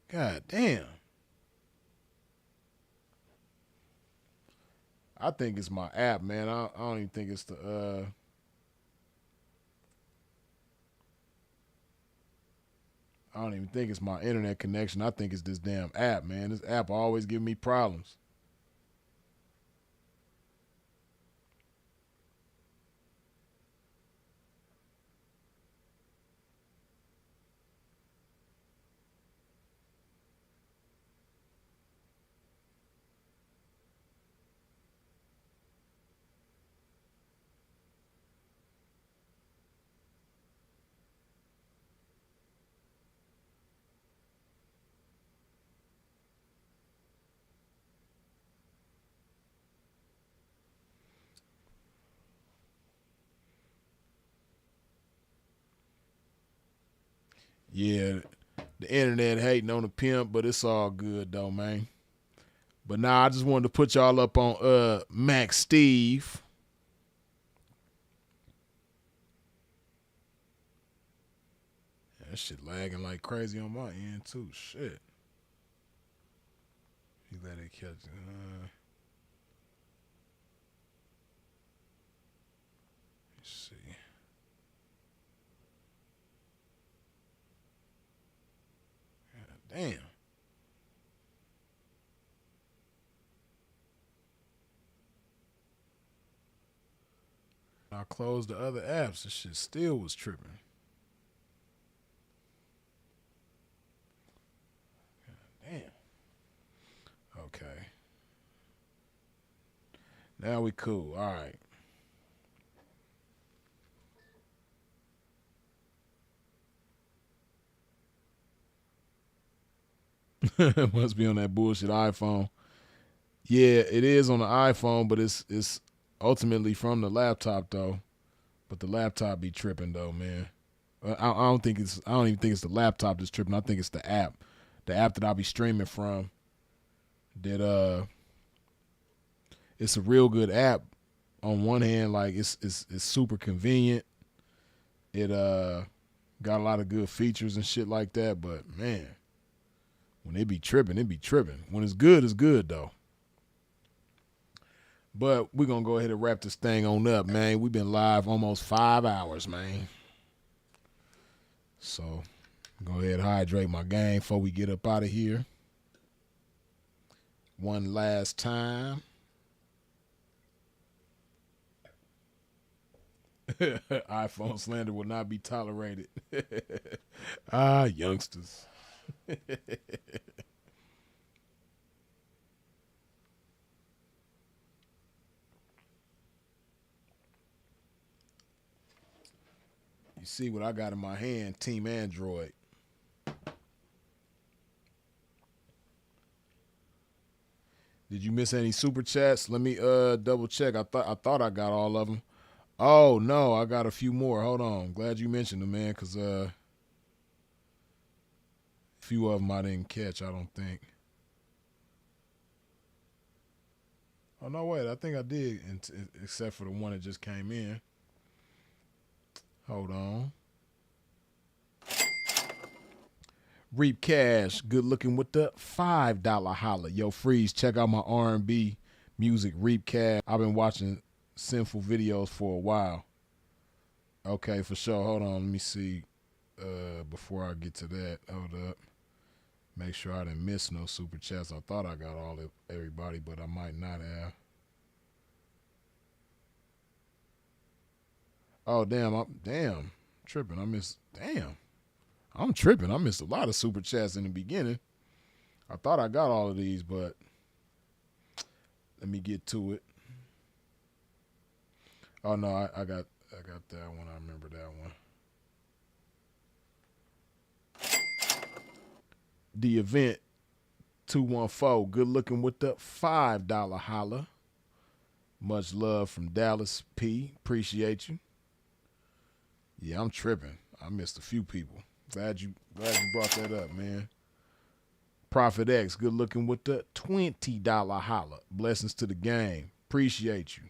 God damn. I think it's my app, man. I don't even think it's the I don't even think it's my internet connection. I think it's this damn app, man. This app always give me problems. Yeah, the internet hating on the pimp, but it's all good though, man. But nah, I just wanted to put y'all up on Mac Steve. That shit lagging like crazy on my end too. Shit. You let it catch. Let's see. God damn. I closed the other apps. This shit still was tripping. God damn. Okay. Now we cool. All right. Must be on that bullshit iPhone. Yeah, it is on the iPhone, but it's ultimately from the laptop though. But the laptop be tripping though, man. I don't think it's. I don't even think it's the laptop that's tripping. I think it's the app that I'll be streaming from. That it's a real good app. On one hand, like it's super convenient. It got a lot of good features and shit like that. But man, when it be tripping, it be tripping. When it's good though. But we're gonna go ahead and wrap this thing on up, man. We've been live almost 5 hours, man. So go ahead and hydrate my game before we get up out of here. One last time. iPhone slander will not be tolerated. Youngsters. You see what I got in my hand, Team Android. Did you miss any super chats? Let me double check. I thought I got all of them. Oh no, I got a few more. Hold on. Glad you mentioned them, man, because a few of them I didn't catch, I don't think. Oh no, wait, I think I did, except for the one that just came in. Hold on. Reap Cash, good looking with the $5 holla. Yo, Freeze, check out my R&B music, Reap Cash. I've been watching sinful videos for a while. Okay, for sure. Hold on, let me see. Before I get to that, hold up. Make sure I didn't miss no super chats. I thought I got all of everybody, but I might not have. Oh damn, tripping. I'm tripping. I missed a lot of super chats in the beginning. I thought I got all of these, but let me get to it. Oh no, I got that one. I remember that one. The Event 214, good looking with the $5 holla. Much love from Dallas P. Appreciate you. Yeah, I'm tripping. I missed a few people. Glad you brought that up, man. Prophet X, good looking with the $20 holla. Blessings to the game. Appreciate you.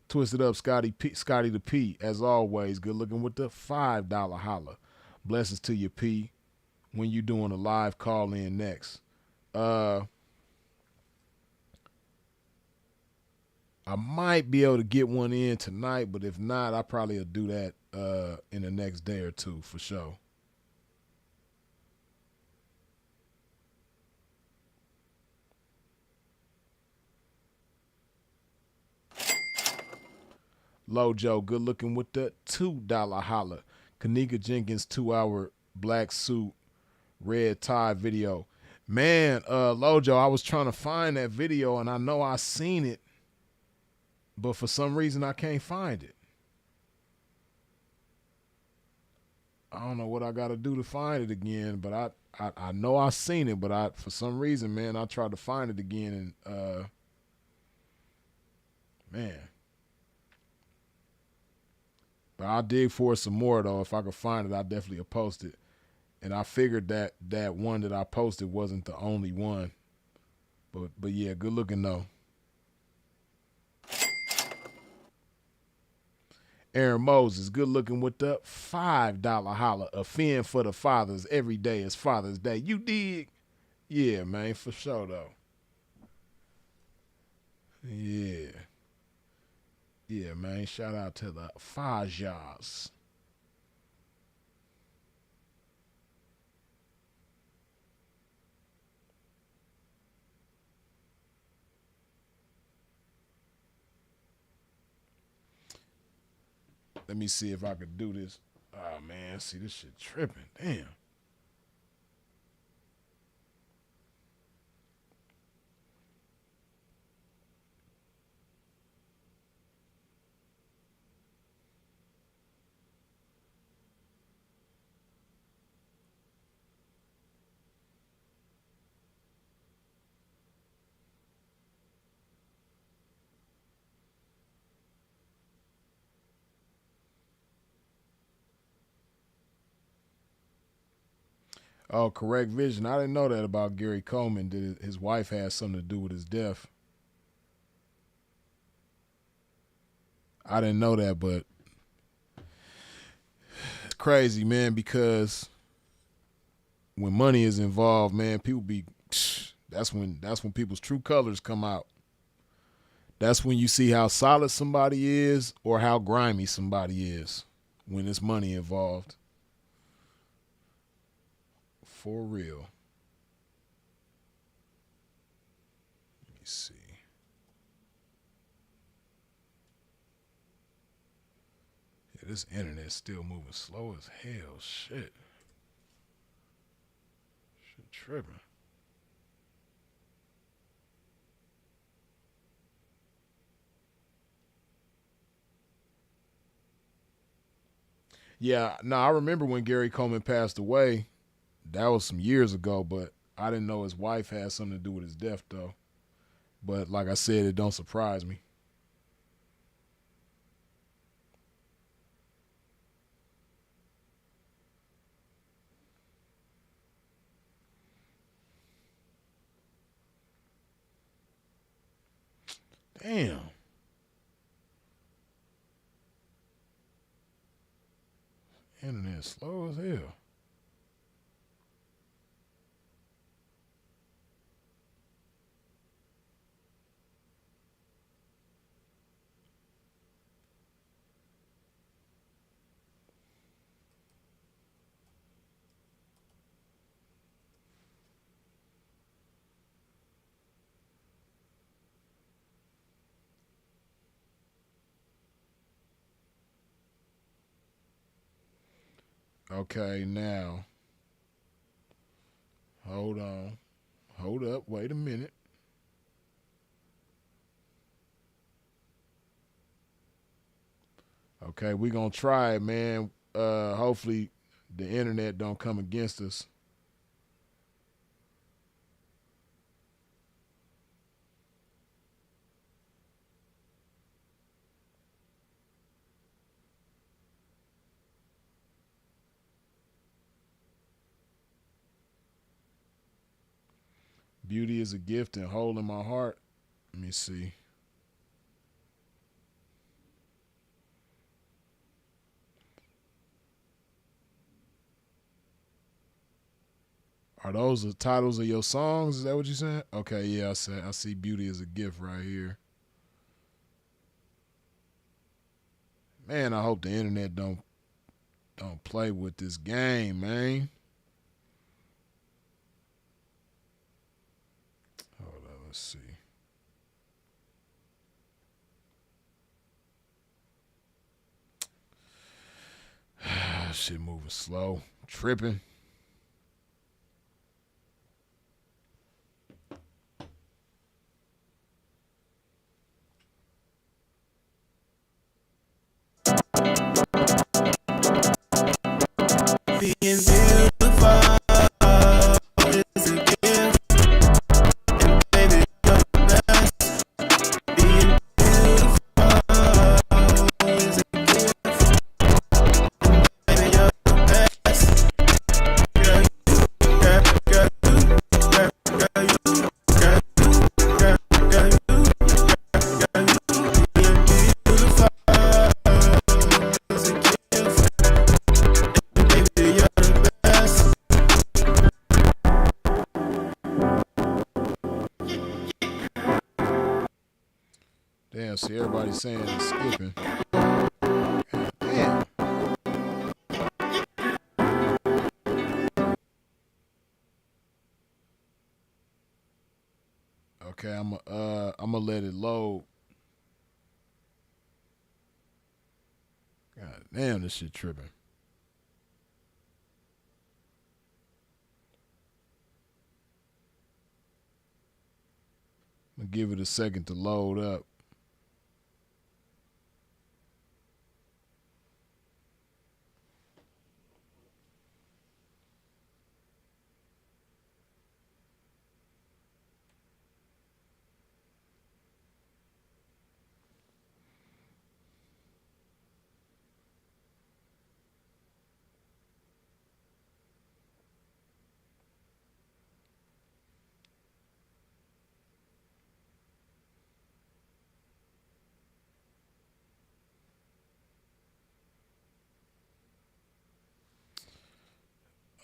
Twisted Up Scotty the P, as always, good looking with the $5 holla. Blessings to you, P. When you doing a live call in next? I might be able to get one in tonight, but if not, I probably will do that in the next day or two for sure. Lojo, good looking with the $2 holla. Kanika Jenkins 2-hour black suit, red tie video. Man, Lojo, I was trying to find that video and I know I seen it, but for some reason I can't find it. I don't know what I got to do to find it again, but I know I seen it, but for some reason, man, I tried to find it again and man. But I'll dig for it some more though. If I could find it, I'll definitely post it. And I figured that one that I posted wasn't the only one. But yeah, good looking though. Aaron Moses, good looking with the $5 holla. A fin for the fathers. Every day is Father's Day. You dig? Yeah, man, for sure though. Yeah. Yeah, man. Shout out to the Fajas. Let me see if I could do this. Oh, man. See, this shit tripping. Damn. Oh, correct vision. I didn't know that about Gary Coleman. That his wife had something to do with his death. I didn't know that, but it's crazy, man, because when money is involved, man, people be that's when people's true colors come out. That's when you see how solid somebody is or how grimy somebody is when there's money involved. For real. Let me see. Yeah, this internet's still moving slow as hell. Shit. Shit tripping. Yeah, no, I remember when Gary Coleman passed away. That was some years ago, but I didn't know his wife had something to do with his death, though. But like I said, it don't surprise me. Damn. Internet slow as hell. Okay, now. Hold on. Hold up. Wait a minute. Okay, we gonna try it, man. Hopefully the internet don't come against us. Beauty is a gift and hole in my heart. Let me see. Are those the titles of your songs? Is that what you said? Okay, yeah, I see Beauty is a Gift right here. Man, I hope the internet don't play with this game, man. Hold on, let's see. Shit moving slow. Tripping. Being beautiful is a gift, and baby, you're the best. Being beautiful is a gift, and baby, you're the best. Girl, Damn, see everybody saying it's skipping. God damn. Okay, I'm gonna let it load. God damn, this shit tripping. I'm gonna give it a second to load up.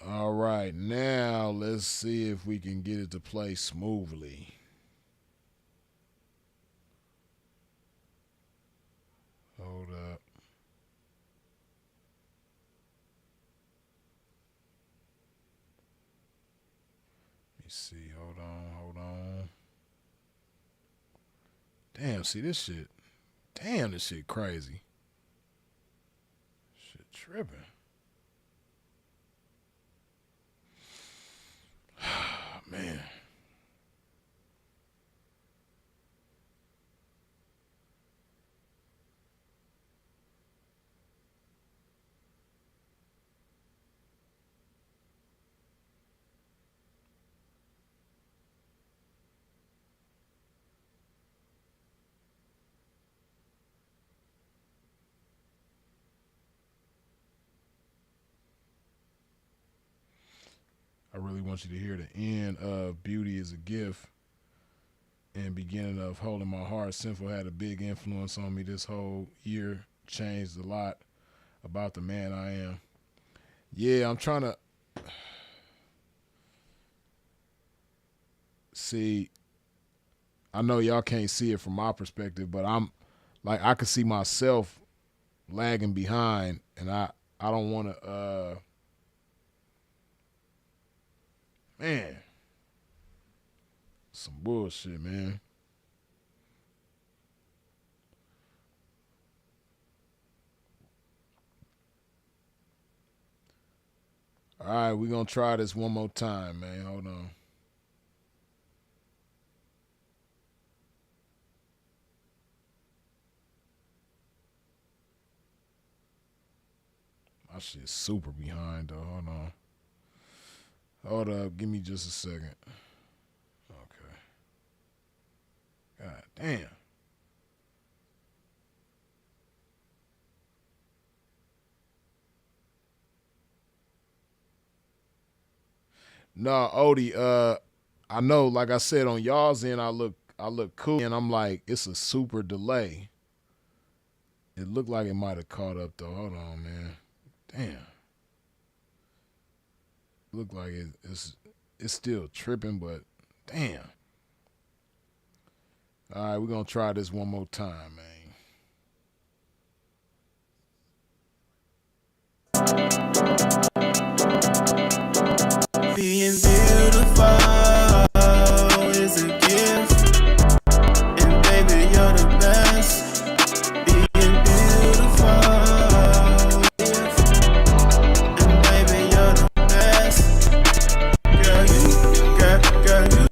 All right, now let's see if we can get it to play smoothly. Hold up. Let me see. Hold on. Damn, see this shit. Damn, this shit crazy. Shit tripping. Man. I really want you to hear the end of Beauty is a Gift and beginning of Holding My Heart. Sinful had a big influence on me this whole year. Changed a lot about the man I am. Yeah, I'm trying to see. I know y'all can't see it from my perspective, but I'm like, I can see myself lagging behind, and I don't want to man, some bullshit, man. All right, we're going to try this one more time, man. Hold on. My shit's super behind, though. Hold on. Hold up. Give me just a second. Okay. God damn. No, Odie, I know, like I said, on y'all's end, I look cool, and I'm like, it's a super delay. It looked like it might have caught up, though. Hold on, man. Damn. Look like it's still tripping, but damn. All right, we're going to try this one more time, man. Being beautiful is a gift, and baby, you're the best. Being beautiful, and baby, you're the best. Girl, you, girl, you, girl, you,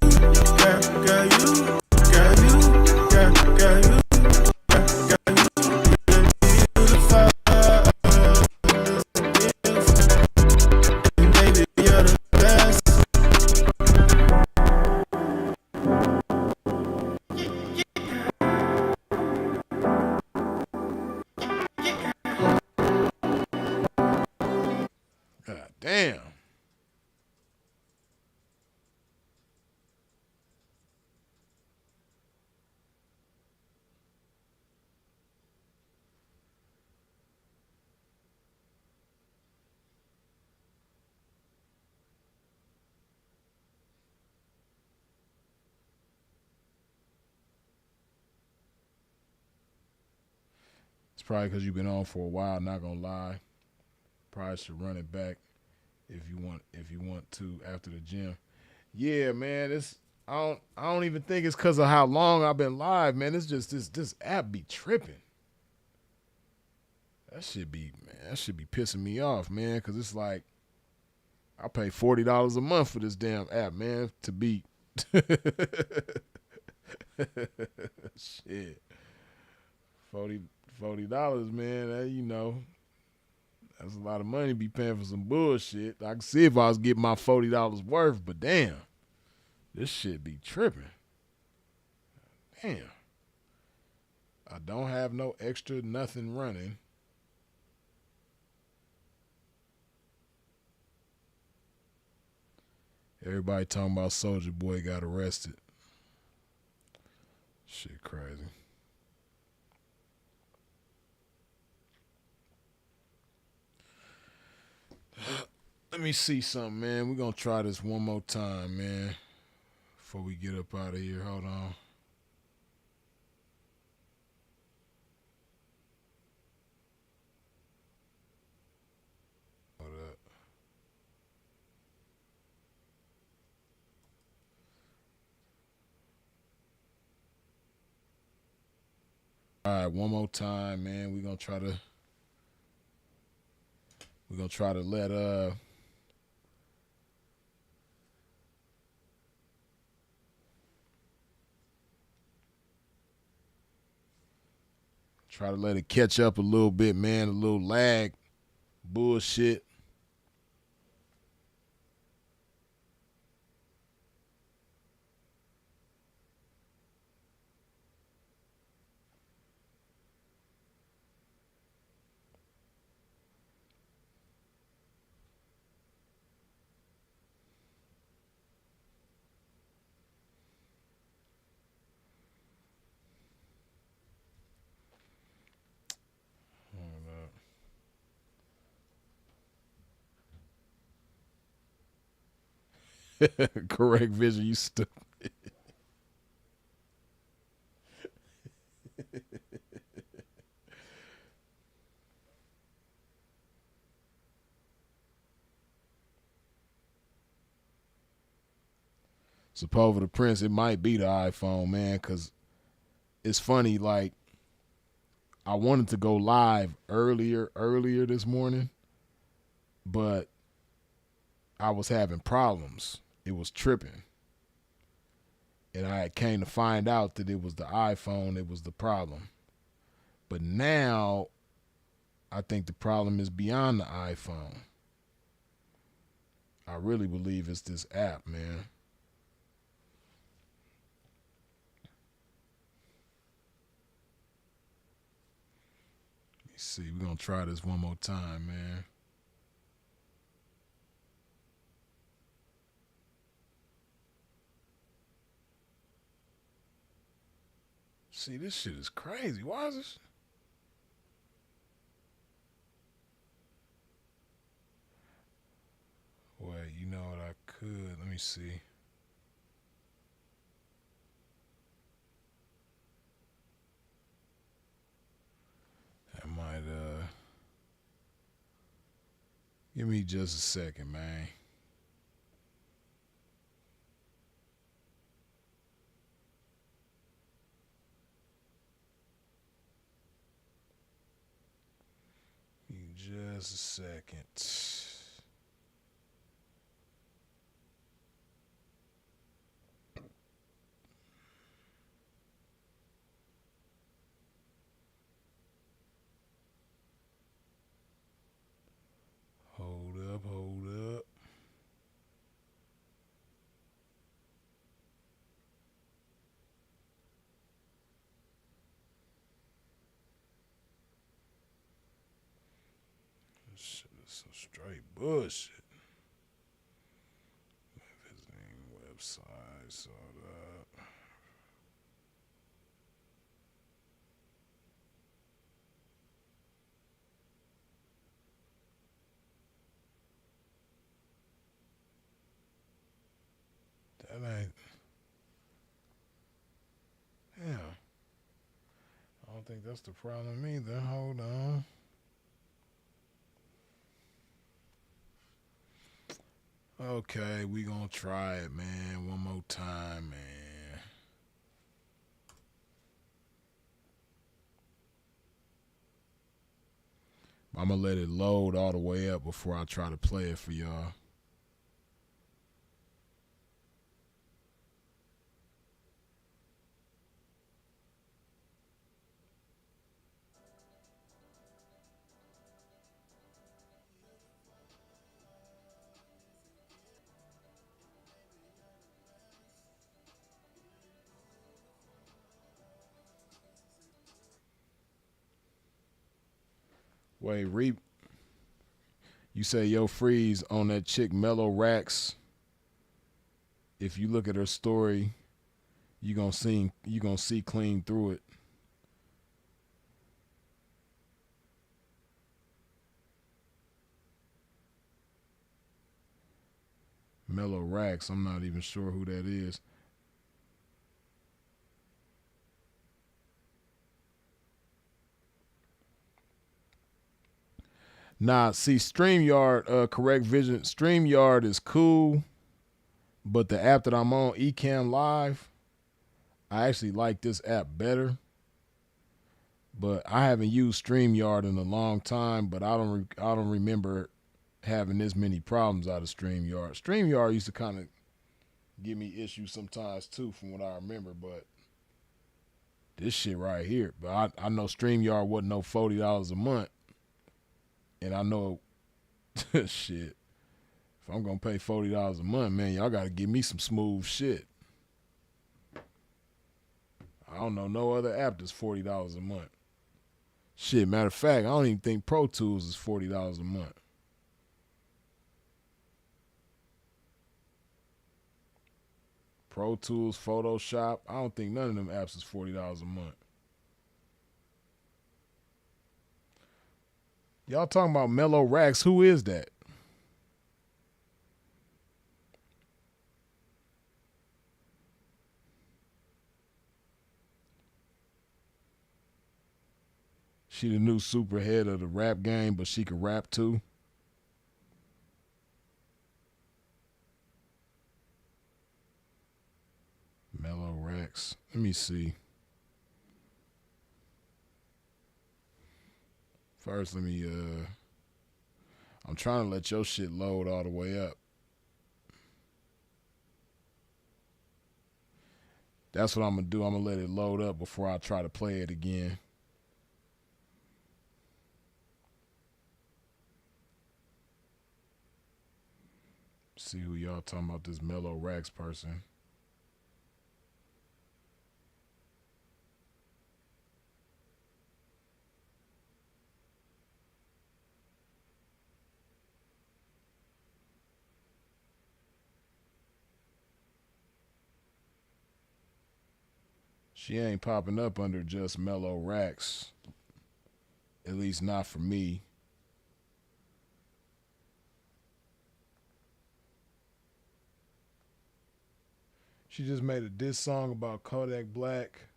girl, you, girl, you. God damn. It's probably because you've been on for a while, not gonna lie. Probably should run it back if you want to after the gym. Yeah, man, I don't even think it's because of how long I've been live, man. It's just this app be tripping. That should be pissing me off, man, because it's like I pay $40 a month for this damn app, man, to be shit. $40, man, that, that's a lot of money to be paying for some bullshit. I can see if I was getting my $40 worth, but damn, this shit be tripping. Damn. I don't have no extra nothing running. Everybody talking about Soulja Boy got arrested. Shit crazy. Let me see something, man. We're gonna try this one more time, man. Before we get up out of here. Hold on. Hold up. All right, one more time, man. We're gonna try to let try to let it catch up a little bit, man. A little lag. Bullshit. Correct vision, you stupid. Suppose the Prince, it might be the iPhone, man, because it's funny, like, I wanted to go live earlier this morning, but I was having problems. It was tripping. And I came to find out that it was the iPhone that was the problem. But now, I think the problem is beyond the iPhone. I really believe it's this app, man. Let me see. We're going to try this one more time, man. See, this shit is crazy. Why is this? Wait, you know what I could? Let me see. I might, give me just a second, man. Just a second. Hold up. This shit is some straight bullshit. Visiting websites, all that. That ain't. Yeah. I don't think that's the problem either. Hold on. Okay, we gonna try it, man. One more time, man. I'm gonna let it load all the way up before I try to play it for y'all. Wait, Reap, you say yo freeze on that chick Mellow Racks. If you look at her story, you gonna see clean through it. Mellow Racks. I'm not even sure who that is. Nah, see, StreamYard, correct vision. StreamYard is cool, but the app that I'm on, Ecamm Live, I actually like this app better. But I haven't used StreamYard in a long time, but I don't remember having this many problems out of StreamYard. StreamYard used to kind of give me issues sometimes too, from what I remember, but this shit right here. But I know StreamYard wasn't no $40 a month. And I know, shit, if I'm going to pay $40 a month, man, y'all got to give me some smooth shit. I don't know no other app that's $40 a month. Shit, matter of fact, I don't even think Pro Tools is $40 a month. Pro Tools, Photoshop, I don't think none of them apps is $40 a month. Y'all talking about Mellow Racks. Who is that? She the new superhead of the rap game, but she can rap too. Mellow Racks. Let me see. First, let me, I'm trying to let your shit load all the way up. That's what I'm going to do. I'm going to let it load up before I try to play it again. See who y'all talking about, this Mellow Racks person. She ain't popping up under just Mellow Racks. At least not for me. She just made a diss song about Kodak Black.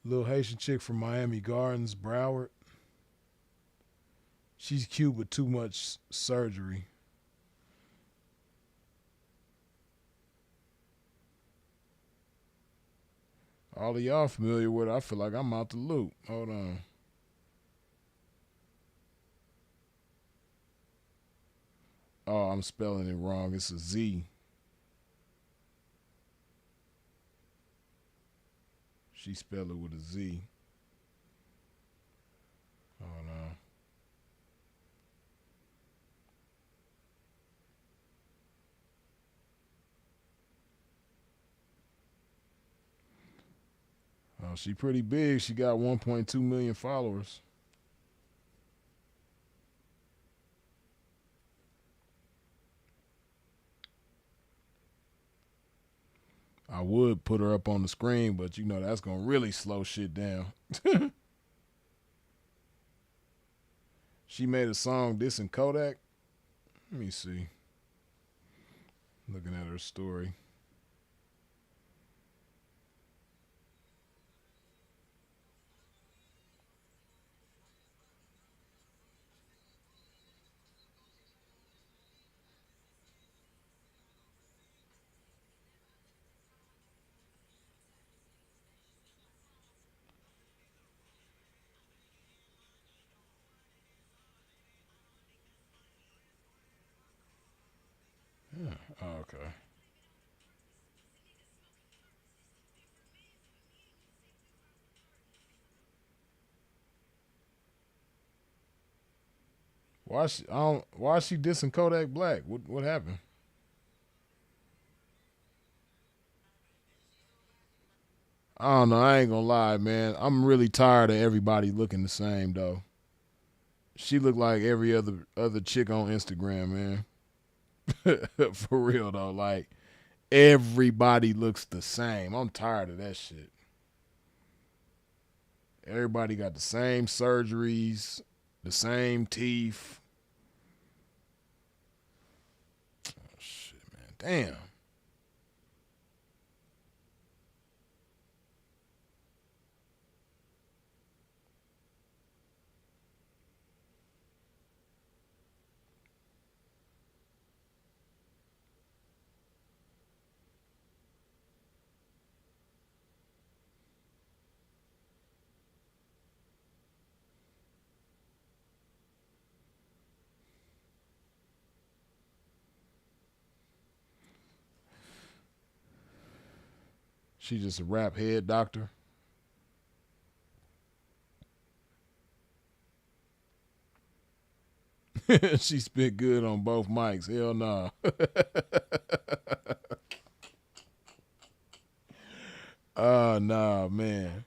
Little Haitian chick from Miami Gardens, Broward. She's cute with too much surgery. All of y'all familiar with her. I feel like I'm out the loop. Hold on. Oh, I'm spelling it wrong. It's a Z. She spelled it with a Z. Hold on. Oh, she pretty big. She got 1.2 million followers. I would put her up on the screen, but you know that's gonna really slow shit down. She made a song dissing Kodak. Let me see. Looking at her story. Yeah. Oh, okay. Why is she dissing Kodak Black? What happened? I don't know. I ain't gonna lie, man. I'm really tired of everybody looking the same though. She looked like every other chick on Instagram, man. For real though, like everybody looks the same. I'm tired of that shit. Everybody got the same surgeries, the same teeth. Oh, shit, damn. She just a rap head doctor. She spit good on both mics. Hell no. Oh, nah, man.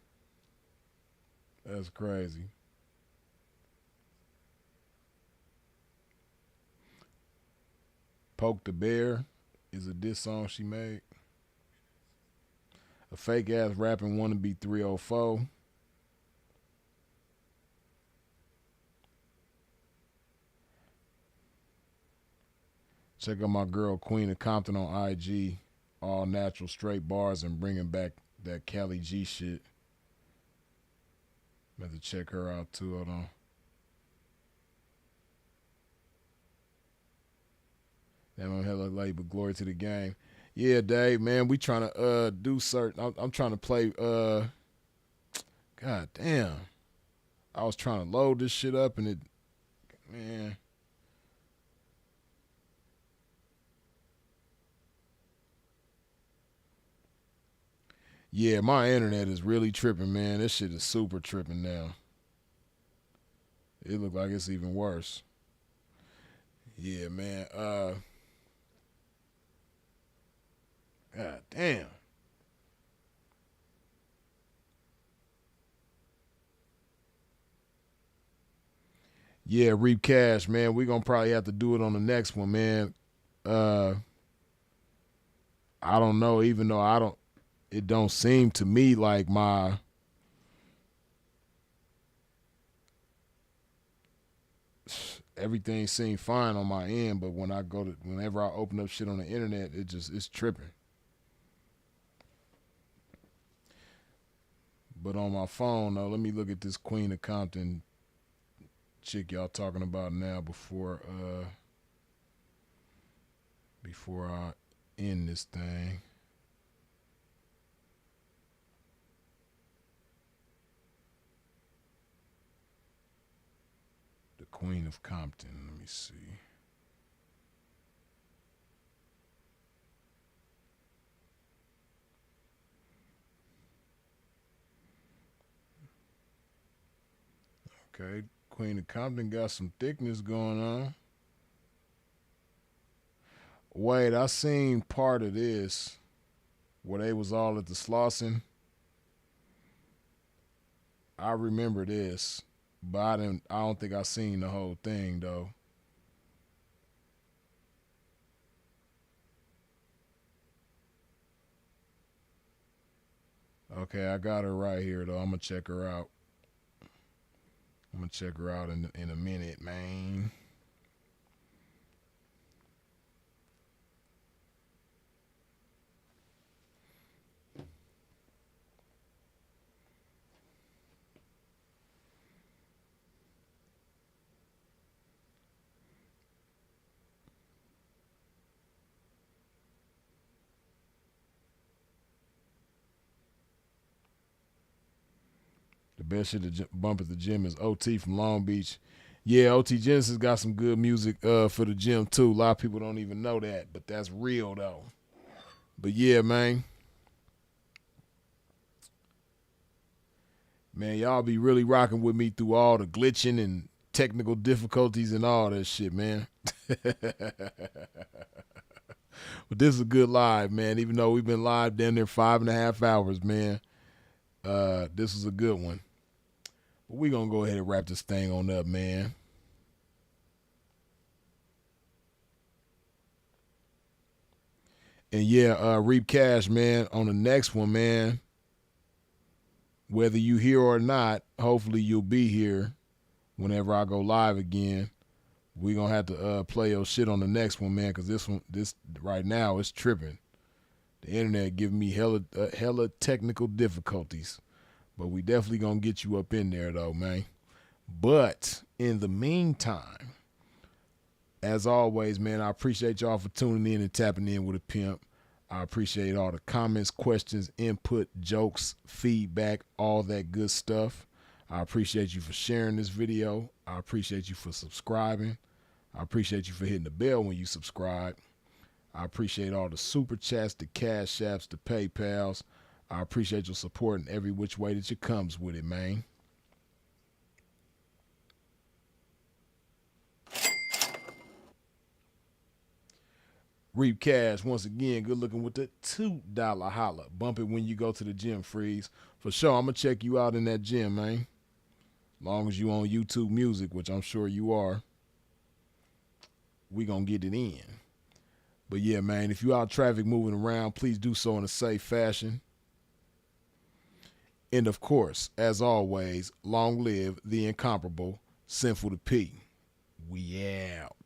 That's crazy. Poke the Bear is a diss song she made. A fake ass rapping wannabe 304. Check out my girl Queen of Compton on IG. All natural straight bars and bringing back that Cali G shit. I'm have to check her out too. Hold on. That one hella late, but glory to the game. Yeah, Dave, man, we trying to do certain. I'm trying to play. God damn, I was trying to load this shit up and it, man. Yeah, my internet is really tripping, man. This shit is super tripping now. It look like it's even worse. Yeah, man. God damn. Yeah, Reap Cash, man. We're gonna probably have to do it on the next one, man. I don't know, even though it don't seem to me like everything seemed fine on my end, but whenever I open up shit on the internet, it's tripping. But on my phone, though, let me look at this Queen of Compton chick y'all talking about now before I end this thing. The Queen of Compton, let me see. Okay, Queen of Compton got some thickness going on. Wait, I seen part of this where they was all at the Slauson. I remember this, but I don't think I seen the whole thing though. Okay, I got her right here though. I'm gonna check her out. I'm gonna check her out in a minute, man. The best shit to bump at the gym is OT from Long Beach. Yeah, OT Genesis got some good music for the gym too. A lot of people don't even know that, but that's real though. But yeah, man. Man, y'all be really rocking with me through all the glitching and technical difficulties and all that shit, man. But this is a good live, man. Even though we've been live down there 5.5 hours, man. This is a good one. But we gonna go ahead and wrap this thing on up, man. And yeah, Reap Cash, man, on the next one, man. Whether you here or not, hopefully you'll be here whenever I go live again. We gonna have to play your shit on the next one, man, because this right now is tripping. The internet giving me hella technical difficulties, but we definitely gonna get you up in there though, man. But in the meantime, as always, man, I appreciate y'all for tuning in and tapping in with a pimp. I appreciate all the comments, questions, input, jokes, feedback, all that good stuff. I appreciate you for sharing this video. I appreciate you for subscribing. I appreciate you for hitting the bell when you subscribe. I appreciate all the super chats, the cash apps, the PayPals. I appreciate your support in every which way that you comes with it, man. Reap Cash, once again, good looking with the $2 holla. Bump it when you go to the gym, Freeze. For sure, I'm going to check you out in that gym, man. Long as you on YouTube Music, which I'm sure you are, we going to get it in. But yeah, man, if you out traffic moving around, please do so in a safe fashion. And of course, as always, long live the incomparable Sinful to P. We out.